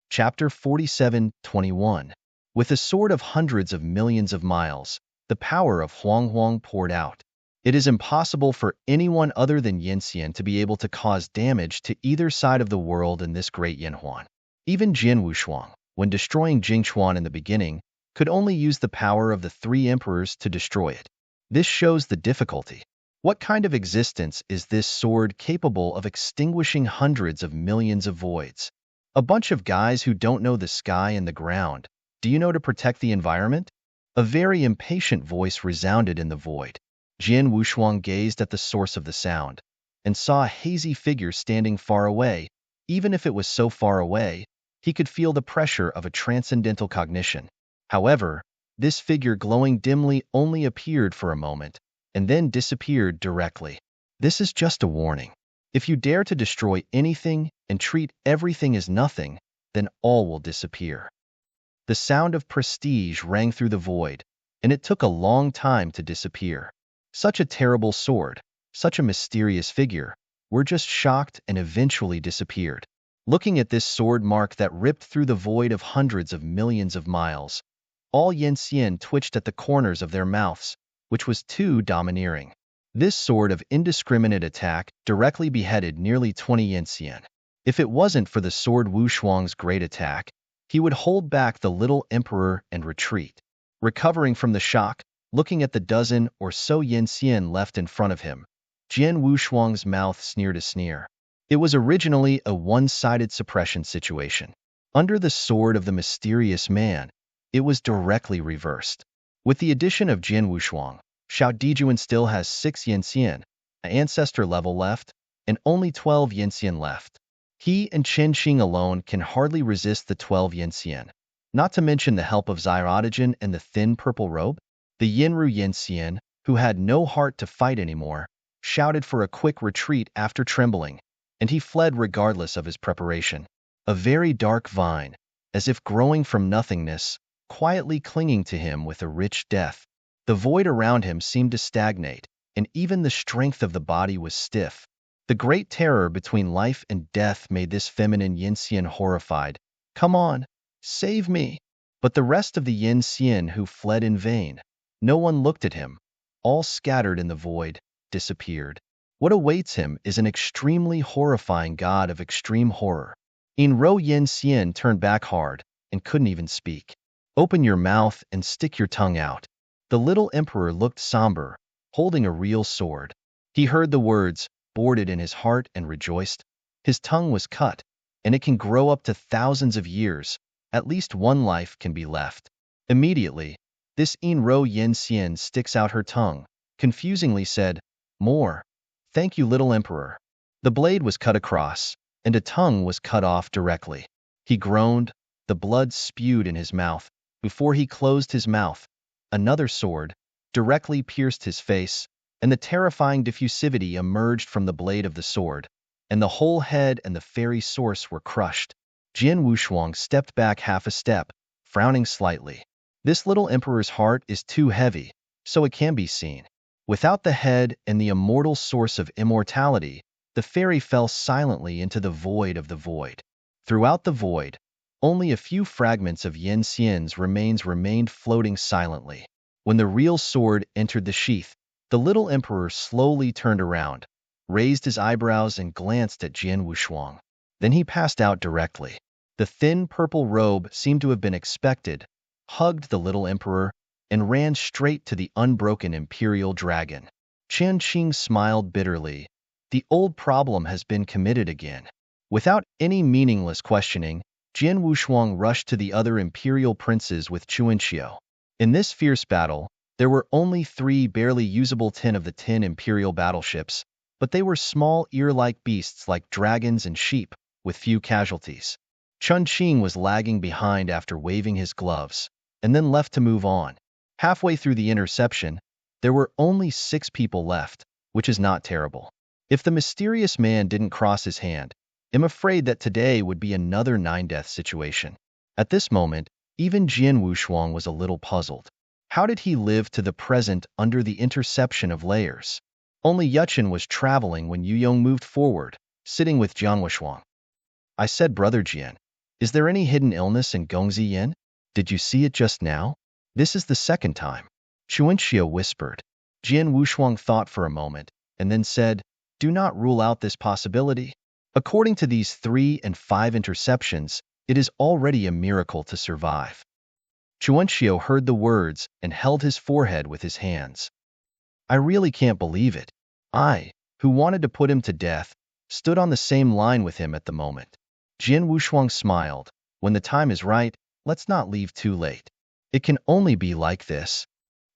Chapter 47:21. With a sword of hundreds of millions of miles, the power of Huang Huang poured out. It is impossible for anyone other than Yinxian to be able to cause damage to either side of the world in this great Yanhuan. Even Jian Wushuang, when destroying Jingchuan in the beginning, could only use the power of the three emperors to destroy it. This shows the difficulty. What kind of existence is this sword capable of extinguishing hundreds of millions of voids? A bunch of guys who don't know the sky and the ground. Do you know to protect the environment? A very impatient voice resounded in the void. Jian Wushuang gazed at the source of the sound and saw a hazy figure standing far away. Even if it was so far away, he could feel the pressure of a transcendental cognition. However, this figure glowing dimly only appeared for a moment and then disappeared directly. This is just a warning. If you dare to destroy anything and treat everything as nothing, then all will disappear. The sound of prestige rang through the void, and it took a long time to disappear. Such a terrible sword, such a mysterious figure, were just shocked and eventually disappeared. Looking at this sword mark that ripped through the void of hundreds of millions of miles, all Yinxian twitched at the corners of their mouths, which was too domineering. This sword of indiscriminate attack directly beheaded nearly 20 Yinxian. If it wasn't for the sword Wushuang's great attack, he would hold back the little emperor and retreat. Recovering from the shock, looking at the dozen or so Yinxian left in front of him, Jian Wushuang's mouth sneered a sneer. It was originally a one-sided suppression situation. Under the sword of the mysterious man, it was directly reversed. With the addition of Jian Wushuang, Xiao Dijuan still has 6 Yinxian, an ancestor level left, and only 12 Yinxian left. He and Chen Xing alone can hardly resist the 12 Yinxian, not to mention the help of Xiaodigen and the thin purple robe. The Yinru Yinxian, who had no heart to fight anymore, shouted for a quick retreat after trembling, and he fled regardless of his preparation. A very dark vine, as if growing from nothingness, quietly clinging to him with a rich death. The void around him seemed to stagnate, and even the strength of the body was stiff. The great terror between life and death made this feminine Yinxian horrified. Come on, save me! But the rest of the Yinxian who fled in vain. No one looked at him. All scattered in the void, disappeared. What awaits him is an extremely horrifying god of extreme horror. Ro Yinxian turned back hard and couldn't even speak. Open your mouth and stick your tongue out. The little emperor looked somber, holding a real sword. He heard the words, boarded in his heart, and rejoiced. His tongue was cut, and it can grow up to thousands of years. At least one life can be left. Immediately, this Ro Yinxian sticks out her tongue, confusingly said, More. Thank you, little emperor. The blade was cut across, and a tongue was cut off directly. He groaned, the blood spewed in his mouth. Before he closed his mouth, another sword directly pierced his face, and the terrifying diffusivity emerged from the blade of the sword, and the whole head and the fairy source were crushed. Jian Wushuang stepped back half a step, frowning slightly. This little emperor's heart is too heavy, so it can be seen. Without the head and the immortal source of immortality, the fairy fell silently into the void of the void. Throughout the void, only a few fragments of Yinxian's remains remained floating silently. When the real sword entered the sheath, The little emperor slowly turned around, raised his eyebrows and glanced at Jian Wushuang. Then he passed out directly. The thin purple robe seemed to have been expected, hugged the little emperor, and ran straight to the unbroken imperial dragon. Qian Qing smiled bitterly. The old problem has been committed again. Without any meaningless questioning, Jian Wushuang rushed to the other imperial princes with Chuanxiu. In this fierce battle, there were only 3 barely usable 10 of the 10 imperial battleships, but they were small ear-like beasts like dragons and sheep, with few casualties. Chun Qing was lagging behind after waving his gloves, and then left to move on. Halfway through the interception, there were only 6 people left, which is not terrible. If the mysterious man didn't cross his hand, I'm afraid that today would be another 9-death situation. At this moment, even Jian Wushuang was a little puzzled. How did he live to the present under the interception of layers? Only Yuchen was traveling when Yu Yong moved forward, sitting with Jian Wushuang. I said, Brother Jian, is there any hidden illness in Gongzi Yin? Did you see it just now? This is the second time. Chuanxiu whispered. Jian Wushuang thought for a moment, and then said, do not rule out this possibility. According to these 3 and 5 interceptions, it is already a miracle to survive. Chuanxiu heard the words and held his forehead with his hands. I really can't believe it. I, who wanted to put him to death, stood on the same line with him at the moment. Jian Wushuang smiled. When the time is right, let's not leave too late. It can only be like this.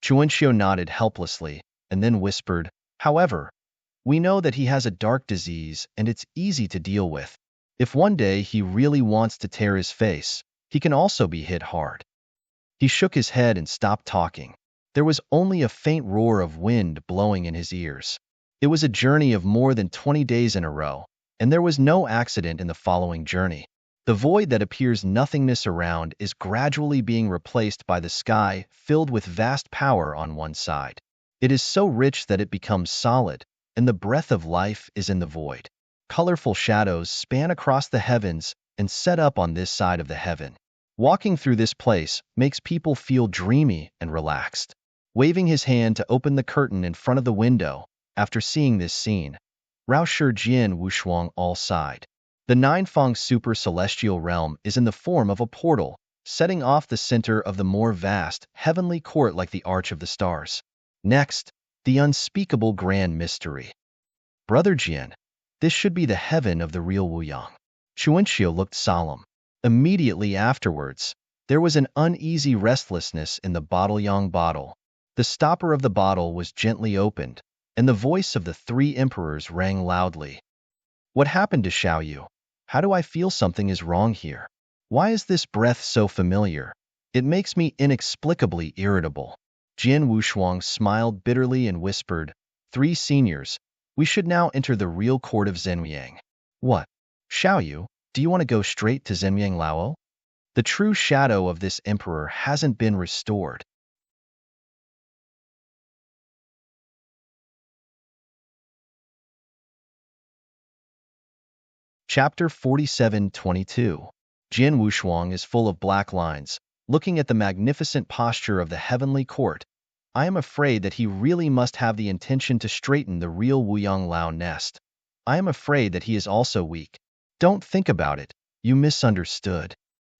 Chuanxiu nodded helplessly, and then whispered, however, we know that he has a dark disease and it's easy to deal with. If one day he really wants to tear his face, he can also be hit hard. He shook his head and stopped talking. There was only a faint roar of wind blowing in his ears. It was a journey of more than 20 days in a row, and there was no accident in the following journey. The void that appears nothingness around is gradually being replaced by the sky filled with vast power on one side. It is so rich that it becomes solid, and the breath of life is in the void. Colorful shadows span across the heavens and set up on this side of the heaven. Walking through this place makes people feel dreamy and relaxed. Waving his hand to open the curtain in front of the window, after seeing this scene, Rao Shi Jian Wushuang all sighed. The Ninefang super celestial realm is in the form of a portal, setting off the center of the more vast, heavenly court like the Arch of the Stars. Next, the unspeakable grand mystery. Brother Jian, this should be the heaven of the real Wuyang. Chuanxiu looked solemn. Immediately afterwards, there was an uneasy restlessness in the bottle-yang bottle. The stopper of the bottle was gently opened, and the voice of the 3 emperors rang loudly. What happened to Xiaoyu? How do I feel something is wrong here? Why is this breath so familiar? It makes me inexplicably irritable. Jian Wushuang smiled bitterly and whispered, 3 seniors, we should now enter the real court of Zhenliang. What? Xiaoyu, do you want to go straight to Zhenliang Lao? The true shadow of this emperor hasn't been restored. Chapter 47-22. Jian Wushuang is full of black lines, looking at the magnificent posture of the heavenly court. I am afraid that he really must have the intention to straighten the real Wuyang Lao nest. I am afraid that he is also weak. Don't think about it. You misunderstood.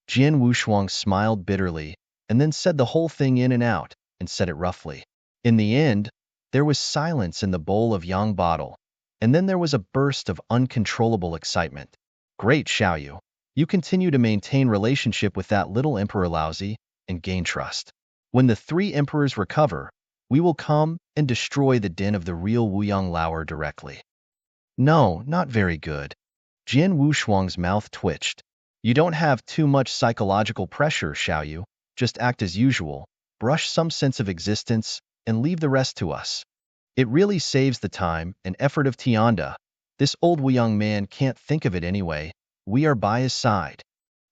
Jian Wushuang smiled bitterly, and then said the whole thing in and out, and said it roughly. In the end, there was silence in the bowl of yang bottle, and then there was a burst of uncontrollable excitement. Great, Xiaoyu. You continue to maintain relationship with that little Emperor Laozi and gain trust. When the 3 emperors recover, we will come and destroy the den of the real Wuyang Laoer directly. No, not very good. Jian Wushuang's mouth twitched. You don't have too much psychological pressure, Xiaoyu. Just act as usual, brush some sense of existence, and leave the rest to us. It really saves the time and effort of Tianda. This old Wuyang man can't think of it anyway. We are by his side.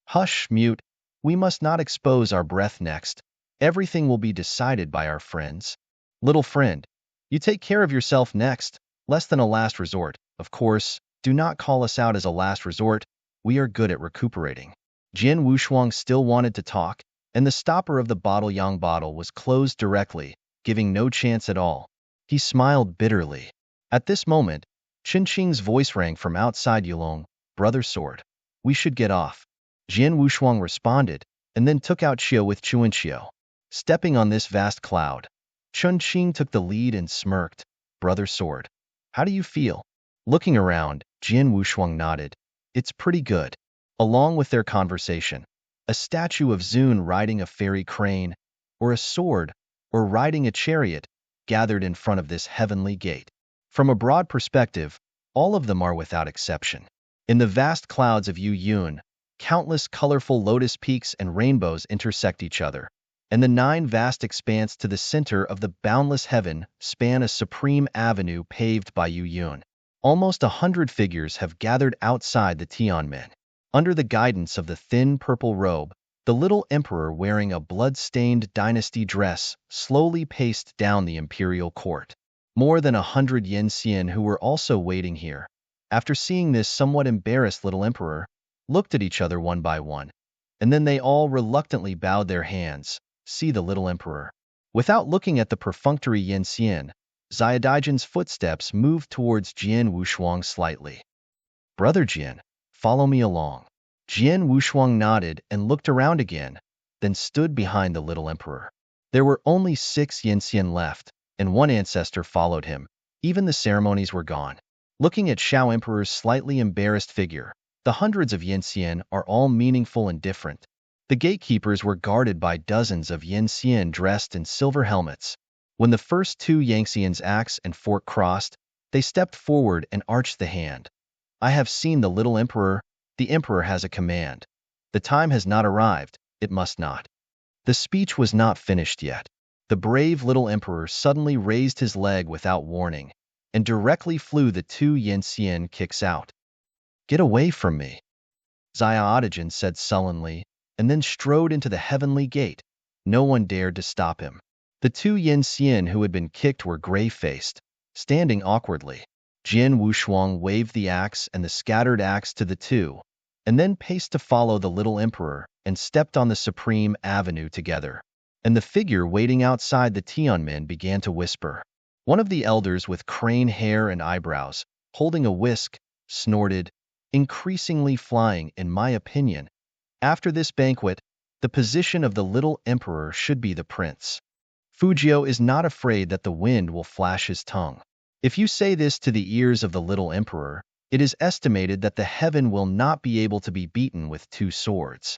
Hush, mute. We must not expose our breath next. Everything will be decided by our friends. Little friend, you take care of yourself next. Less than a last resort. Of course, do not call us out as a last resort. We are good at recuperating. Jian Wushuang still wanted to talk, and the stopper of the bottle yang bottle was closed directly, giving no chance at all. He smiled bitterly. At this moment, Qin Qing's voice rang from outside Yulong. Brother Sword, we should get off. Jian Wushuang responded, and then took out Qiu with Chuanqiu. Stepping on this vast cloud, Chun Qing took the lead and smirked. Brother Sword, how do you feel? Looking around, Jian Wushuang nodded. It's pretty good. Along with their conversation, a statue of Zun riding a fairy crane, or a sword, or riding a chariot, gathered in front of this heavenly gate. From a broad perspective, all of them are without exception. In the vast clouds of Yu Yun, countless colorful lotus peaks and rainbows intersect each other, and the 9 vast expanse to the center of the boundless heaven span a supreme avenue paved by Yu Yun. Almost 100 figures have gathered outside the Tianmen. Under the guidance of the thin purple robe, the little emperor wearing a blood-stained dynasty dress slowly paced down the imperial court. More than 100 Yanxian who were also waiting here, after seeing this somewhat embarrassed little emperor, looked at each other one by one, and then they all reluctantly bowed their hands. See the little emperor. Without looking at the perfunctory Yanxian, Xiadigen's footsteps moved towards Jian Wushuang slightly. Brother Jian, follow me along. Jian Wushuang nodded and looked around again, then stood behind the little emperor. There were only 6 Yanxian left, and 1 ancestor followed him. Even the ceremonies were gone. Looking at Shao Emperor's slightly embarrassed figure, the hundreds of Yanxian are all meaningful and different. The gatekeepers were guarded by dozens of Yanxian dressed in silver helmets. When the first 2 Yanxian's axe and fork crossed, they stepped forward and arched the hand. I have seen the little emperor. The emperor has a command. The time has not arrived. It must not. The speech was not finished yet. The brave little emperor suddenly raised his leg without warning, and directly flew the 2 Yanxian kicks out. Get away from me, Xiadigen said sullenly, and then strode into the heavenly gate. No one dared to stop him. The 2 Yanxian who had been kicked were gray-faced, standing awkwardly. Jian Wushuang waved the axe and the scattered axe to the 2, and then paced to follow the little emperor and stepped on the supreme avenue together. And the figure waiting outside the Tianmen began to whisper. One of the elders with crane hair and eyebrows, holding a whisk, snorted, increasingly flying, in my opinion. After this banquet, the position of the little emperor should be the prince. Fujio is not afraid that the wind will flash his tongue. If you say this to the ears of the little emperor, it is estimated that the heaven will not be able to be beaten with 2 swords.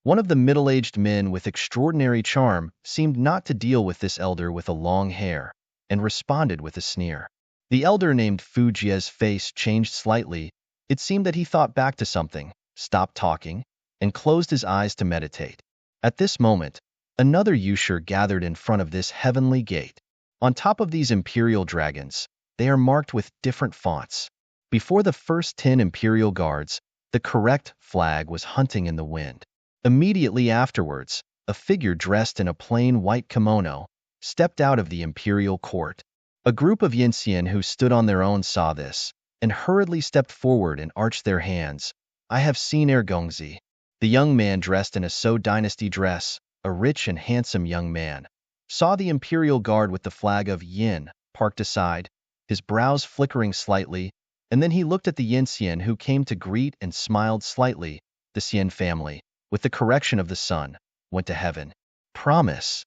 One of the middle-aged men with extraordinary charm seemed not to deal with this elder with a long hair, and responded with a sneer. The elder named Fujie's face changed slightly. It seemed that he thought back to something, stopped talking, and closed his eyes to meditate. At this moment, another Yushur gathered in front of this heavenly gate. On top of these imperial dragons, they are marked with different fonts. Before the first 10 imperial guards, the correct flag was hunting in the wind. Immediately afterwards, a figure dressed in a plain white kimono stepped out of the imperial court. A group of Yanxian who stood on their own saw this, and hurriedly stepped forward and arched their hands. I have seen Gongzi. The young man dressed in a Zhou dynasty dress, a rich and handsome young man, saw the imperial guard with the flag of Yin parked aside, his brows flickering slightly, and then he looked at the Yanxian who came to greet and smiled slightly. The Xian family, with the correction of the sun, went to heaven. Promise.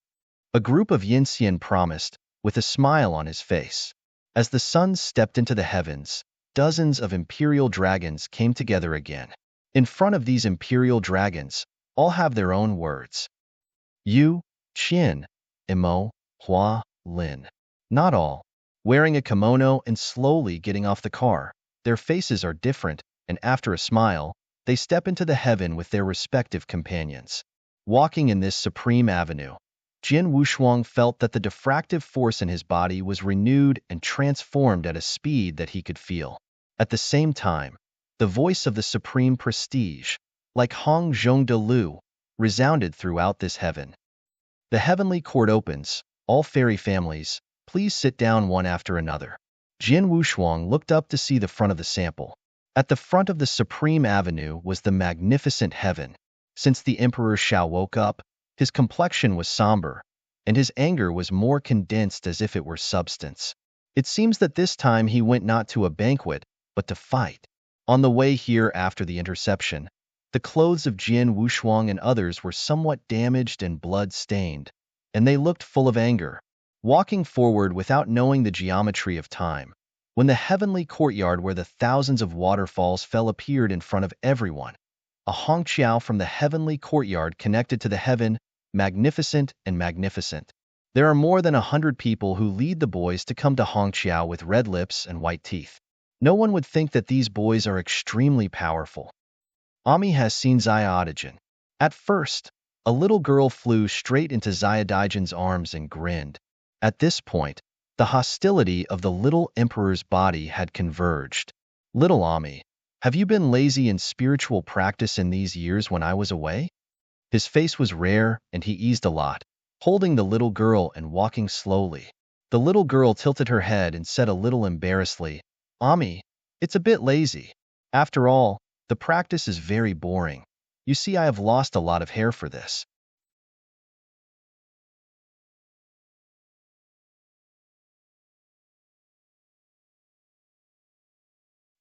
A group of Yanxian promised, with a smile on his face. As the sun stepped into the heavens, dozens of imperial dragons came together again. In front of these imperial dragons, all have their own words. Yu, Qin, Imo, Hua, Lin. Not all. Wearing a kimono and slowly getting off the car, their faces are different, and after a smile, they step into the heaven with their respective companions. Walking in this supreme avenue, Jian Wushuang felt that the diffractive force in his body was renewed and transformed at a speed that he could feel. At the same time, the voice of the supreme prestige, like Hong Zhong de Lu, resounded throughout this heaven. The heavenly court opens. All fairy families, please sit down one after another. Jian Wushuang looked up to see the front of the sample. At the front of the supreme avenue was the magnificent heaven. Since the Emperor Shao woke up, his complexion was somber, and his anger was more condensed as if it were substance. It seems that this time he went not to a banquet, but to fight. On the way here after the interception, the clothes of Jian Wushuang and others were somewhat damaged and blood-stained, and they looked full of anger, walking forward without knowing the geometry of time. When the heavenly courtyard where the thousands of waterfalls fell appeared in front of everyone, a hongqiao from the heavenly courtyard connected to the heaven, magnificent and magnificent. There are more than 100 people who lead the boys to come to hongqiao with red lips and white teeth. No one would think that these boys are extremely powerful. Ami has seen Xiaodigen. At first, a little girl flew straight into Xiaodigen's arms and grinned. At this point, the hostility of the little emperor's body had converged. Little Ami, have you been lazy in spiritual practice in these years when I was away? His face was rare, and he eased a lot, holding the little girl and walking slowly. The little girl tilted her head and said a little embarrassedly, Ami, it's a bit lazy. After all, the practice is very boring. You see, I have lost a lot of hair for this.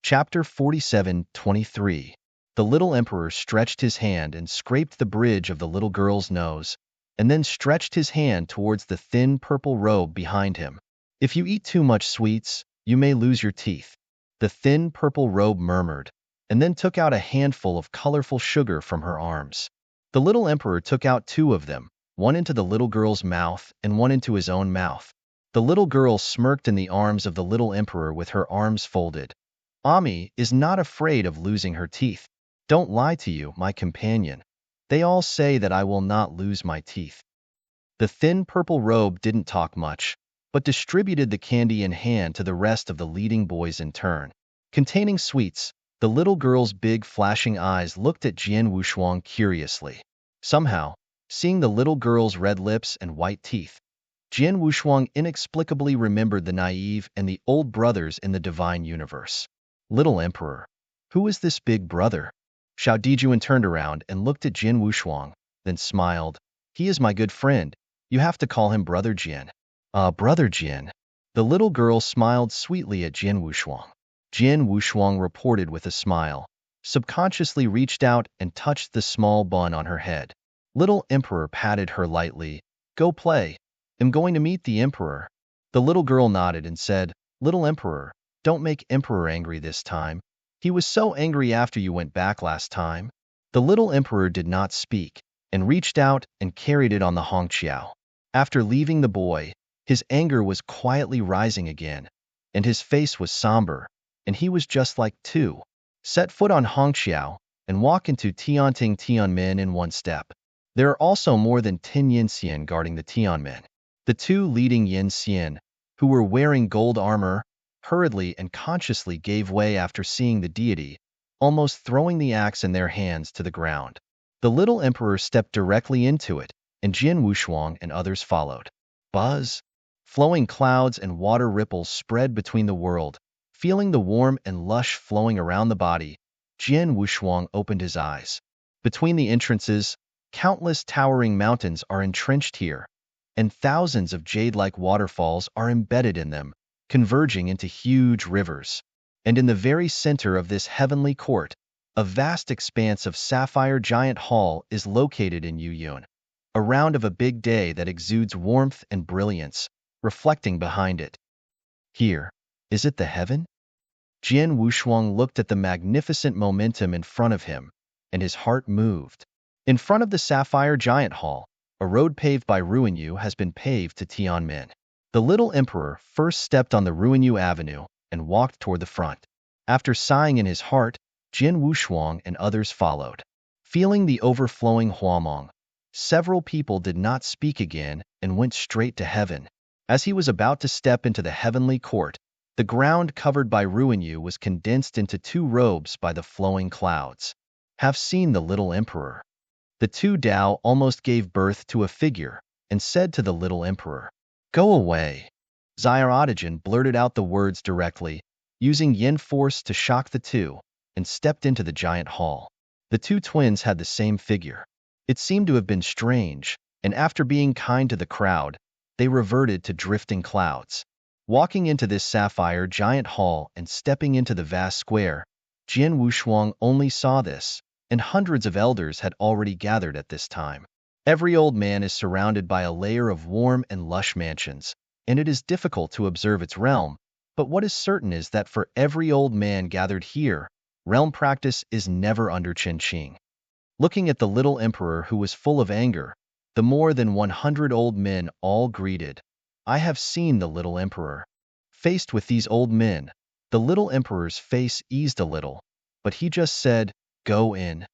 Chapter 47:23. The little emperor stretched his hand and scraped the bridge of the little girl's nose, and then stretched his hand towards the thin purple robe behind him. If you eat too much sweets, you may lose your teeth. The thin purple robe murmured, and then took out a handful of colorful sugar from her arms. The little emperor took out 2 of them, one into the little girl's mouth and one into his own mouth. The little girl smirked in the arms of the little emperor with her arms folded. Ami is not afraid of losing her teeth. Don't lie to you, my companion. They all say that I will not lose my teeth. The thin purple robe didn't talk much, but distributed the candy in hand to the rest of the leading boys in turn. Containing sweets, the little girl's big flashing eyes looked at Jian Wushuang curiously. Somehow, seeing the little girl's red lips and white teeth, Jian Wushuang inexplicably remembered the naive and the old brothers in the divine universe. Little Emperor, who is this big brother? Xiao Dijuan turned around and looked at Jian Wushuang, then smiled. He is my good friend. You have to call him Brother Jian. Brother Jian. The little girl smiled sweetly at Jian Wushuang. Jian Wushuang reported with a smile, subconsciously reached out and touched the small bun on her head. Little Emperor patted her lightly. Go play. I'm going to meet the Emperor. The little girl nodded and said, Little Emperor, don't make Emperor angry this time. He was so angry after you went back last time. The little Emperor did not speak, and reached out and carried it on the hongqiao. After leaving the boy, his anger was quietly rising again, and his face was somber, and he was just like 2. Set foot on hongqiao, and walk into Tianting Tianmen in 1 step. There are also more than 10 Yinxian guarding the Tianmen. The 2 leading Yinxian, who were wearing gold armor, hurriedly and consciously gave way after seeing the deity, almost throwing the axe in their hands to the ground. The little emperor stepped directly into it, and Jian Wushuang and others followed. Buzz! Flowing clouds and water ripples spread between the world. Feeling the warm and lush flowing around the body, Jian Wushuang opened his eyes. Between the entrances, countless towering mountains are entrenched here, and thousands of jade-like waterfalls are embedded in them, converging into huge rivers. And in the very center of this heavenly court, a vast expanse of sapphire giant hall is located in Yuyun, a round of a big day that exudes warmth and brilliance, reflecting behind it. Here, is it the heaven? Jian Wushuang looked at the magnificent momentum in front of him, and his heart moved. In front of the sapphire giant hall, a road paved by Ruinyu has been paved to Tianmen. The little emperor first stepped on the Ruinyu Avenue and walked toward the front. After sighing in his heart, Jian Wushuang and others followed. Feeling the overflowing huamong, several people did not speak again and went straight to heaven. As he was about to step into the heavenly court, the ground covered by Ruinyu was condensed into 2 robes by the flowing clouds. Have seen the little emperor. The 2 Dao almost gave birth to a figure and said to the little emperor, Go away. Xiaodigen blurted out the words directly, using yin force to shock the 2, and stepped into the giant hall. The 2 twins had the same figure. It seemed to have been strange, and after being kind to the crowd, they reverted to drifting clouds. Walking into this sapphire giant hall and stepping into the vast square, Jian Wushuang only saw this, and hundreds of elders had already gathered at this time. Every old man is surrounded by a layer of warm and lush mansions, and it is difficult to observe its realm, but what is certain is that for every old man gathered here, realm practice is never under Qin. Looking at the little emperor who was full of anger, the more than 100 old men all greeted. I have seen the little emperor. Faced with these old men, the little emperor's face eased a little, but he just said, "Go in."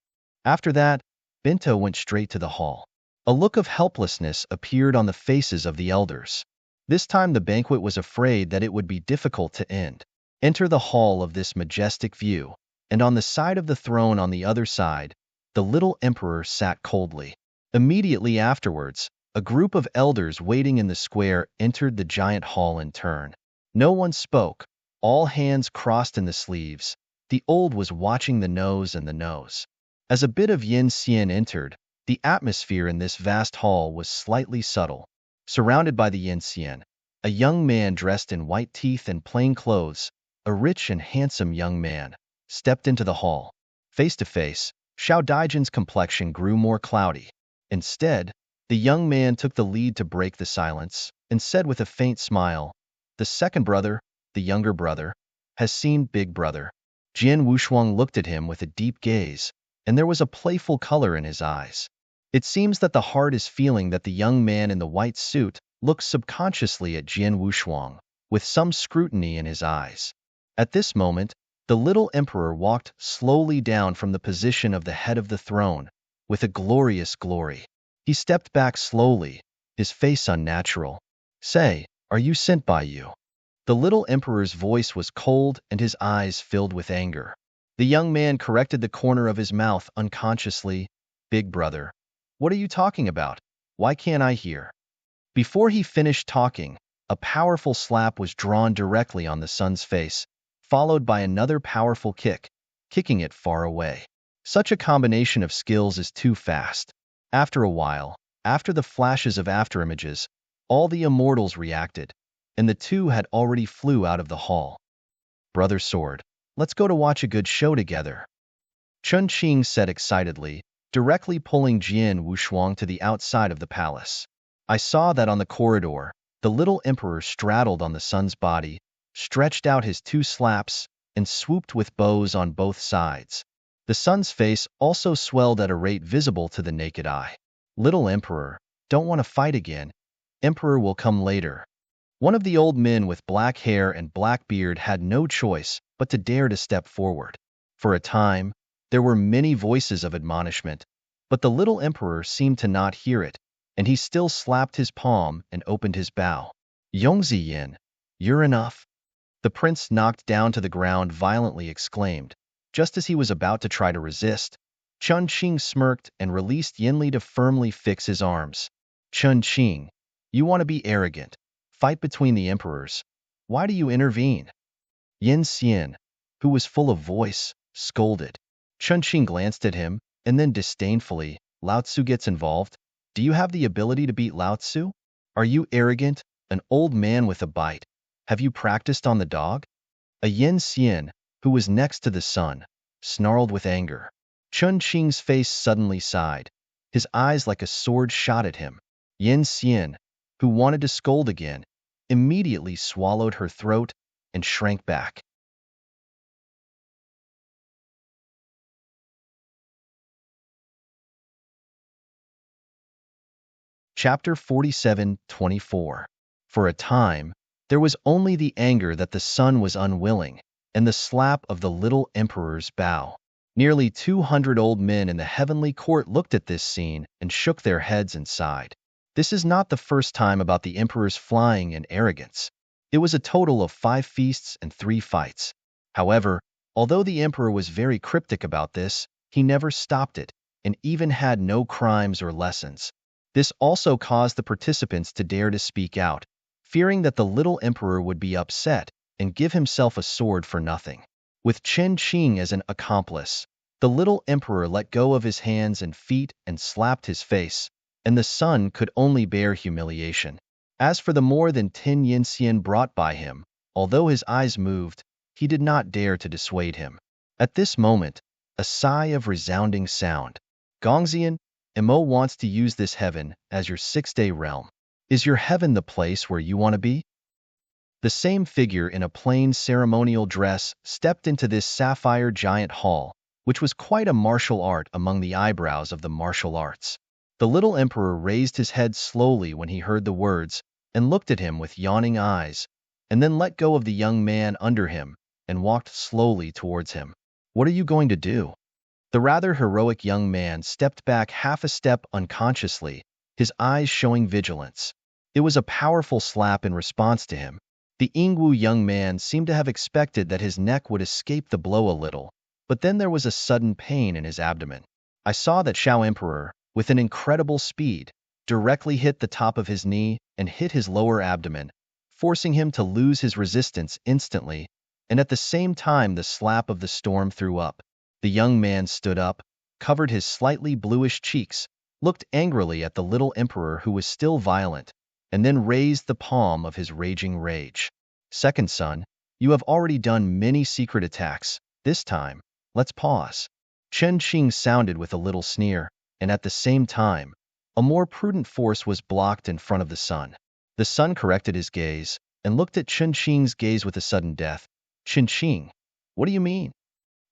After that, Bento went straight to the hall. A look of helplessness appeared on the faces of the elders. This time the banquet was afraid that it would be difficult to end. Enter the hall of this majestic view, and on the side of the throne on the other side, the little emperor sat coldly. Immediately afterwards, a group of elders waiting in the square entered the giant hall in turn. No one spoke, all hands crossed in the sleeves. The old was watching the nose and the nose. As a bit of yin xian entered, the atmosphere in this vast hall was slightly subtle. Surrounded by the yin xian, a young man dressed in white teeth and plain clothes, a rich and handsome young man, stepped into the hall. Face to face, Xiao Daijin's complexion grew more cloudy. Instead, the young man took the lead to break the silence and said with a faint smile, "The second brother, the younger brother, has seen Big Brother." Jian Wushuang looked at him with a deep gaze, and there was a playful color in his eyes. It seems that the heart is feeling that the young man in the white suit looked subconsciously at Jian Wushuang, with some scrutiny in his eyes. At this moment, the little emperor walked slowly down from the position of the head of the throne, with a glorious glory. He stepped back slowly, his face unnatural. "Say, are you sent by you?" The little emperor's voice was cold and his eyes filled with anger. The young man corrected the corner of his mouth unconsciously. "Big brother, what are you talking about? Why can't I hear?" Before he finished talking, a powerful slap was drawn directly on the son's face, followed by another powerful kick, kicking it far away. Such a combination of skills is too fast. After a while, after the flashes of afterimages, all the immortals reacted, and the two had already flew out of the hall. "Brother Sword, let's go to watch a good show together," Chun Qing said excitedly, directly pulling Jian Wushuang to the outside of the palace. I saw that on the corridor, the little emperor straddled on the son's body, stretched out his two slaps, and swooped with bows on both sides. The son's face also swelled at a rate visible to the naked eye. "Little emperor, don't want to fight again. Emperor will come later." One of the old men with black hair and black beard had no choice but to dare to step forward. For a time, there were many voices of admonishment, but the little emperor seemed to not hear it, and he still slapped his palm and opened his bow. "Yongziyin, you're enough." The prince, knocked down to the ground, violently exclaimed. Just as he was about to try to resist, Chun Qing smirked and released Yinli to firmly fix his arms. "Chun Qing, you want to be arrogant. Fight between the emperors. Why do you intervene?" Yin Xian, who was full of voice, scolded. Chun Qing glanced at him, and then disdainfully, "Lao Tzu gets involved? Do you have the ability to beat Lao Tzu? Are you arrogant, an old man with a bite? Have you practiced on the dog?" A Yin Xian, who was next to the son, snarled with anger. Chun Qing's face suddenly sighed. His eyes like a sword shot at him. Yin Xian, who wanted to scold again, immediately swallowed her throat and shrank back. Chapter 47:24. For a time, there was only the anger that the son was unwilling, and the slap of the little emperor's bow. Nearly 200 old men in the heavenly court looked at this scene and shook their heads and sighed. This is not the first time about the emperor's flying and arrogance. It was a total of 5 feasts and 3 fights. However, although the emperor was very cryptic about this, he never stopped it, and even had no crimes or lessons. This also caused the participants to dare to speak out, fearing that the little emperor would be upset and give himself a sword for nothing. With Chen Qing as an accomplice, the little emperor let go of his hands and feet and slapped his face, and the son could only bear humiliation. As for the more than 10 yin brought by him, although his eyes moved, he did not dare to dissuade him. At this moment, a sigh of resounding sound. Gongxian, Mo wants to use this heaven as your six-day realm. Is your heaven the place where you want to be? The same figure in a plain ceremonial dress stepped into this sapphire giant hall, which was quite a martial art among the eyebrows of the martial arts. The little emperor raised his head slowly when he heard the words, and looked at him with yawning eyes, and then let go of the young man under him and walked slowly towards him. What are you going to do? The rather heroic young man stepped back half a step unconsciously, his eyes showing vigilance. It was a powerful slap in response to him. The Ingwu young man seemed to have expected that his neck would escape the blow a little, but then there was a sudden pain in his abdomen. I saw that Shao Emperor, with an incredible speed, directly hit the top of his knee and hit his lower abdomen, forcing him to lose his resistance instantly, and at the same time the slap of the storm threw up. The young man stood up, covered his slightly bluish cheeks, looked angrily at the little emperor who was still violent, and then raised the palm of his raging rage. Second son, you have already done many secret attacks. This time, let's pause. Chen Qing sounded with a little sneer, and at the same time, a more prudent force was blocked in front of the son. The son corrected his gaze, and looked at Chen Qing's gaze with a sudden death. Chen Qing, what do you mean?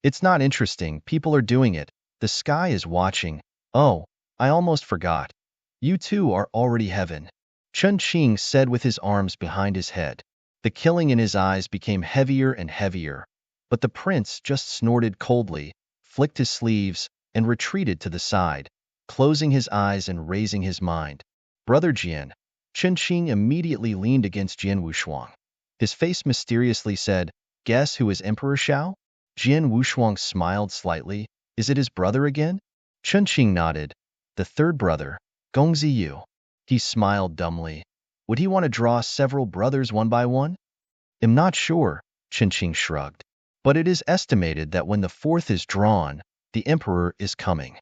It's not interesting, people are doing it, the sky is watching. Oh, I almost forgot. You two are already heaven. Chen Qing said with his arms behind his head. The killing in his eyes became heavier and heavier, but the prince just snorted coldly, flicked his sleeves, and retreated to the side, closing his eyes and raising his mind. Brother Jian. Chen Qing immediately leaned against Jian Wushuang. His face mysteriously said, guess who is Emperor Shao? Jian Wushuang smiled slightly. Is it his brother again? Chen Qing nodded. The third brother, Gongziyu. He smiled dumbly. Would he want to draw several brothers one by one? I'm not sure, Chen Qing shrugged. But it is estimated that when the fourth is drawn, the emperor is coming.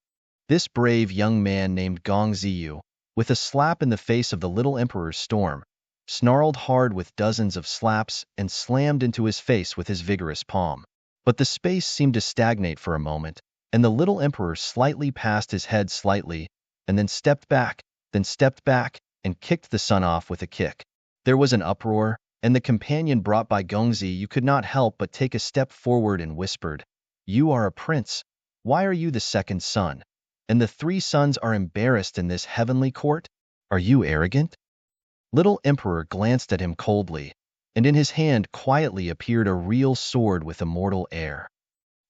This brave young man named Gong Ziyu, with a slap in the face of the little emperor's storm, snarled hard with dozens of slaps and slammed into his face with his vigorous palm. But the space seemed to stagnate for a moment, and the little emperor slightly passed his head slightly, and then stepped back, and kicked the son off with a kick. There was an uproar, and the companion brought by Gongzi you could not help but take a step forward and whispered, You are a prince. Why are you the second son? And the three sons are embarrassed in this heavenly court? Are you arrogant? Little emperor glanced at him coldly, and in his hand quietly appeared a real sword with immortal air.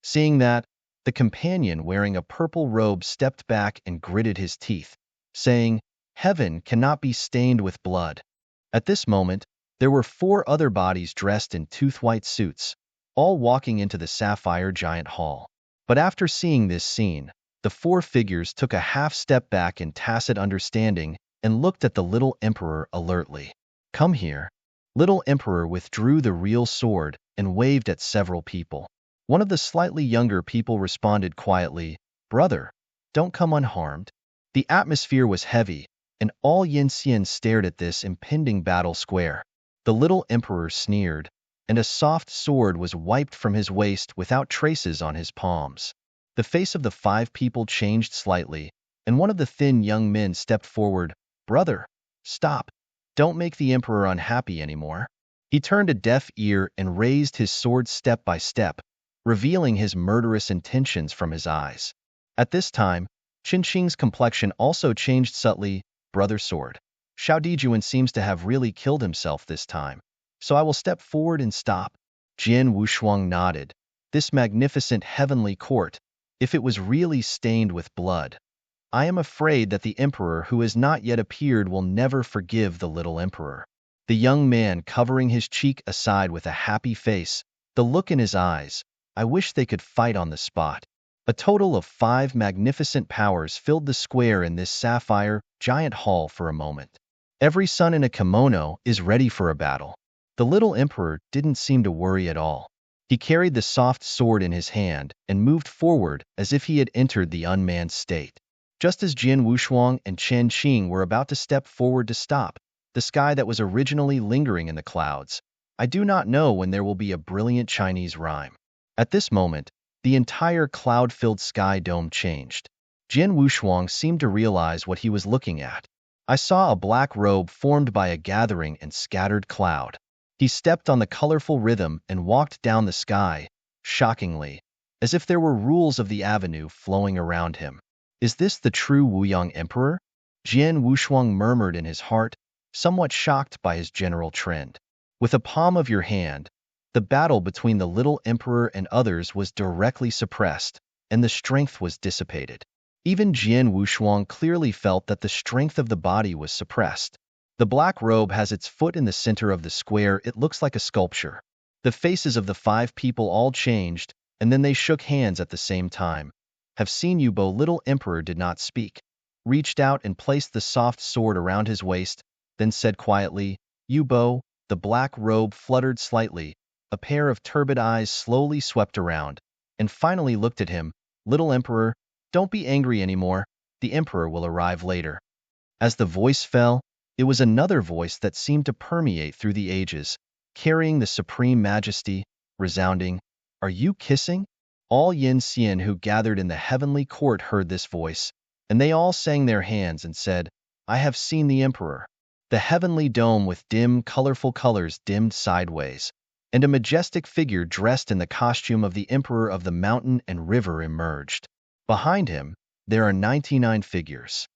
Seeing that, the companion wearing a purple robe stepped back and gritted his teeth, saying, Heaven cannot be stained with blood. At this moment, there were 4 other bodies dressed in tooth-white suits, all walking into the sapphire giant hall. But after seeing this scene, the 4 figures took a half step back in tacit understanding and looked at the little emperor alertly. Come here. Little emperor withdrew the real sword and waved at several people. One of the slightly younger people responded quietly, Brother, don't come unharmed. The atmosphere was heavy, and all Yinxian stared at this impending battle square. The little emperor sneered, and a soft sword was wiped from his waist without traces on his palms. The face of the 5 people changed slightly, and one of the thin young men stepped forward. Brother, stop. Don't make the emperor unhappy anymore. He turned a deaf ear and raised his sword step by step, revealing his murderous intentions from his eyes. At this time, Qin Qing's complexion also changed subtly. Brother sword. Shao Dijuan seems to have really killed himself this time, so I will step forward and stop. Jian Wushuang nodded. This magnificent heavenly court, if it was really stained with blood, I am afraid that the emperor who has not yet appeared will never forgive the little emperor. The young man covering his cheek aside with a happy face, the look in his eyes, I wish they could fight on the spot. A total of 5 magnificent powers filled the square in this sapphire giant hall for a moment. Every son in a kimono is ready for a battle. The little emperor didn't seem to worry at all. He carried the soft sword in his hand and moved forward as if he had entered the unmanned state. Just as Jian Wushuang and Chen Qing were about to step forward to stop the sky that was originally lingering in the clouds, I do not know when there will be a brilliant Chinese rhyme. At this moment, the entire cloud-filled sky dome changed. Jian Wushuang seemed to realize what he was looking at. I saw a black robe formed by a gathering and scattered cloud. He stepped on the colorful rhythm and walked down the sky, shockingly, as if there were rules of the avenue flowing around him. Is this the true Wuyang Emperor? Jian Wushuang murmured in his heart, somewhat shocked by his general trend. With the palm of your hand, the battle between the little emperor and others was directly suppressed, and the strength was dissipated. Even Jian Wushuang clearly felt that the strength of the body was suppressed. The black robe has its foot in the center of the square. It looks like a sculpture. The faces of the 5 people all changed, and then they shook hands at the same time. Have seen you, Bo. Little emperor did not speak. Reached out and placed the soft sword around his waist, then said quietly, "You, Bo." The black robe fluttered slightly. A pair of turbid eyes slowly swept around, and finally looked at him. "Little emperor, don't be angry anymore. The emperor will arrive later." As the voice fell, it was another voice that seemed to permeate through the ages, carrying the supreme majesty, resounding, "Are you kissing?" All Yin Xian who gathered in the heavenly court heard this voice, and they all sang their hands and said, "I have seen the emperor." The heavenly dome with dim, colorful colors dimmed sideways, and a majestic figure dressed in the costume of the emperor of the mountain and river emerged. Behind him, there are 99 figures.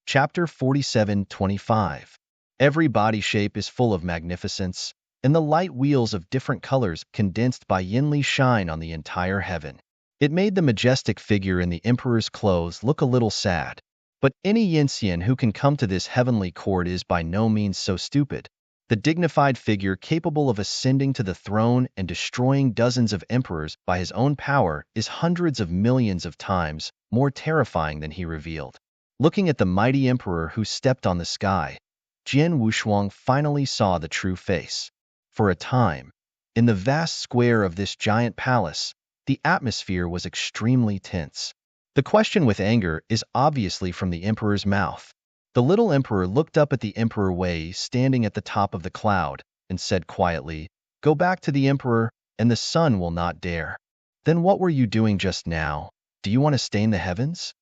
Chapter 47:25. Every body shape is full of magnificence, and the light wheels of different colors condensed by Yinli shine on the entire heaven. It made the majestic figure in the emperor's clothes look a little sad. But any Yinxian who can come to this heavenly court is by no means so stupid. The dignified figure capable of ascending to the throne and destroying dozens of emperors by his own power is hundreds of millions of times more terrifying than he revealed. Looking at the mighty emperor who stepped on the sky, Jian Wushuang finally saw the true face. For a time, in the vast square of this giant palace, the atmosphere was extremely tense. The question with anger is obviously from the emperor's mouth. The little emperor looked up at the Emperor Wei standing at the top of the cloud and said quietly, "Go back to the emperor, and the sun will not dare." "Then what were you doing just now? Do you want to stain the heavens?"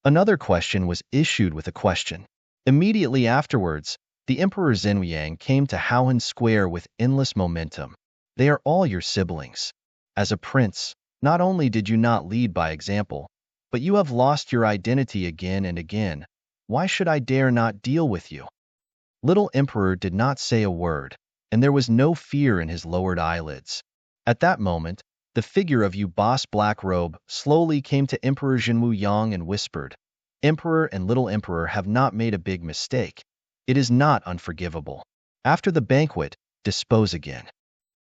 Another question was issued with a question. Immediately afterwards, the Emperor Zhenliang came to Haohan Square with endless momentum. "They are all your siblings. As a prince, not only did you not lead by example, but you have lost your identity again and again. Why should I dare not deal with you?" Little Emperor did not say a word, and there was no fear in his lowered eyelids. At that moment, the figure of Yu Boss Black Robe slowly came to Emperor Jinwu Yang and whispered, "Emperor and Little Emperor have not made a big mistake. It is not unforgivable. After the banquet, dispose again."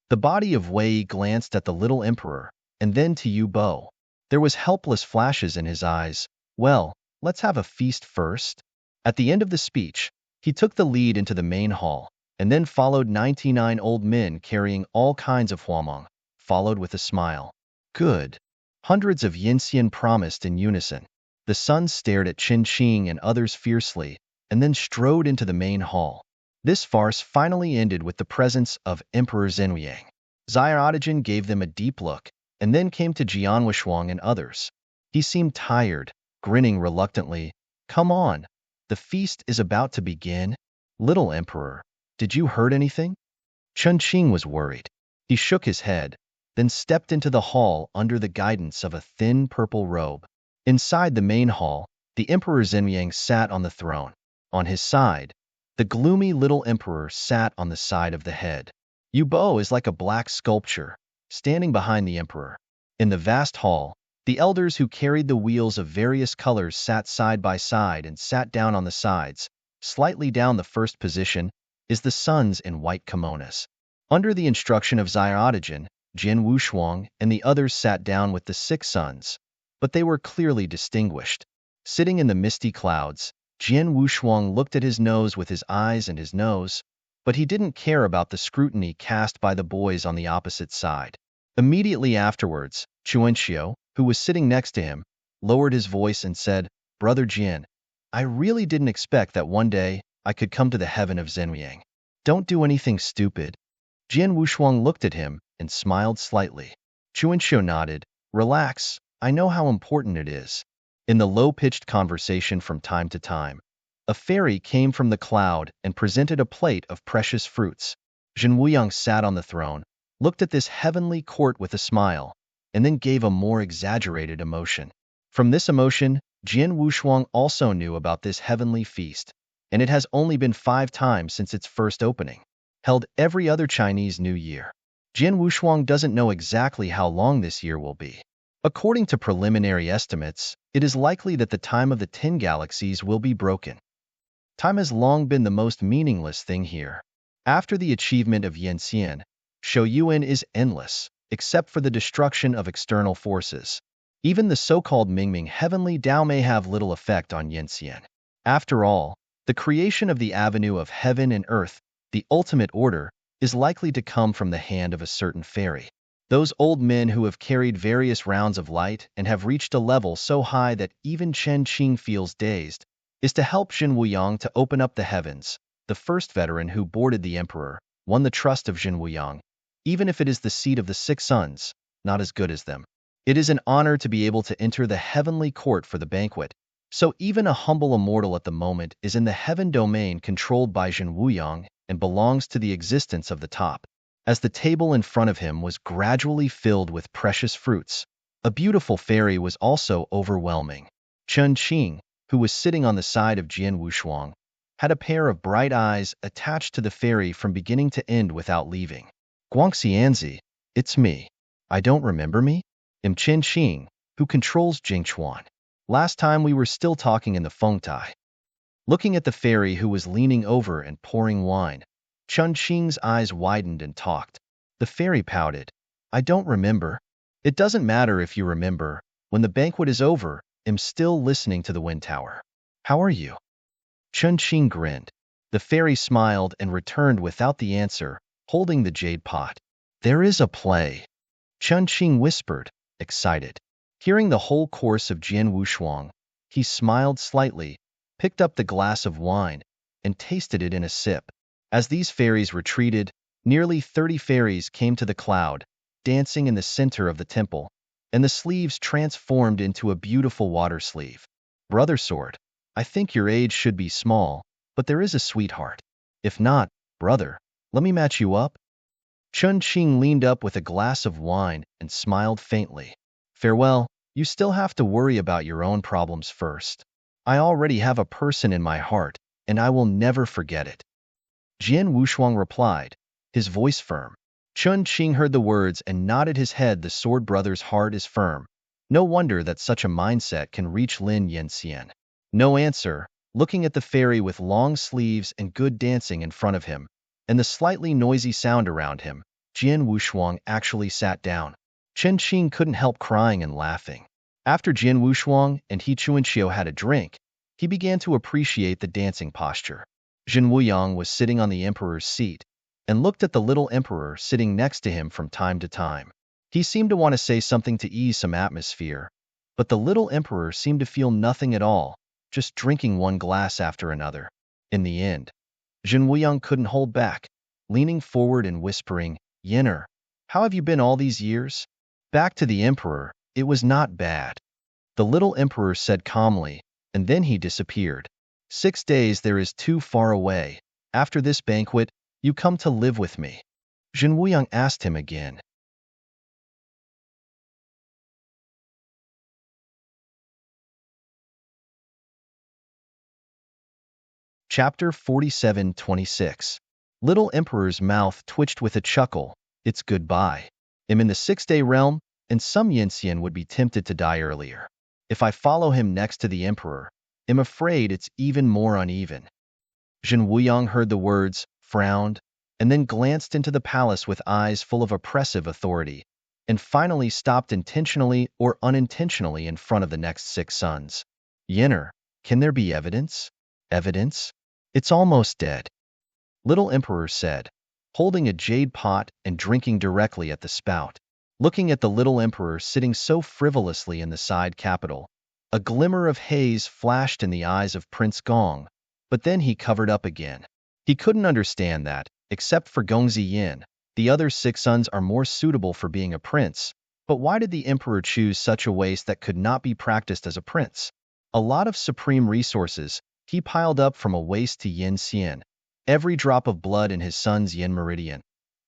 The body of Wei glanced at the Little Emperor, and then to Yu Bo. There was helpless flashes in his eyes. "Well, let's have a feast first." At the end of the speech, he took the lead into the main hall, and then followed 99 old men carrying all kinds of huamong, followed with a smile. "Good." Hundreds of Yinxian promised in unison. The son stared at Qin Qing and others fiercely, and then strode into the main hall. This farce finally ended with the presence of Emperor Zhenliang. Xiaodajan gave them a deep look, and then came to Jian Wushuang and others. He seemed tired, grinning reluctantly. "Come on. The feast is about to begin." "Little Emperor, did you hurt anything?" Chun Qing was worried. He shook his head, then stepped into the hall under the guidance of a thin purple robe. Inside the main hall, the Emperor Zhenliang sat on the throne. On his side, the gloomy little emperor sat on the side of the head. Yu Bo is like a black sculpture, standing behind the emperor. In the vast hall, the elders who carried the wheels of various colors sat side by side and sat down on the sides. Slightly down the first position is the sons in white kimonos. Under the instruction of Xiaodajan, Jian Wushuang and the others sat down with the 6 sons, but they were clearly distinguished. Sitting in the misty clouds, Jian Wushuang looked at his nose with his eyes and his nose. but he didn't care about the scrutiny cast by the boys on the opposite side. Immediately afterwards, Chuanxiu, who was sitting next to him, lowered his voice and said, "Brother Jian, I really didn't expect that one day I could come to the heaven of Zhenliang. Don't do anything stupid." Jian Wushuang looked at him and smiled slightly. Chuanxiu nodded. "Relax, I know how important it is." In the low-pitched conversation from time to time, a fairy came from the cloud and presented a plate of precious fruits. Zhen Wuyang sat on the throne, looked at this heavenly court with a smile, and then gave a more exaggerated emotion. From this emotion, Jian Wushuang also knew about this heavenly feast, and it has only been 5 times since its first opening, held every other Chinese New Year. Jian Wushuang doesn't know exactly how long this year will be. According to preliminary estimates, it is likely that the time of the 10 galaxies will be broken. Time has long been the most meaningless thing here. After the achievement of Yanxian, Shouyuan is endless, except for the destruction of external forces. Even the so-called Mingming heavenly Tao may have little effect on Yanxian. After all, the creation of the avenue of heaven and earth, the ultimate order, is likely to come from the hand of a certain fairy. Those old men who have carried various rounds of light and have reached a level so high that even Chen Qing feels dazed, is to help Zhen Wuyang to open up the heavens. The first veteran who boarded the emperor won the trust of Zhen Wuyang, even if it is the seat of the 6 sons, not as good as them. It is an honor to be able to enter the heavenly court for the banquet, so even a humble immortal at the moment is in the heaven domain controlled by Zhen Wuyang and belongs to the existence of the top. As the table in front of him was gradually filled with precious fruits, a beautiful fairy was also overwhelming. Chen Qing, who was sitting on the side of Jian Wushuang, had a pair of bright eyes attached to the fairy from beginning to end without leaving. "Guangxianzi, it's me. I don't remember me? I'm Chen Qing, who controls Jingchuan. Last time we were still talking in the Fengtai." Looking at the fairy who was leaning over and pouring wine, Chen Qing's eyes widened and talked. The fairy pouted. "I don't remember." "It doesn't matter if you remember. When the banquet is over, I'm still listening to the wind tower. How are you?" Chen Qing grinned. The fairy smiled and returned without the answer, holding the jade pot. "There is a play," Chen Qing whispered, excited. Hearing the whole course of Jian Wushuang, he smiled slightly, picked up the glass of wine, and tasted it in a sip. As these fairies retreated, nearly 30 fairies came to the cloud, dancing in the center of the temple, and the sleeves transformed into a beautiful water sleeve. "Brother Sword, I think your age should be small, but there is a sweetheart. If not, brother, let me match you up." Chen Qing leaned up with a glass of wine and smiled faintly. "Farewell, you still have to worry about your own problems first. I already have a person in my heart, and I will never forget it." Jian Wushuang replied, his voice firm. Chen Qing heard the words and nodded his head. The sword brother's heart is firm. No wonder that such a mindset can reach Lin Yanxian. No answer, looking at the fairy with long sleeves and good dancing in front of him, and the slightly noisy sound around him, Jian Wushuang actually sat down. Chen Qing couldn't help crying and laughing. After Jian Wushuang and He Chuanxiu had a drink, he began to appreciate the dancing posture. Zhen Wuyang was sitting on the emperor's seat and looked at the little emperor sitting next to him from time to time. He seemed to want to say something to ease some atmosphere, but the little emperor seemed to feel nothing at all, just drinking one glass after another. In the end, Zhen Wuyang couldn't hold back, leaning forward and whispering, "Yenner, how have you been all these years?" Back to the emperor, "It was not bad," the little emperor said calmly, and then he disappeared. 6 days there is too far away. After this banquet, you come to live with me. Zhen Wuyang asked him again. Chapter 47-26. Little Emperor's mouth twitched with a chuckle. "It's goodbye. I'm in the 6-day realm, and some Yanxian would be tempted to die earlier. If I follow him next to the Emperor, I'm afraid it's even more uneven." Zhen Wuyang heard the words, frowned, and then glanced into the palace with eyes full of oppressive authority, and finally stopped intentionally or unintentionally in front of the next 6 sons. "Yenner, can there be evidence?" "Evidence? It's almost dead." Little Emperor said, holding a jade pot and drinking directly at the spout. Looking at the little emperor sitting so frivolously in the side capital, a glimmer of haze flashed in the eyes of Prince Gong, but then he covered up again. He couldn't understand that, except for Gongzi Yin, the other 6 sons are more suitable for being a prince, but why did the emperor choose such a waste that could not be practiced as a prince? A lot of supreme resources he piled up from a waste to Yin Xian, every drop of blood in his son's Yin meridian.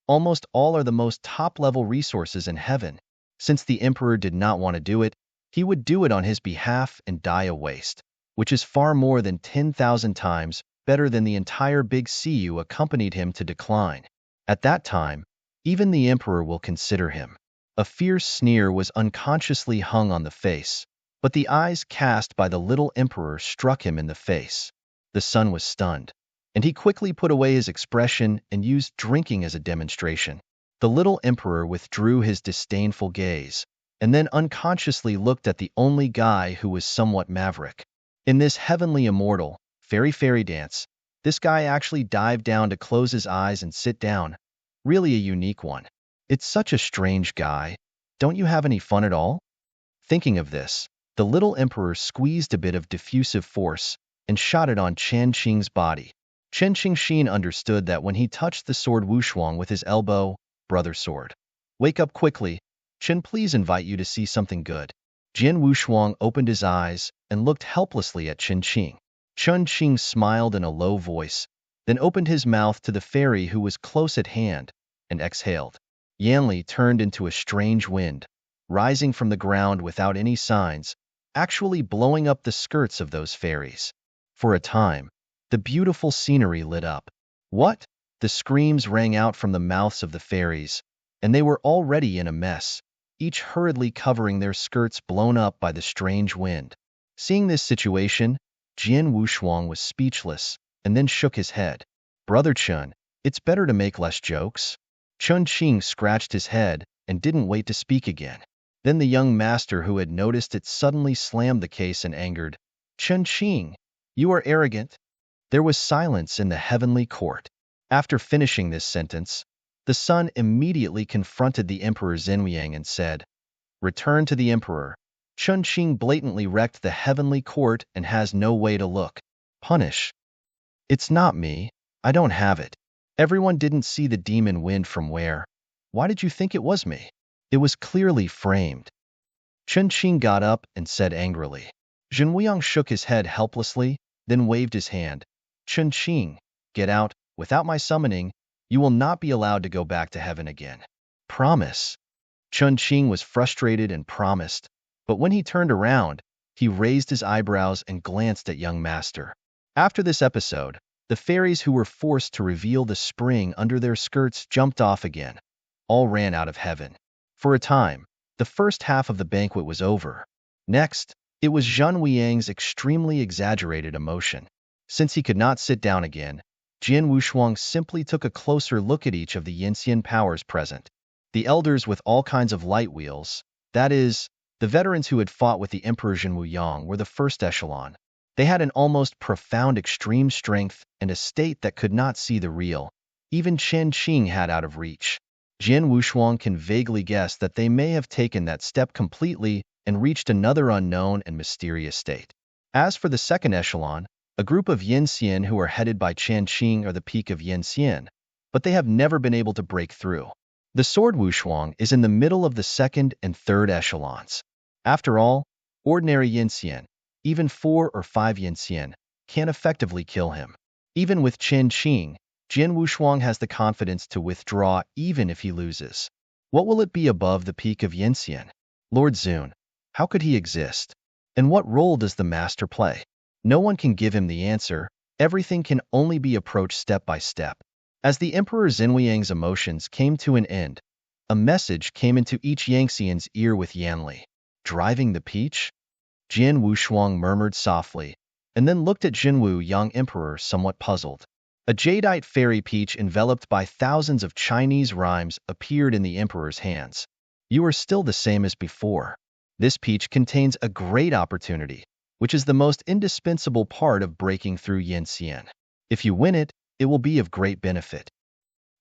Almost all are the most top-level resources in heaven. Since the emperor did not want to do it, he would do it on his behalf and die a waste, which is far more than 10,000 times better than the entire big CU accompanied him to decline. At that time, even the emperor will consider him. A fierce sneer was unconsciously hung on the face, but the eyes cast by the little emperor struck him in the face. The son was stunned, and he quickly put away his expression and used drinking as a demonstration. The little emperor withdrew his disdainful gaze, and then unconsciously looked at the only guy who was somewhat maverick. In this heavenly immortal, fairy dance, this guy actually dived down to close his eyes and sit down. Really a unique one. It's such a strange guy. Don't you have any fun at all? Thinking of this, the little emperor squeezed a bit of diffusive force and shot it on Chen Qing's body. Chen Qingxin understood that when he touched the sword Wushuang with his elbow, brother sword. Wake up quickly. Chen, please invite you to see something good. Jian Wushuang opened his eyes and looked helplessly at Chen Qing. Chen Qing smiled in a low voice, then opened his mouth to the fairy who was close at hand, and exhaled. Yanli turned into a strange wind, rising from the ground without any signs, actually blowing up the skirts of those fairies. For a time, the beautiful scenery lit up. What? The screams rang out from the mouths of the fairies, and they were already in a mess, each hurriedly covering their skirts blown up by the strange wind. Seeing this situation, Jian Wushuang was speechless, and then shook his head. Brother Chen, it's better to make less jokes. Chen Qing scratched his head and didn't wait to speak again. Then the young master who had noticed it suddenly slammed the case and angered. Chen Qing, you are arrogant. There was silence in the heavenly court. After finishing this sentence, the son immediately confronted the emperor Zhenliang and said, "Return to the emperor. Chen Qing blatantly wrecked the heavenly court and has no way to look. Punish." It's not me. I don't have it. Everyone didn't see the demon wind from where. Why did you think it was me? It was clearly framed. Chen Qing got up and said angrily. Zhen Wuyang shook his head helplessly, then waved his hand. Chen Qing, get out. Without my summoning, you will not be allowed to go back to heaven again. Promise. Chen Qing was frustrated and promised, but when he turned around, he raised his eyebrows and glanced at young master. After this episode, the fairies who were forced to reveal the spring under their skirts jumped off again. All ran out of heaven. For a time, the first half of the banquet was over. Next, it was Zhen Wuyang's extremely exaggerated emotion. Since he could not sit down again, Jian Wushuang simply took a closer look at each of the Yinxian powers present. The elders with all kinds of light wheels, that is, the veterans who had fought with the Emperor Zhen Wuyang, were the first echelon. They had an almost profound extreme strength and a state that could not see the real. Even Chen Qing had out of reach. Jian Wushuang can vaguely guess that they may have taken that step completely and reached another unknown and mysterious state. As for the second echelon, a group of Yinxian who are headed by Chen Qing are the peak of Yinxian, but they have never been able to break through. The sword Wushuang is in the middle of the second and third echelons. After all, ordinary Yinxian, even 4 or 5 Yinxian, can't effectively kill him. Even with Chen Qing, Jian Wushuang has the confidence to withdraw even if he loses. What will it be above the peak of Yinxian? Lord Zun, how could he exist? And what role does the master play? No one can give him the answer. Everything can only be approached step by step. As the Emperor Zhenliang's emotions came to an end, a message came into each Yangxian's ear with Yanli. Driving the peach? Jian Wushuang murmured softly, and then looked at Jinwu, young emperor, somewhat puzzled. A jadeite fairy peach enveloped by thousands of Chinese rhymes appeared in the emperor's hands. You are still the same as before. This peach contains a great opportunity, which is the most indispensable part of breaking through Yinxian. If you win it, It will be of great benefit.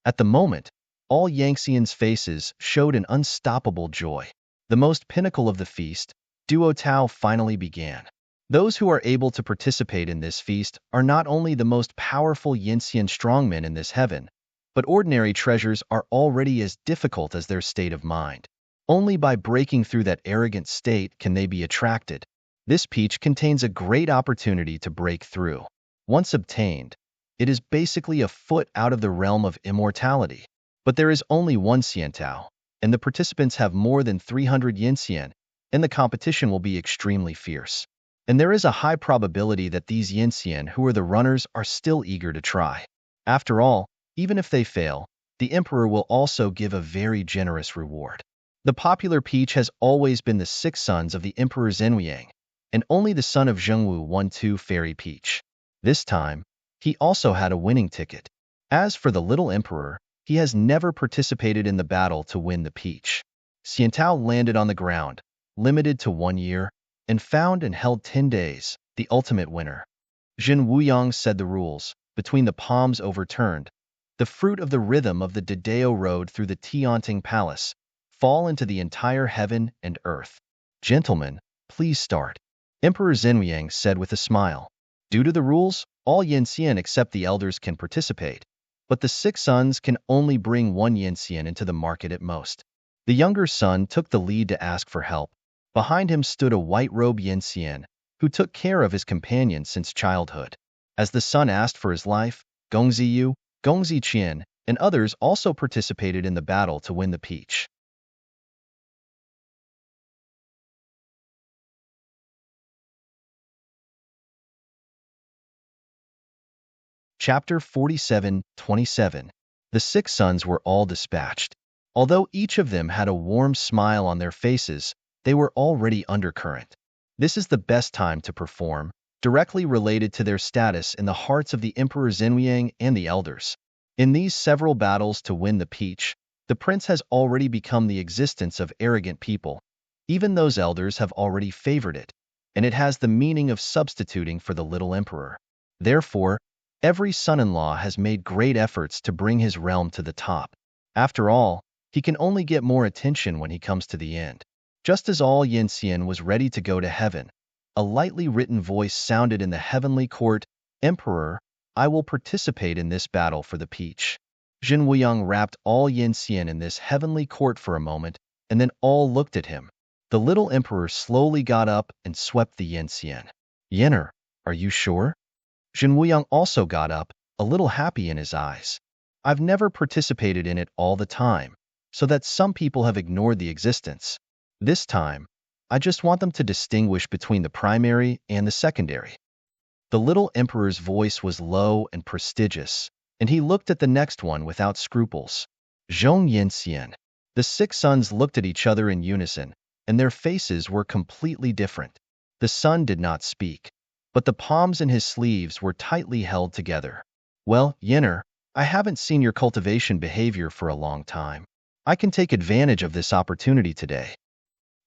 At the moment, all Yangtze's faces showed an unstoppable joy. The most pinnacle of the feast, Duo Tao, finally began. Those who are able to participate in this feast are not only the most powerful Yinxian strongmen in this heaven, but ordinary treasures are already as difficult as their state of mind. Only by breaking through that arrogant state can they be attracted. This peach contains a great opportunity to break through. Once obtained, it is basically a foot out of the realm of immortality. But there is only one Xiantao, and the participants have more than 300 Yinxian, and the competition will be extremely fierce. And there is a high probability that these Yinxian who are the runners are still eager to try. After all, even if they fail, the emperor will also give a very generous reward. The popular peach has always been the 6 sons of the Emperor Zhenwuyang, and only the son of Zhengwu won 2 fairy peach. This time, he also had a winning ticket. As for the little emperor, he has never participated in the battle to win the peach. Xiantao landed on the ground, limited to 1 year, and found and held 10 days, the ultimate winner. Zhen Wuyang said the rules, between the palms overturned, the fruit of the rhythm of the Didao road through the Tianting Palace, fall into the entire heaven and earth. Gentlemen, please start. Emperor Zhenwuyang said with a smile. Due to the rules, all Yinxian except the elders can participate, but the 6 sons can only bring 1 Yinxian into the market at most. The younger son took the lead to ask for help. Behind him stood a white-robed Yinxian, who took care of his companion since childhood. As the son asked for his life, Gongzi Yu, Gongzi Qian, and others also participated in the battle to win the peach. Chapter 47:27. The 6 sons were all dispatched. Although each of them had a warm smile on their faces, they were already undercurrent. This is the best time to perform, directly related to their status in the hearts of the Emperor Zhenwuyang and the elders. In these several battles to win the peach, the prince has already become the existence of arrogant people. Even those elders have already favored it, and it has the meaning of substituting for the little emperor. Therefore, every son-in-law has made great efforts to bring his realm to the top. After all, he can only get more attention when he comes to the end. Just as all Yinxian was ready to go to heaven, a lightly written voice sounded in the heavenly court, Emperor, I will participate in this battle for the peach. Zhen Wuyang wrapped all Yinxian in this heavenly court for a moment, and then all looked at him. The little emperor slowly got up and swept the Yinxian. Yenner, are you sure? Zhen Wuyang also got up, a little happy in his eyes. I've never participated in it all the time, so that some people have ignored the existence. This time, I just want them to distinguish between the primary and the secondary. The little emperor's voice was low and prestigious, and he looked at the next one without scruples. Zhong Yinxian. The 6 sons looked at each other in unison, and their faces were completely different. The son did not speak, but the palms in his sleeves were tightly held together. Well, Yenner, I haven't seen your cultivation behavior for a long time. I can take advantage of this opportunity today.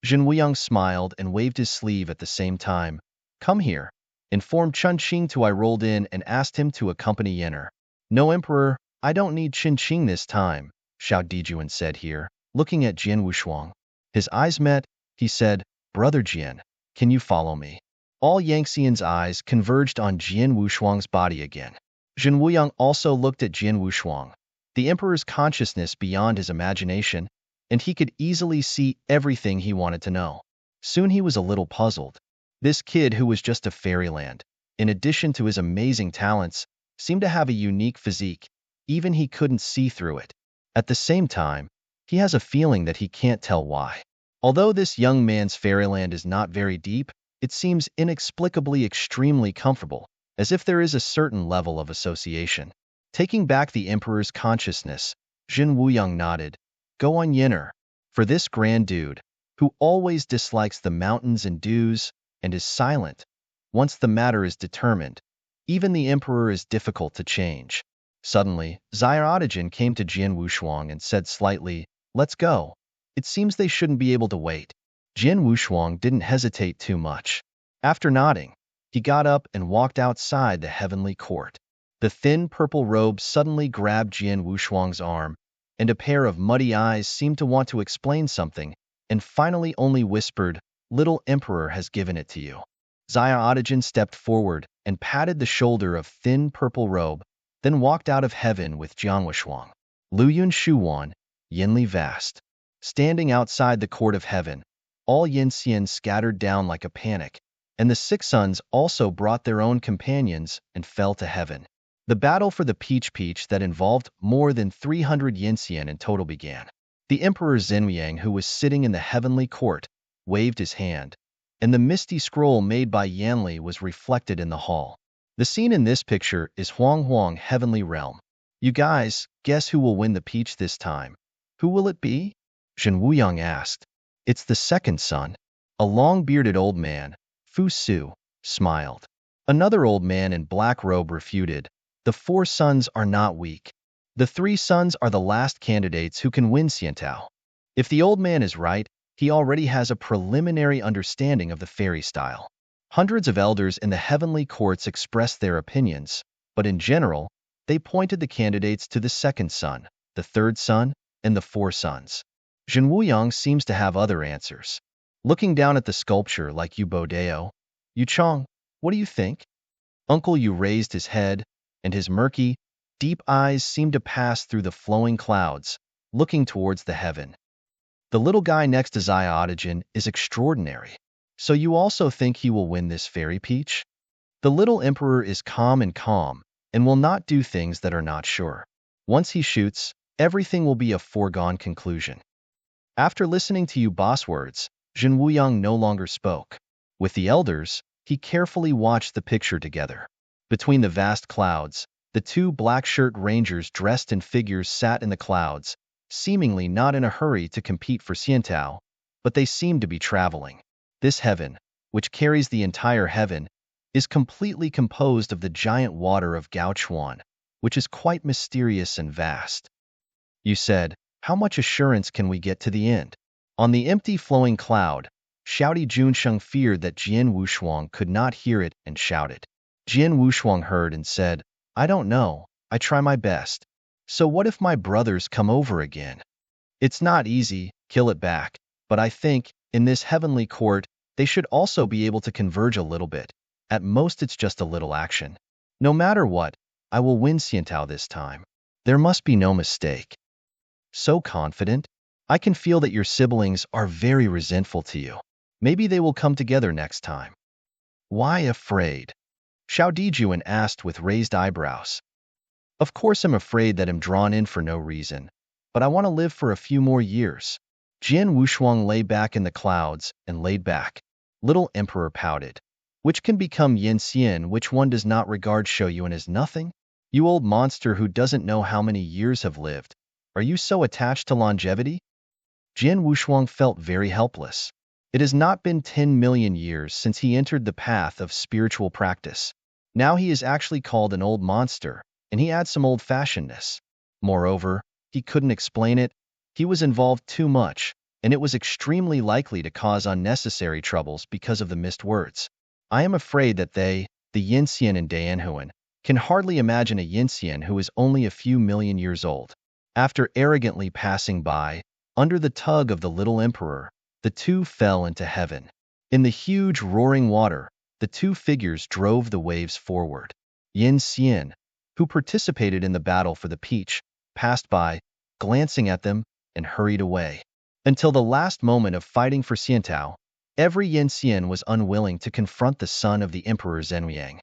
Zhen Wuyang smiled and waved his sleeve at the same time. Come here. Informed Chun Qing to I rolled in and asked him to accompany Yenner. No, Emperor, I don't need Qin Qing this time, Xiao Dijuan said here, looking at Jian Wushuang. His eyes met, he said, Brother Jian, can you follow me? All Yangxian's eyes converged on Jian Wushuang's body again. Zhen Wuyang also looked at Jian Wushuang, the emperor's consciousness beyond his imagination, and he could easily see everything he wanted to know. Soon he was a little puzzled. This kid who was just a fairyland, in addition to his amazing talents, seemed to have a unique physique, even he couldn't see through it. At the same time, he has a feeling that he can't tell why. Although this young man's fairyland is not very deep, it seems inexplicably extremely comfortable, as if there is a certain level of association. Taking back the emperor's consciousness, Zhen Wuyang nodded. Go on, Yenner. For this grand dude, who always dislikes the mountains and dews, and is silent, once the matter is determined, even the emperor is difficult to change. Suddenly, Xiaotajin came to Jian Wushuang and said slightly, Let's go. It seems they shouldn't be able to wait. Jian Wushuang didn't hesitate too much. After nodding, he got up and walked outside the heavenly court. The thin purple robe suddenly grabbed Jian Wushuang's arm, and a pair of muddy eyes seemed to want to explain something, and finally only whispered, "Little Emperor has given it to you." Xiaotajin stepped forward and patted the shoulder of thin purple robe, then walked out of heaven with Jian Wushuang. Luyun Shuwan, Yinli vast. Standing outside the court of heaven, all Yinxian scattered down like a panic, and the six sons also brought their own companions and fell to heaven. The battle for the peach that involved more than 300 Yinxian in total began. The Emperor Zhenliang, who was sitting in the heavenly court, waved his hand, and the misty scroll made by Yanli was reflected in the hall. The scene in this picture is Huang Heavenly Realm. You guys, guess who will win the peach this time? Who will it be? Zhen Wuyang asked. It's the second son. A long-bearded old man, Fu Su, smiled. Another old man in black robe refuted. The four sons are not weak. The three sons are the last candidates who can win Xiantao. If the old man is right, he already has a preliminary understanding of the fairy style. Hundreds of elders in the heavenly courts expressed their opinions, but in general, they pointed the candidates to the second son, the third son, and the four sons. Zhen Wuyang seems to have other answers. Looking down at the sculpture like Yu Bodeo, Yu Chong, what do you think? Uncle Yu raised his head, and his murky, deep eyes seemed to pass through the flowing clouds, looking towards the heaven. The little guy next to Xiaotajin is extraordinary. So you also think he will win this fairy peach? The little emperor is calm and will not do things that are not sure. Once he shoots, everything will be a foregone conclusion. After listening to Yu Boss words, Zhen Wuyang no longer spoke. With the elders, he carefully watched the picture together. Between the vast clouds, the two black-shirt rangers dressed in figures sat in the clouds, seemingly not in a hurry to compete for Xiantao, but they seemed to be traveling. This heaven, which carries the entire heaven, is completely composed of the giant water of Gaochuan, which is quite mysterious and vast. You said, how much assurance can we get to the end? On the empty flowing cloud, Shouty Junsheng feared that Jian Wushuang could not hear it and shouted. Jian Wushuang heard and said, I don't know, I try my best. So what if my brothers come over again? It's not easy, kill it back, but I think, in this heavenly court, they should also be able to converge a little bit. At most it's just a little action. No matter what, I will win Xiantao this time. There must be no mistake. So confident? I can feel that your siblings are very resentful to you. Maybe they will come together next time. Why afraid? Xiao Dijuan asked with raised eyebrows. Of course I'm afraid that I'm drawn in for no reason, but I want to live for a few more years. Jian Wushuang lay back in the clouds and laid back. Little Emperor pouted. Which can become Yin Xian, which one does not regard Shouyuan as nothing? You old monster who doesn't know how many years have lived. Are you so attached to longevity? Jian Wushuang felt very helpless. It has not been 10 million years since he entered the path of spiritual practice. Now he is actually called an old monster, and he adds some old-fashionedness. Moreover, he couldn't explain it. He was involved too much, and it was extremely likely to cause unnecessary troubles because of the missed words. I am afraid that they, the Yinxian and Dayanhuan, can hardly imagine a Yinxian who is only a few million years old. After arrogantly passing by, under the tug of the little emperor, the two fell into heaven. In the huge roaring water, the two figures drove the waves forward. Yin Xian, who participated in the battle for the peach, passed by, glancing at them, and hurried away. Until the last moment of fighting for Xiantao, every Yin Xian was unwilling to confront the son of the Emperor Zhenliang.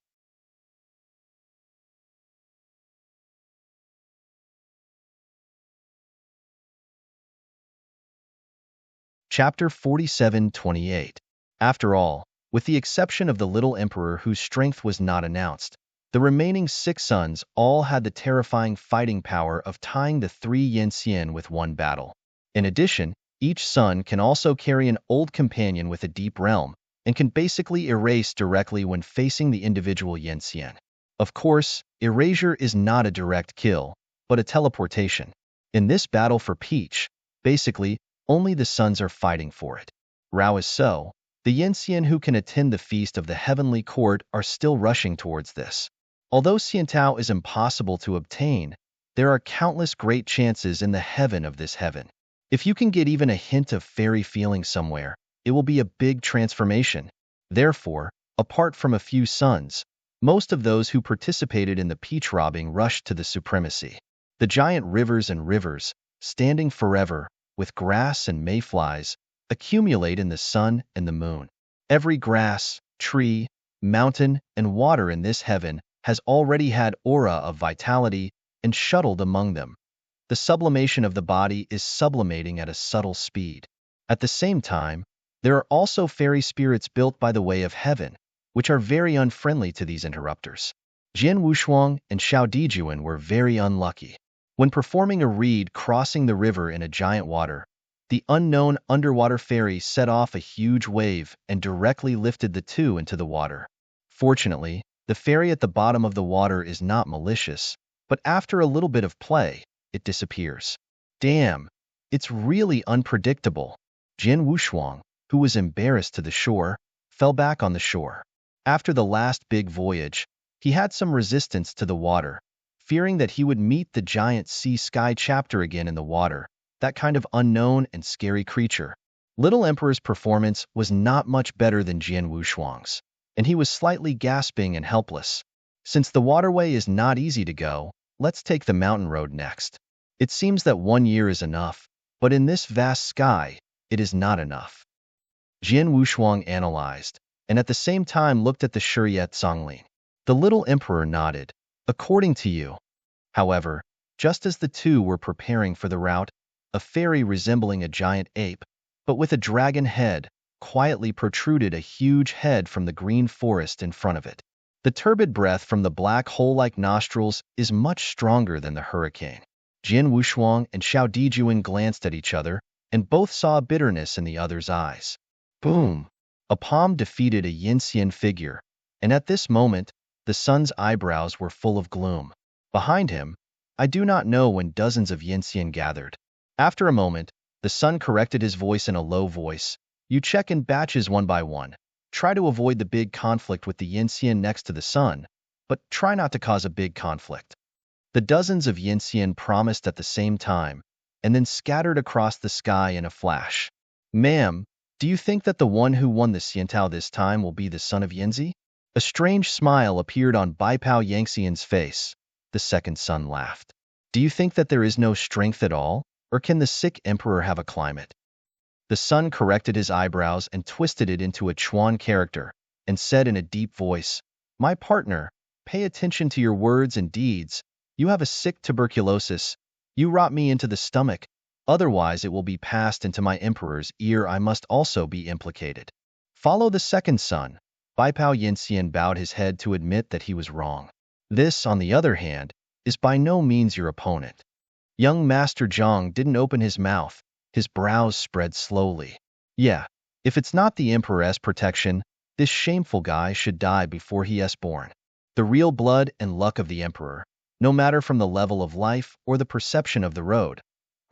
Chapter 47-28. After all, with the exception of the little emperor whose strength was not announced, the remaining six sons all had the terrifying fighting power of tying the three Yin Xian with one battle. In addition, each son can also carry an old companion with a deep realm, and can basically erase directly when facing the individual Yin Xian. Of course, erasure is not a direct kill, but a teleportation. In this battle for Peach, basically, only the sons are fighting for it. Rao is so. The Yinxian who can attend the feast of the heavenly court are still rushing towards this. Although Xiantao is impossible to obtain, there are countless great chances in the heaven of this heaven. If you can get even a hint of fairy feeling somewhere, it will be a big transformation. Therefore, apart from a few sons, most of those who participated in the peach robbing rushed to the supremacy. The giant rivers and rivers, standing forever, with grass and mayflies, accumulate in the sun and the moon. Every grass, tree, mountain, and water in this heaven has already had aura of vitality and shuttled among them. The sublimation of the body is sublimating at a subtle speed. At the same time, there are also fairy spirits built by the way of heaven, which are very unfriendly to these interrupters. Jian Wushuang and Xiao Dijuan were very unlucky. When performing a reed crossing the river in a giant water, the unknown underwater fairy set off a huge wave and directly lifted the two into the water. Fortunately, the fairy at the bottom of the water is not malicious, but after a little bit of play, it disappears. Damn, it's really unpredictable. Jian Wushuang, who was embarrassed to the shore, fell back on the shore. After the last big voyage, he had some resistance to the water, fearing that he would meet the giant sea sky chapter again in the water, that kind of unknown and scary creature. Little Emperor's performance was not much better than Jian Wushuang's, and he was slightly gasping and helpless. Since the waterway is not easy to go, let's take the mountain road next. It seems that 1 year is enough, but in this vast sky, it is not enough. Jian Wushuang analyzed, and at the same time looked at the Shiryet Songlin. The little emperor nodded. According to you. However, just as the two were preparing for the route, a fairy resembling a giant ape, but with a dragon head, quietly protruded a huge head from the green forest in front of it. The turbid breath from the black hole-like nostrils is much stronger than the hurricane. Jian Wushuang and Xiao Dijuan glanced at each other, and both saw bitterness in the other's eyes. Boom! A palm defeated a Yinxian figure, and at this moment, the sun's eyebrows were full of gloom. Behind him, I do not know when dozens of Yinxian gathered. After a moment, the sun corrected his voice in a low voice. You check in batches one by one. Try to avoid the big conflict with the Yinxian next to the sun, but try not to cause a big conflict. The dozens of Yinxian promised at the same time, and then scattered across the sky in a flash. Ma'am, do you think that the one who won the Xiantao this time will be the son of Yinzi? A strange smile appeared on Baipao Yangxian's face. The second son laughed. Do you think that there is no strength at all, or can the sick emperor have a climate? The son corrected his eyebrows and twisted it into a Chuan character, and said in a deep voice, My partner, pay attention to your words and deeds. You have a sick tuberculosis. You rot me into the stomach. Otherwise it will be passed into my emperor's ear. I must also be implicated. Follow the second son. Baipao Yinxian bowed his head to admit that he was wrong. This, on the other hand, is by no means your opponent. Young Master Zhang didn't open his mouth. His brows spread slowly. Yeah, if it's not the emperor's protection, this shameful guy should die before he is born. The real blood and luck of the emperor, no matter from the level of life or the perception of the road,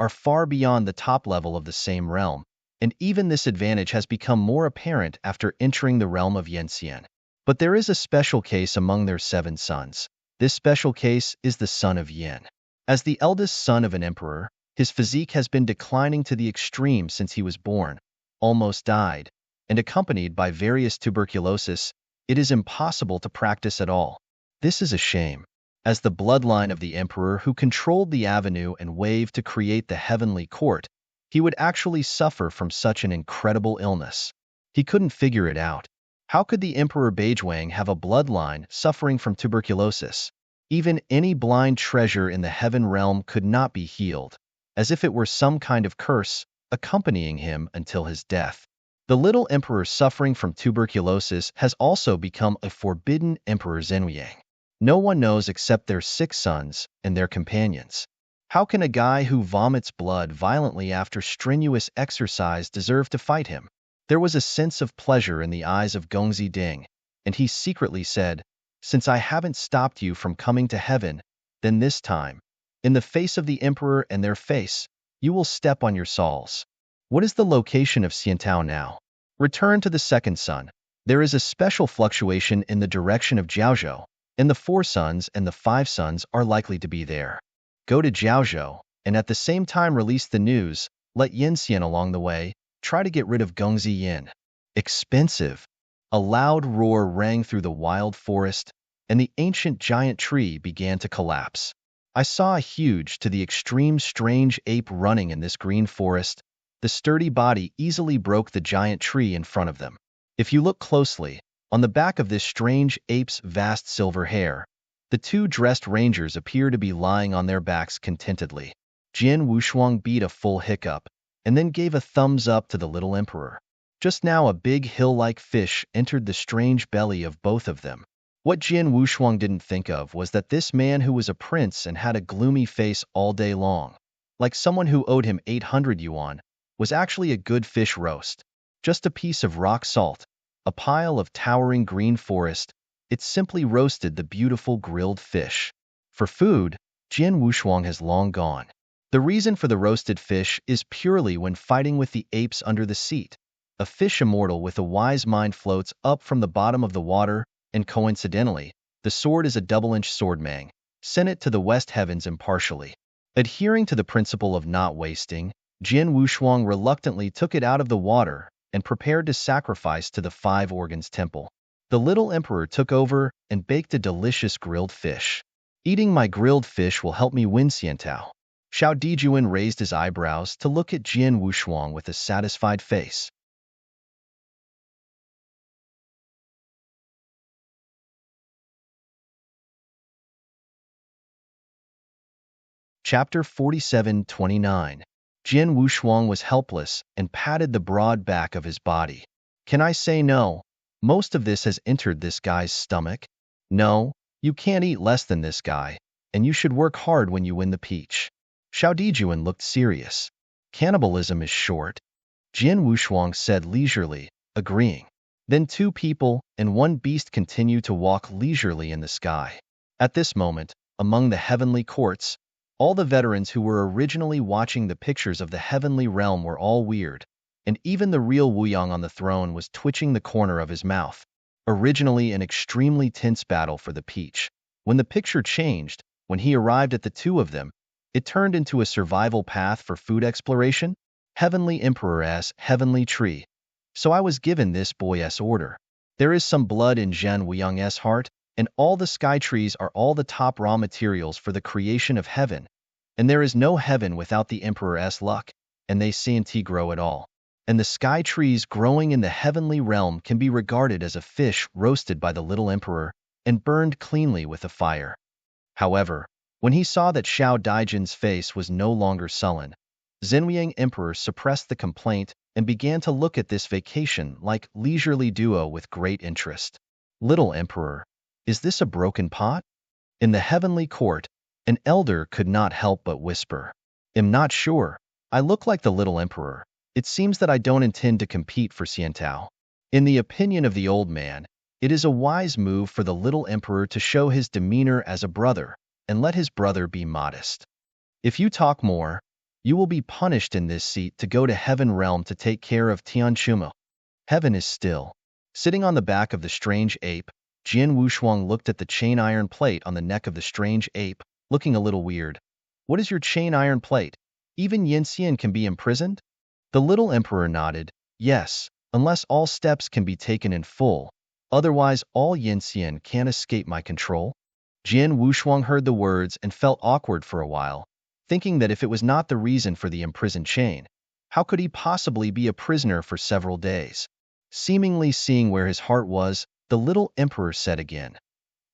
are far beyond the top level of the same realm, and even this advantage has become more apparent after entering the realm of Yinxian. But there is a special case among their 7 sons. This special case is the son of Yin. As the eldest son of an emperor, his physique has been declining to the extreme since he was born, almost died, and accompanied by various tuberculosis, it is impossible to practice at all. This is a shame. As the bloodline of the emperor who controlled the avenue and wave to create the heavenly court, he would actually suffer from such an incredible illness. He couldn't figure it out. How could the Emperor Beizhuang have a bloodline suffering from tuberculosis? Even any blind treasure in the heaven realm could not be healed, as if it were some kind of curse accompanying him until his death. The little emperor suffering from tuberculosis has also become a forbidden Emperor Zhenuyang. No one knows except their 6 sons and their companions. How can a guy who vomits blood violently after strenuous exercise deserve to fight him? There was a sense of pleasure in the eyes of Gongzi Ding, and he secretly said, Since I haven't stopped you from coming to heaven, then this time, in the face of the emperor and their face, you will step on your soles. What is the location of Xiantao now? Return to the second son. There is a special fluctuation in the direction of Jiaozhou, and the 4 sons and the 5 sons are likely to be there. Go to Jiaozhou, and at the same time release the news, let Yinxian along the way, try to get rid of Gengzi Yin. Expensive. A loud roar rang through the wild forest, and the ancient giant tree began to collapse. I saw a huge to the extreme strange ape running in this green forest. The sturdy body easily broke the giant tree in front of them. If you look closely, on the back of this strange ape's vast silver hair, the 2 dressed rangers appear to be lying on their backs contentedly. Jian Wushuang beat a full hiccup, and then gave a thumbs up to the little emperor. Just now a big hill-like fish entered the strange belly of both of them. What Jian Wushuang didn't think of was that this man who was a prince and had a gloomy face all day long, like someone who owed him 800 yuan, was actually a good fish roast. Just a piece of rock salt, a pile of towering green forest, it simply roasted the beautiful grilled fish. For food, Jian Wushuang has long gone. The reason for the roasted fish is purely when fighting with the apes under the seat. A fish immortal with a wise mind floats up from the bottom of the water, and coincidentally, the sword is a double-inch swordman, sent it to the west heavens impartially. Adhering to the principle of not wasting, Jian Wushuang reluctantly took it out of the water and prepared to sacrifice to the 5 organs temple. The little emperor took over and baked a delicious grilled fish. Eating my grilled fish will help me win Xiantao. Xiao Dijuan raised his eyebrows to look at Jian Wushuang with a satisfied face. Chapter 47:29. Jian Wushuang was helpless and patted the broad back of his body. Can I say no? Most of this has entered this guy's stomach. No, you can't eat less than this guy, and you should work hard when you win the peach. Xiao Dijuan looked serious. Cannibalism is short. Jian Wushuang said leisurely, agreeing. Then 2 people and 1 beast continue to walk leisurely in the sky. At this moment, among the heavenly courts, all the veterans who were originally watching the pictures of the heavenly realm were all weird, and even the real Wuyang on the throne was twitching the corner of his mouth. Originally an extremely tense battle for the peach. When the picture changed, when he arrived at the 2 of them, it turned into a survival path for food exploration. Heavenly Emperor's heavenly tree. So I was given this boy's order. There is some blood in Zhen Wuyang's heart, and all the sky trees are all the top raw materials for the creation of heaven. And there is no heaven without the Emperor's luck, and they can't grow at all. And the sky trees growing in the heavenly realm can be regarded as a fish roasted by the little emperor and burned cleanly with a fire. However, when he saw that Xiao Daijin's face was no longer sullen, Zhenwuyang Emperor suppressed the complaint and began to look at this vacation like leisurely duo with great interest. Little Emperor, is this a broken pot? In the heavenly court, an elder could not help but whisper. Am not sure. I look like the little emperor. It seems that I don't intend to compete for Xiantao. In the opinion of the old man, it is a wise move for the little emperor to show his demeanor as a brother, and let his brother be modest. If you talk more, you will be punished in this seat to go to heaven realm to take care of Tianchumo. Heaven is still. Sitting on the back of the strange ape, Jian Wushuang looked at the chain iron plate on the neck of the strange ape, looking a little weird. What is your chain iron plate? Even Yinxian can be imprisoned? The little emperor nodded. Yes, unless all steps can be taken in full. Otherwise all Yinxian can't escape my control. Jian Wushuang heard the words and felt awkward for a while, thinking that if it was not the reason for the imprisoned chain, how could he possibly be a prisoner for several days? Seemingly seeing where his heart was, the little emperor said again,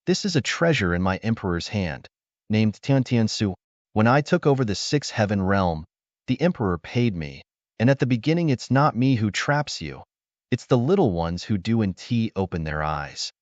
this is a treasure in my emperor's hand, named Tiantiansu. When I took over the 6th heaven realm, the emperor paid me, and at the beginning it's not me who traps you. It's the little ones who do indeed open their eyes.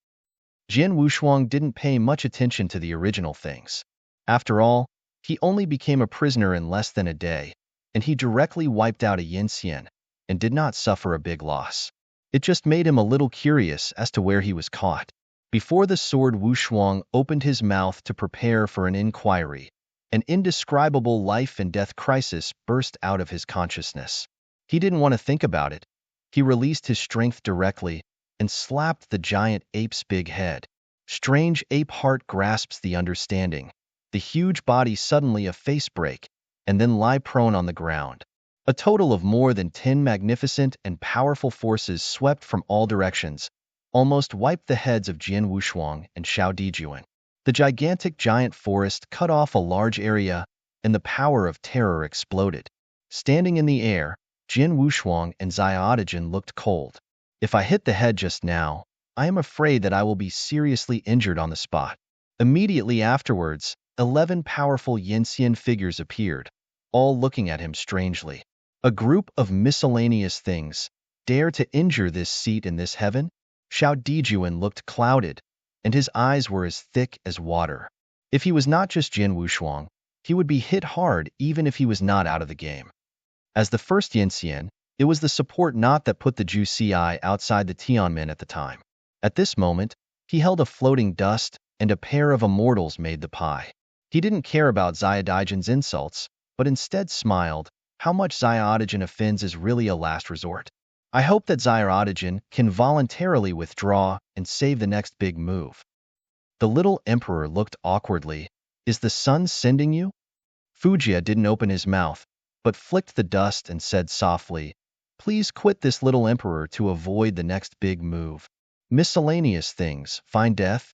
Jian Wushuang didn't pay much attention to the original things. After all, he only became a prisoner in less than a day, and he directly wiped out a Yinxian, and did not suffer a big loss. It just made him a little curious as to where he was caught. Before the sword Wushuang opened his mouth to prepare for an inquiry, an indescribable life and death crisis burst out of his consciousness. He didn't want to think about it. He released his strength directly and slapped the giant ape's big head. Strange ape heart grasps the understanding. The huge body suddenly a face break, and then lie prone on the ground. A total of more than 10 magnificent and powerful forces swept from all directions, almost wiped the heads of Jian Wushuang and Xiao Dijuan. The gigantic giant forest cut off a large area, and the power of terror exploded. Standing in the air, Jian Wushuang and Xiaodijin looked cold. If I hit the head just now, I am afraid that I will be seriously injured on the spot. Immediately afterwards, 11 powerful Yanxian figures appeared, all looking at him strangely. A group of miscellaneous things dare to injure this seat in this heaven? Xiao Dijuan looked clouded, and his eyes were as thick as water. If he was not just Jian Wushuang, he would be hit hard even if he was not out of the game. As the first Yanxian, it was the support knot that put the Ju Ci outside the Tianmen at the time. At this moment, he held a floating dust, and a pair of immortals made the pie. He didn't care about Xiaodijin's insults, but instead smiled. How much Xiaodijin offends is really a last resort. I hope that Xiaodijin can voluntarily withdraw and save the next big move. The little emperor looked awkwardly. Is the sun sending you? Fujia didn't open his mouth, but flicked the dust and said softly, please quit this little emperor to avoid the next big move. Miscellaneous things, find death?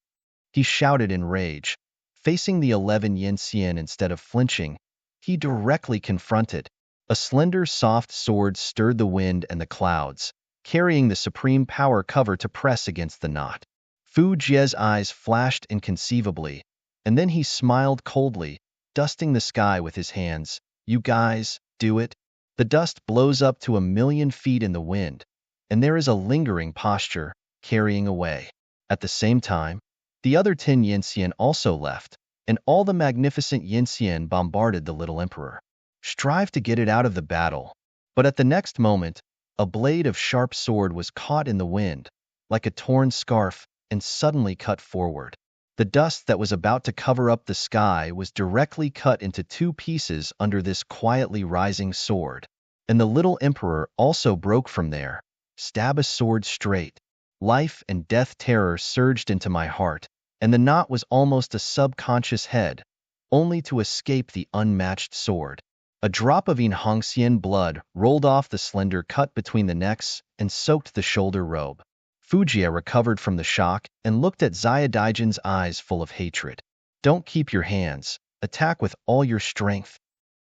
He shouted in rage. Facing the 11 Yanxian instead of flinching, he directly confronted. A slender, soft sword stirred the wind and the clouds, carrying the supreme power cover to press against the knot. Fu Jie's eyes flashed inconceivably, and then he smiled coldly, dusting the sky with his hands. You guys, do it. The dust blows up to 1,000,000 feet in the wind, and there is a lingering posture, carrying away. At the same time, the other 10 Yanxian also left, and all the magnificent Yanxian bombarded the little emperor. Strive to get it out of the battle. But at the next moment, a blade of sharp sword was caught in the wind, like a torn scarf, and suddenly cut forward. The dust that was about to cover up the sky was directly cut into 2 pieces under this quietly rising sword. And the little emperor also broke from there. Stab a sword straight. Life and death terror surged into my heart, and the knot was almost a subconscious head, only to escape the unmatched sword. A drop of Hongxian blood rolled off the slender cut between the necks and soaked the shoulder robe. Fujia recovered from the shock and looked at Xiaodijin's eyes full of hatred. Don't keep your hands. Attack with all your strength,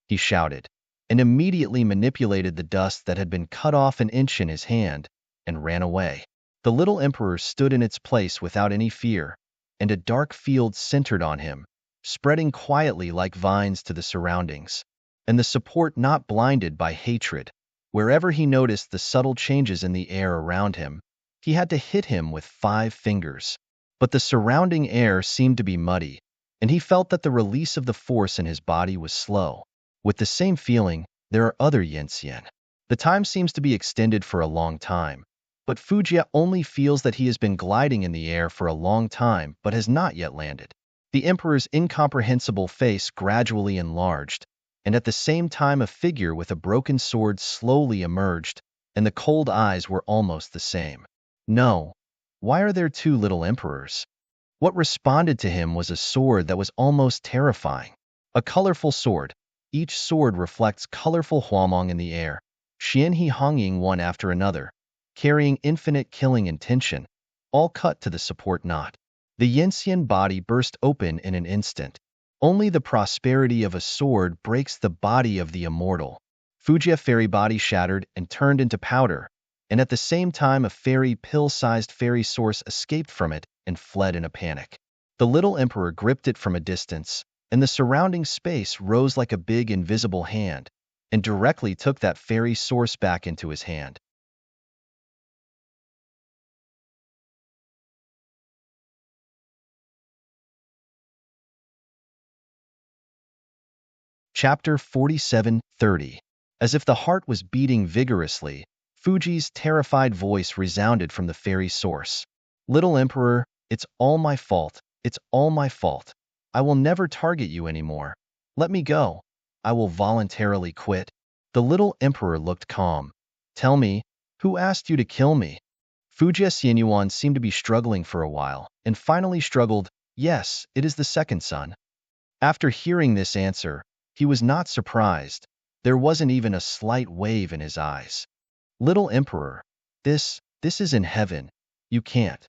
he shouted, and immediately manipulated the dust that had been cut off an inch in his hand and ran away. The little emperor stood in its place without any fear, and a dark field centered on him, spreading quietly like vines to the surroundings. And the support not blinded by hatred. Wherever he noticed the subtle changes in the air around him, he had to hit him with 5 fingers. But the surrounding air seemed to be muddy, and he felt that the release of the force in his body was slow. With the same feeling, there are other Yanxian. The time seems to be extended for a long time, but Fujia only feels that he has been gliding in the air for a long time but has not yet landed. The emperor's incomprehensible face gradually enlarged, and at the same time a figure with a broken sword slowly emerged, and the cold eyes were almost the same. No, why are there 2 little emperors? What responded to him was a sword that was almost terrifying. A colorful sword. Each sword reflects colorful huamong in the air, xianhe honging one after another, carrying infinite killing intention, all cut to the support knot. The Yanxian body burst open in an instant. Only the prosperity of a sword breaks the body of the immortal. Fujia fairy body shattered and turned into powder, and at the same time a fairy pill-sized fairy source escaped from it and fled in a panic. The little emperor gripped it from a distance, and the surrounding space rose like a big invisible hand, and directly took that fairy source back into his hand. Chapter 47:30. As if the heart was beating vigorously, Fuji's terrified voice resounded from the fairy source. Little Emperor, it's all my fault. It's all my fault. I will never target you anymore. Let me go. I will voluntarily quit. The little emperor looked calm. Tell me, who asked you to kill me? Fujie Xianyuan seemed to be struggling for a while, and finally struggled, "Yes, it is the second son." After hearing this answer, he was not surprised. There wasn't even a slight wave in his eyes. "Little Emperor, this is in heaven. You can't."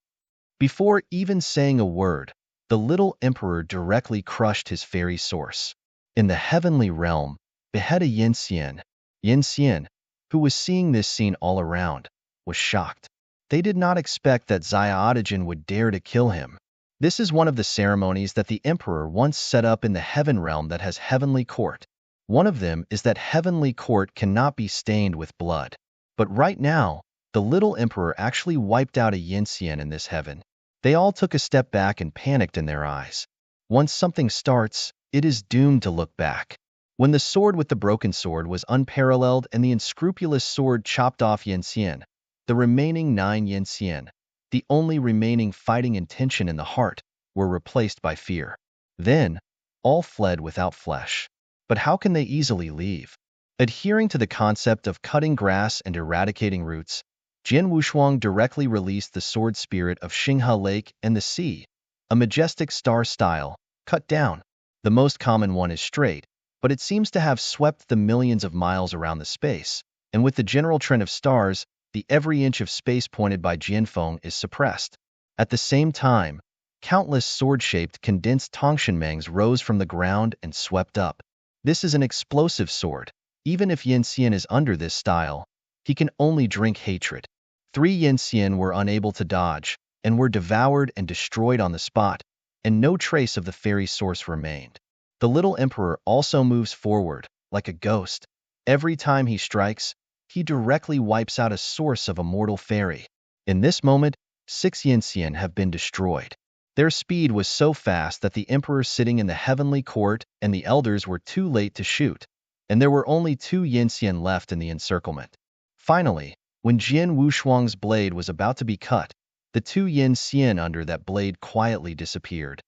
Before even saying a word, the little emperor directly crushed his fairy source. In the heavenly realm, beheaded Yin Xian, who was seeing this scene all around, was shocked. They did not expect that Xiaotajin would dare to kill him. This is one of the ceremonies that the emperor once set up in the heaven realm that has heavenly court. One of them is that heavenly court cannot be stained with blood. But right now, the little emperor actually wiped out a Yin Xian in this heaven. They all took a step back and panicked in their eyes. Once something starts, it is doomed to look back. When the sword with the broken sword was unparalleled and the unscrupulous sword chopped off Yin Xian, the remaining 9 Yin Xian, the only remaining fighting intention in the heart, were replaced by fear. Then, all fled without flesh. But how can they easily leave? Adhering to the concept of cutting grass and eradicating roots, Jian Wushuang directly released the sword spirit of Xinghe Lake and the sea, a majestic star style, cut down. The most common one is straight, but it seems to have swept the millions of miles around the space, and with the general trend of stars, the every inch of space pointed by Jianfeng is suppressed. At the same time, countless sword-shaped condensed Tongshanmangs rose from the ground and swept up. This is an explosive sword. Even if Yin Xian is under this style, he can only drink hatred. 3 Yin Xian were unable to dodge, and were devoured and destroyed on the spot, and no trace of the fairy source remained. The little emperor also moves forward, like a ghost. Every time he strikes, he directly wipes out a source of a mortal fairy. In this moment, 6 Yin Xian have been destroyed. Their speed was so fast that the emperor sitting in the heavenly court and the elders were too late to shoot, and there were only 2 Yin Xian left in the encirclement. Finally, when Jian Wushuang's blade was about to be cut, the 2 Yin Xian under that blade quietly disappeared.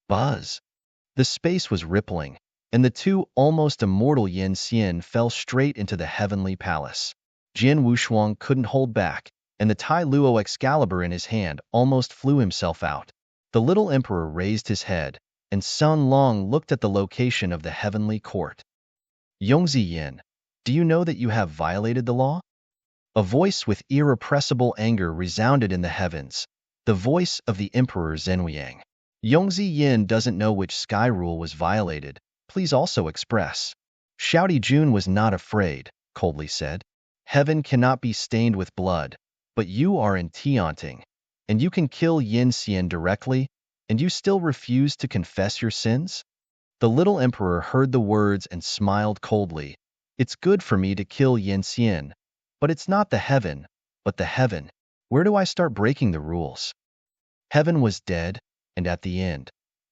Buzz! The space was rippling, and the 2 almost immortal Yin Xian fell straight into the heavenly palace. Jian Wushuang couldn't hold back, and the Tai Luo Excalibur in his hand almost flew himself out. The little emperor raised his head, and Sun Long looked at the location of the heavenly court. "Yongzi Yin, do you know that you have violated the law?" A voice with irrepressible anger resounded in the heavens, the voice of the Emperor Zhenwuyang. "Yongzi Yin doesn't know which sky rule was violated. Please also express." Shouty Jun was not afraid, coldly said. "Heaven cannot be stained with blood, but you are in Tianting, and you can kill Yin Xian directly, and you still refuse to confess your sins?" The little emperor heard the words and smiled coldly. "It's good for me to kill Yin Xian, but it's not the heaven, but the heaven. Where do I start breaking the rules?" Heaven was dead, and at the end,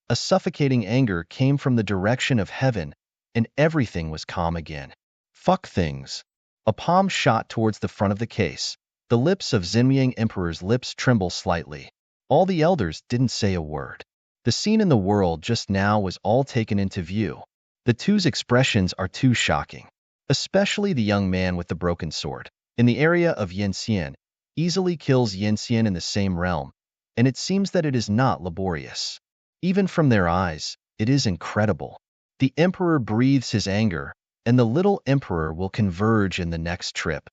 a suffocating anger came from the direction of heaven, and everything was calm again. "Fuck things." A palm shot towards the front of the case. The lips of Zhenwuyang Emperor's lips trembled slightly. All the elders didn't say a word. The scene in the world just now was all taken into view. The 2's expressions are too shocking, especially the young man with the broken sword. In the area of Yin Xian, easily kills Yin Xian in the same realm, and it seems that it is not laborious. Even from their eyes, it is incredible. The emperor breathes his anger, and the little emperor will converge in the next trip.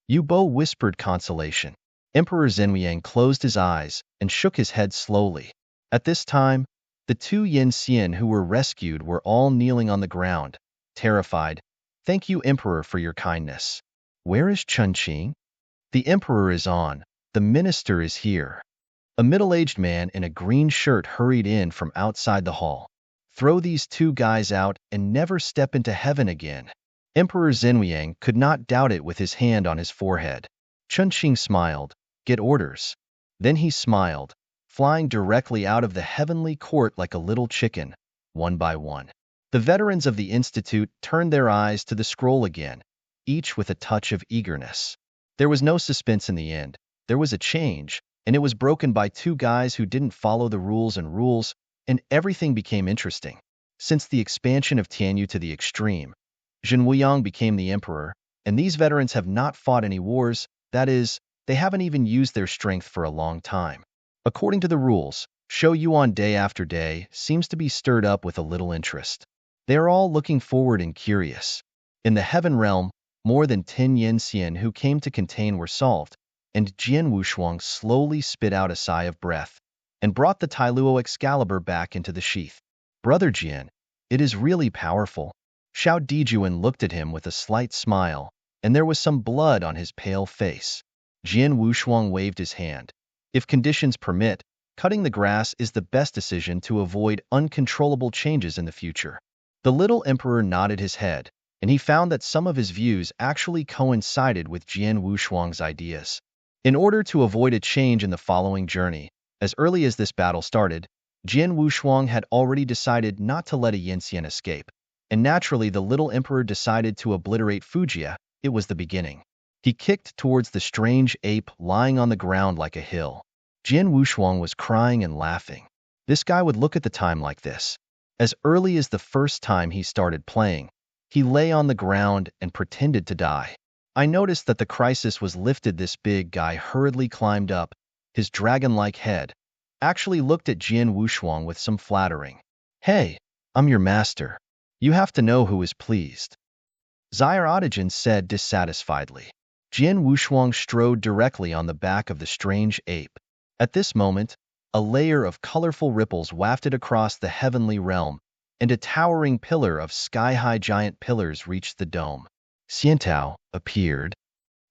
Yu Bo whispered consolation. Emperor Zhenwuyang closed his eyes and shook his head slowly. At this time, the 2 Yin Xian who were rescued were all kneeling on the ground, terrified. "Thank you, Emperor, for your kindness." "Where is Chunqing?" "The Emperor is on. The minister is here." A middle-aged man in a green shirt hurried in from outside the hall. "Throw these 2 guys out and never step into heaven again." Emperor Zhenwuyang could not doubt it with his hand on his forehead. Chunqing smiled. "Get orders." Then he smiled, flying directly out of the heavenly court like a little chicken, one by one. The veterans of the institute turned their eyes to the scroll again, each with a touch of eagerness. There was no suspense in the end. There was a change, and it was broken by 2 guys who didn't follow the rules, and everything became interesting. Since the expansion of Tianyu to the extreme, Zhenwuyang became the emperor, and these veterans have not fought any wars, that is, They haven't even used their strength for a long time. According to the rules, Shou Yuan day after day seems to be stirred up with a little interest. They are all looking forward and curious. In the heaven realm, more than 10 Yin who came to contain were solved, and Jian Wushuang slowly spit out a sigh of breath and brought the Tailuo Excalibur back into the sheath. Brother Jian, it is really powerful. Xiao Dijuan looked at him with a slight smile, and there was some blood on his pale face. Jian Wushuang waved his hand. If conditions permit, cutting the grass is the best decision to avoid uncontrollable changes in the future. The little emperor nodded his head, and he found that some of his views actually coincided with Jian Wushuang's ideas. In order to avoid a change in the following journey, as early as this battle started, Jian Wushuang had already decided not to let a Yinxian escape, and naturally the little emperor decided to obliterate Fujia. It was the beginning. He kicked towards the strange ape lying on the ground like a hill. Jian Wushuang was crying and laughing. This guy would look at the time like this. As early as the first time he started playing, he lay on the ground and pretended to die. I noticed that the crisis was lifted. This big guy hurriedly climbed up, his dragon-like head, actually looked at Jian Wushuang with some flattering. Hey, I'm your master. You have to know who is pleased. Zaire Otogen said dissatisfiedly. Jian Wushuang strode directly on the back of the strange ape. At this moment, a layer of colorful ripples wafted across the heavenly realm, and a towering pillar of sky-high giant pillars reached the dome. Xiantao appeared.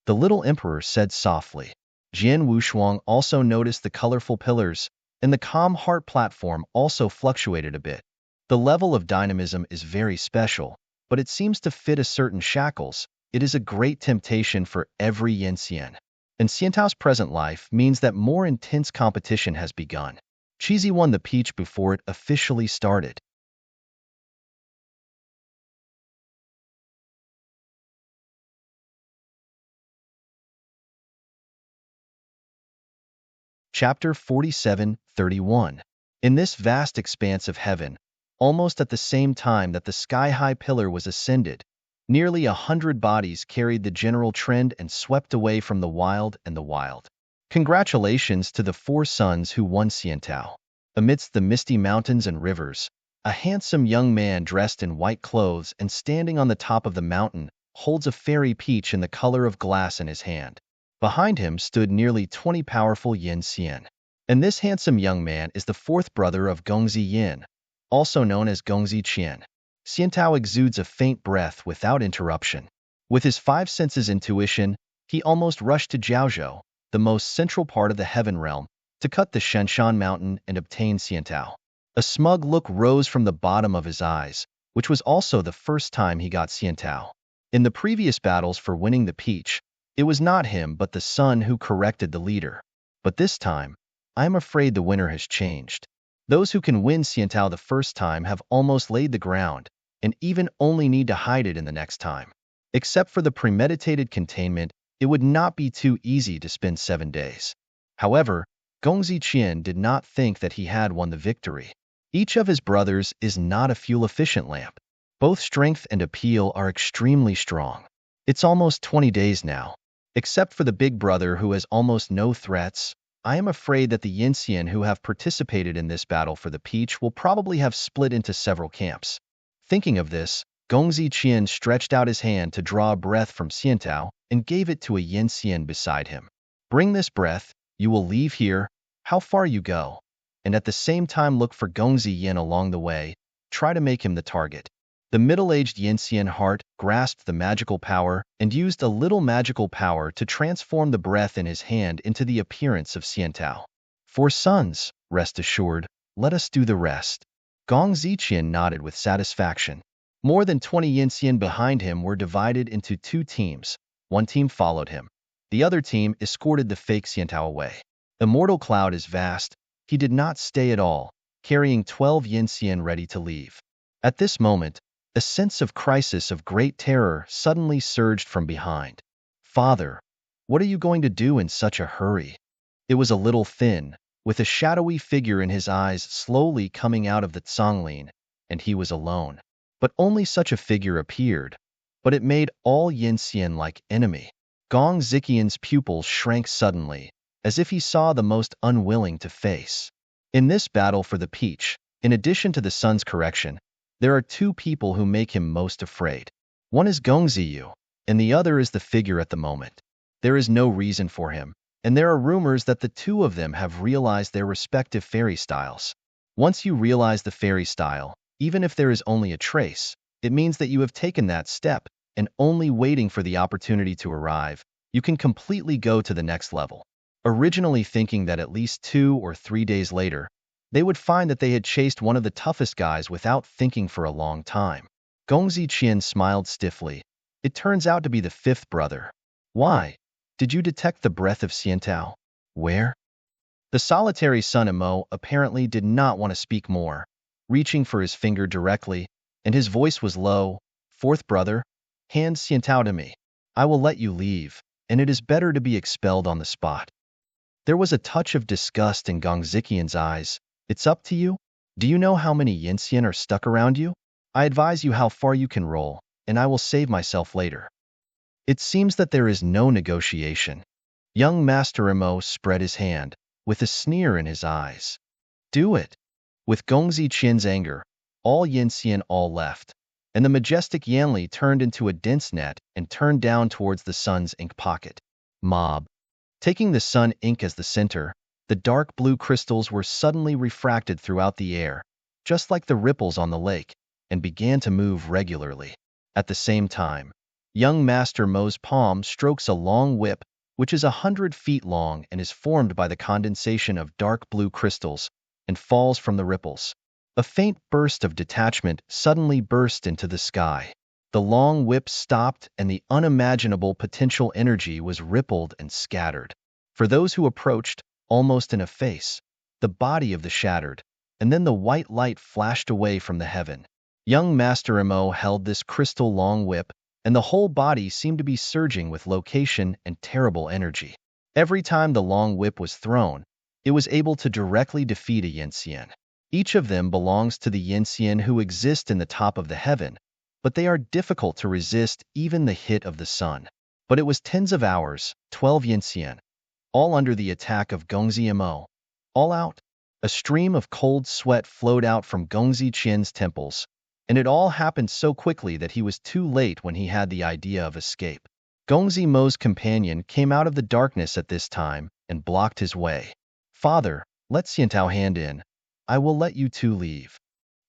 The little emperor said softly. Jian Wushuang also noticed the colorful pillars, and the calm heart platform also fluctuated a bit. The level of dynamism is very special, but it seems to fit a certain shackles. It is a great temptation for every Yinxian. And Xiantao's present life means that more intense competition has begun. Cheesy won the peach before it officially started. Chapter 47:31. In this vast expanse of heaven, almost at the same time that the sky-high pillar was ascended, nearly 100 bodies carried the general trend and swept away from the wild and the wild. Congratulations to the 4 sons who won Xiantao. Amidst the misty mountains and rivers, a handsome young man dressed in white clothes and standing on the top of the mountain holds a fairy peach in the color of glass in his hand. Behind him stood nearly 20 powerful Yin Xian. And this handsome young man is the 4th brother of Gongzi Yin, also known as Gongzi Qian. Xiantao exudes a faint breath without interruption. With his 5 senses intuition, he almost rushed to Jiaozhou, the most central part of the heaven realm, to cut the Shenshan mountain and obtain Xiantao. A smug look rose from the bottom of his eyes, which was also the first time he got Xiantao. In the previous battles for winning the peach, it was not him but the son who corrected the leader. But this time, I am afraid the winner has changed. Those who can win Xiantao the first time have almost laid the ground, and even only need to hide it in the next time. Except for the premeditated containment, it would not be too easy to spend 7 days. However, Gongzi Qian did not think that he had won the victory. Each of his brothers is not a fuel-efficient lamp. Both strength and appeal are extremely strong. It's almost 20 days now. Except for the big brother who has almost no threats, I am afraid that the Yinxian who have participated in this battle for the peach will probably have split into several camps. Thinking of this, Gongzi Qian stretched out his hand to draw a breath from Xiantao and gave it to a Yinxian beside him. Bring this breath, you will leave here, how far you go, and at the same time look for Gongzi Yin along the way, try to make him the target. The middle-aged Yinxian heart grasped the magical power and used a little magical power to transform the breath in his hand into the appearance of Xiantao. 4 sons, rest assured, let us do the rest. Gong Ziqian nodded with satisfaction. More than 20 Yinxian behind him were divided into 2 teams. One team followed him. The other team escorted the fake Xiantao away. Immortal Cloud is vast. He did not stay at all, carrying 12 Yinxian ready to leave. At this moment, a sense of crisis of great terror suddenly surged from behind. Father, what are you going to do in such a hurry? It was a little thin, with a shadowy figure in his eyes slowly coming out of the Zhonglin, and he was alone. But only such a figure appeared, but it made all Yinxian like enemy. Gong Ziqian's pupils shrank suddenly, as if he saw the most unwilling to face. In this battle for the peach, in addition to the sun's correction, there are two people who make him most afraid. One is Gong Ziyu, and the other is the figure at the moment. There is no reason for him, and there are rumors that the two of them have realized their respective fairy styles. Once you realize the fairy style, even if there is only a trace, it means that you have taken that step, and only waiting for the opportunity to arrive, you can completely go to the next level. Originally thinking that at least 2 or 3 days later, they would find that they had chased one of the toughest guys without thinking for a long time. Gongzi Qian smiled stiffly. It turns out to be the fifth brother. Why? Did you detect the breath of Xiantao? Where? The solitary son Imo apparently did not want to speak more, reaching for his finger directly, and his voice was low. Fourth brother, hand Xiantao to me. I will let you leave, and it is better to be expelled on the spot. There was a touch of disgust in Gong Ziqian's eyes. It's up to you? Do you know how many Yinxian are stuck around you? I advise you how far you can roll, and I will save myself later. It seems that there is no negotiation. Young Master Imo spread his hand, with a sneer in his eyes. Do it. With Gongzi Qian's anger, all Yinxian all left, and the majestic Yanli turned into a dense net and turned down towards the sun's ink pocket. Mob. Taking the sun ink as the center, the dark blue crystals were suddenly refracted throughout the air, just like the ripples on the lake, and began to move regularly. At the same time, young Master Mo's palm strokes a long whip, which is 100 feet long and is formed by the condensation of dark blue crystals, and falls from the ripples. A faint burst of detachment suddenly burst into the sky. The long whip stopped and the unimaginable potential energy was rippled and scattered. For those who approached, almost in a face, the body of the shattered, and then the white light flashed away from the heaven. Young Master Imo held this crystal long whip, and the whole body seemed to be surging with location and terrible energy. Every time the long whip was thrown, it was able to directly defeat a Yinxian. Each of them belongs to the Yinxian who exist in the top of the heaven, but they are difficult to resist even the hit of the sun. But it was tens of hours, 12 Yinxian, all under the attack of Gongzi Imo. All out. A stream of cold sweat flowed out from Gongzi Qian's temples, and it all happened so quickly that he was too late when he had the idea of escape. Gongzi Mo's companion came out of the darkness at this time and blocked his way. Father, let Xiantao hand in. I will let you two leave.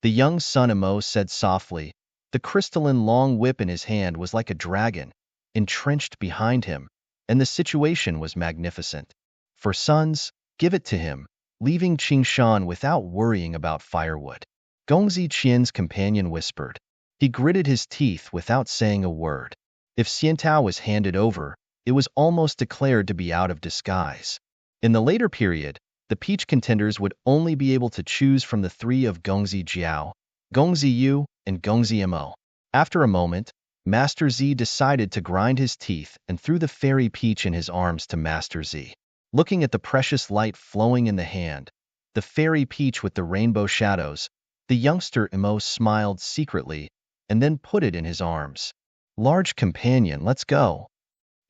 The young son Imo said softly. The crystalline long whip in his hand was like a dragon, entrenched behind him, and the situation was magnificent. For sons, give it to him, leaving Qingshan without worrying about firewood. Gongzi Qian's companion whispered. He gritted his teeth without saying a word. If Xiantao was handed over, it was almost declared to be out of disguise. In the later period, the peach contenders would only be able to choose from the three of Gongzi Jiao, Gongzi Yu, and Gongzi Imo. After a moment, Master Z decided to grind his teeth and threw the fairy peach in his arms to Master Z. Looking at the precious light flowing in the hand, the fairy peach with the rainbow shadows, the youngster Imo smiled secretly and then put it in his arms. Large companion, let's go.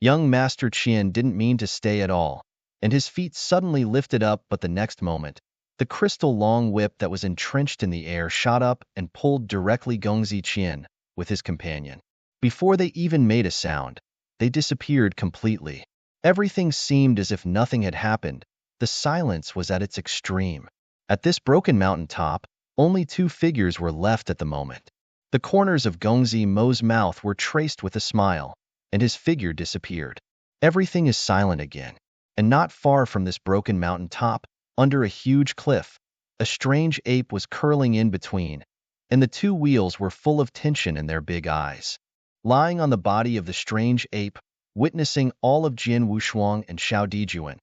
Young Master Qian didn't mean to stay at all, and his feet suddenly lifted up, but the next moment, the crystal long whip that was entrenched in the air shot up and pulled directly Gongzi Qian with his companion. Before they even made a sound, they disappeared completely. Everything seemed as if nothing had happened. The silence was at its extreme. At this broken mountain top, only two figures were left at the moment. The corners of Gongzi Mo's mouth were traced with a smile, and his figure disappeared. Everything is silent again. And not far from this broken mountain top, under a huge cliff, a strange ape was curling in between, and the two wheels were full of tension in their big eyes. Lying on the body of the strange ape, witnessing all of Jian Wushuang and Xiao Dijuan,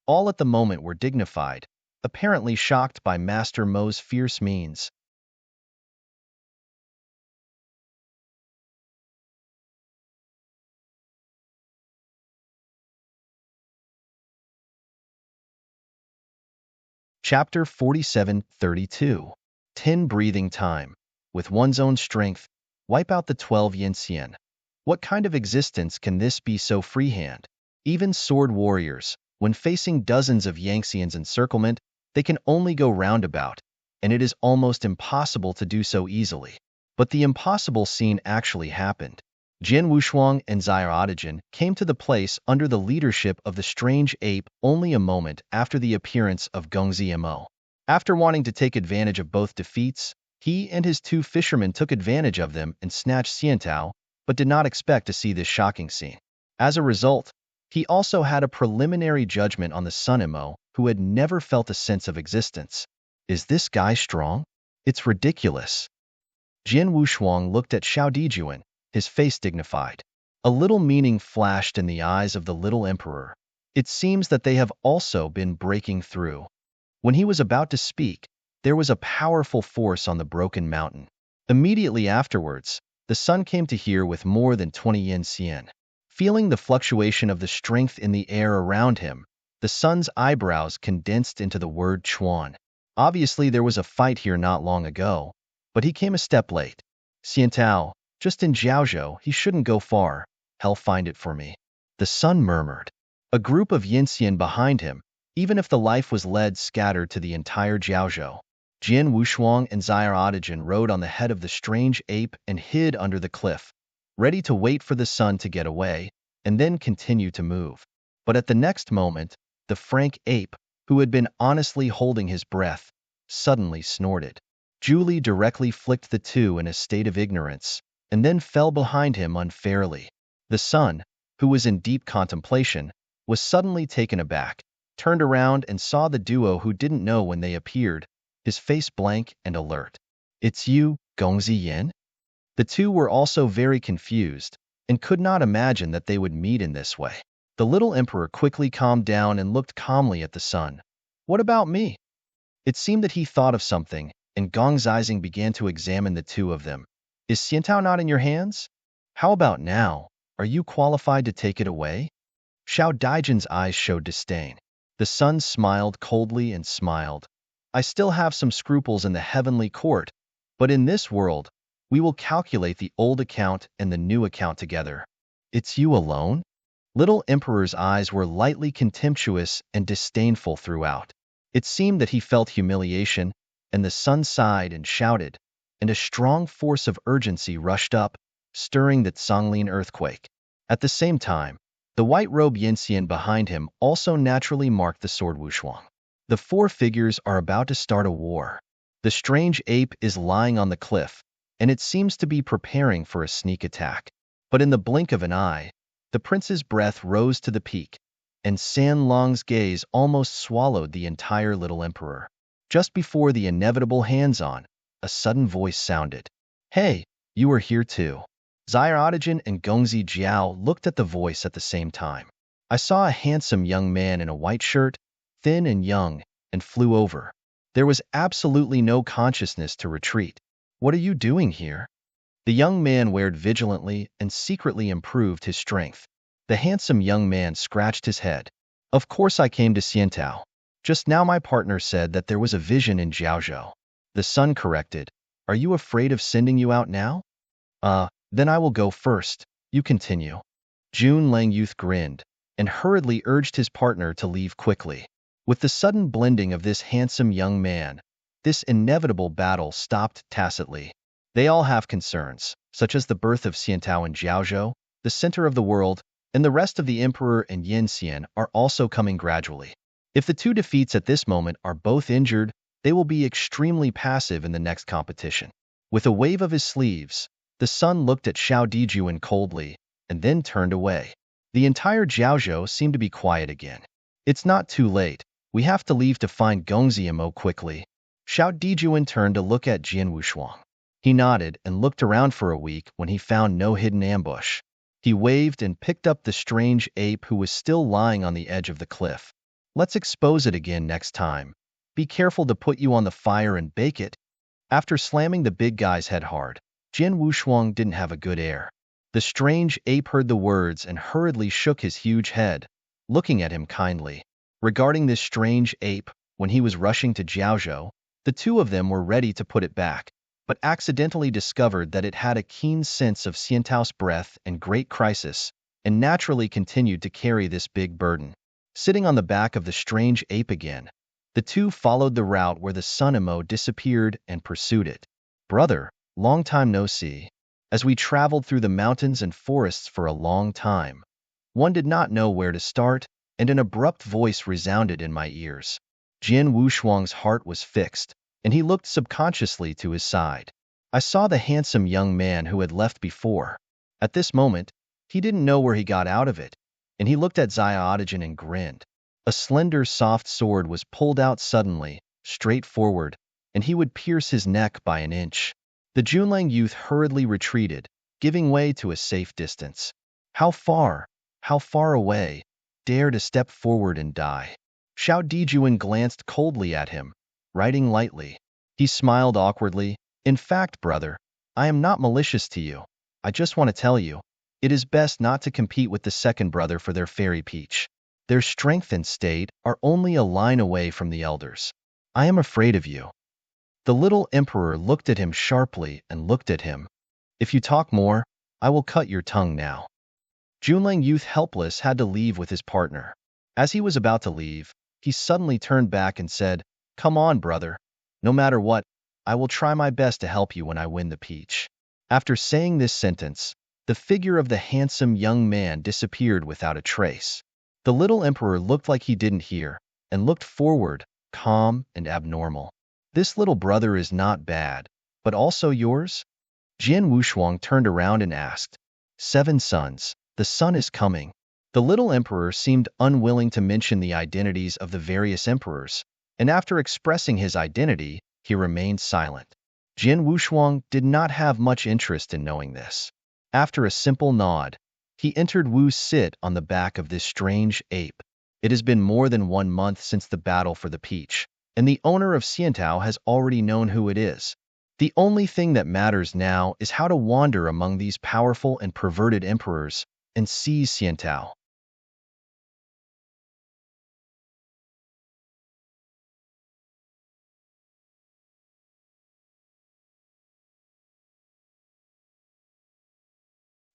all at the moment were dignified, apparently shocked by Master Mo's fierce means. Chapter 47:32. 10 Breathing time. With one's own strength, wipe out the 12 Yinxian. What kind of existence can this be so freehand? Even sword warriors, when facing dozens of Yangtze's encirclement, they can only go roundabout, and it is almost impossible to do so easily. But the impossible scene actually happened. Jian Wushuang and Xiaodaijin came to the place under the leadership of the strange ape only a moment after the appearance of Gongzi Mo. After wanting to take advantage of both defeats, he and his two fishermen took advantage of them and snatched Xiantao, but did not expect to see this shocking scene. As a result, he also had a preliminary judgment on the Sun Mo, who had never felt a sense of existence. Is this guy strong? It's ridiculous. Jian Wushuang looked at Xiao Dijuan, his face dignified. A little meaning flashed in the eyes of the little emperor. It seems that they have also been breaking through. When he was about to speak, there was a powerful force on the broken mountain. Immediately afterwards, the sun came to here with more than 20 yin xian. Feeling the fluctuation of the strength in the air around him, the sun's eyebrows condensed into the word chuan. Obviously, there was a fight here not long ago, but he came a step late. Xiantao, just in Jiaozhou, he shouldn't go far. Hell find it for me. The sun murmured. A group of Yinxian behind him, even if the life was led scattered to the entire Jiaozhou. Jian Wushuang and Xiaodaijin rode on the head of the strange ape and hid under the cliff, ready to wait for the sun to get away, and then continue to move. But at the next moment, the frank ape, who had been honestly holding his breath, suddenly snorted. Julie directly flicked the two in a state of ignorance, and then fell behind him unfairly. The sun, who was in deep contemplation, was suddenly taken aback, turned around and saw the duo who didn't know when they appeared, his face blank and alert. It's you, Gongzi Yin? The two were also very confused, and could not imagine that they would meet in this way. The little emperor quickly calmed down and looked calmly at the sun. What about me? It seemed that he thought of something, and Gong Zizing began to examine the two of them. Is Xiantao not in your hands? How about now? Are you qualified to take it away? Xiao Daijin's eyes showed disdain. The sun smiled coldly and smiled. I still have some scruples in the heavenly court, but in this world, we will calculate the old account and the new account together. It's you alone? Little Emperor's eyes were lightly contemptuous and disdainful throughout. It seemed that he felt humiliation, and the sun sighed and shouted, and a strong force of urgency rushed up, stirring the Songlin earthquake. At the same time, the white-robed Yinxian behind him also naturally marked the sword Wushuang. The four figures are about to start a war. The strange ape is lying on the cliff, and it seems to be preparing for a sneak attack. But in the blink of an eye, the prince's breath rose to the peak, and San Long's gaze almost swallowed the entire little emperor. Just before the inevitable hands-on, a sudden voice sounded. Hey, you are here too. Xiaodaijin and Gongzi Jiao looked at the voice at the same time. I saw a handsome young man in a white shirt, thin and young, and flew over. There was absolutely no consciousness to retreat. What are you doing here? The young man wared vigilantly and secretly improved his strength. The handsome young man scratched his head. Of course I came to Xiantao. Just now my partner said that there was a vision in Jiaozhou. The sun corrected. Are you afraid of sending you out now? Then I will go first. You continue. Jun Lang Youth grinned, and hurriedly urged his partner to leave quickly. With the sudden blending of this handsome young man, this inevitable battle stopped tacitly. They all have concerns, such as the birth of Xiantao in Jiaozhou, the center of the world, and the rest of the emperor and Yinxian are also coming gradually. If the two defeats at this moment are both injured, they will be extremely passive in the next competition. With a wave of his sleeves, the sun looked at Xiao Dijuan coldly, and then turned away. The entire Jiaozhou seemed to be quiet again. It's not too late. We have to leave to find Gongzi Mo quickly. Xiao Dijuan turned to look at Jian Wushuang. He nodded and looked around for a week when he found no hidden ambush. He waved and picked up the strange ape who was still lying on the edge of the cliff. Let's expose it again next time. Be careful to put you on the fire and bake it. After slamming the big guy's head hard, Jian Wushuang didn't have a good air. The strange ape heard the words and hurriedly shook his huge head, looking at him kindly. Regarding this strange ape, when he was rushing to Jiaozhou, the two of them were ready to put it back, but accidentally discovered that it had a keen sense of Xiantao's breath and great crisis, and naturally continued to carry this big burden. Sitting on the back of the strange ape again, the two followed the route where the sun emo disappeared and pursued it. Brother, long time no see. As we traveled through the mountains and forests for a long time, one did not know where to start, and an abrupt voice resounded in my ears. Jian Wushuang's heart was fixed, and he looked subconsciously to his side. I saw the handsome young man who had left before. At this moment, he didn't know where he got out of it, and he looked at Xiaodajan and grinned. A slender, soft sword was pulled out suddenly, straight forward, and he would pierce his neck by an inch. The Junlang youth hurriedly retreated, giving way to a safe distance. How far away? Dare to step forward and die. Xiao Dijuan glanced coldly at him, writing lightly. He smiled awkwardly. In fact, brother, I am not malicious to you. I just want to tell you, it is best not to compete with the second brother for their fairy peach. Their strength and state are only a line away from the elders. I am afraid of you. The little emperor looked at him sharply and looked at him. If you talk more, I will cut your tongue now. Junlang youth helpless had to leave with his partner. As he was about to leave, he suddenly turned back and said, Come on, brother. No matter what, I will try my best to help you when I win the peach. After saying this sentence, the figure of the handsome young man disappeared without a trace. The little emperor looked like he didn't hear, and looked forward, calm and abnormal. This little brother is not bad, but also yours? Jian Wushuang turned around and asked. 7 sons, the sun is coming. The little emperor seemed unwilling to mention the identities of the various emperors, and after expressing his identity, he remained silent. Jian Wushuang did not have much interest in knowing this. After a simple nod, he entered Wu's sit on the back of this strange ape. It has been more than 1 month since the battle for the peach, and the owner of Xiantao has already known who it is. The only thing that matters now is how to wander among these powerful and perverted emperors and seize Xiantao.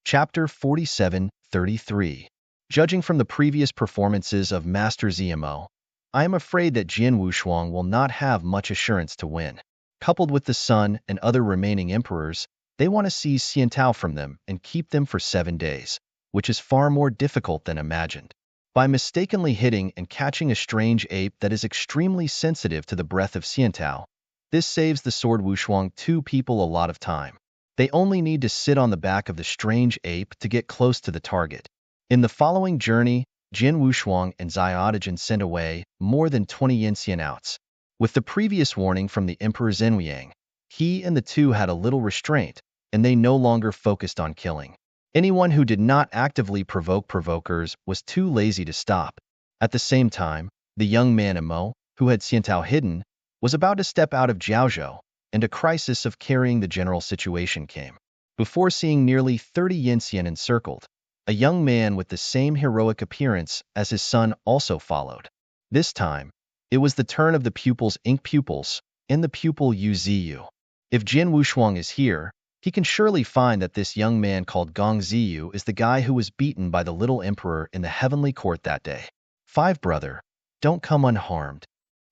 Chapter 47:33. Judging from the previous performances of Master Zmo, I am afraid that Jian Wushuang will not have much assurance to win. Coupled with the sun and other remaining emperors, they want to seize Xiantao from them and keep them for 7 days, which is far more difficult than imagined. By mistakenly hitting and catching a strange ape that is extremely sensitive to the breath of Xiantao, this saves the Sword Wushuang 2 people a lot of time. They only need to sit on the back of the strange ape to get close to the target. In the following journey, Jian Wushuang and Xiaodajan sent away more than 20 Yinxian outs. With the previous warning from the Emperor Zhenliang, he and the two had a little restraint, and they no longer focused on killing. Anyone who did not actively provoke provokers was too lazy to stop. At the same time, the young man Imo, who had Xiantao hidden, was about to step out of Jiaozhou, and a crisis of carrying the general situation came. Before seeing nearly 30 Yinxian encircled, a young man with the same heroic appearance as his son also followed. This time, it was the turn of the pupils ink pupils, and the pupil Uziyu. If Jian Wushuang is here, he can surely find that this young man called Gong Ziyu is the guy who was beaten by the little emperor in the heavenly court that day. 5 brother, don't come unharmed.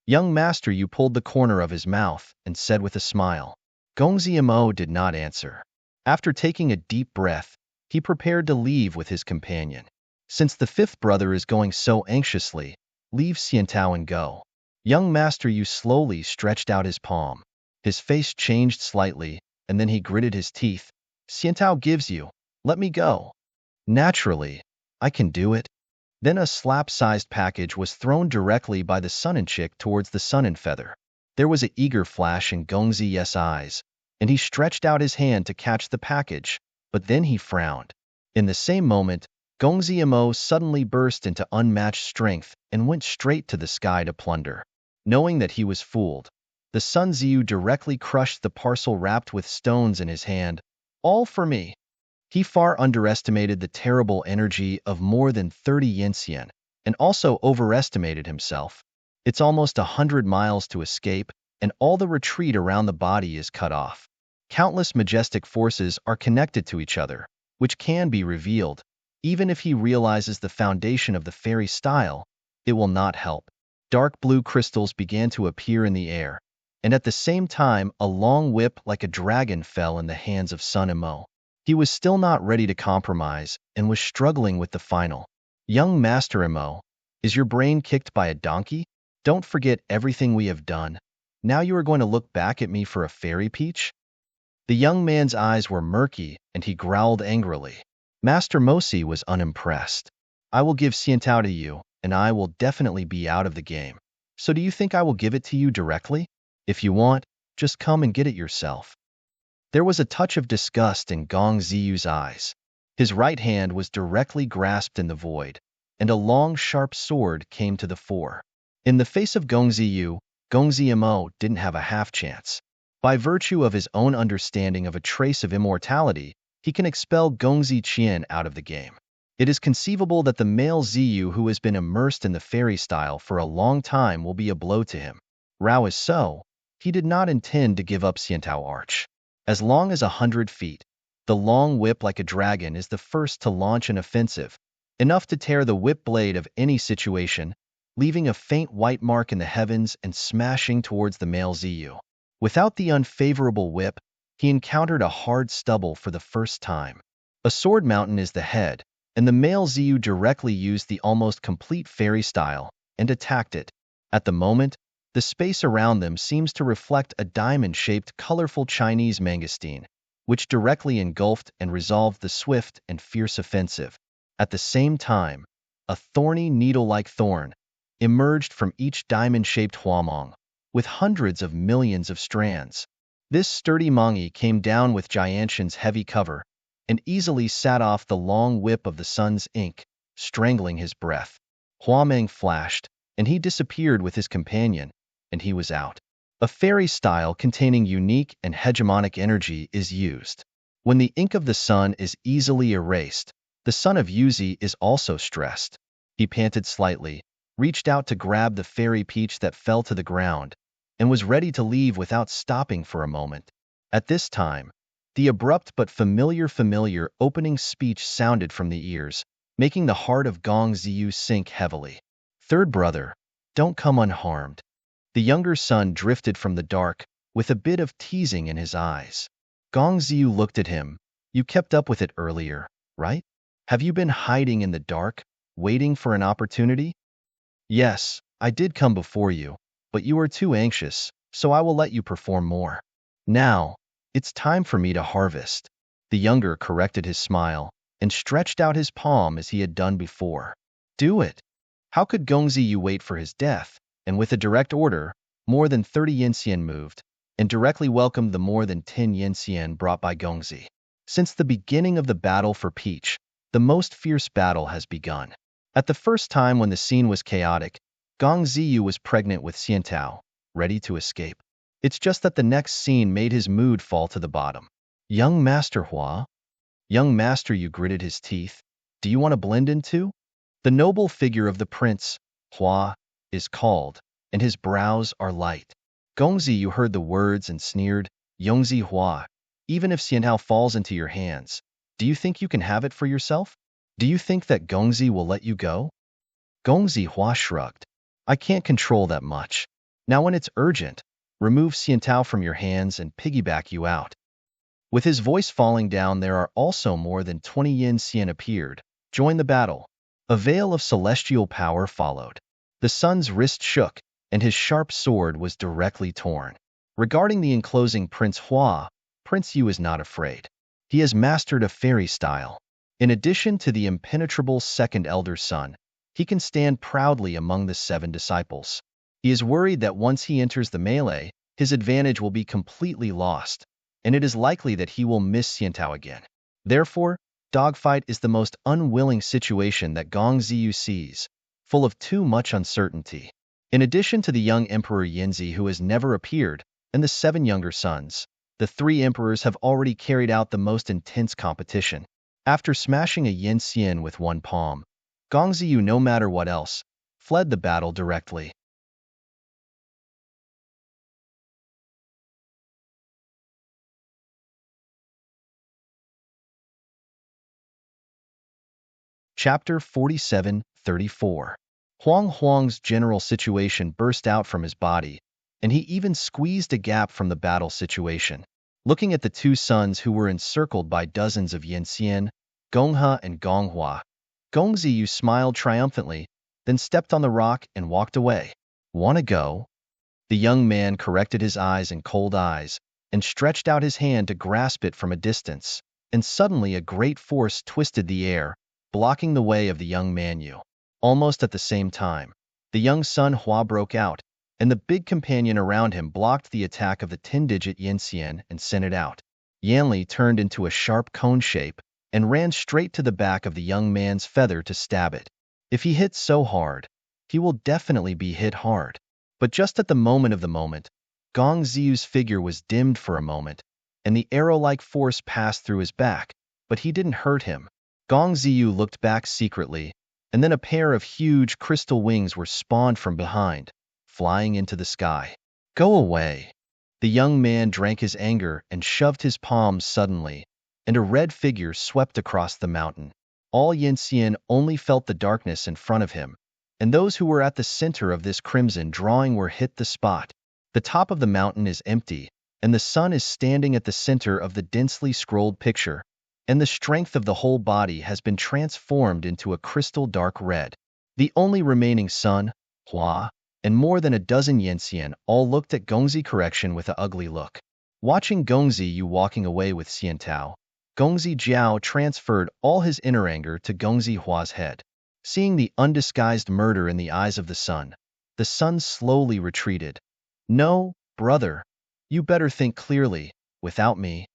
Young master Yu pulled the corner of his mouth and said with a smile. Gongzi Mo did not answer. After taking a deep breath, he prepared to leave with his companion. Since the 5th brother is going so anxiously, leave Xiantao and go. Young master Yu slowly stretched out his palm. His face changed slightly, and then he gritted his teeth. Xiantao gives you. Let me go. Naturally, I can do it. Then a slap-sized package was thrown directly by the Sun and Chick towards the Sun and Feather. There was an eager flash in Gongzi's eyes, and he stretched out his hand to catch the package, but then he frowned. In the same moment, Gongzi Mo suddenly burst into unmatched strength and went straight to the sky to plunder. Knowing that he was fooled, the Sun Ziyu directly crushed the parcel wrapped with stones in his hand. All for me. He far underestimated the terrible energy of more than 30 Yinxian, and also overestimated himself. It's almost 100 miles to escape, and all the retreat around the body is cut off. Countless majestic forces are connected to each other, which can be revealed. Even if he realizes the foundation of the fairy style, it will not help. Dark blue crystals began to appear in the air, and at the same time a long whip like a dragon fell in the hands of Sun Imo. He was still not ready to compromise and was struggling with the final. Young Master Imo, is your brain kicked by a donkey? Don't forget everything we have done. Now you are going to look back at me for a fairy peach? The young man's eyes were murky, and he growled angrily. Master Mosi was unimpressed. I will give Xiantao to you, and I will definitely be out of the game. So do you think I will give it to you directly? If you want, just come and get it yourself. There was a touch of disgust in Gong Ziyu's eyes. His right hand was directly grasped in the void, and a long, sharp sword came to the fore. In the face of Gong Ziyu, Gong Ziyamo didn't have a half chance. By virtue of his own understanding of a trace of immortality, he can expel Gong Ziqian out of the game. It is conceivable that the male Ziyu who has been immersed in the fairy style for a long time will be a blow to him. Rao is so, he did not intend to give up Xiantao Arch. As long as 100 feet, the long whip like a dragon is the first to launch an offensive, enough to tear the whip blade of any situation, leaving a faint white mark in the heavens and smashing towards the male Ziyu. Without the unfavorable whip, he encountered a hard stubble for the first time. A sword mountain is the head, and the male Ziyu directly used the almost complete fairy style and attacked it. At the moment, the space around them seems to reflect a diamond-shaped colorful Chinese mangosteen, which directly engulfed and resolved the swift and fierce offensive. At the same time, a thorny needle-like thorn emerged from each diamond-shaped huamong, with hundreds of millions of strands. This sturdy mangi came down with Jianshan's heavy cover and easily sat off the long whip of the sun's ink, strangling his breath. Huameng flashed, and he disappeared with his companion, and he was out. A fairy style containing unique and hegemonic energy is used. When the ink of the sun is easily erased, the son of Yuzi is also stressed. He panted slightly, reached out to grab the fairy peach that fell to the ground, and was ready to leave without stopping for a moment. At this time, the abrupt but familiar opening speech sounded from the ears, making the heart of Gong Ziyu sink heavily. Third brother, don't come unharmed. The younger son drifted from the dark, with a bit of teasing in his eyes. Gong Ziyu looked at him. You kept up with it earlier, right? Have you been hiding in the dark, waiting for an opportunity? Yes, I did come before you, but you are too anxious, so I will let you perform more. Now, it's time for me to harvest. The younger corrected his smile and stretched out his palm as he had done before. Do it. How could Gongzi wait for his death? And with a direct order, more than 30 Yinxian moved, and directly welcomed the more than 10 Yinxian brought by Gongzi. Since the beginning of the battle for Peach, the most fierce battle has begun. At the first time when the scene was chaotic, Gong Ziyu was pregnant with Xiantao, ready to escape. It's just that the next scene made his mood fall to the bottom. Young Master Hua? Young Master Yu gritted his teeth. Do you want to blend in too? The noble figure of the prince, Hua, is called, and his brows are light. Gongzi Yu heard the words and sneered, Yongzi Hua, even if Xiantao falls into your hands, do you think you can have it for yourself? Do you think that Gongzi will let you go? Gongzi Hua shrugged. I can't control that much. Now when it's urgent, remove Xiantao from your hands and piggyback you out. With his voice falling down, there are also more than 20 Yin Xian appeared. Join the battle. A veil of celestial power followed. The sun's wrist shook, and his sharp sword was directly torn. Regarding the enclosing Prince Hua, Prince Yu is not afraid. He has mastered a fairy style. In addition to the impenetrable second elder son, he can stand proudly among the 7 disciples. He is worried that once he enters the melee, his advantage will be completely lost, and it is likely that he will miss Xiantao again. Therefore, dogfight is the most unwilling situation that Gong Ziyu sees, full of too much uncertainty. In addition to the young Emperor Yinzi who has never appeared, and the 7 younger sons, the 3 emperors have already carried out the most intense competition. After smashing a Yin Xian with one palm, Gong Ziyu, no matter what else, fled the battle directly. Chapter 47:34. Huang Huang's general situation burst out from his body, and he even squeezed a gap from the battle situation. Looking at the two sons who were encircled by dozens of Yanxian, Gonghe and Gonghua, Gongziyu smiled triumphantly, then stepped on the rock and walked away. "Wanna go?" The young man corrected his eyes and cold eyes, and stretched out his hand to grasp it from a distance, and suddenly a great force twisted the air, blocking the way of the young Manyu. Almost at the same time, the young son Hua broke out, and the big companion around him blocked the attack of the 10-digit Yanxian and sent it out. Yanli turned into a sharp cone shape and ran straight to the back of the young man's feather to stab it. If he hits so hard, he will definitely be hit hard. But just at the moment, Gong Ziyu's figure was dimmed for a moment, and the arrow-like force passed through his back, but he didn't hurt him. Gong Ziyu looked back secretly, and then a pair of huge crystal wings were spawned from behind, flying into the sky. "Go away!" The young man drank his anger and shoved his palms suddenly, and a red figure swept across the mountain. All Yanxian only felt the darkness in front of him, and those who were at the center of this crimson drawing were hit the spot. The top of the mountain is empty, and the sun is standing at the center of the densely scrolled picture, and the strength of the whole body has been transformed into a crystal dark red. The only remaining son, Hua, and more than a dozen Yanxian all looked at Gongzi Correction with an ugly look. Watching Gongzi Yu walking away with Xiantao, Gongzi Jiao transferred all his inner anger to Gongzi Hua's head. Seeing the undisguised murder in the eyes of the son slowly retreated. "No, brother, you better think clearly, without me."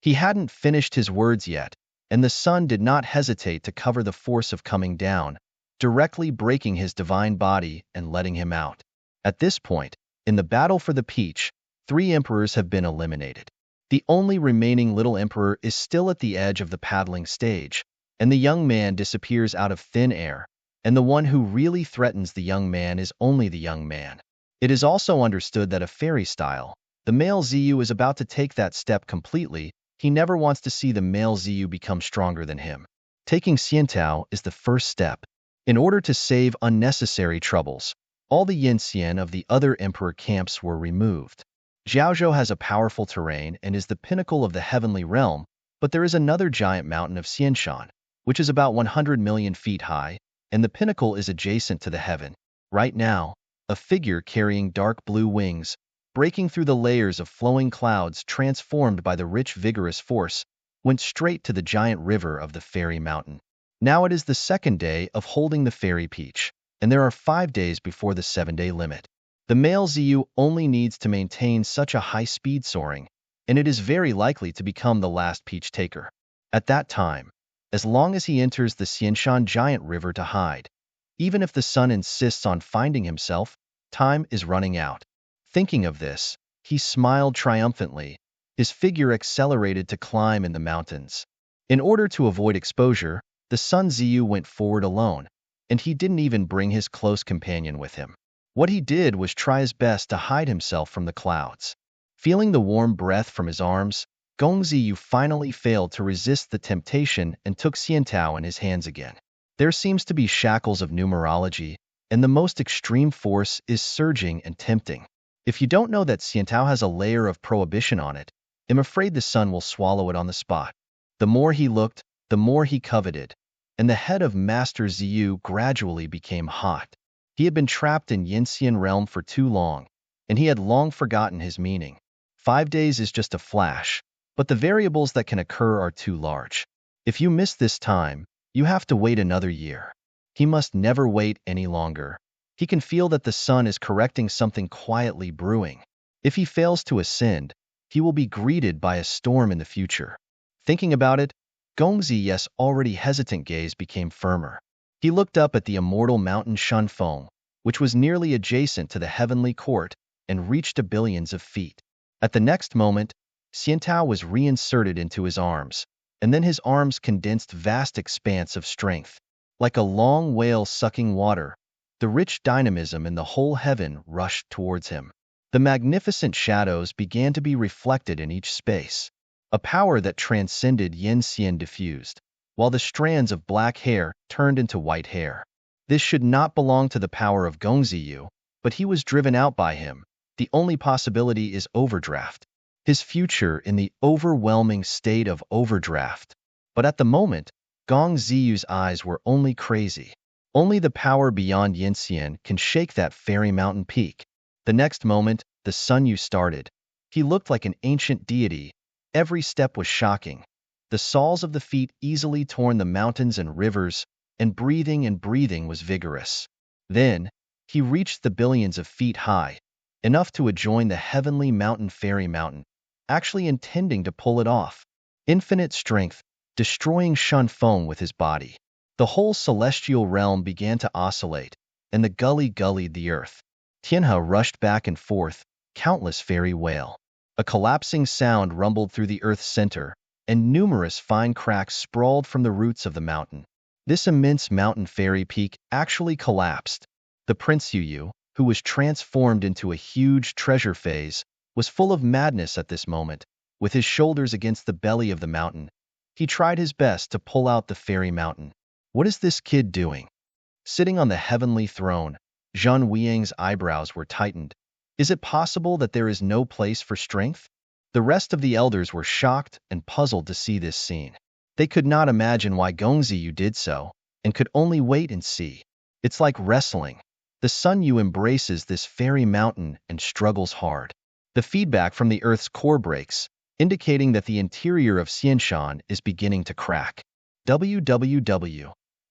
He hadn't finished his words yet, and the son did not hesitate to cover the force of coming down, directly breaking his divine body and letting him out. At this point, in the battle for the peach, 3 emperors have been eliminated. The only remaining little emperor is still at the edge of the paddling stage, and the young man disappears out of thin air, and the one who really threatens the young man is only the young man. It is also understood that a fairy style, the male Ziyu is about to take that step completely. He never wants to see the male Ziyu become stronger than him. Taking Xiantao is the first step. In order to save unnecessary troubles, all the Yanxian of the other emperor camps were removed. Jiaozhou has a powerful terrain and is the pinnacle of the heavenly realm, but there is another giant mountain of Xianshan, which is about 100 million feet high, and the pinnacle is adjacent to the heaven. Right now, a figure carrying dark blue wings, breaking through the layers of flowing clouds transformed by the rich vigorous force, went straight to the giant river of the fairy mountain. Now it is the 2nd day of holding the fairy peach, and there are 5 days before the 7-day limit. The male Ziyu only needs to maintain such a high speed soaring, and it is very likely to become the last peach taker. At that time, as long as he enters the Xianshan giant river to hide, even if the sun insists on finding himself, time is running out. Thinking of this, he smiled triumphantly. His figure accelerated to climb in the mountains. In order to avoid exposure, the Sun Ziyu went forward alone, and he didn't even bring his close companion with him. What he did was try his best to hide himself from the clouds. Feeling the warm breath from his arms, Gong Ziyu finally failed to resist the temptation and took Xiantao in his hands again. There seems to be shackles of numerology, and the most extreme force is surging and tempting. If you don't know that Xiantao has a layer of prohibition on it, I'm afraid the sun will swallow it on the spot. The more he looked, the more he coveted, and the head of Master Ziyu gradually became hot. He had been trapped in Yanxian realm for too long, and he had long forgotten his meaning. 5 days is just a flash, but the variables that can occur are too large. If you miss this time, you have to wait another year. He must never wait any longer. He can feel that the sun is correcting something quietly brewing. If he fails to ascend, he will be greeted by a storm in the future. Thinking about it, Gongzi's already hesitant gaze became firmer. He looked up at the immortal mountain Shunfeng, which was nearly adjacent to the heavenly court and reached to billions of feet. At the next moment, Xiantao was reinserted into his arms, and then his arms condensed vast expanse of strength. Like a long whale sucking water, the rich dynamism in the whole heaven rushed towards him. The magnificent shadows began to be reflected in each space. A power that transcended Yanxian diffused. while the strands of black hair turned into white hair. This should not belong to the power of Gongziyu, but he was driven out by him. The only possibility is overdraft. His future in the overwhelming state of overdraft. But at the moment, Gong Ziyu's eyes were only crazy. Only the power beyond Yinxian can shake that fairy mountain peak. The next moment, the Sun Yu started. He looked like an ancient deity. Every step was shocking. The soles of the feet easily torn the mountains and rivers, and breathing was vigorous. Then, he reached the billions of feet high, enough to adjoin the heavenly mountain fairy mountain, actually intending to pull it off. Infinite strength, destroying Shun Feng with his body. The whole celestial realm began to oscillate, and the gullied the earth. Tianhe rushed back and forth, countless fairy wail. A collapsing sound rumbled through the earth's center, and numerous fine cracks sprawled from the roots of the mountain. This immense mountain fairy peak actually collapsed. The Prince Yu, who was transformed into a huge treasure phase, was full of madness at this moment. With his shoulders against the belly of the mountain, he tried his best to pull out the fairy mountain. What is this kid doing? Sitting on the heavenly throne, Zhang Weiyang's eyebrows were tightened. Is it possible that there is no place for strength? The rest of the elders were shocked and puzzled to see this scene. They could not imagine why Gongziyu did so, and could only wait and see. It's like wrestling. The Sun Yu embraces this fairy mountain and struggles hard. The feedback from the Earth's core breaks, indicating that the interior of Xianshan is beginning to crack.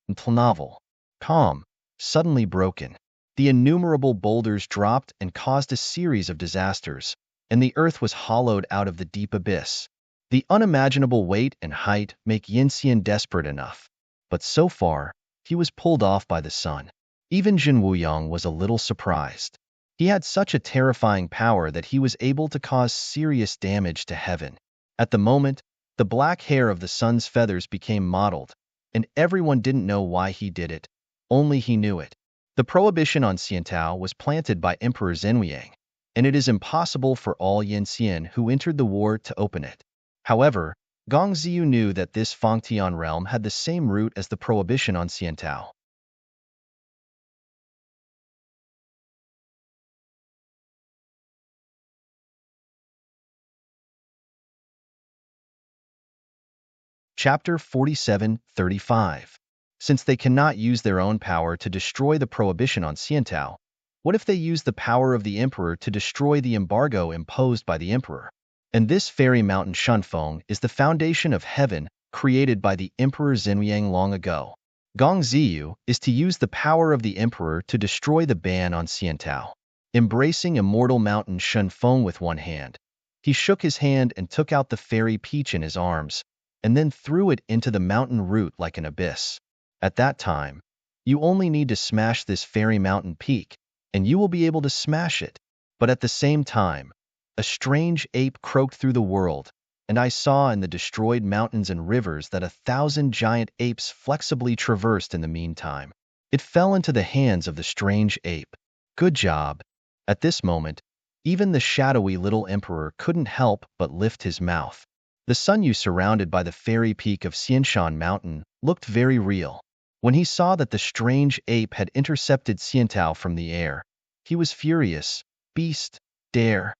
Unravel. Calm, suddenly broken. The innumerable boulders dropped and caused a series of disasters, and the earth was hollowed out of the deep abyss. The unimaginable weight and height make Yinxian desperate enough, but so far, he was pulled off by the sun. Even Jin Wuyang was a little surprised. He had such a terrifying power that he was able to cause serious damage to heaven. At the moment, the black hair of the sun's feathers became mottled, and everyone didn't know why he did it, only he knew it. The prohibition on Xiantao was planted by Emperor Zhenwuyang, and it is impossible for all Yinxian who entered the war to open it. However, Gongziyu knew that this Fangtian realm had the same root as the prohibition on Xiantao. Chapter 47:35. Since they cannot use their own power to destroy the prohibition on Xiantao, what if they use the power of the emperor to destroy the embargo imposed by the emperor? And this fairy mountain Shunfeng is the foundation of heaven created by the Emperor Zhenwuyang long ago. Gongziyu is to use the power of the emperor to destroy the ban on Xiantao. Embracing immortal mountain Shunfeng with one hand, he shook his hand and took out the fairy peach in his arms, and then threw it into the mountain root like an abyss. At that time, you only need to smash this fairy mountain peak, and you will be able to smash it. But at the same time, a strange ape croaked through the world, and I saw in the destroyed mountains and rivers that 1,000 giant apes flexibly traversed in the meantime. It fell into the hands of the strange ape. Good job. At this moment, even the shadowy little emperor couldn't help but lift his mouth. The Sun Yu surrounded by the fairy peak of Xianshan Mountain looked very real. When he saw that the strange ape had intercepted Xiantao from the air, he was furious. Beast, dare.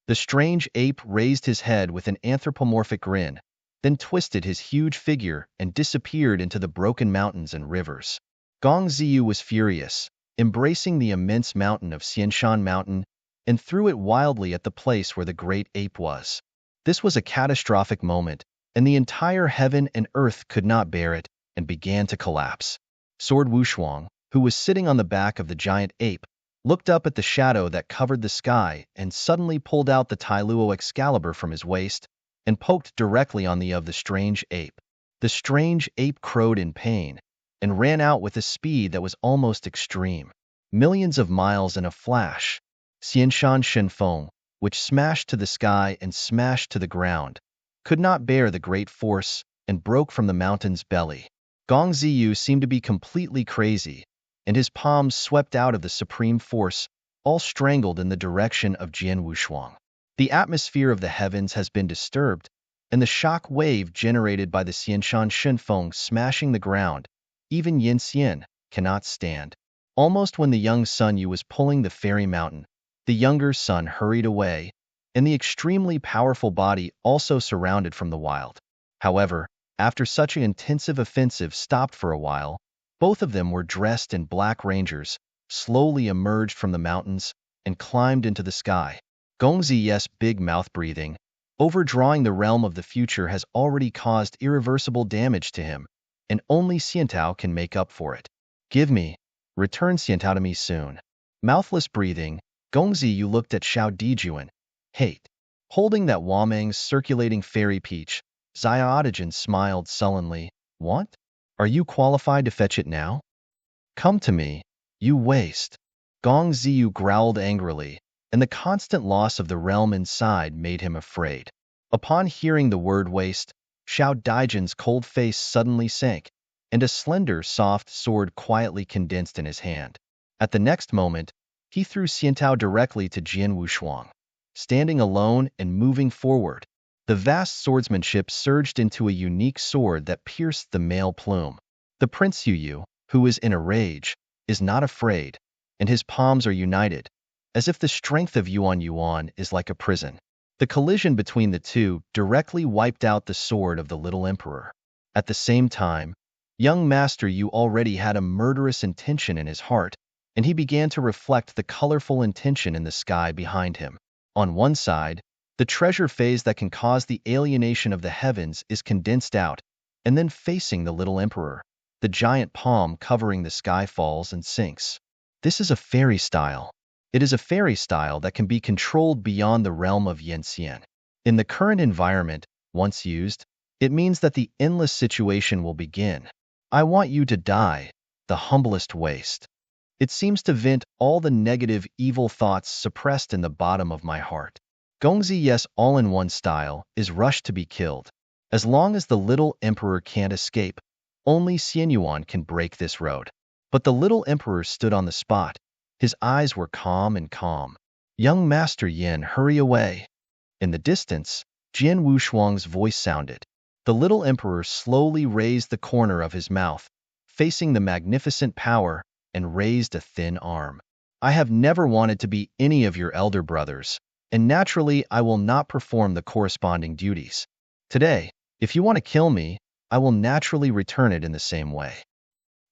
The strange ape raised his head with an anthropomorphic grin, then twisted his huge figure and disappeared into the broken mountains and rivers. Gongziyu was furious, embracing the immense mountain of Xianshan Mountain, and threw it wildly at the place where the great ape was. This was a catastrophic moment, and the entire heaven and earth could not bear it, and began to collapse. Sword Wushuang, who was sitting on the back of the giant ape, looked up at the shadow that covered the sky and suddenly pulled out the Tailuo Excalibur from his waist and poked directly on the strange ape. The strange ape crowed in pain and ran out with a speed that was almost extreme. Millions of miles in a flash. Xianshan Shenfeng, which smashed to the sky and smashed to the ground, could not bear the great force and broke from the mountain's belly. Gongziyu seemed to be completely crazy, and his palms swept out of the supreme force, all strangled in the direction of Jian Wushuang. The atmosphere of the heavens has been disturbed, and the shock wave generated by the Xianshan Shenfeng smashing the ground, even Yin Xian cannot stand. Almost when the young Sun Yu was pulling the fairy mountain, the younger son hurried away, and the extremely powerful body also surrounded from the wild. However, after such an intensive offensive stopped for a while, both of them were dressed in black rangers, slowly emerged from the mountains, and climbed into the sky. Gongzi's big mouth breathing, overdrawing the realm of the future, has already caused irreversible damage to him, and only Xiantao can make up for it. Return Xiantao to me soon. Mouthless breathing, Gongziyu looked at Xiao Dijuan. Hate. Holding that Wamang's circulating fairy peach, Xiaotijan smiled sullenly. What? Are you qualified to fetch it now? Come to me, you waste. Gong Ziyu growled angrily, and the constant loss of the realm inside made him afraid. Upon hearing the word waste, Xiao Daijan's cold face suddenly sank, and a slender, soft sword quietly condensed in his hand. At the next moment, he threw Xiantao directly to Jian Wushuang. Standing alone and moving forward, the vast swordsmanship surged into a unique sword that pierced the male plume. The Prince Yu, who is in a rage, is not afraid, and his palms are united, as if the strength of Yuan Yuan is like a prison. The collision between the two directly wiped out the sword of the little emperor. At the same time, young Master Yu already had a murderous intention in his heart, and he began to reflect the colorful intention in the sky behind him. On one side, the treasure phase that can cause the alienation of the heavens is condensed out, and then facing the little emperor, the giant palm covering the sky falls and sinks. This is a fairy style. It is a fairy style that can be controlled beyond the realm of Yanxian. In the current environment, once used, it means that the endless situation will begin. I want you to die, the humblest waste. It seems to vent all the negative, evil thoughts suppressed in the bottom of my heart. Gongzi Yes all-in-one style is rushed to be killed. As long as the little emperor can't escape, only Xianyuan can break this road. But the little emperor stood on the spot. His eyes were calm and calm. Young Master Yin, hurry away. In the distance, Jian Wushuang's voice sounded. The little emperor slowly raised the corner of his mouth, facing the magnificent power, and raised a thin arm. I have never wanted to be any of your elder brothers, and naturally I will not perform the corresponding duties. Today, if you want to kill me, I will naturally return it in the same way.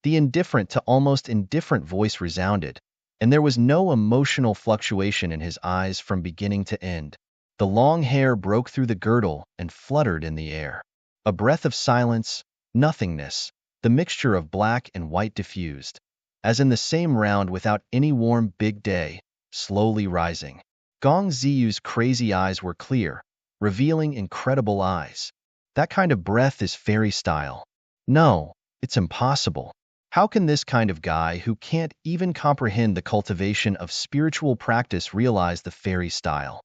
The indifferent to almost indifferent voice resounded, and there was no emotional fluctuation in his eyes from beginning to end. The long hair broke through the girdle and fluttered in the air. A breath of silence, nothingness, the mixture of black and white diffused, as in the same round without any warm big day, slowly rising. Gong Ziyu's crazy eyes were clear, revealing incredible eyes. That kind of breath is fairy style. No, it's impossible. How can this kind of guy who can't even comprehend the cultivation of spiritual practice realize the fairy style?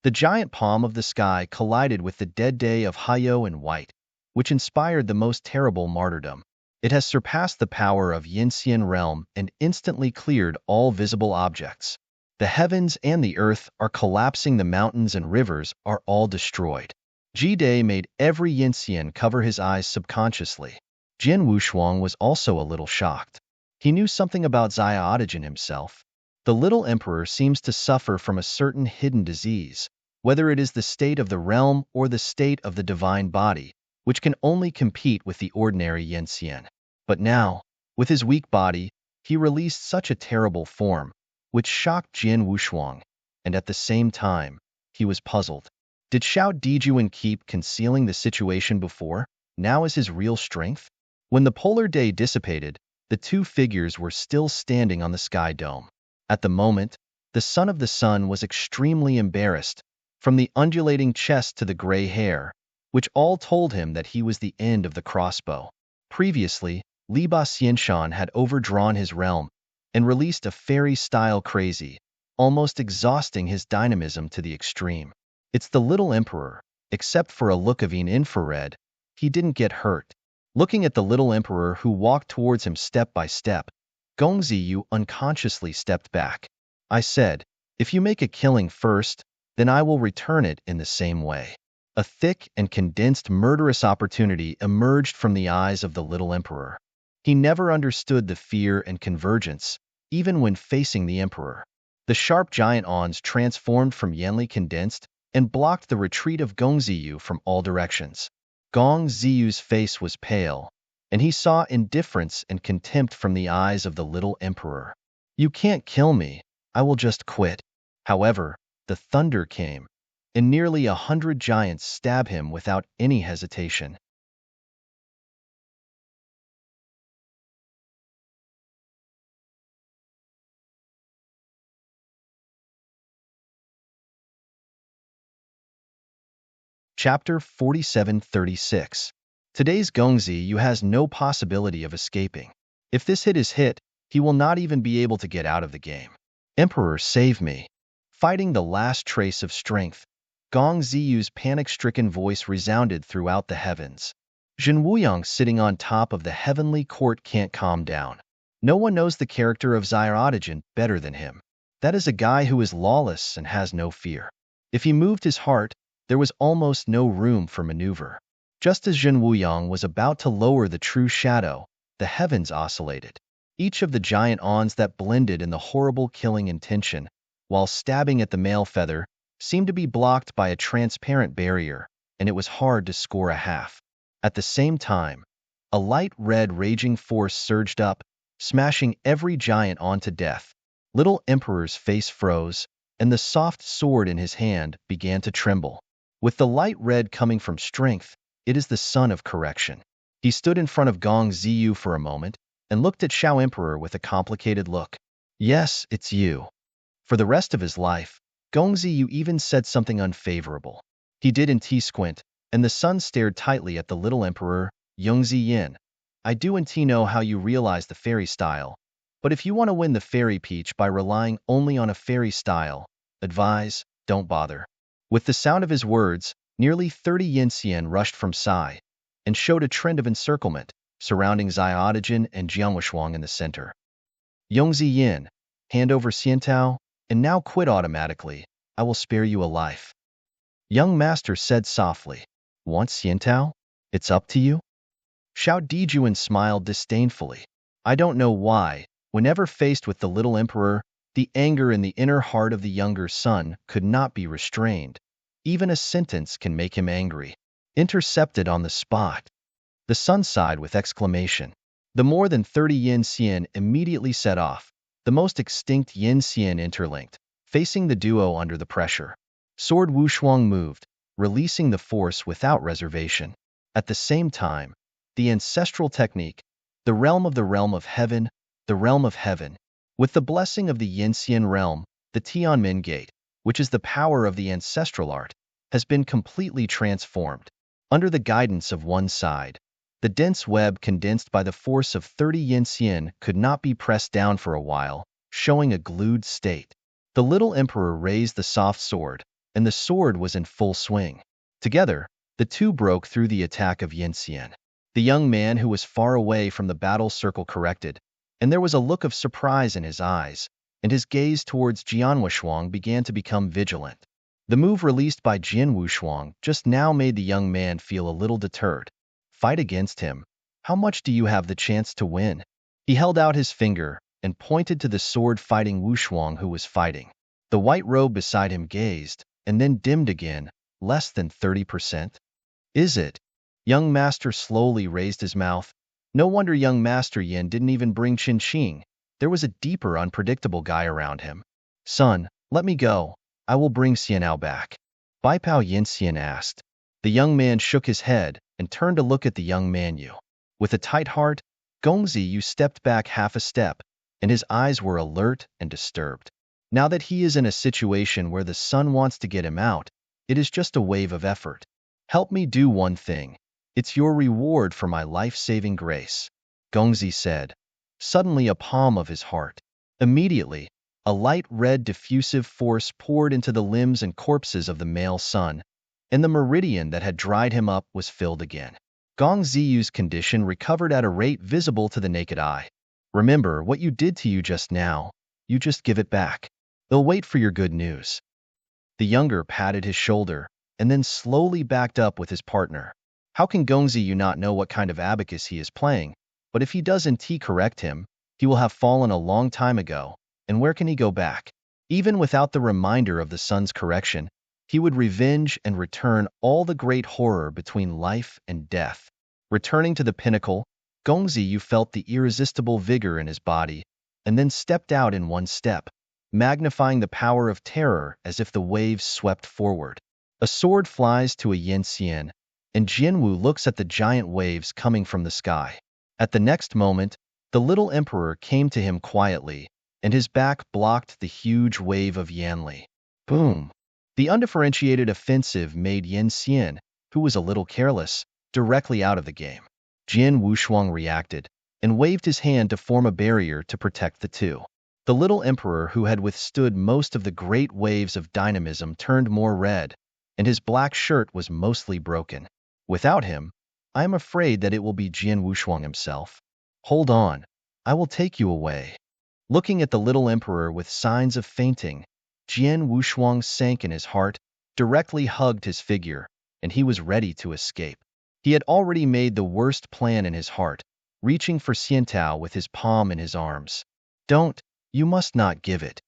The giant palm of the sky collided with the dead day of Hayo and White, which inspired the most terrible martyrdom. It has surpassed the power of Yinxian realm and instantly cleared all visible objects. The heavens and the earth are collapsing, the mountains and rivers are all destroyed. Ji-Day made every Yinxian cover his eyes subconsciously. Jian Wushuang was also a little shocked. He knew something about Xiaotijan himself. The little emperor seems to suffer from a certain hidden disease, whether it is the state of the realm or the state of the divine body, which can only compete with the ordinary Yanxian. But now, with his weak body, he released such a terrible form, which shocked Jian Wushuang, and at the same time, he was puzzled. Did Xiao Dijuan keep concealing the situation before? Now is his real strength? When the polar day dissipated, the two figures were still standing on the sky dome. At the moment, the son of the sun was extremely embarrassed, from the undulating chest to the gray hair, which all told him that he was the end of the crossbow. Previously, Li Ba Xianshan had overdrawn his realm and released a fairy-style crazy, almost exhausting his dynamism to the extreme. It's the little emperor, except for a look of infrared, he didn't get hurt. Looking at the little emperor who walked towards him step by step, Gong Ziyu unconsciously stepped back. I said, if you make a killing first, then I will return it in the same way. A thick and condensed murderous opportunity emerged from the eyes of the little emperor. He never understood the fear and convergence, even when facing the emperor. The sharp giant awns transformed from Yanli condensed and blocked the retreat of Gong Ziyu from all directions. Gong Ziyu's face was pale, and he saw indifference and contempt from the eyes of the little emperor. You can't kill me, I will just quit. However, the thunder came, and nearly 100 giants stabbed him without any hesitation. Chapter 4736. Today's Gongzi Yu has no possibility of escaping. If this hit is hit, he will not even be able to get out of the game. Emperor, save me. Fighting the last trace of strength, Gong Ziyu's panic-stricken voice resounded throughout the heavens. Jin Wuyang sitting on top of the heavenly court can't calm down. No one knows the character of Xiaodigin better than him. That is a guy who is lawless and has no fear. If he moved his heart, there was almost no room for maneuver. Just as Jin Wuyang was about to lower the true shadow, the heavens oscillated. Each of the giant awns that blended in the horrible killing intention, while stabbing at the male feather, seemed to be blocked by a transparent barrier, and it was hard to score a half. At the same time, a light red raging force surged up, smashing every giant awn to death. Little Emperor's face froze, and the soft sword in his hand began to tremble. With the light red coming from strength, it is the son of correction. He stood in front of Gong Ziyu for a moment and looked at Xiao Emperor with a complicated look. Yes, it's you. For the rest of his life, Gong Ziyu even said something unfavorable. He did in T-squint, and the son stared tightly at the little emperor, Yongzi Yin. I do and T know how you realize the fairy style, but if you want to win the fairy peach by relying only on a fairy style, advise, don't bother. With the sound of his words, nearly 30 Yin Xian rushed from Sai and showed a trend of encirclement, surrounding Xiaodigin and Jianwushuang in the center. Yongzi Yin, hand over Xiantao, and now quit automatically. I will spare you a life. Young master said softly. Want Xiantao? It's up to you? Xiao Dijuan smiled disdainfully. I don't know why, whenever faced with the little emperor, the anger in the inner heart of the younger son could not be restrained. Even a sentence can make him angry. Intercepted on the spot. The son sighed with exclamation. The more than 30 Yin Xian immediately set off, the most extinct Yin Xian interlinked, facing the duo under the pressure. Sword Wushuang moved, releasing the force without reservation. At the same time, the ancestral technique, the realm of heaven, the realm of heaven, with the blessing of the Yin Xian realm, the Tianmin Gate, which is the power of the ancestral art, has been completely transformed. Under the guidance of one side, the dense web condensed by the force of 30 Yin Xian could not be pressed down for a while, showing a glued state. The little emperor raised the soft sword, and the sword was in full swing. Together, the two broke through the attack of Yin Xian. The young man who was far away from the battle circle corrected, and there was a look of surprise in his eyes, and his gaze towards Jianwushuang began to become vigilant. The move released by Jian Wushuang just now made the young man feel a little deterred. Fight against him. How much do you have the chance to win? He held out his finger and pointed to the sword-fighting Wushuang who was fighting. The white robe beside him gazed, and then dimmed again, less than 30%. Is it? Young master slowly raised his mouth. No wonder young master Yin didn't even bring Qin Qing. There was a deeper, unpredictable guy around him. Son, let me go. I will bring Xianao back. Baipao Yin Xian asked. The young man shook his head and turned to look at the young man Yu. With a tight heart, Gongzi Yu stepped back half a step, and his eyes were alert and disturbed. Now that he is in a situation where the son wants to get him out, it is just a wave of effort. Help me do one thing. It's your reward for my life-saving grace, Gongzi said, suddenly a palm of his heart. Immediately, a light red diffusive force poured into the limbs and corpses of the male son, and the meridian that had dried him up was filled again. Gong Ziyu's condition recovered at a rate visible to the naked eye. Remember what you did to you just now. You just give it back. They'll wait for your good news. The younger patted his shoulder, and then slowly backed up with his partner. How can Gongzi Yu not know what kind of abacus he is playing? But if he doesn't correct him, he will have fallen a long time ago, and where can he go back? Even without the reminder of the sun's correction, he would revenge and return all the great horror between life and death. Returning to the pinnacle, Gongzi Yu felt the irresistible vigor in his body, and then stepped out in one step, magnifying the power of terror as if the waves swept forward. A sword flies to a Yin Xian, and Jianwu looks at the giant waves coming from the sky. At the next moment, the little emperor came to him quietly, and his back blocked the huge wave of Yanli. Boom! The undifferentiated offensive made Yin Xian, who was a little careless, directly out of the game. Jian Wushuang reacted, and waved his hand to form a barrier to protect the two. The little emperor who had withstood most of the great waves of dynamism turned more red, and his black shirt was mostly broken. Without him, I am afraid that it will be Jian Wushuang himself. Hold on, I will take you away. Looking at the little emperor with signs of fainting, Jian Wushuang sank in his heart, directly hugged his figure, and he was ready to escape. He had already made the worst plan in his heart, reaching for Xiantao with his palm in his arms. Don't, you must not give it.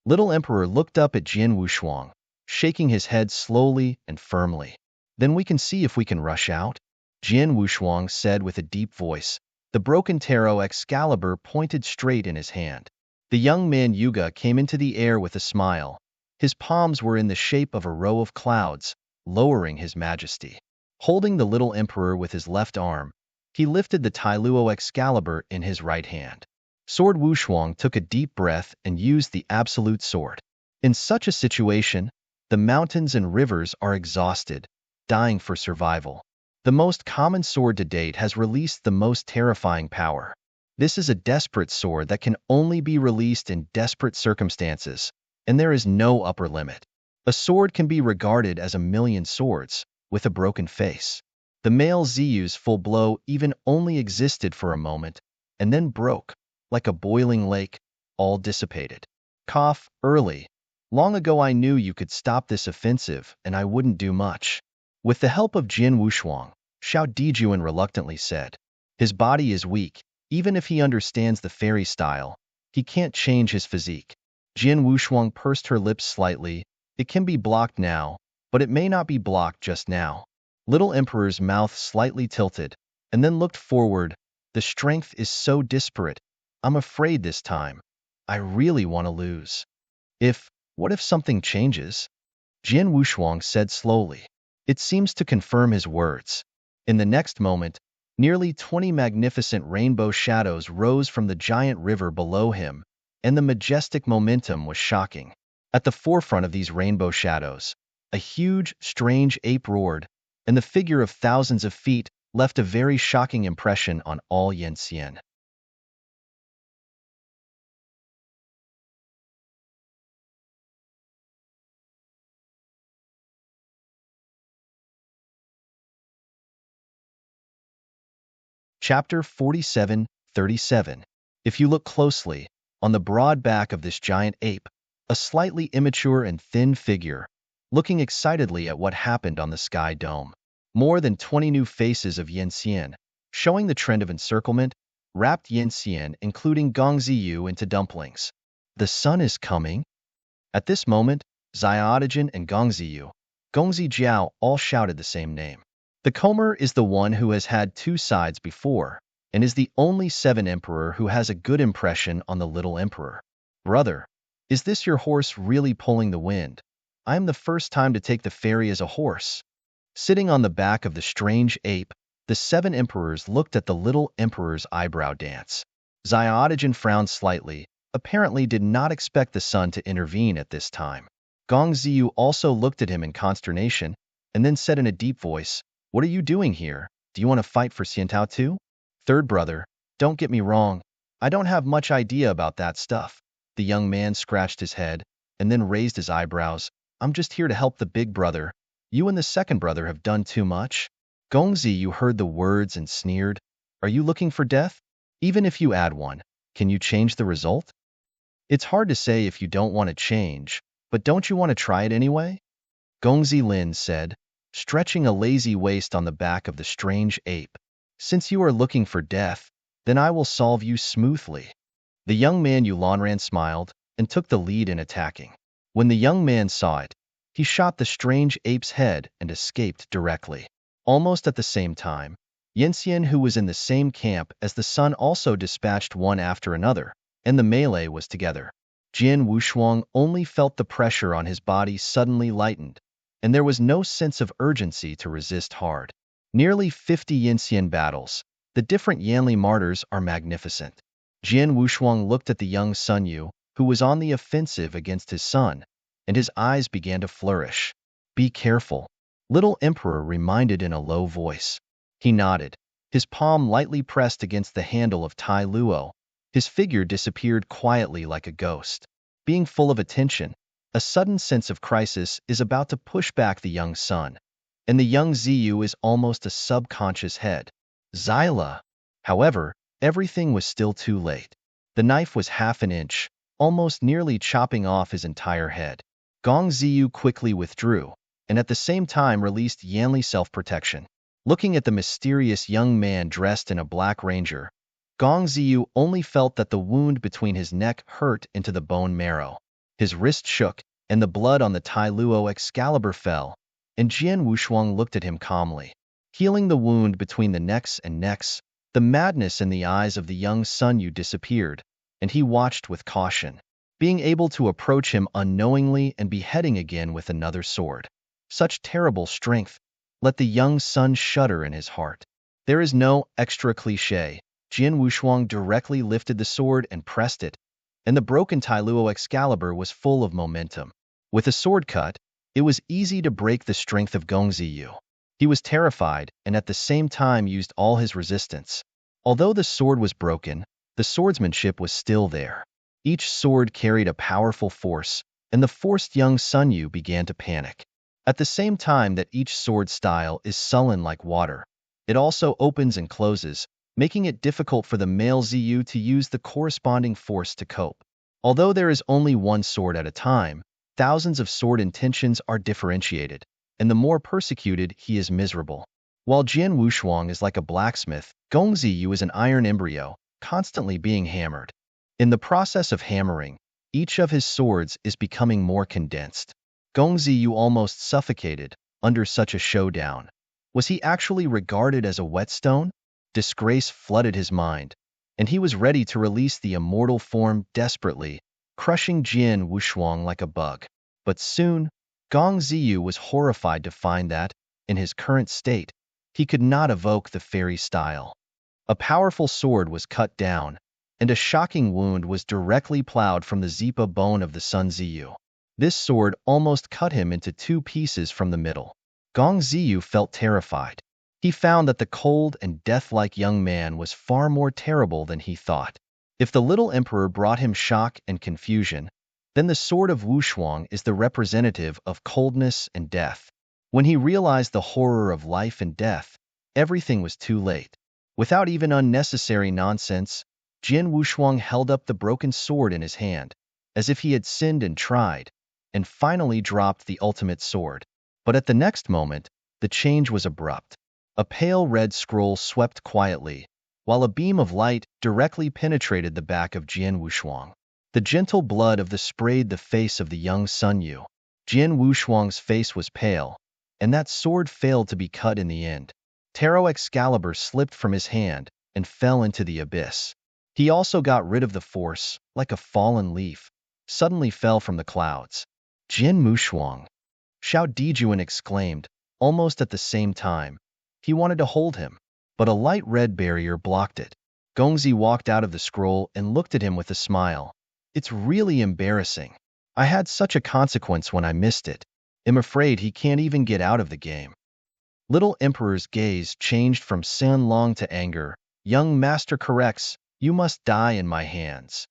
Little emperor looked up at Jian Wushuang, shaking his head slowly and firmly. Then we can see if we can rush out, Jian Wushuang said with a deep voice. The broken tarot Excalibur pointed straight in his hand. The young man Yuga came into the air with a smile. His palms were in the shape of a row of clouds, lowering his majesty. Holding the little emperor with his left arm, he lifted the Tailuo Excalibur in his right hand. Sword Wushuang took a deep breath and used the absolute sword. In such a situation, the mountains and rivers are exhausted, dying for survival. The most common sword to date has released the most terrifying power. This is a desperate sword that can only be released in desperate circumstances, and there is no upper limit. A sword can be regarded as a million swords, with a broken face. The male Ziyu's full blow even only existed for a moment, and then broke, like a boiling lake, all dissipated. Cough, early. Long ago I knew you could stop this offensive, and I wouldn't do much. With the help of Jian Wushuang, Xiao Dijuan reluctantly said. His body is weak, even if he understands the fairy style, he can't change his physique. Jian Wushuang pursed her lips slightly. It can be blocked now, but it may not be blocked just now. Little Emperor's mouth slightly tilted, and then looked forward. The strength is so disparate. I'm afraid this time. I really want to lose. What if something changes? Jian Wushuang said slowly. It seems to confirm his words. In the next moment, nearly 20 magnificent rainbow shadows rose from the giant river below him, and the majestic momentum was shocking. At the forefront of these rainbow shadows, a huge, strange ape roared, and the figure of thousands of feet left a very shocking impression on all Yanxian. Chapter 47:37. If you look closely, on the broad back of this giant ape, a slightly immature and thin figure, looking excitedly at what happened on the sky dome. More than 20 new faces of Yanxian, showing the trend of encirclement, wrapped Yanxian, including Gongzi Yu, into dumplings. The sun is coming. At this moment, Xiaodajan and Gongzi Yu, Gongzi Jiao all shouted the same name. The Comer is the one who has had two sides before, and is the only 7 emperor who has a good impression on the little emperor. Brother, is this your horse really pulling the wind? I am the first time to take the ferry as a horse. Sitting on the back of the strange ape, the 7 emperors looked at the little emperor's eyebrow dance. Xiaodajan frowned slightly, apparently did not expect the sun to intervene at this time. Gongzi Yu also looked at him in consternation, and then said in a deep voice, "What are you doing here? Do you want to fight for Xiantao too?" Third brother, don't get me wrong. I don't have much idea about that stuff. The young man scratched his head, and then raised his eyebrows. I'm just here to help the big brother. You and the second brother have done too much. Gongzi Yu heard the words and sneered. Are you looking for death? Even if you add one, can you change the result? It's hard to say if you don't want to change, but don't you want to try it anyway? Gongzi Lin said, stretching a lazy waist on the back of the strange ape. Since you are looking for death, then I will solve you smoothly. The young man Yulanran smiled and took the lead in attacking. When the young man saw it, he shot the strange ape's head and escaped directly. Almost at the same time, Yanxian, who was in the same camp as the sun, also dispatched one after another, and the melee was together. Jian Wushuang only felt the pressure on his body suddenly lightened, and there was no sense of urgency to resist hard. Nearly 50 Yanxian battles. The different Yanli martyrs are magnificent. Jian Wushuang looked at the young Sun Yu, who was on the offensive against his son, and his eyes began to flourish. Be careful, little emperor reminded in a low voice. He nodded, his palm lightly pressed against the handle of Tai Luo. His figure disappeared quietly like a ghost. Being full of attention, a sudden sense of crisis is about to push back the young son, and the young Ziyu is almost a subconscious head. Xyla. However, everything was still too late. The knife was half an inch, almost nearly chopping off his entire head. Gong Ziyu quickly withdrew, and at the same time released Yanli self-protection. Looking at the mysterious young man dressed in a black ranger, Gong Ziyu only felt that the wound between his neck hurt into the bone marrow. His wrist shook, and the blood on the Tai Luo Excalibur fell, and Jian Wushuang looked at him calmly. Healing the wound between the necks, the madness in the eyes of the young Sun Yu disappeared, and he watched with caution, being able to approach him unknowingly and beheading again with another sword. Such terrible strength. Let the young son shudder in his heart. There is no extra cliché. Jian Wushuang directly lifted the sword and pressed it, and the broken Tai Luo Excalibur was full of momentum. With a sword cut, it was easy to break the strength of Gong Ziyu. He was terrified and at the same time used all his resistance. Although the sword was broken, the swordsmanship was still there. Each sword carried a powerful force, and the forced young Sun Yu began to panic. At the same time that each sword style is sullen like water, it also opens and closes, making it difficult for the male Ziyu to use the corresponding force to cope. Although there is only one sword at a time, thousands of sword intentions are differentiated, and the more persecuted he is miserable. While Jian Wushuang is like a blacksmith, Gong Ziyu is an iron embryo, constantly being hammered. In the process of hammering, each of his swords is becoming more condensed. Gong Ziyu almost suffocated under such a showdown. Was he actually regarded as a whetstone? Disgrace flooded his mind, and he was ready to release the immortal form desperately, crushing Jian Wushuang like a bug. But soon, Gong Ziyu was horrified to find that, in his current state, he could not evoke the fairy style. A powerful sword was cut down, and a shocking wound was directly plowed from the Zipa bone of the Sun Ziyu. This sword almost cut him into two pieces from the middle. Gong Ziyu felt terrified. He found that the cold and death-like young man was far more terrible than he thought. If the little emperor brought him shock and confusion, then the sword of Wushuang is the representative of coldness and death. When he realized the horror of life and death, everything was too late. Without even unnecessary nonsense, Jian Wushuang held up the broken sword in his hand, as if he had sinned and tried, and finally dropped the ultimate sword. But at the next moment, the change was abrupt. A pale red scroll swept quietly, while a beam of light directly penetrated the back of Jian Wushuang. The gentle blood of the sprayed the face of the young Sun Yu. Jian Wushuang's face was pale, and that sword failed to be cut in the end. Tarot Excalibur slipped from his hand and fell into the abyss. He also got rid of the force, like a fallen leaf, suddenly fell from the clouds. Jian Wushuang! Xiao Dijuan exclaimed, almost at the same time. He wanted to hold him, but a light red barrier blocked it. Gongzi walked out of the scroll and looked at him with a smile. It's really embarrassing. I had such a consequence when I missed it. I'm afraid he can't even get out of the game. Little Emperor's gaze changed from San Long to anger. Young Master corrects, you must die in my hands.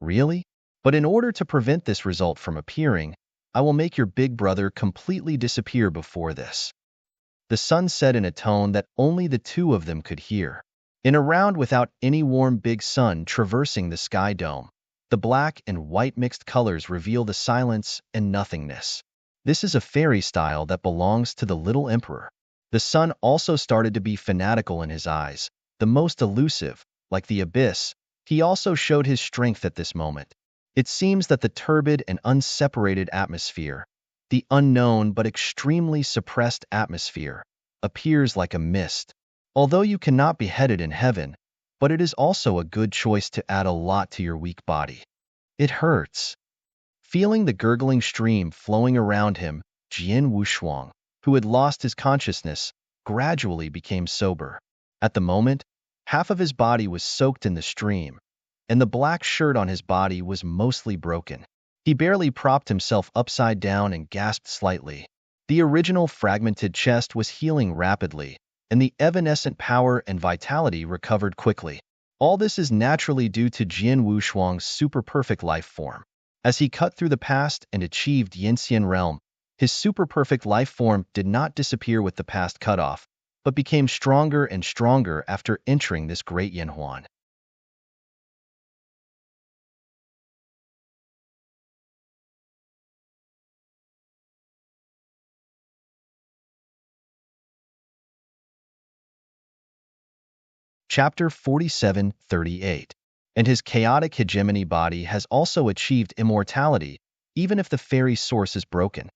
Really? But in order to prevent this result from appearing, I will make your big brother completely disappear before this. The sun said in a tone that only the two of them could hear. In a round without any warm big sun traversing the sky dome, the black and white mixed colors reveal the silence and nothingness. This is a fairy style that belongs to the little emperor. The sun also started to be fanatical in his eyes, the most elusive, like the abyss. He also showed his strength at this moment. It seems that the turbid and unseparated atmosphere, the unknown but extremely suppressed atmosphere, appears like a mist. Although you cannot be headed in heaven, but it is also a good choice to add a lot to your weak body. It hurts. Feeling the gurgling stream flowing around him, Jian Wushuang, who had lost his consciousness, gradually became sober. At the moment, half of his body was soaked in the stream, and the black shirt on his body was mostly broken. He barely propped himself upside down and gasped slightly. The original fragmented chest was healing rapidly, and the evanescent power and vitality recovered quickly. All this is naturally due to Jian Wushuang's super-perfect life form. As he cut through the past and achieved Yinxian realm, his super-perfect life form did not disappear with the past cutoff, but became stronger and stronger after entering this great Yanhuan. Chapter 47:38. And his chaotic hegemony body has also achieved immortality, even if the fairy source is broken.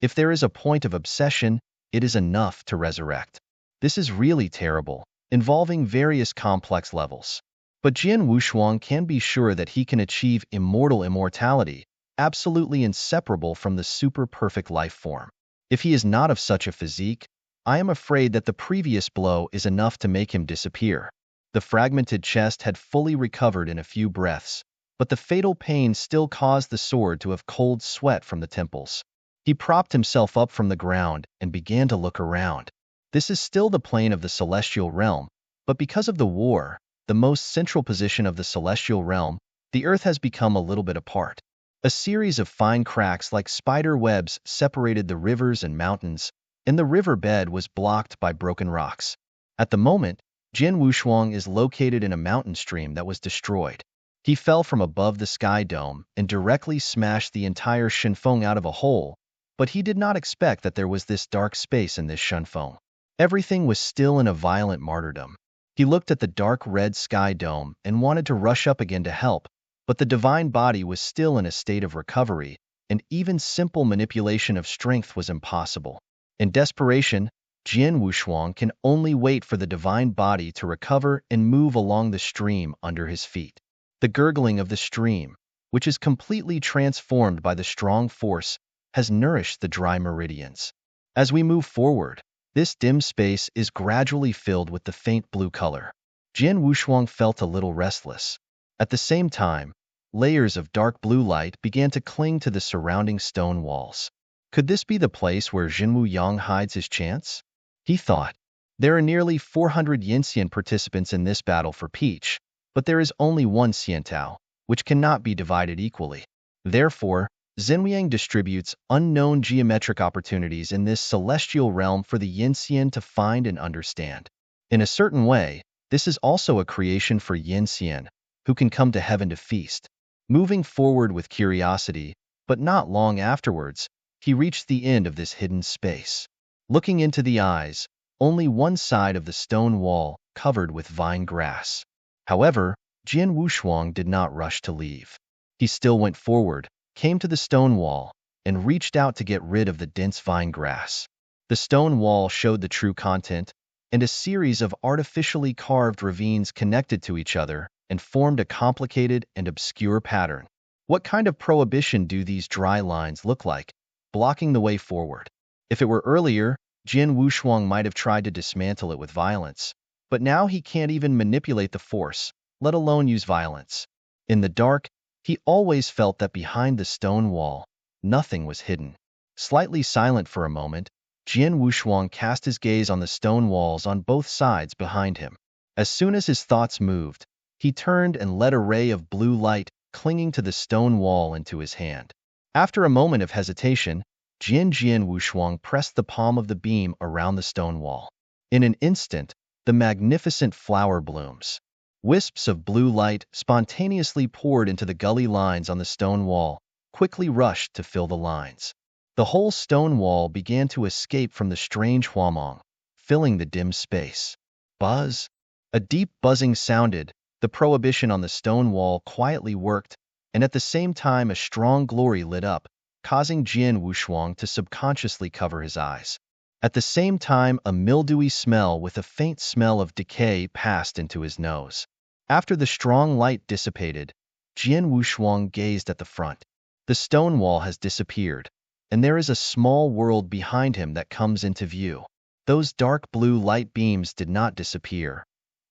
If there is a point of obsession, it is enough to resurrect. This is really terrible, involving various complex levels. But Jian Wushuang can be sure that he can achieve immortality, absolutely inseparable from the super-perfect life form. If he is not of such a physique, I am afraid that the previous blow is enough to make him disappear. The fragmented chest had fully recovered in a few breaths, but the fatal pain still caused the sword to have cold sweat from the temples. He propped himself up from the ground and began to look around. This is still the plane of the celestial realm, but because of the war, the most central position of the celestial realm, the earth has become a little bit apart. A series of fine cracks like spider webs separated the rivers and mountains, and the river bed was blocked by broken rocks. At the moment, Jian Wushuang is located in a mountain stream that was destroyed. He fell from above the sky dome and directly smashed the entire Shenfeng out of a hole, but he did not expect that there was this dark space in this Shenfeng. Everything was still in a violent martyrdom. He looked at the dark red sky dome and wanted to rush up again to help, but the divine body was still in a state of recovery, and even simple manipulation of strength was impossible. In desperation, Jian Wushuang can only wait for the divine body to recover and move along the stream under his feet. The gurgling of the stream, which is completely transformed by the strong force, has nourished the dry meridians. As we move forward, this dim space is gradually filled with the faint blue color. Jian Wushuang felt a little restless. At the same time, layers of dark blue light began to cling to the surrounding stone walls. Could this be the place where Jinwu Yang hides his chance? He thought. There are nearly 400 Yinxian participants in this battle for Peach, but there is only one Xiantao, which cannot be divided equally. Therefore, Xinliang distributes unknown geometric opportunities in this celestial realm for the Yinxian to find and understand. In a certain way, this is also a creation for Yinxian, who can come to heaven to feast. Moving forward with curiosity, but not long afterwards, he reached the end of this hidden space. Looking into the eyes, only one side of the stone wall covered with vine grass. However, Jian Wushuang did not rush to leave. He still went forward, came to the stone wall, and reached out to get rid of the dense vine grass. The stone wall showed the true content, and a series of artificially carved ravines connected to each other and formed a complicated and obscure pattern. What kind of prohibition do these dry lines look like, blocking the way forward? If it were earlier, Jian Wushuang might have tried to dismantle it with violence, but now he can't even manipulate the force, let alone use violence. In the dark, he always felt that behind the stone wall, nothing was hidden. Slightly silent for a moment, Jian Wushuang cast his gaze on the stone walls on both sides behind him. As soon as his thoughts moved, he turned and let a ray of blue light clinging to the stone wall into his hand. After a moment of hesitation, Jian Wushuang pressed the palm of the beam around the stone wall. In an instant, the magnificent flower blooms. Wisps of blue light spontaneously poured into the gully lines on the stone wall, quickly rushed to fill the lines. The whole stone wall began to escape from the strange huamong, filling the dim space. Buzz! A deep buzzing sounded, the prohibition on the stone wall quietly worked, and at the same time a strong glory lit up, causing Jian Wushuang to subconsciously cover his eyes. At the same time, a mildewy smell with a faint smell of decay passed into his nose. After the strong light dissipated, Jian Wushuang gazed at the front. The stone wall has disappeared, and there is a small world behind him that comes into view. Those dark blue light beams did not disappear,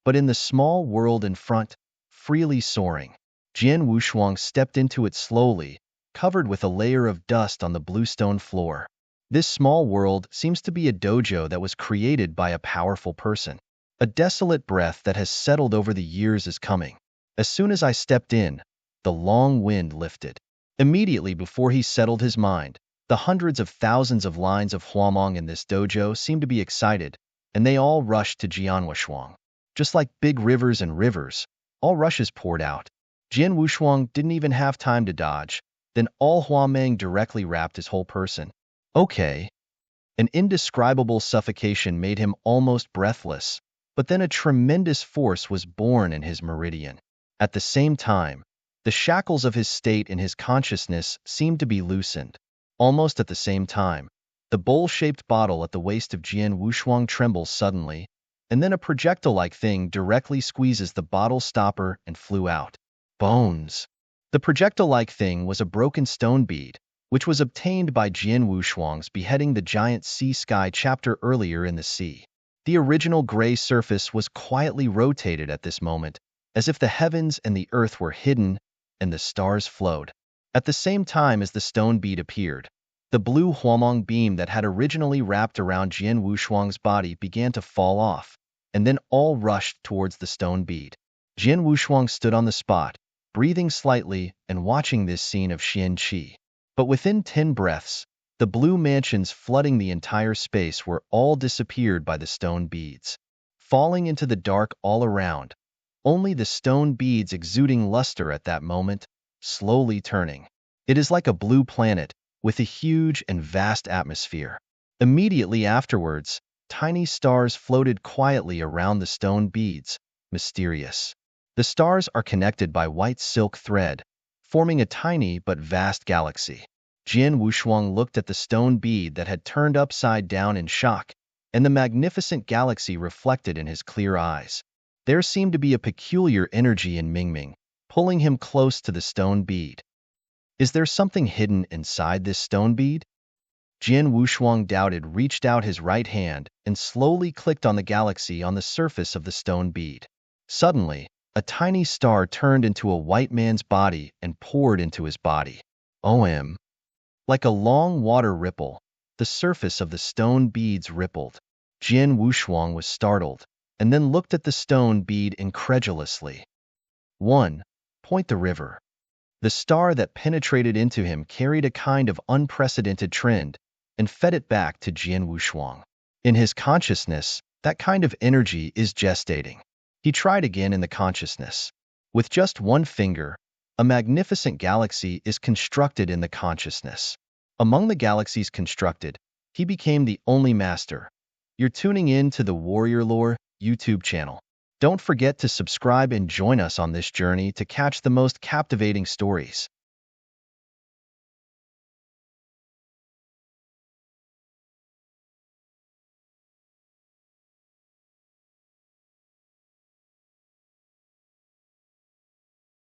but in the small world in front, freely soaring, Jian Wushuang stepped into it slowly, covered with a layer of dust on the bluestone floor. This small world seems to be a dojo that was created by a powerful person. A desolate breath that has settled over the years is coming. As soon as I stepped in, the long wind lifted. Immediately before he settled his mind, the hundreds of thousands of lines of huamong in this dojo seemed to be excited, and they all rushed to Jian Wushuang. Just like big rivers and rivers, all rushes poured out. Jian Wushuang didn't even have time to dodge. Then all huamang directly wrapped his whole person. Okay. An indescribable suffocation made him almost breathless, but then a tremendous force was born in his meridian. At the same time, the shackles of his state and his consciousness seemed to be loosened. Almost at the same time, the bowl-shaped bottle at the waist of Jian Wushuang trembles suddenly, and then a projectile-like thing directly squeezes the bottle stopper and flew out. Bones. The projectile-like thing was a broken stone bead, which was obtained by Jian Wushuang's beheading the giant sea sky chapter earlier in the sea. The original gray surface was quietly rotated at this moment, as if the heavens and the earth were hidden and the stars flowed. At the same time as the stone bead appeared, the blue huamong beam that had originally wrapped around Jian Wushuang's body began to fall off, and then all rushed towards the stone bead. Jian Wushuang stood on the spot, breathing slightly and watching this scene of Xian Qi. But within 10 breaths, the blue mansions flooding the entire space were all disappeared by the stone beads, falling into the dark all around, only the stone beads exuding luster at that moment, slowly turning. It is like a blue planet, with a huge and vast atmosphere. Immediately afterwards, tiny stars floated quietly around the stone beads, mysterious. The stars are connected by white silk thread, forming a tiny but vast galaxy. Jian Wushuang looked at the stone bead that had turned upside down in shock, and the magnificent galaxy reflected in his clear eyes. There seemed to be a peculiar energy in Mingming, pulling him close to the stone bead. Is there something hidden inside this stone bead? Jian Wushuang doubted, reached out his right hand and slowly clicked on the galaxy on the surface of the stone bead. Suddenly, a tiny star turned into a white man's body and poured into his body. OM. Like a long water ripple, the surface of the stone beads rippled. Jian Wushuang was startled, and then looked at the stone bead incredulously. 1. Point the river. The star that penetrated into him carried a kind of unprecedented trend and fed it back to Jian Wushuang. In his consciousness, that kind of energy is gestating. He tried again in the consciousness. With just one finger, a magnificent galaxy is constructed in the consciousness. Among the galaxies constructed, he became the only master. You're tuning in to the Warrior Lore YouTube channel. Don't forget to subscribe and join us on this journey to catch the most captivating stories.